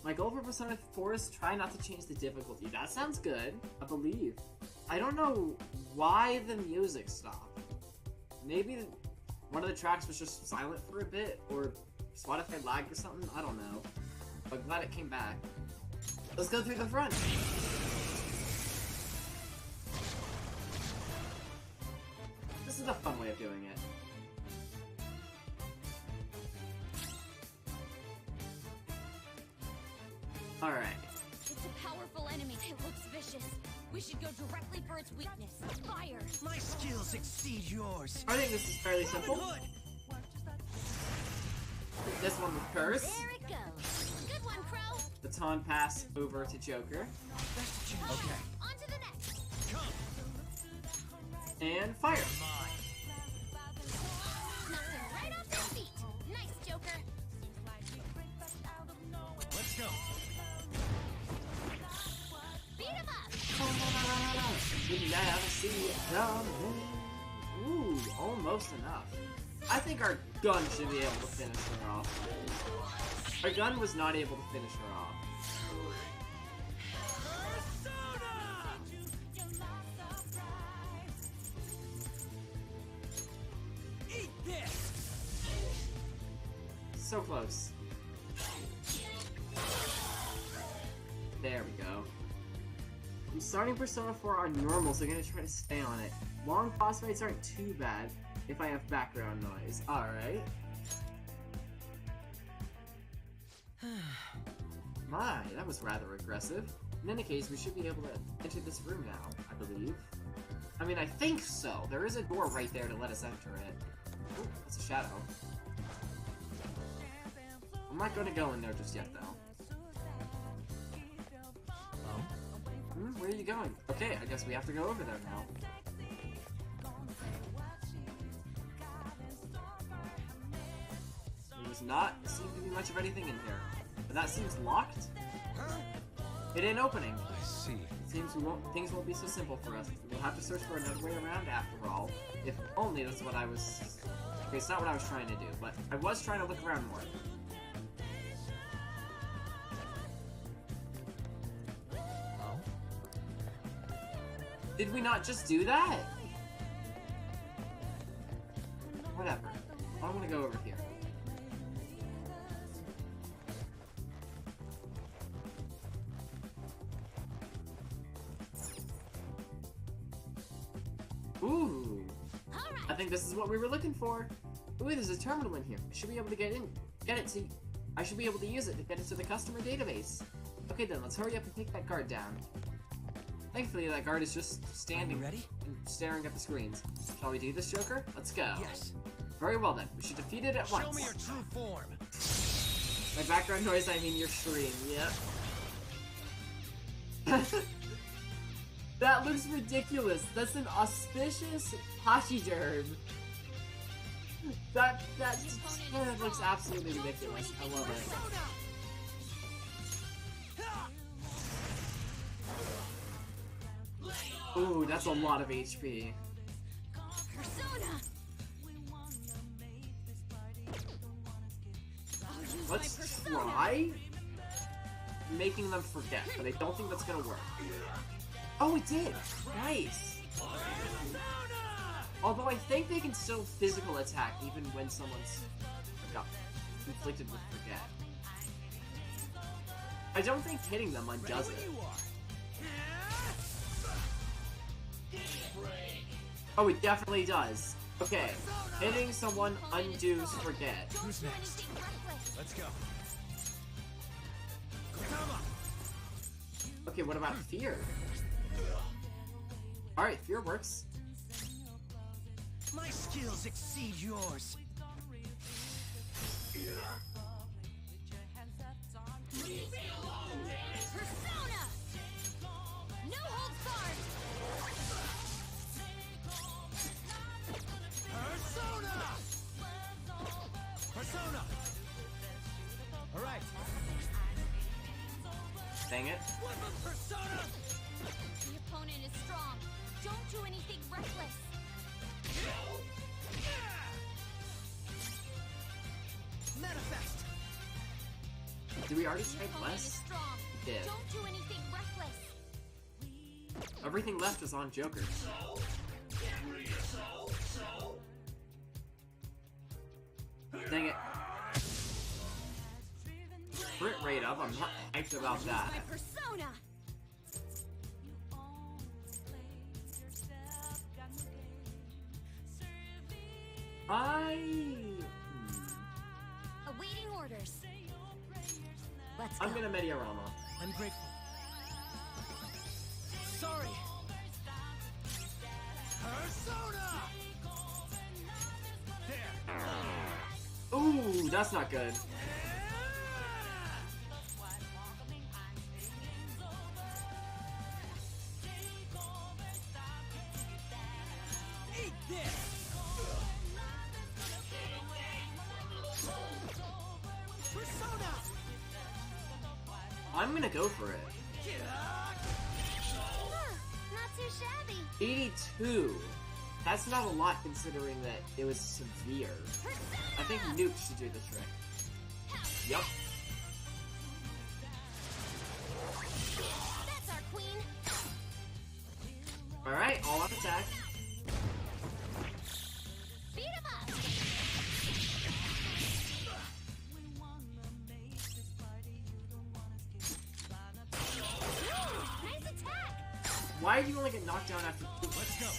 My goal for Persona 4 is try not to change the difficulty. That sounds good, I believe. I don't know why the music stopped. Maybe one of the tracks was just silent for a bit, or Spotify lagged or something, I don't know. But I'm glad it came back. Let's go through the front. This is a fun way of doing it. Alright. It's a powerful enemy. It looks vicious. We should go directly for its weakness. Fire! My skills exceed yours. I think this is fairly simple. This one with Curse. There it goes. Good one, Crow. Baton pass over to Joker. Okay. On to the next. And fire. Knocked him right off their feet. Nice, Joker. Let's go. Beat him up. Didn't ever see it coming. Ooh, almost enough. I think our gun should be able to finish her off. Our gun was not able to finish her off. Eat this. So close. There we go. I'm starting Persona 4 on normal, so I'm gonna try to stay on it. Long boss fights aren't too bad if I have background noise. Alright. My, that was rather aggressive. In any case, we should be able to enter this room now, I believe. I mean, I think so. There is a door right there to let us enter it. Ooh, that's a shadow. I'm not gonna go in there just yet, though. Where are you going? Okay, I guess we have to go over there now. There does not seem to be much of anything in here. But that seems locked? It ain't opening. I see. Seems things won't be so simple for us. We'll have to search for another way around after all. If only that's what I was... Okay, it's not what I was trying to do, but I was trying to look around more. Did we not just do that? Whatever. I'm gonna go over here. Ooh. I think this is what we were looking for. Ooh, there's a terminal in here. I should be able to get it to... I should be able to use it to get into the customer database. Okay then, let's hurry up and take that guard down. Thankfully, that guard is just standing and staring at the screens. Shall we do this, Joker? Let's go. Yes. Very well then. We should defeat it at once. Show me your true form. By background noise, I mean your stream. Yep. That looks ridiculous. That's an auspicious pachyderm. That looks absolutely ridiculous. I love it. Ooh, that's a lot of HP. Let's try making them forget, but I don't think that's gonna work. Oh, it did! Nice! Although I think they can still physical attack even when someone's conflicted with forget. I don't think hitting them undoes it. Oh, it definitely does. Okay, hitting someone undoes forget. Who's next? Let's go. Okay, what about fear? Alright, fear works. My skills exceed yours. Persona! No holds barred! Persona! Alright. Dang it. Persona! The opponent is strong. Don't do anything reckless. Manifest! Did we already The try opponent is less? strong. We did. Don't do anything reckless. Everything left is on Joker. Dang it. Crit rate up, I'm not hyped about that. My persona! Awaiting orders. Let's go. I'm gonna Mediarama. I'm grateful. Sorry. Persona! There. Ooh, that's not good. Eat this. Persona! I'm gonna go for it. Not too shabby. 82. That's not a lot considering that it was severe. I think Nuke should do the trick. Yup. That's our queen. Alright, all out attack. Beat him up. Nice attack. Why do you only get knocked down after 2? Let's go.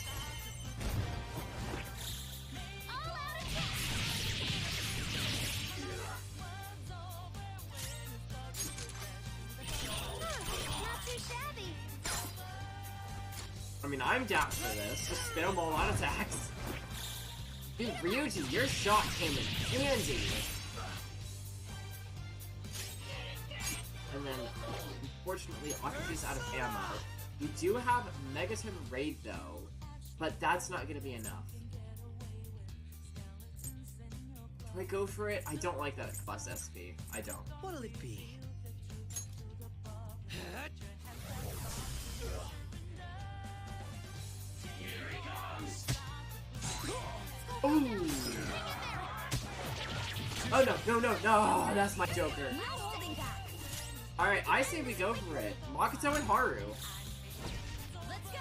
I mean, I'm down for this. Just spit them all on attacks. Dude, Ryuji, your shot came in handy. And then, unfortunately, Akachi's out of ammo. We do have Megaton Raid, though, but that's not going to be enough. Do I go for it? I don't like that plus SP. I don't. What'll it be? Ooh. Oh no, that's my Joker. Alright, I say we go for it. Makoto and Haru. Let's go.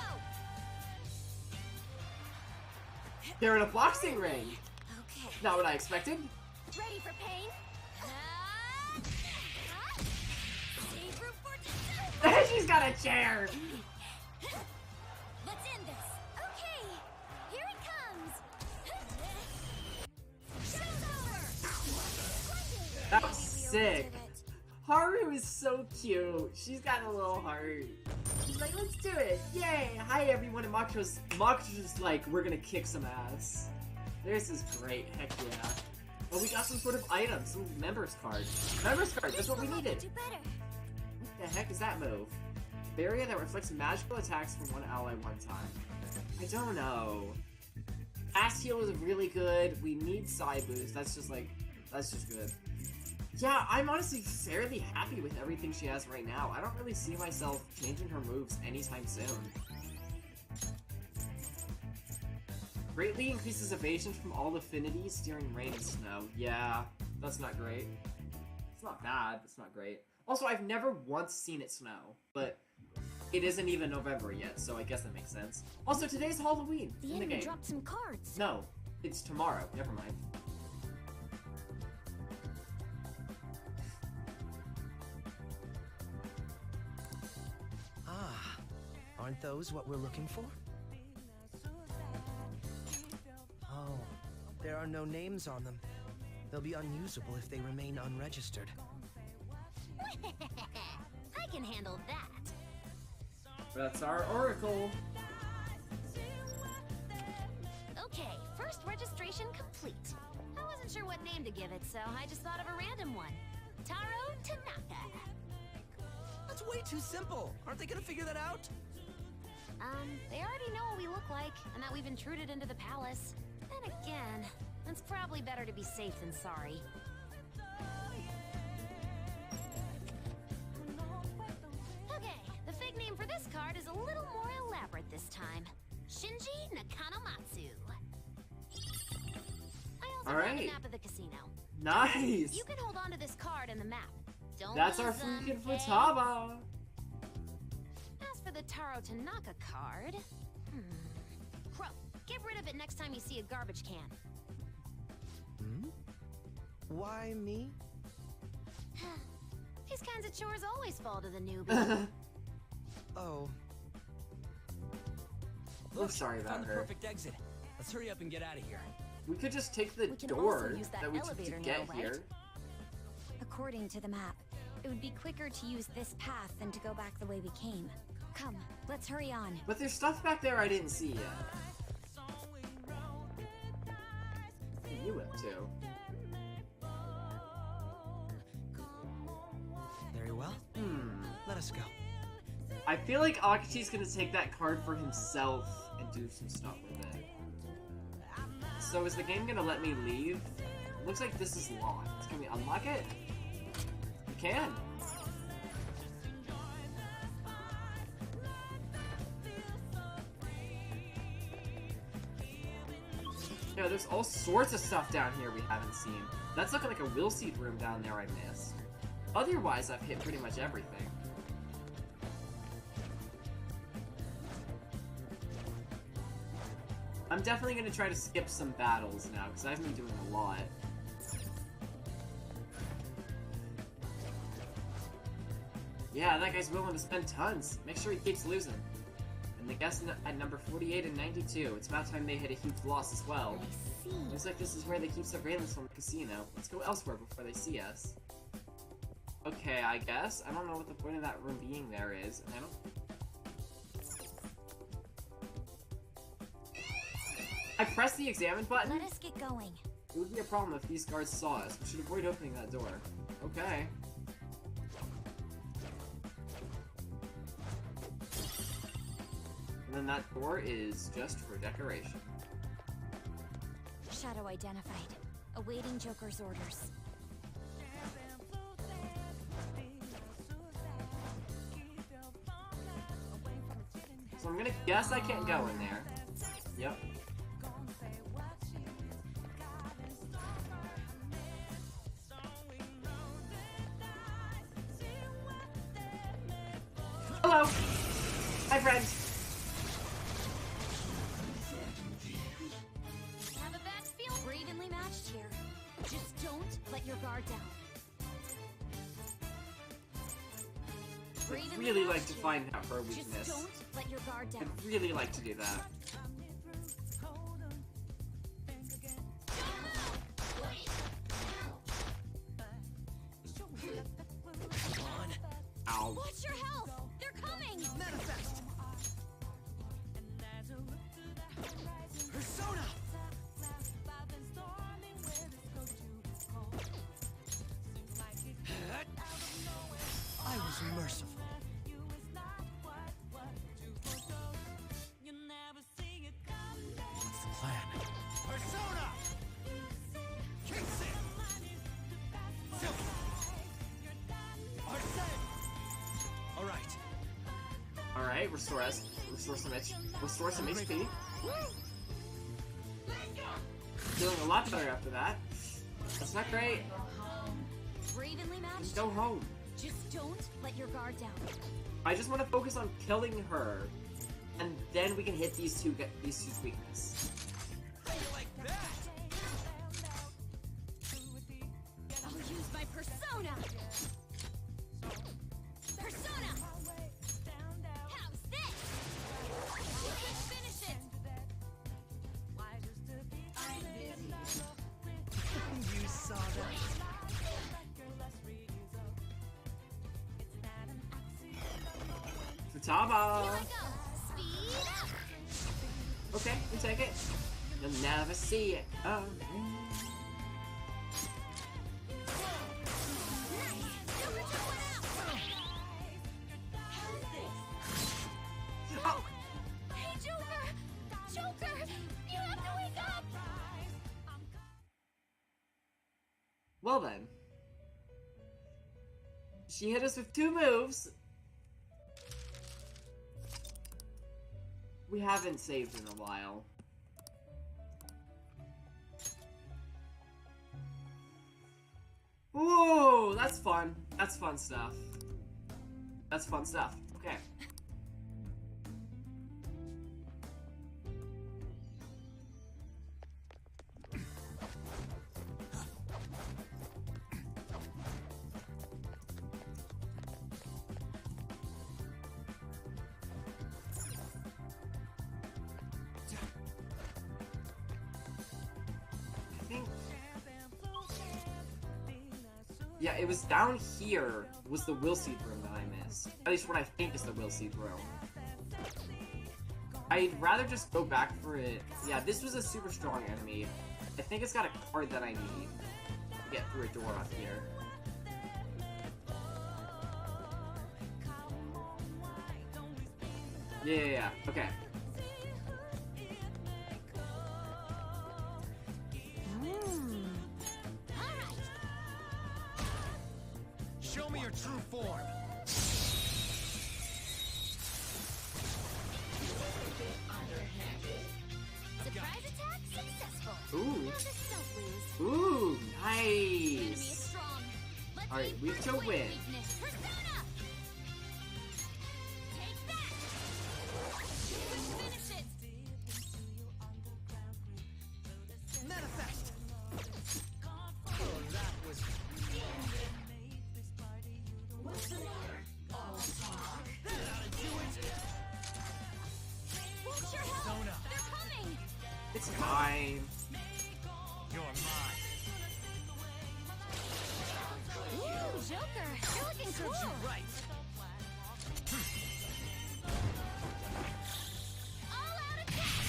They're in a boxing ring. Okay. Not what I expected. Ready for pain? Save room for She's got a chair. Let's end this. Okay. That was sick. Haru is so cute. She's got a little heart. She's like, let's do it. Yay. Hi, everyone. And Makoto's just like, we're gonna kick some ass. This is great. Heck yeah. Oh, we got some sort of item. Some members card. Members card. That's what we needed. What the heck is that move? Barrier that reflects magical attacks from one ally one time. I don't know. Fast heal is really good. We need side boost. That's just good. Yeah, I'm honestly fairly happy with everything she has right now. I don't really see myself changing her moves anytime soon. Greatly increases evasion from all affinities during rain and snow. Yeah, that's not great. It's not bad, it's not great. Also, I've never once seen it snow, but it isn't even November yet, so I guess that makes sense. Also, today's Halloween in the game. Dropped some cards. No, it's tomorrow. Never mind. Ah, aren't those what we're looking for? Oh, there are no names on them. They'll be unusable if they remain unregistered. I can handle that. That's our oracle. Okay, first registration complete. I wasn't sure what name to give it, so I just thought of a random one. Taro Tanaka. That's way too simple. Aren't they gonna figure that out? They already know what we look like, and that we've intruded into the palace. Then again, it's probably better to be safe than sorry. Okay, the fake name for this card is a little more elaborate this time. Shinji Nakanomatsu. I also found a map of the casino. Nice! You can hold on to this card and the map. Don't That's lose our them, freaking okay? Futaba! As for the Taro Tanaka card... Crow, get rid of it next time you see a garbage can. Hmm? Why me? These kinds of chores always fall to the newbie. Oh. I'm sorry about found the her. perfect exit. Let's hurry up and get out of here. We could just take the We can door also use that we took to elevator get now, right? here. According to the map, it would be quicker to use this path than to go back the way we came. Come, let's hurry on. But there's stuff back there I didn't see yet. What are you up to? Very well. Let us go. I feel like Akachi's gonna take that card for himself and do some stuff with it. So is the game gonna let me leave? Looks like this is locked. Can we unlock it? We can. Yeah, there's all sorts of stuff down here we haven't seen. That's looking like a will seed room down there I missed. Otherwise, I've hit pretty much everything. I'm definitely gonna try to skip some battles now, because I've been doing a lot. Yeah, that guy's willing to spend tons. Make sure he keeps losing. And the guest at number 48 and 92. It's about time they hit a huge loss as well. Looks like this is where they keep surveillance from the casino. Let's go elsewhere before they see us. Okay, I guess. I don't know what the point of that room being there is, and I don't... I pressed the examine button? Let us get going. It would be a problem if these guards saw us. We should avoid opening that door. Okay. And then that door is just for decoration. Shadow identified. Awaiting Joker's orders. So I'm gonna guess I can't go in there. Yep. Hello! Hi, friend! Have a bad feel. We're evenly matched here. Just don't let your guard down. I'd really like to find out her weakness. Just don't let your guard down. I'd really like to do that. Ow. Watch your health! They're coming! Manifest! Persona! I was merciful. What's the plan? Persona! Kicks it! Silky! Arsene! Alright. Alright, restore some HP. Feeling a lot better after that. That's not great. Bravenly matched. Just go home. Just don't let your guard down. I just want to focus on killing her, and then we can hit these two's weakness. I'll use my persona. Persona. How's this? You can finish it. You saw that? Futaba! Here I go. Speed up. Okay, you take it. You'll never see it. Oh. Hey, Joker! Joker! You have to wake up! Well then. She hit us with 2 moves. We haven't saved in a while. Whoa, that's fun. That's fun stuff. That's fun stuff. Okay. Yeah, it was down here was the Will Seed room that I missed. At least what I think is the Will Seed room. I'd rather just go back for it. Yeah, this was a super strong enemy. I think it's got a card that I need to get through a door up here. Yeah. Okay. Show me your true form. Surprise attack successful. Ooh. Now this don't lose. Ooh, Enemy is nice. strong. Let's Alright, aim weak for to the win. weakness. Persona! Take that! Finish it! Manifest. Oh, that was. What's the matter? All talk. Watch your health! Persona. They're coming! It's fine. You're mine. Ooh, Joker! You're looking cool! Right. All out attack!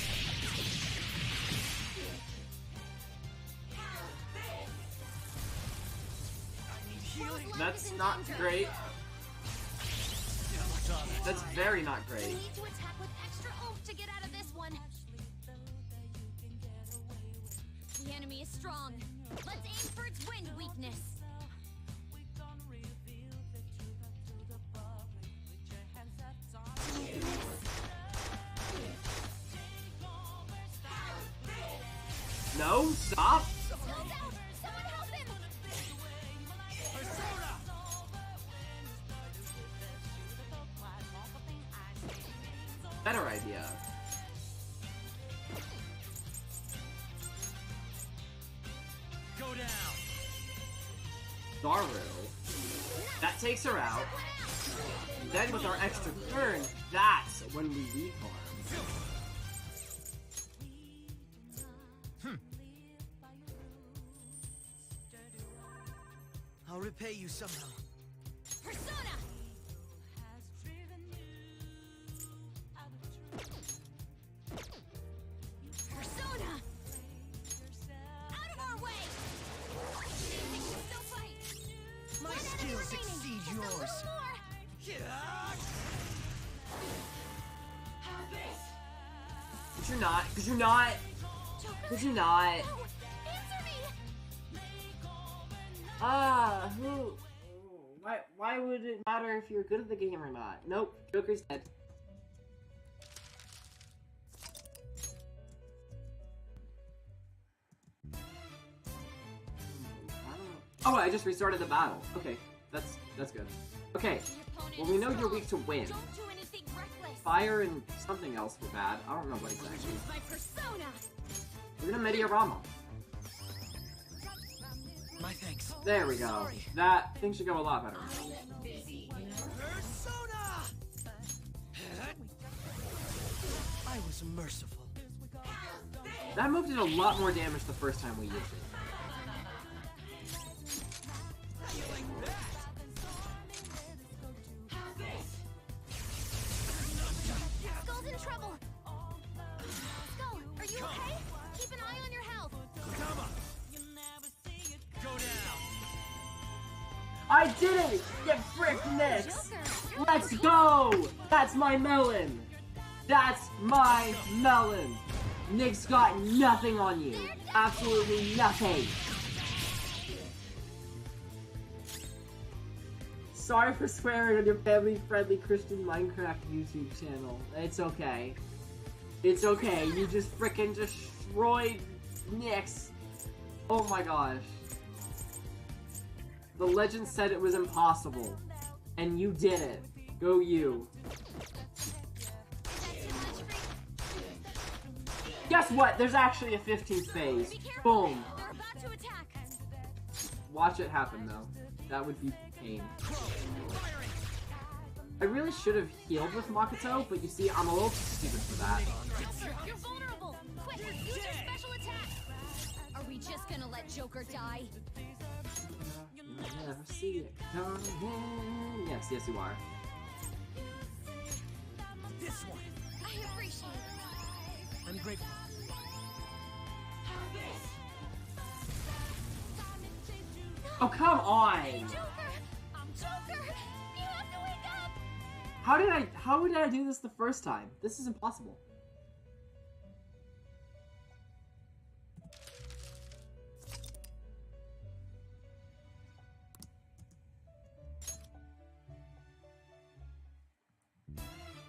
Healing. That's not great. That's very not We great. need to attack with extra oomph to get out of this one. The enemy is strong. Let's aim for its wind weakness. No, stop. Someone help him! Better idea. Go down. Daru. That takes her out. Then with our extra turn, that's when we reharm. I'll repay you somehow. Persona! yours. Could you not? Could you not? Could you not? Who? Why would it matter if you're good at the game or not? Nope, Joker's dead. Oh, I just restarted the battle. Okay, that's good. Okay, well we know you're weak to wind. Fire and something else were bad. I don't know what exactly. We're gonna Mediarama. My thanks. There we go. That thing should go a lot better. I was merciful. That move did a lot more damage the first time we used it. Skull's in trouble. Skull, are you okay? Keep an eye on your health. Come on. Go down. I did it! Get frick next! Let's go! That's my melon! That's my melon! Nick's got nothing on you. Absolutely nothing. Sorry for swearing on your family-friendly Christian Minecraft YouTube channel. It's okay. It's okay. You just frickin' destroyed Nyx. Oh my gosh. The legend said it was impossible. And you did it. Go you. Guess what? There's actually a 15th phase. Boom. Watch it happen though. That would be pain. I really should have healed with Makoto, but you see, I'm a little too stupid for that. You're vulnerable. Quick, use your special attack. Are we just gonna let Joker die? You'll never see it coming. Yes, yes you are. This one. I appreciate it. I'm grateful. Oh, come on! Joker! Joker! You have to wake up! How did I do this the first time? This is impossible.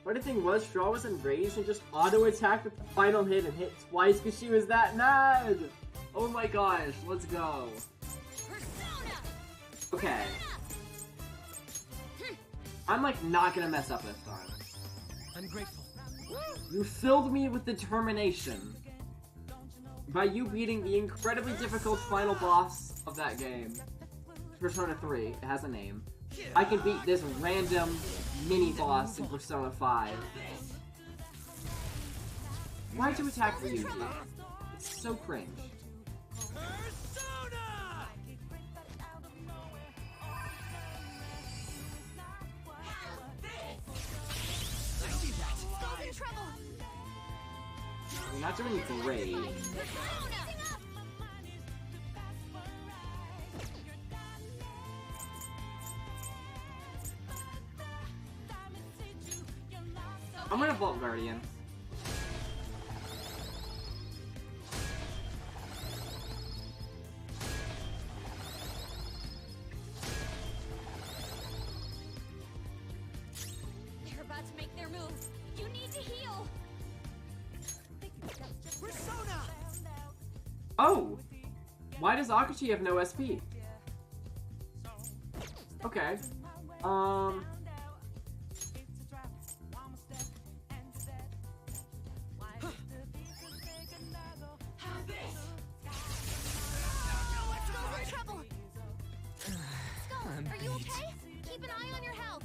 Funny thing was, Straw was enraged and just auto-attacked with the final hit and hit twice because she was that mad! Oh my gosh, let's go. Okay. I'm like not gonna mess up this time. I'm grateful. You filled me with determination by you beating the incredibly difficult final boss of that game. Persona 3, it has a name. I can beat this random mini-boss in Persona 5. Why'd you attack for you? It's so cringe. You're not doing great. I'm gonna Vault Guardian. They're about to make their move. You need to heal. Persona! Oh! Why does Akachi have no SP? Okay. Are you okay? Keep an eye on your health.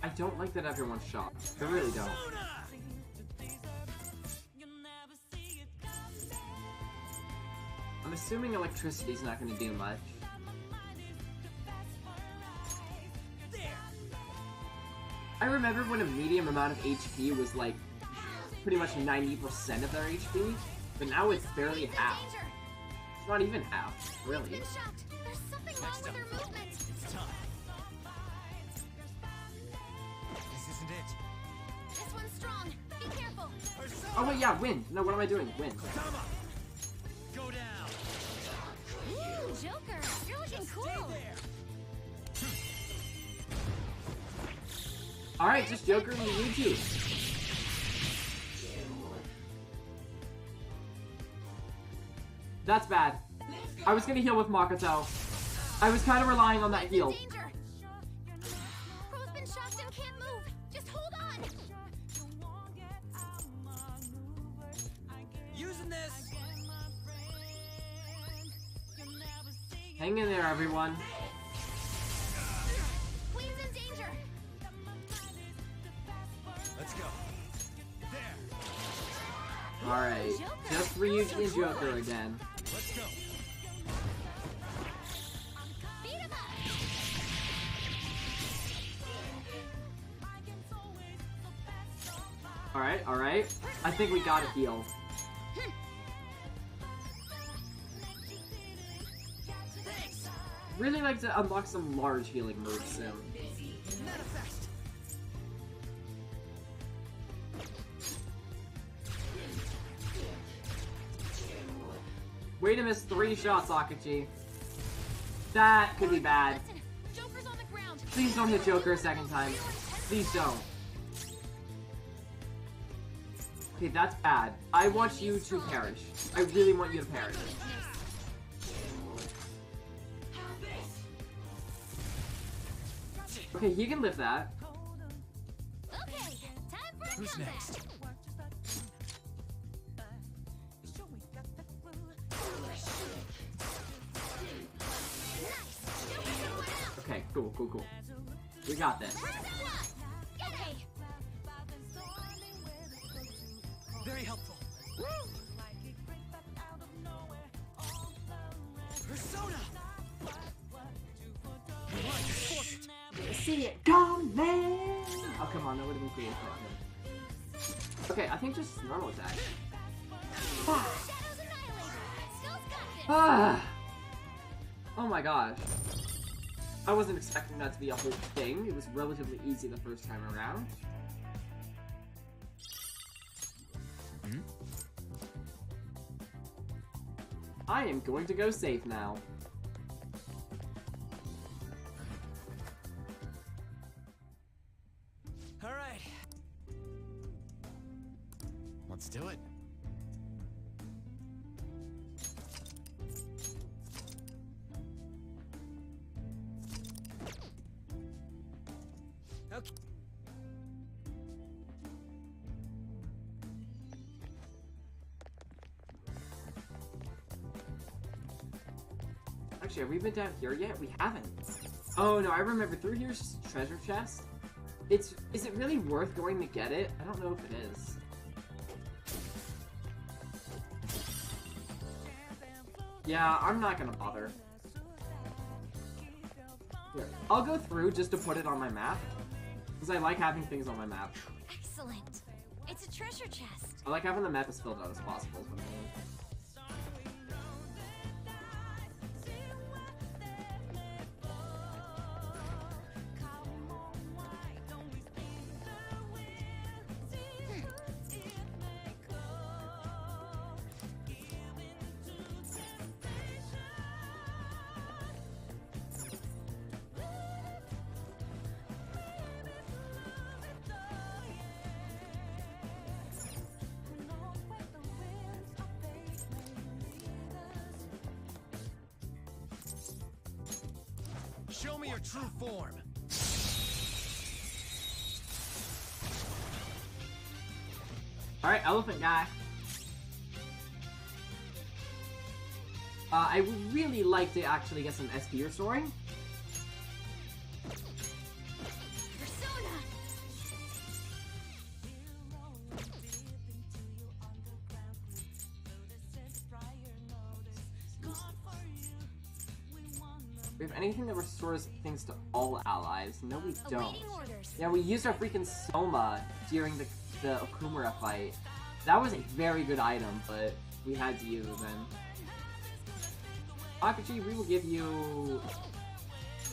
I don't like that everyone's shocked. I really don't. I'm assuming electricity's not going to do much. I remember when a medium amount of HP was like pretty much 90% of their HP, but now it's barely half. It's not even half, really. There's something wrong with their movement. It's time. Oh wait, yeah, wind. No, what am I doing? Wind. Go down. Ooh, Joker, you're looking cool. Alright, just Joker and you too. That's bad. I was gonna heal with Makoto. I was kind of relying on that heal. Danger. Crow's been shocked and can't move. Just hold on. Using this. Hang in there, everyone. Queen's in danger. Let's go. There. Alright, just Ryuji and Joker again. Let's go. Beat him up. Alright, alright. I think we gotta heal. Really like to unlock some large healing moves soon. Manifest. Way to miss 3 shots, Akachi. That could be bad. Joker's on the ground. Please don't hit Joker a second time. Please don't. Okay, that's bad. I want you to perish. I really want you to perish. Okay, he can lift that. Okay, time for a Who's comeback. next? Okay, cool, cool, cool. We got this. Okay. Very helpful. Persona. See it coming! Oh, come on, that would have been cool if that. Okay, I think just normal attack. Ah! Oh my gosh. I wasn't expecting that to be a whole thing. It was relatively easy the first time around. I am going to go safe now. All right. Let's do it. Okay. Actually, have we been down here yet? We haven't. Oh no, I remember through here's treasure chest. Is it really worth going to get it? I don't know if it is. Yeah, I'm not gonna bother. Here, I'll go through just to put it on my map. Because I like having things on my map. Excellent. It's a treasure chest. I like having the map as filled out as possible for me. Show me your true form. Alright, elephant guy. I would really like to actually get some SP restoring. Persona. We have anything that restores things to all allies? No, we don't. Awaiting orders. Yeah, we used our freaking Soma during the Okumura fight. That was a very good item, but we had to use it then. Akachi, we will give you...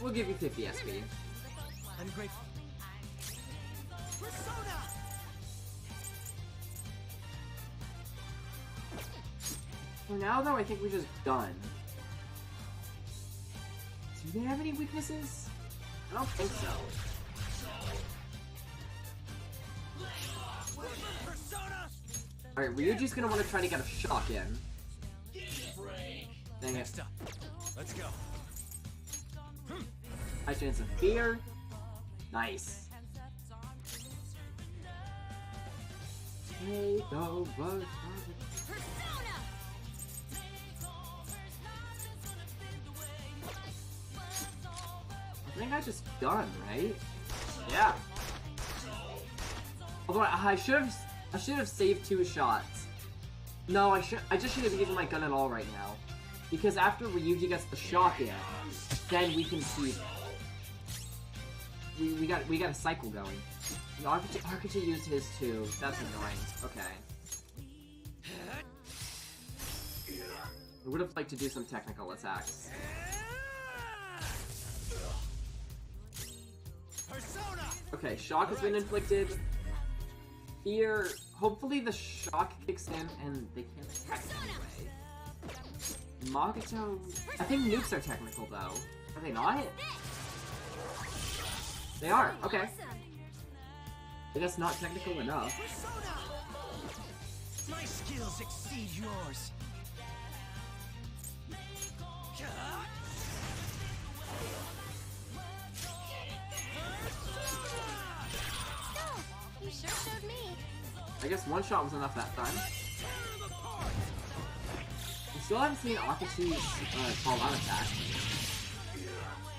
We'll give you 50 SP. I'm grateful. Persona. For now, though, I think we're just done. Do they have any weaknesses? I don't think so. Alright, Ryuji's gonna want to try to get a shock in. Dang it. Let's go. High chance of fear. Nice. Take over. I think I just done, right? Yeah. Although I should have saved 2 shots. No, I just should have used my gun at all right now. Because after Ryuji gets the shock in, then we can see. We got a cycle going. Arkachi used his too. That's annoying. Okay. I would have liked to do some technical attacks. Okay, shock has been inflicted. Here, hopefully the shock kicks in and they can't attack anyway. Makoto... I think nukes are technical though. Are they not? They are, okay. I guess not technical enough. My skills exceed yours. You sure showed me. I guess 1 shot was enough that time. We still haven't seen Akachi's call out attack.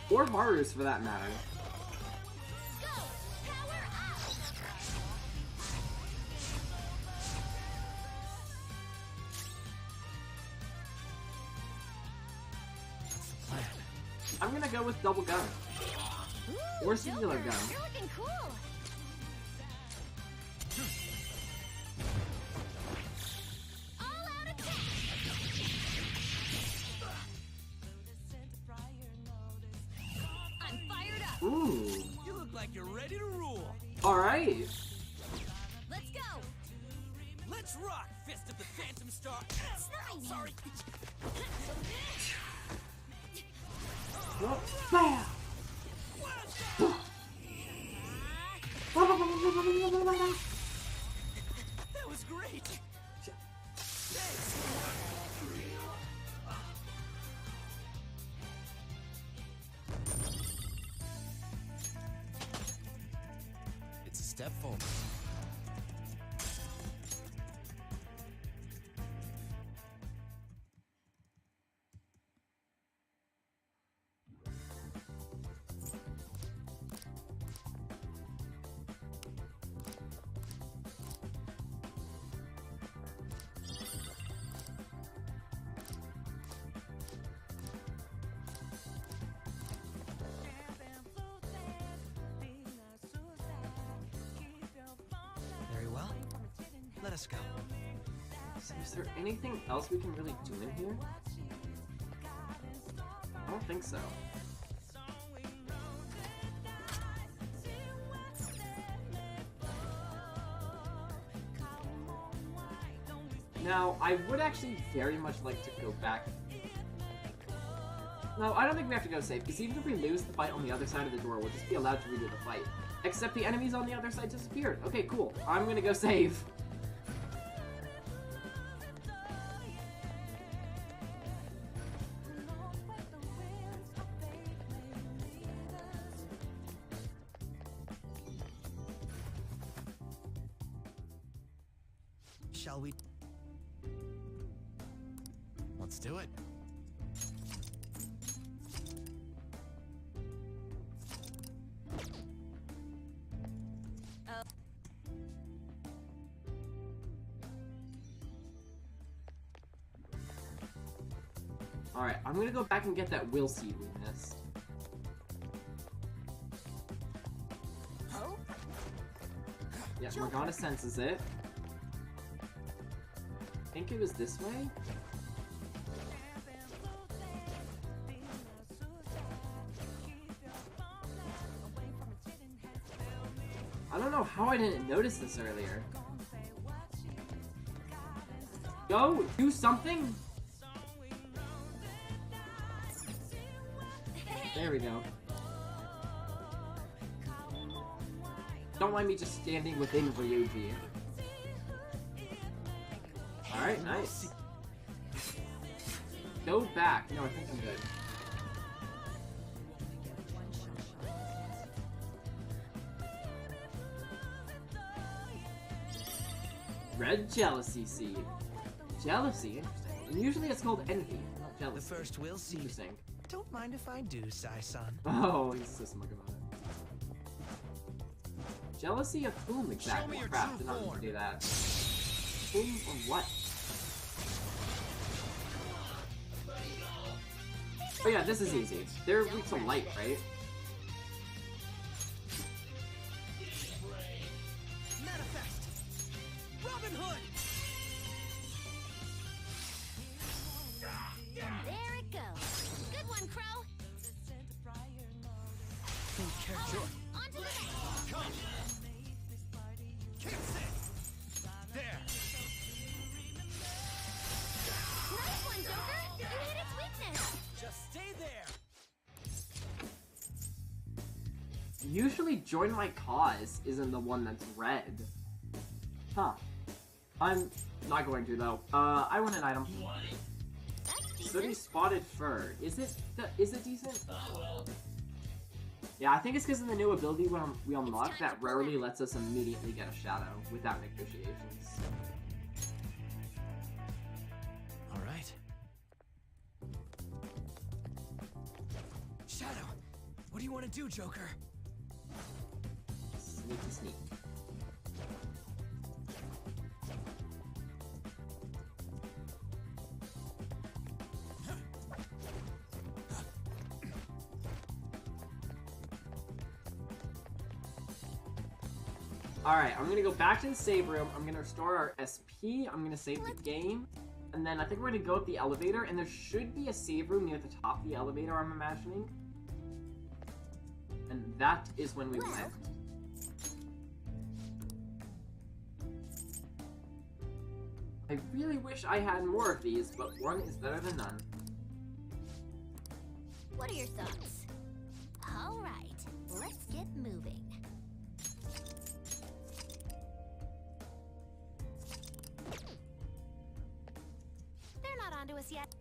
Or Haru's for that matter. I'm gonna go with double gun. Or singular gun. You're looking cool. Ooh. You look like you're ready to rule. Alright. Let's go. Let's rock, Fist of the Phantom Star. Sorry. Bam! That was great. It's a step forward. Very well. Let us go. So is there anything else we can really do in here? I don't think so. Now, I would actually very much like to go back. No, I don't think we have to go safe, because even if we lose the fight on the other side of the door, we'll just be allowed to redo the fight. Except the enemies on the other side disappeared. Okay, cool. I'm gonna go save. Shall we? Let's do it. Alright, I'm gonna go back and get that will seed we missed. Yeah, Morgana senses it. I think it was this way? I don't know how I didn't notice this earlier. Go, do something! There we go. Don't mind me just standing within Ryuji. Alright, nice. Go back. No, I think I'm good. Red jealousy seed. Jealousy? Interesting. And usually it's called envy, not jealousy. The first we'll see. Interesting. Don't mind if I do, Sai-san. Oh, he's so smug about it. Jealousy of whom exactly? Crap, did not mean to do that. Whom or what? Oh yeah, this is easy. They're weak to light, right? Manifest! Robin Hood! There it goes. Good one, Crow. Sure. On to the next. Come! Kiss it! There! Nice one, Joker. You hit its weakness. Just stay there! Usually join my cause isn't the one that's red. Huh. I'm not going to though. I want an item. Sooty spotted fur. Is it decent? Yeah, I think it's because of the new ability we unlocked that rarely lets us immediately get a shadow without negotiations. Alright. Shadow! What do you want to do, Joker? Sneaky sneak. Alright, I'm gonna go back to the save room, I'm gonna restore our SP, I'm gonna save the game, and then I think we're gonna go up the elevator, and there should be a save room near the top of the elevator, I'm imagining. And that is when we left. I really wish I had more of these, but one is better than none. What are your thoughts? All right, let's get moving. They're not onto us yet.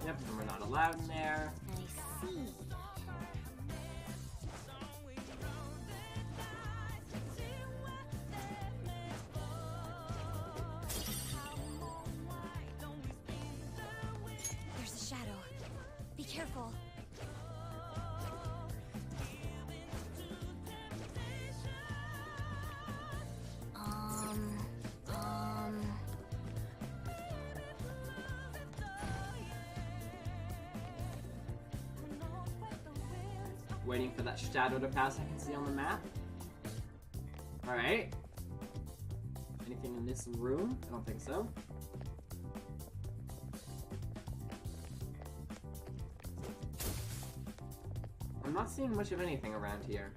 Yep, and we're not allowed in there. I see. There's a shadow. Be careful. Waiting for that shadow to pass I can see on the map. Alright. Anything in this room? I don't think so. I'm not seeing much of anything around here.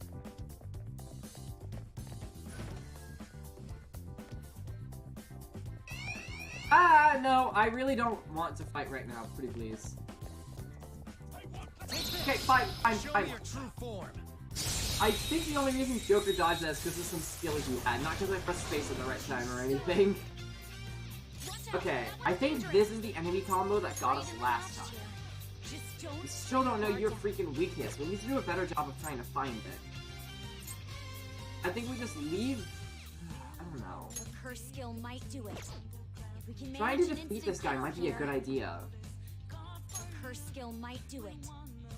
Ah, no, I really don't want to fight right now. Pretty please. Okay, fine. I think the only reason Joker dodged that is because of some skills you had, not because I pressed space at the right time or anything. Okay, I think this is the enemy combo that got us last time. We still don't know your freaking weakness. We need to do a better job of trying to find it. I think we just leave... I don't know. The curse skill might do it. If we can Trying to manage an defeat this instant guy might be a kill good here, idea. the curse skill might do it.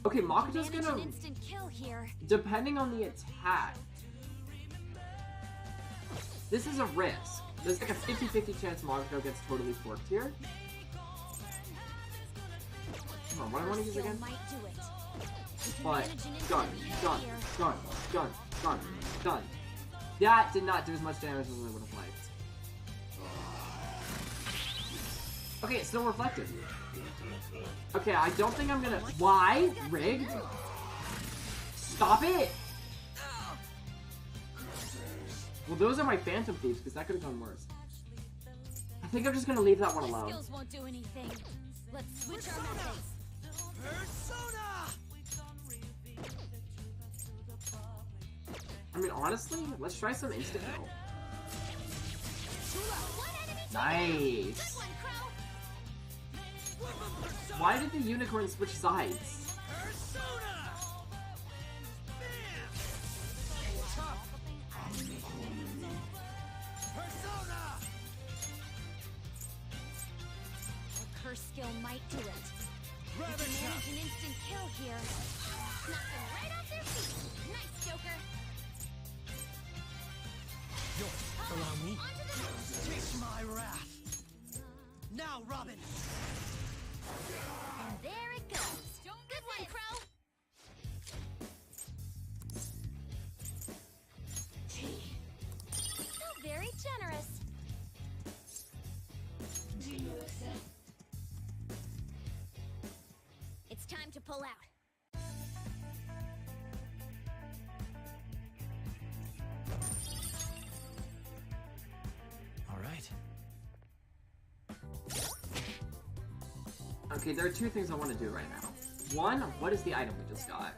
Okay, If we Makoto's manage gonna... an instant kill here. Depending on the attack... This is a risk. There's like a 50-50 chance Makoto gets totally forked here. Hold on, what do I want to use again? Might do it. But gun. That did not do as much damage as I would have liked. Okay, it's still reflected. Okay, I don't think I'm gonna. Why? Rigged? Stop it! Well, those are my Phantom Thieves, because that could have gone worse. I think I'm just gonna leave that one alone. Skills won't do anything. Let's switch our methods. Persona! I mean, honestly, let's try some instant kill. Nice! Why did the unicorn switch sides? Her skill might do it. We can manage an instant kill here. Knock them right off their feet. Nice, Joker. Allow me. Taste my wrath. Now, Robin. And there it goes. Good one, Crow. So very generous. Do you accept? It's time to pull out. All right. Okay, there are two things I want to do right now. One, what is the item we just got?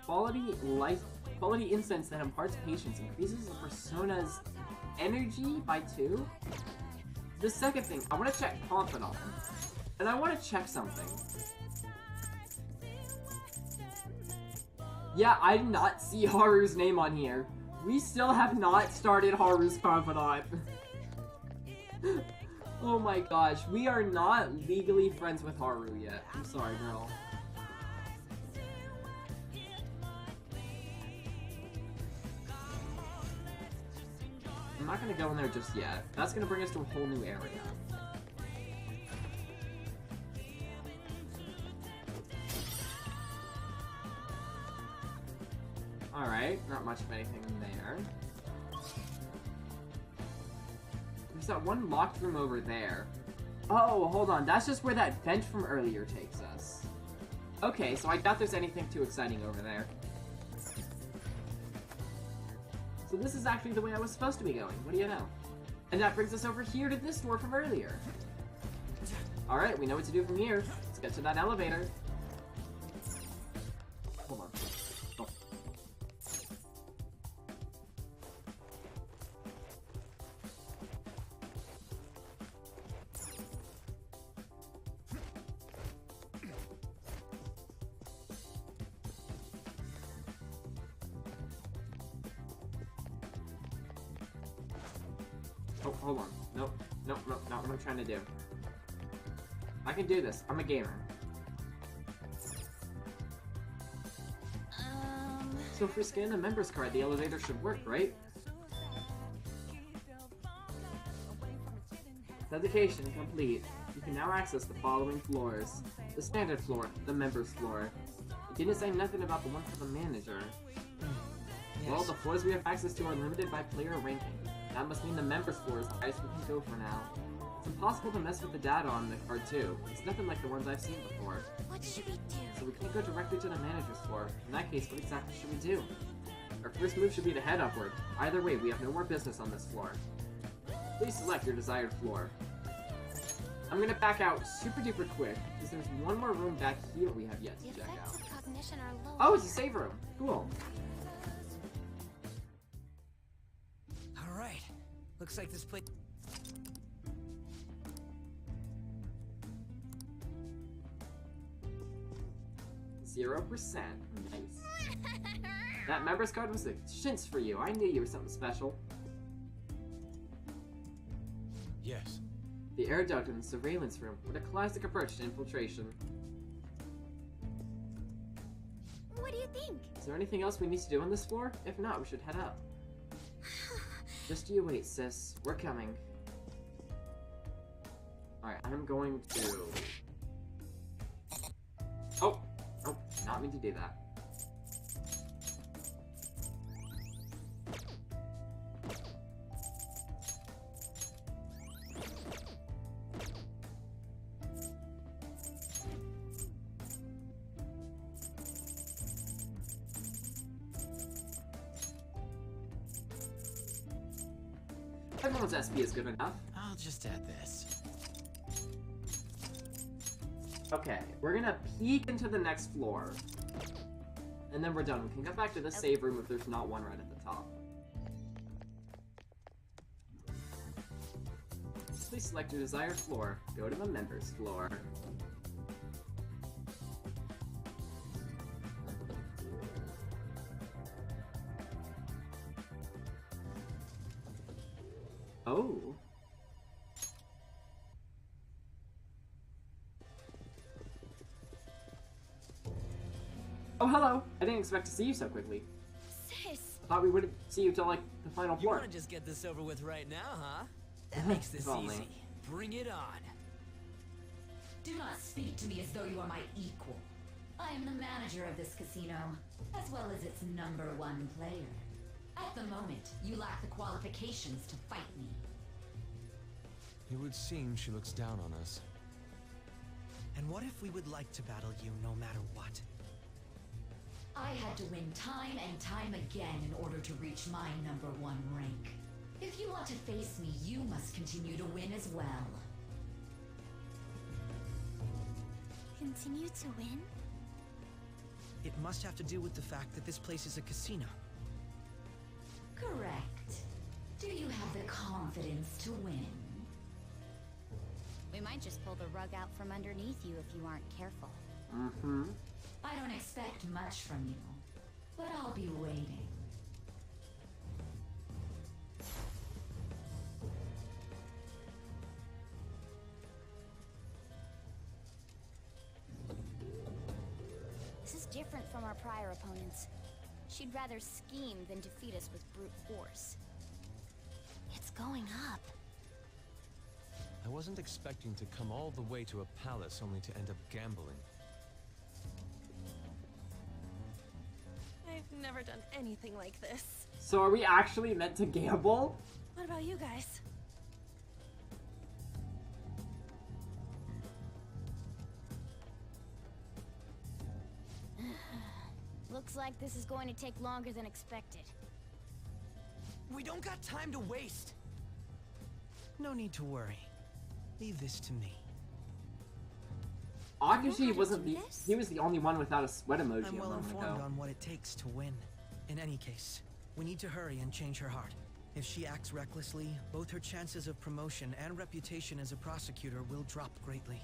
Quality incense that imparts patience increases the persona's energy by 2. The second thing, I want to check confidant, and I want to check something. Yeah, I did not see Haru's name on here. We still have not started Haru's confidant. Oh my gosh, we are not legally friends with Haru yet. I'm sorry, girl. I'm not gonna go in there just yet. That's gonna bring us to a whole new area. Alright, not much of anything in there. There's that one locked room over there. Oh, hold on. That's just where that vent from earlier takes us. Okay, so I doubt there's anything too exciting over there. So this is actually the way I was supposed to be going. What do you know? And that brings us over here to this door from earlier. Alright, we know what to do from here. Let's get to that elevator. Hold on. Oh. Oh, hold on. Nope, not what I'm trying to do. I can do this. I'm a gamer. So if we scan the member's card, the elevator should work, right? Authentication complete. You can now access the following floors. The standard floor, the members floor. It didn't say nothing about the one for the manager. Well, the floors we have access to are limited by player ranking. That must mean the members floor is the highest we can go for now. It's impossible to mess with the data on the card too. It's nothing like the ones I've seen before. What should we do? So we can't go directly to the manager's floor. In that case, what exactly should we do? Our first move should be to head upward. Either way, we have no more business on this floor. Please select your desired floor. I'm gonna back out super duper quick, because there's one more room back here we have yet to check out. Cognition are low. Oh, it's a save room! Cool. Alright. Looks like this place... 0%. Nice. That member's card was a shins for you. I knew you were something special. Yes. The air duct in the surveillance room. What a classic approach to infiltration. What do you think? Is there anything else we need to do on this floor? If not, we should head up. Just you wait, sis. We're coming. Alright, I'm going to not mean to do that. Everyone's SP is good enough. I'll just add this. Okay, we're gonna peek into the next floor. And then we're done. We can get back to the save room if there's not one right at the top. Please select your desired floor. Go to the members floor. Oh. Oh, hello! I didn't expect to see you so quickly. Sis! Thought we wouldn't see you till, like, the final You floor. want to just get this over with right now, huh? That makes this If only. easy. Bring it on. Do not speak to me as though you are my equal. I am the manager of this casino, as well as its #1 player. At the moment, you lack the qualifications to fight me. It would seem she looks down on us. And what if we would like to battle you no matter what? I had to win time and time again in order to reach my #1 rank. If you want to face me, you must continue to win as well. Continue to win? It must have to do with the fact that this place is a casino. Correct. Do you have the confidence to win? We might just pull the rug out from underneath you if you aren't careful. Mm-hmm. I don't expect much from you, but I'll be waiting. This is different from our prior opponents. She'd rather scheme than defeat us with brute force. It's going up. I wasn't expecting to come all the way to a palace only to end up gambling. I've never done anything like this. So are we actually meant to gamble? What about you guys? Looks like this is going to take longer than expected. We don't got time to waste. No need to worry. Leave this to me. Akashi wasn't the... He was the only one without a sweat emoji I'm a well moment informed ago. on what it takes to win. In any case, we need to hurry and change her heart. If she acts recklessly, both her chances of promotion and reputation as a prosecutor will drop greatly.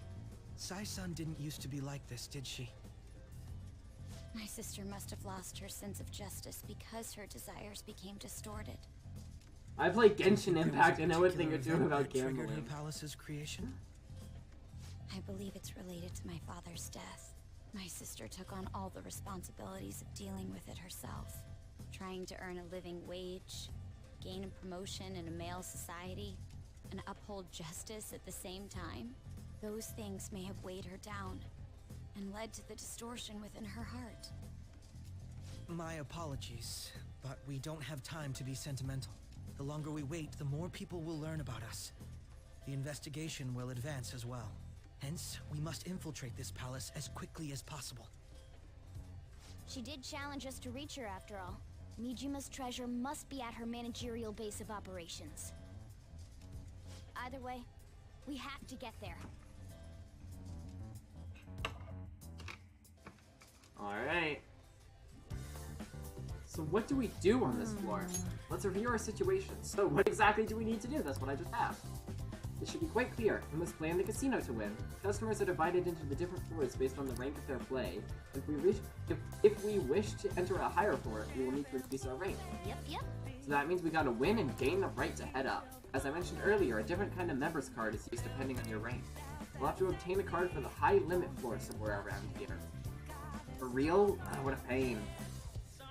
Sai-san didn't used to be like this, did she? My sister must have lost her sense of justice because her desires became distorted. I play Genshin Impact. I know a thing or two about Triggered gambling. the palace's creation? I believe it's related to my father's death. My sister took on all the responsibilities of dealing with it herself. Trying to earn a living wage, gain a promotion in a male society, and uphold justice at the same time. Those things may have weighed her down and led to the distortion within her heart. My apologies, but we don't have time to be sentimental. The longer we wait, the more people will learn about us. The investigation will advance as well. Hence, we must infiltrate this palace as quickly as possible. She did challenge us to reach her after all. Mijima's treasure must be at her managerial base of operations. Either way, we have to get there. Alright. So what do we do on this floor? Let's review our situation. So what exactly do we need to do? That's what I just asked. It should be quite clear. We must play in the casino to win. Customers are divided into the different floors based on the rank of their play. If we wish to enter a higher floor, we will need to increase our rank. Yep. So that means we gotta win and gain the right to head up. As I mentioned earlier, a different kind of member's card is used depending on your rank. We'll have to obtain a card for the high limit floor somewhere around here. For real? Oh, what a pain.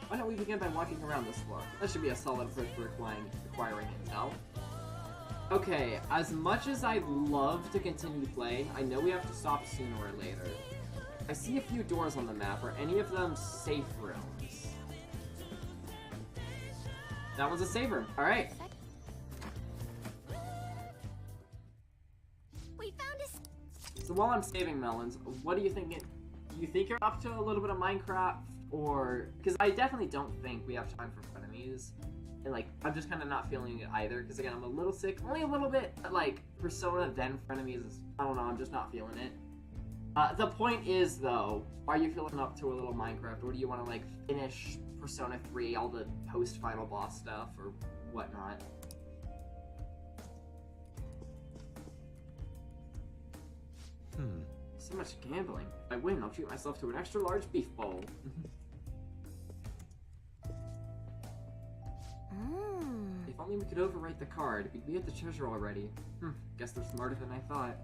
Why don't we begin by walking around this floor? That should be a solid approach for acquiring intel. Okay, as much as I'd love to continue to play, I know we have to stop sooner or later. I see a few doors on the map. Are any of them safe rooms? That one's a safe room. Alright. We found a... So while I'm saving melons, what do you think? Do you think you're up to a little bit of Minecraft? Or... Because I definitely don't think we have time for frenemies. And, like, I'm just kind of not feeling it either. Because, again, I'm a little sick. Only a little bit. But, like, Persona, then frenemies is... I don't know, I'm just not feeling it. The point is, though, are you feeling up to a little Minecraft? Or do you want to, like, finish Persona 3, all the post-final boss stuff, or whatnot? So much gambling. If I win, I'll treat myself to an extra large beef bowl. If only we could overwrite the card, we'd be at the treasure already. Guess they're smarter than I thought.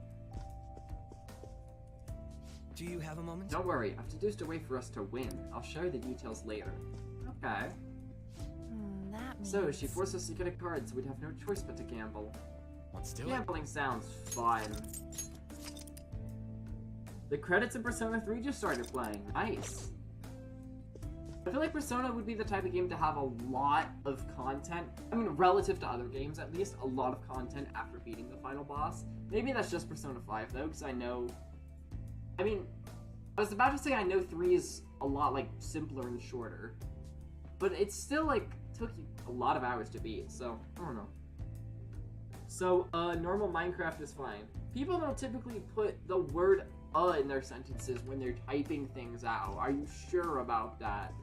Do you have a moment? Don't worry, I've deduced a way for us to win. I'll show you the details later. Okay. That means... So, she forced us to get a card, so we'd have no choice but to gamble. Let's do it. Gambling sounds fun. The credits in Persona 3 just started playing. Nice. I feel like Persona would be the type of game to have a lot of content. I mean, relative to other games, at least, a lot of content after beating the final boss. Maybe that's just Persona 5, though, because I know... I mean, I was about to say I know 3 is a lot, like, simpler and shorter. But it still, like, took you a lot of hours to beat, so, I don't know. So, normal Minecraft is fine. People don't typically put the word in their sentences when they're typing things out. Are you sure about that?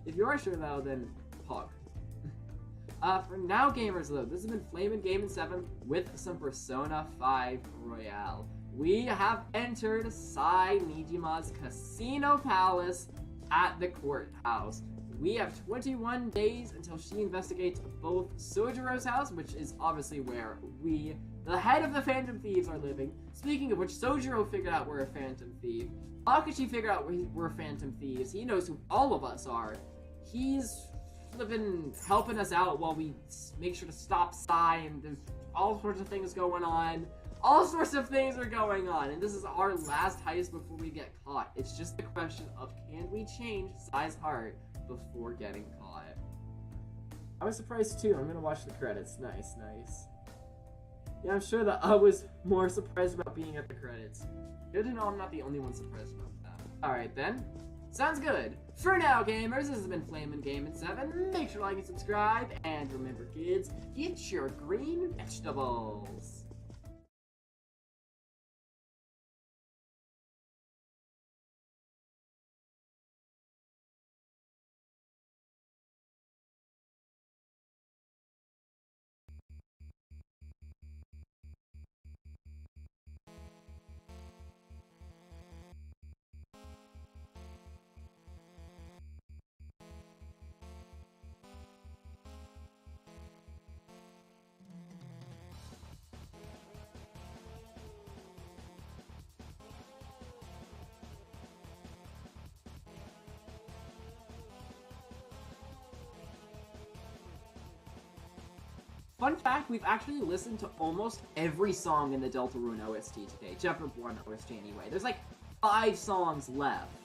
If you are sure, though, then pog. For now, gamers, though, this has been Flamin' Game 7 with some Persona 5 Royale. We have entered Sai Nijima's Casino Palace at the courthouse. We have 21 days until she investigates both Sojiro's house, which is obviously where the head of the Phantom Thieves, are living. Speaking of which, Sojiro figured out we're a Phantom Thief. Akashi figured out we're Phantom Thieves. He knows who all of us are. He's flippin' helping us out while we make sure to stop Sai, and there's all sorts of things going on. All sorts of things are going on, and this is our last heist before we get caught. It's just a question of, can we change Sai's heart before getting caught? I was surprised too. I'm gonna watch the credits. Nice, nice. Yeah, I'm sure that I was more surprised about being at the credits. Good to know I'm not the only one surprised about that. Alright then. Sounds good. For now, gamers, this has been Flamin' Game 7. Make sure to like and subscribe, and remember, kids, eat your green vegetables. Fun fact, we've actually listened to almost every song in the Deltarune OST today. Chapter 1 OST anyway. There's like 5 songs left.